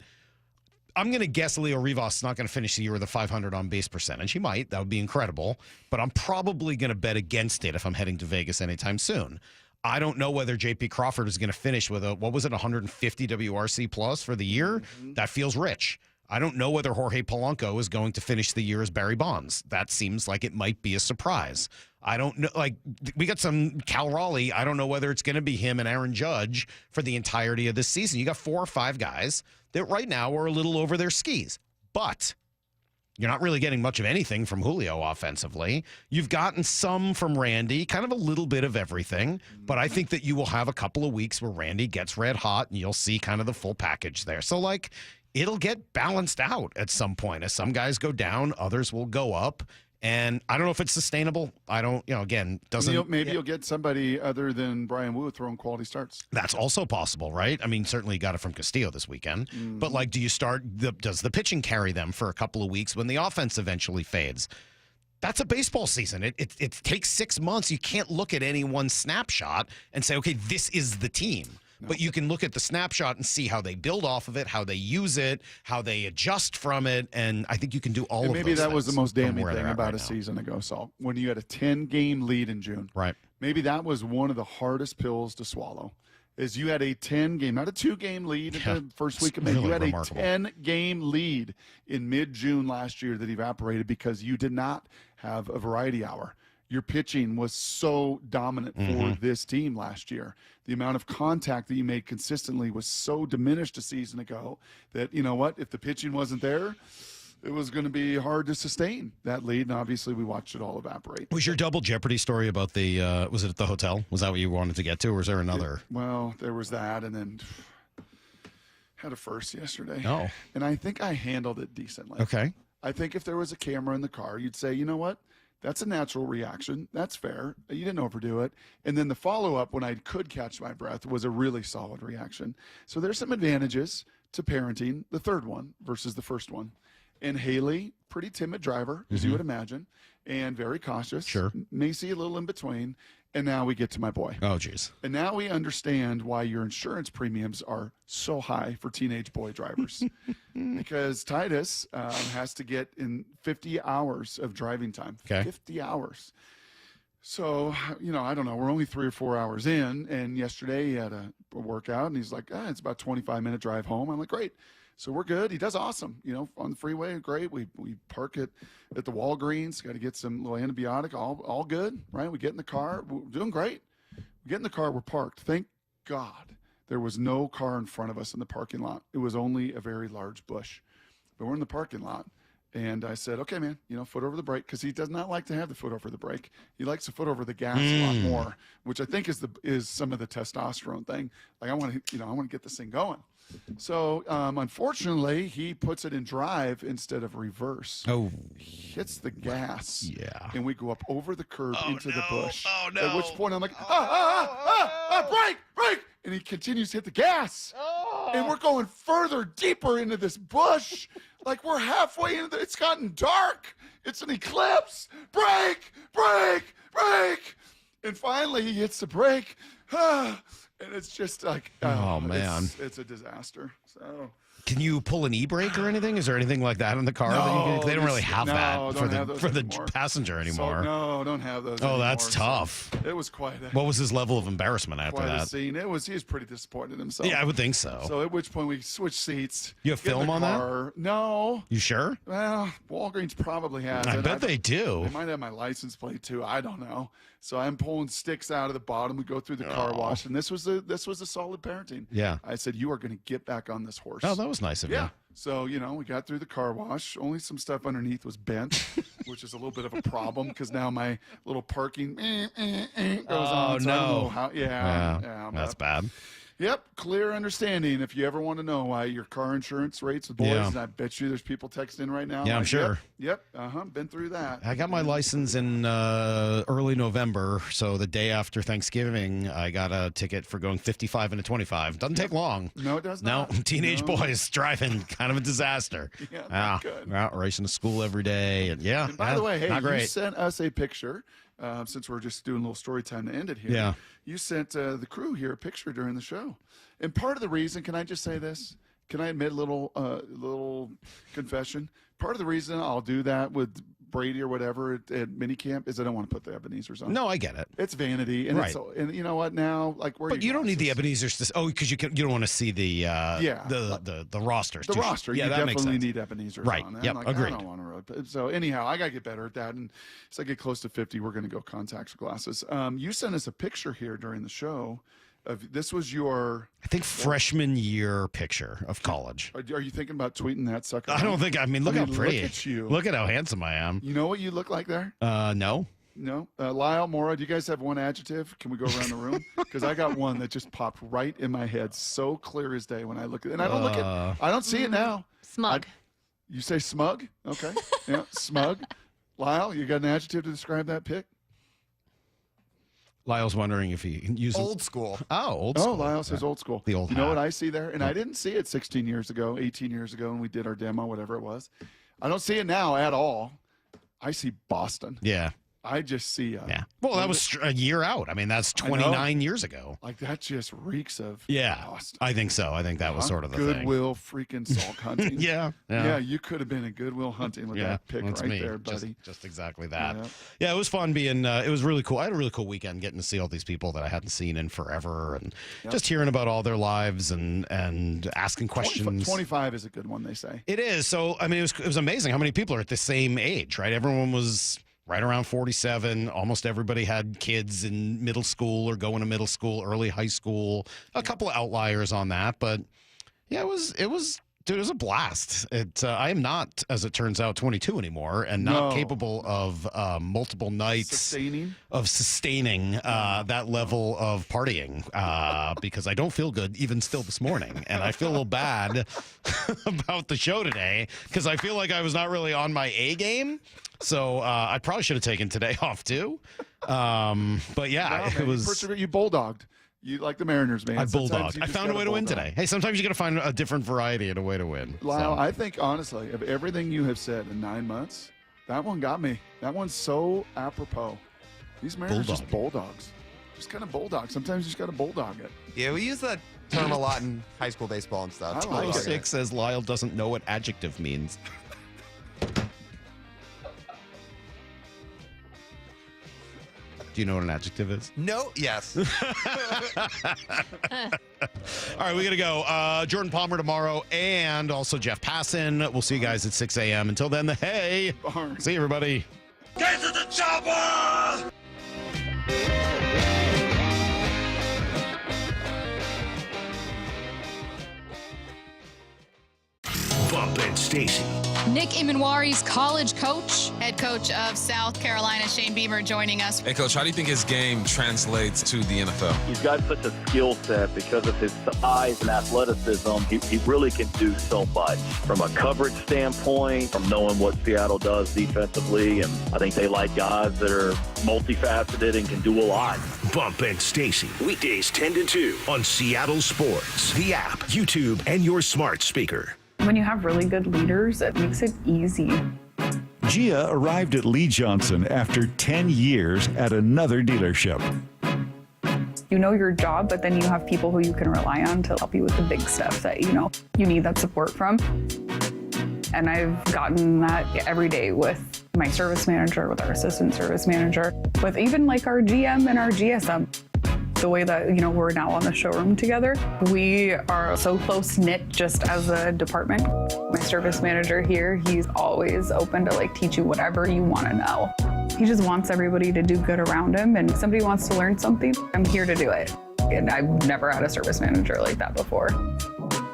I'm going to guess Leo Rivas is not going to finish the year with a 500 on base percentage. He might. That would be incredible. But I'm probably going to bet against it if I'm heading to Vegas anytime soon. I don't know whether J.P. Crawford is going to finish with 150 WRC plus for the year. That feels rich. I don't know whether Jorge Polanco is going to finish the year as Barry Bonds. That seems like it might be a surprise. I don't know. Like, we got some Cal Raleigh. I don't know whether it's going to be him and Aaron Judge for the entirety of this season. You got 4 or 5 guys that right now are a little over their skis, but you're not really getting much of anything from Julio offensively. You've gotten some from Randy, kind of a little bit of everything, but I think that you will have a couple of weeks where Randy gets red hot and you'll see kind of the full package there. So, like, it'll get balanced out at some point. As some guys go down, others will go up. And I don't know if it's sustainable. I don't, again, doesn't. Maybe you'll get somebody other than Brian Wu throwing quality starts. That's also possible, right? I mean, certainly got it from Castillo this weekend. But, like, does the pitching carry them for a couple of weeks when the offense eventually fades? That's a baseball season. It takes 6 months. You can't look at any one snapshot and say, okay, this is the team. No. But you can look at the snapshot and see how they build off of it, how they use it, how they adjust from it, and I think you can do all of those maybe that was the most damning thing right about a season ago, Salk, when you had a 10-game lead in June. Right. Maybe that was one of the hardest pills to swallow, is you had a 10-game, not a 2-game lead in the first week of May. Really you had remarkable. A 10-game lead in mid-June last year that evaporated because you did not have a variety hour. Your pitching was so dominant for this team last year. The amount of contact that you made consistently was so diminished a season ago that, you know what, if the pitching wasn't there, it was going to be hard to sustain that lead. And obviously we watched it all evaporate. Was your double jeopardy story about the, was it at the hotel? Was that what you wanted to get to, or was there another? Well, there was that, and then had a first yesterday. Oh. And I think I handled it decently. Okay. I think if there was a camera in the car, you'd say, you know what? That's a natural reaction. That's fair. You didn't overdo it. And then the follow-up, when I could catch my breath, was a really solid reaction. So there's some advantages to parenting the third one versus the first one. And Haley, pretty timid driver, as you would imagine, and very cautious. Sure. Macy, a little in between. And now we get to my boy. Oh, geez. And now we understand why your insurance premiums are so high for teenage boy drivers. Because Titus has to get in 50 hours of driving time. Okay. 50 hours. So, I don't know. We're only 3 or 4 hours in. And yesterday he had a workout. And he's like, it's about a 25-minute drive home. I'm like, great. So we're good. He does awesome. On the freeway, great. We park at the Walgreens. Got to get some little antibiotic. All good, right? We get in the car. We're doing great. We get in the car. We're parked. Thank God there was no car in front of us in the parking lot. It was only a very large bush. But we're in the parking lot. And I said, okay, man, foot over the brake, because he does not like to have the foot over the brake. He likes the foot over the gas a lot more, which I think is some of the testosterone thing. Like I want to get this thing going. So, unfortunately, he puts it in drive instead of reverse. Oh. Hits the gas. Yeah. And we go up over the curb into the bush. Oh, no. At which point I'm like, brake! And he continues to hit the gas. Oh. And we're going further, deeper into this bush. Like we're halfway into it's gotten dark. It's an eclipse. Brake! And finally he hits the brake. And it's just like, oh man, it's a disaster. So, can you pull an e-brake or anything? Is there anything like that in the car? No, they don't really have that for the anymore. Passenger anymore. So, no, don't have those. Oh, anymore, that's tough. So it was quite. What was his level of embarrassment after quite that? A scene. He was pretty disappointed in himself. Yeah, I would think so. So at which point we switched seats. You have film on that? No. You sure? Well, Walgreens probably has. I bet they do. They might have my license plate too. I don't know. So I'm pulling sticks out of the bottom. We go through the car wash, and this was a solid parenting. Yeah. I said, you are going to get back on this horse. Oh, that was nice of you. So, we got through the car wash. Only some stuff underneath was bent, which is a little bit of a problem because now my little parking goes on. So I don't know how, yeah, that's bad. Yep, clear understanding. If you ever want to know why your car insurance rates with boys, and I bet you there's people texting right now. Yeah, I'm sure. Yep, been through that. I got my license in early November, so the day after Thanksgiving, I got a ticket for going 55 into 25. Doesn't take long. No, it does not. No, teenage boys driving, kind of a disaster. Yeah, not good. We're out racing to school every day, and And by the way, hey, not great. You sent us a picture. Since we're just doing a little story time to end it here. Yeah. You sent the crew here a picture during the show. And part of the reason, can I just say this? Can I admit a little confession? Part of the reason I'll do that with Brady or whatever at minicamp is I don't want to put the Ebenezer's on. No, I get it. It's vanity, and Right. and you know what now? Like where But you don't need the Ebenezer's. Because you don't want to see the the rosters. The roster. Yeah, you that makes definitely sense. need Ebenezer's Right. on. And Yep. like, Agreed. I don't want to really. So anyhow, I gotta get better at that, and as I get close to 50, we're gonna go contacts or glasses. You sent us a picture here during the show. This was your, I think, freshman year picture of college. Are you thinking about tweeting that sucker? I don't think. I mean, look how pretty. Look at you. Look at how handsome I am. You know what you look like there? No. No. Lyle, Maura, do you guys have one adjective? Can we go around the room? Because I got one that just popped right in my head, so clear as day when I look at it. And I don't look at. I don't see it now. Smug. You say smug? Okay. Yeah, smug. Lyle, you got an adjective to describe that pic? Lyle's wondering if he can use Old school. Oh, old school. Oh, Lyle says old school. The old You know hat. what I see there? And I didn't see it 16 years ago, 18 years ago when we did our demo, whatever it was. I don't see it now at all. I see Boston. Yeah. I just see. Yeah. Well, that was a year out. I mean, that's 29 years ago. Like that just reeks of. Yeah. Boston. I think so. I think that was sort of the thing. Goodwill freaking Salk hunting. Yeah. Yeah, you could have been in Goodwill hunting with that pick that's right me. there, buddy. Just exactly that. Yeah. Yeah, it was fun being. It was really cool. I had a really cool weekend getting to see all these people that I hadn't seen in forever, and just hearing about all their lives and asking questions. 25 is a good one, they say. It is. So I mean, it was amazing how many people are at the same age, right? Everyone was right around 47. Almost everybody had kids in middle school or going to middle school, early high school. A couple of outliers on that, but yeah, it was. Dude, it was a blast. I am not, as it turns out, 22 anymore, and not capable of multiple nights sustaining that level of partying because I don't feel good even still this morning, and I feel a little bad about the show today because I feel like I was not really on my A game. So I probably should have taken today off too. But yeah, it was. You bulldogged. You like the Mariners, man. I bulldogged. I found a way to win today. Hey, sometimes you got to find a different variety and a way to win. Lyle, I think honestly, of everything you have said in 9 months, that one got me. That one's so apropos. These Mariners just bulldogs. Just kind of bulldog. Sometimes you just got to bulldog it. Yeah, we use that term a lot in high school baseball and stuff. Ty 6 says Lyle doesn't know what adjective means. Do you know what an adjective is? No. Yes. All right, we got to go. Jordan Palmer tomorrow and also Jeff Passan. We'll see you guys at 6 a.m. Until then, see you, everybody. Get to the chopper! Bump and Stacy. Nick Imanwari's college coach, head coach of South Carolina, Shane Beamer, joining us. Hey, Coach, how do you think his game translates to the NFL? He's got such a skill set because of his size and athleticism. He really can do so much from a coverage standpoint, from knowing what Seattle does defensively. And I think they like guys that are multifaceted and can do a lot. Bump and Stacy. Weekdays 10 to 2 on Seattle Sports, the app, YouTube, and your smart speaker. When you have really good leaders, it makes it easy. Gia arrived at Lee Johnson after 10 years at another dealership. You know your job, but then you have people who you can rely on to help you with the big stuff that you need that support from. And I've gotten that every day with my service manager, with our assistant service manager, with even like our GM and our GSM. The way that, we're now on the showroom together, we are so close-knit just as a department. My service manager here, he's always open to teach you whatever you want to know. He just wants everybody to do good around him, and if somebody wants to learn something, I'm here to do it. And I've never had a service manager like that before.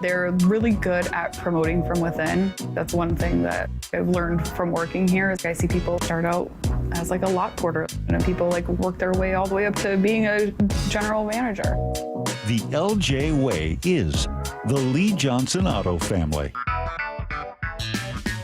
They're really good at promoting from within. That's one thing that I've learned from working here. I see people start out as a lot porter, and people work their way all the way up to being a general manager. The LJ way is the Lee Johnson Auto family.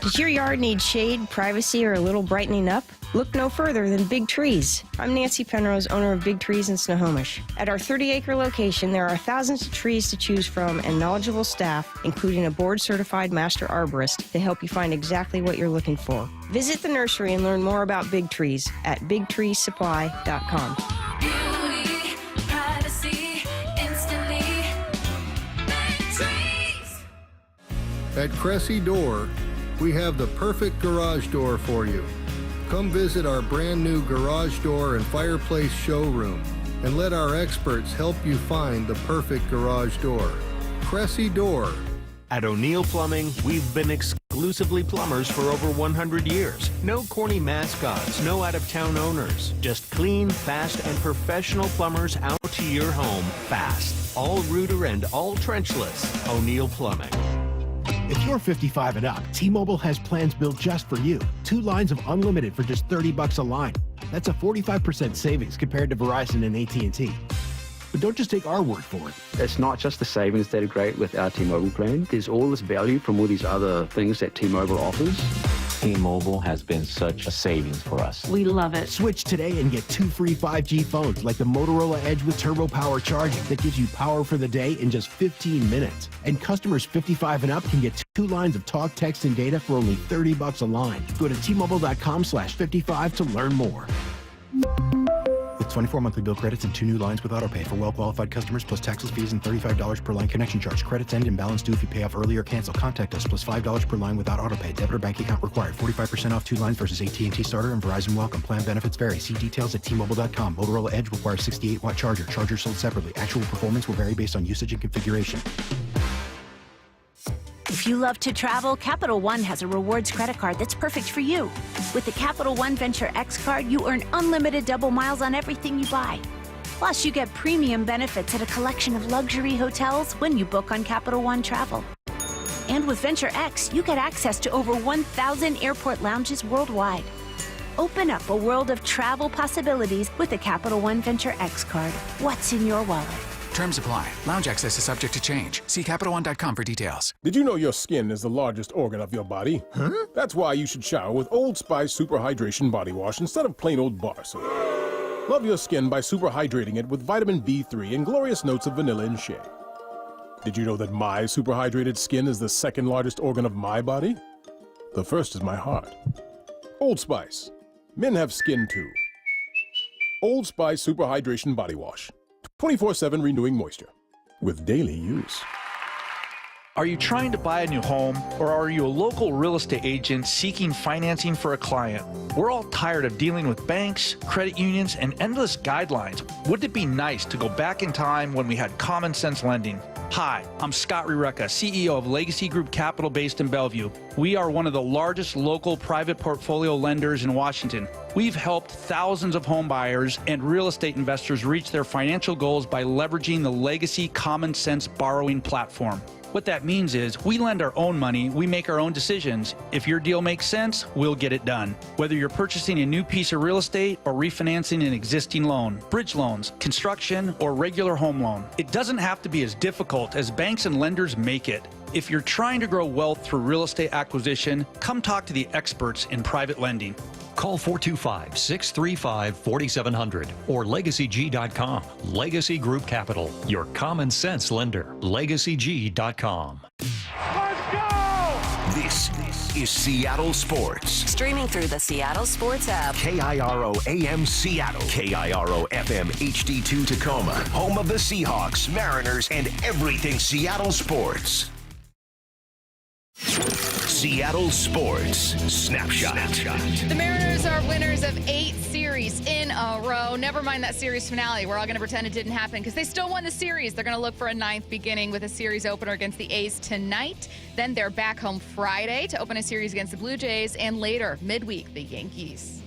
Does your yard need shade, privacy, or a little brightening up? Look no further than Big Trees. I'm Nancy Penrose, owner of Big Trees in Snohomish. At our 30-acre location, there are thousands of trees to choose from and knowledgeable staff, including a board-certified master arborist, to help you find exactly what you're looking for. Visit the nursery and learn more about Big Trees at bigtreesupply.com. Beauty, privacy, instantly. Big Trees. At Cressy Door, we have the perfect garage door for you. Come visit our brand new garage door and fireplace showroom and let our experts help you find the perfect garage door. Cressy Door. At O'Neill Plumbing, we've been exclusively plumbers for over 100 years. No corny mascots, no out-of-town owners. Just clean, fast, and professional plumbers out to your home fast. All router and all trenchless. O'Neill Plumbing. If you're 55 and up, T-Mobile has plans built just for you. 2 lines of unlimited for just $30 a line. That's a 45% savings compared to Verizon and AT&T. But don't just take our word for it. It's not just the savings that are great with our T-Mobile plan. There's all this value from all these other things that T-Mobile offers. T-Mobile has been such a savings for us. We love it. Switch today and get 2 free 5G phones like the Motorola Edge with Turbo Power charging that gives you power for the day in just 15 minutes. And customers 55 and up can get 2 lines of talk, text, and data for only $30 a line. Go to T-Mobile.com/55 to learn more. With 24 monthly bill credits and 2 new lines with autopay for well-qualified customers, plus taxes, fees, and $35 per line connection charge. Credits end and balance due if you pay off early or cancel. Contact us, plus $5 per line without autopay. Debit or bank account required. 45% off 2 lines versus AT&T Starter and Verizon Welcome. Plan benefits vary. See details at T-Mobile.com. Motorola Edge requires 68-watt charger. Charger sold separately. Actual performance will vary based on usage and configuration. If you love to travel, Capital One has a rewards credit card that's perfect for you. With the Capital One Venture X card, you earn unlimited double miles on everything you buy. Plus, you get premium benefits at a collection of luxury hotels when you book on Capital One Travel. And with Venture X, you get access to over 1,000 airport lounges worldwide. Open up a world of travel possibilities with the Capital One Venture X card. What's in your wallet? Terms apply. Lounge access is subject to change. See CapitalOne.com for details. Did you know your skin is the largest organ of your body? Huh? That's why you should shower with Old Spice Super Hydration Body Wash instead of plain old bar soap. Love your skin by super hydrating it with vitamin B3 and glorious notes of vanilla and shea. Did you know that my super hydrated skin is the second largest organ of my body? The first is my heart. Old Spice. Men have skin too. Old Spice Super Hydration Body Wash. 24/7 renewing moisture with daily use. Are you trying to buy a new home, or are you a local real estate agent seeking financing for a client? We're all tired of dealing with banks, credit unions, and endless guidelines. Wouldn't it be nice to go back in time when we had common sense lending? Hi, I'm Scott Rureka, CEO of Legacy Group Capital based in Bellevue. We are one of the largest local private portfolio lenders in Washington. We've helped thousands of home buyers and real estate investors reach their financial goals by leveraging the Legacy Common Sense borrowing platform. What that means is we lend our own money, we make our own decisions. If your deal makes sense, we'll get it done. Whether you're purchasing a new piece of real estate or refinancing an existing loan, bridge loans, construction, or regular home loan, it doesn't have to be as difficult as banks and lenders make it. If you're trying to grow wealth through real estate acquisition, come talk to the experts in private lending. Call 425-635-4700 or LegacyG.com. Legacy Group Capital, your common sense lender. LegacyG.com. This is Seattle Sports. Streaming through the Seattle Sports app. KIRO AM Seattle. KIRO FM HD2 Tacoma. Home of the Seahawks, Mariners, and everything Seattle sports. Seattle Sports Snapshot. The Mariners are winners of 8 series in a row. Never mind that series finale. We're all going to pretend it didn't happen because they still won the series. They're going to look for a 9th beginning with a series opener against the A's tonight. Then they're back home Friday to open a series against the Blue Jays, and later, midweek, the Yankees.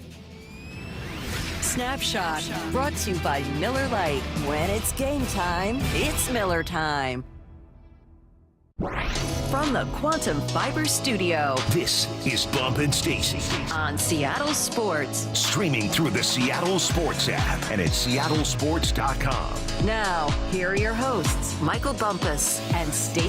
Snapshot brought to you by Miller Lite. When it's game time, it's Miller time. From the Quantum Fiber Studio, this is Bump and Stacy on Seattle Sports. Streaming through the Seattle Sports app and at seattlesports.com. Now, here are your hosts, Michael Bumpus and Stacy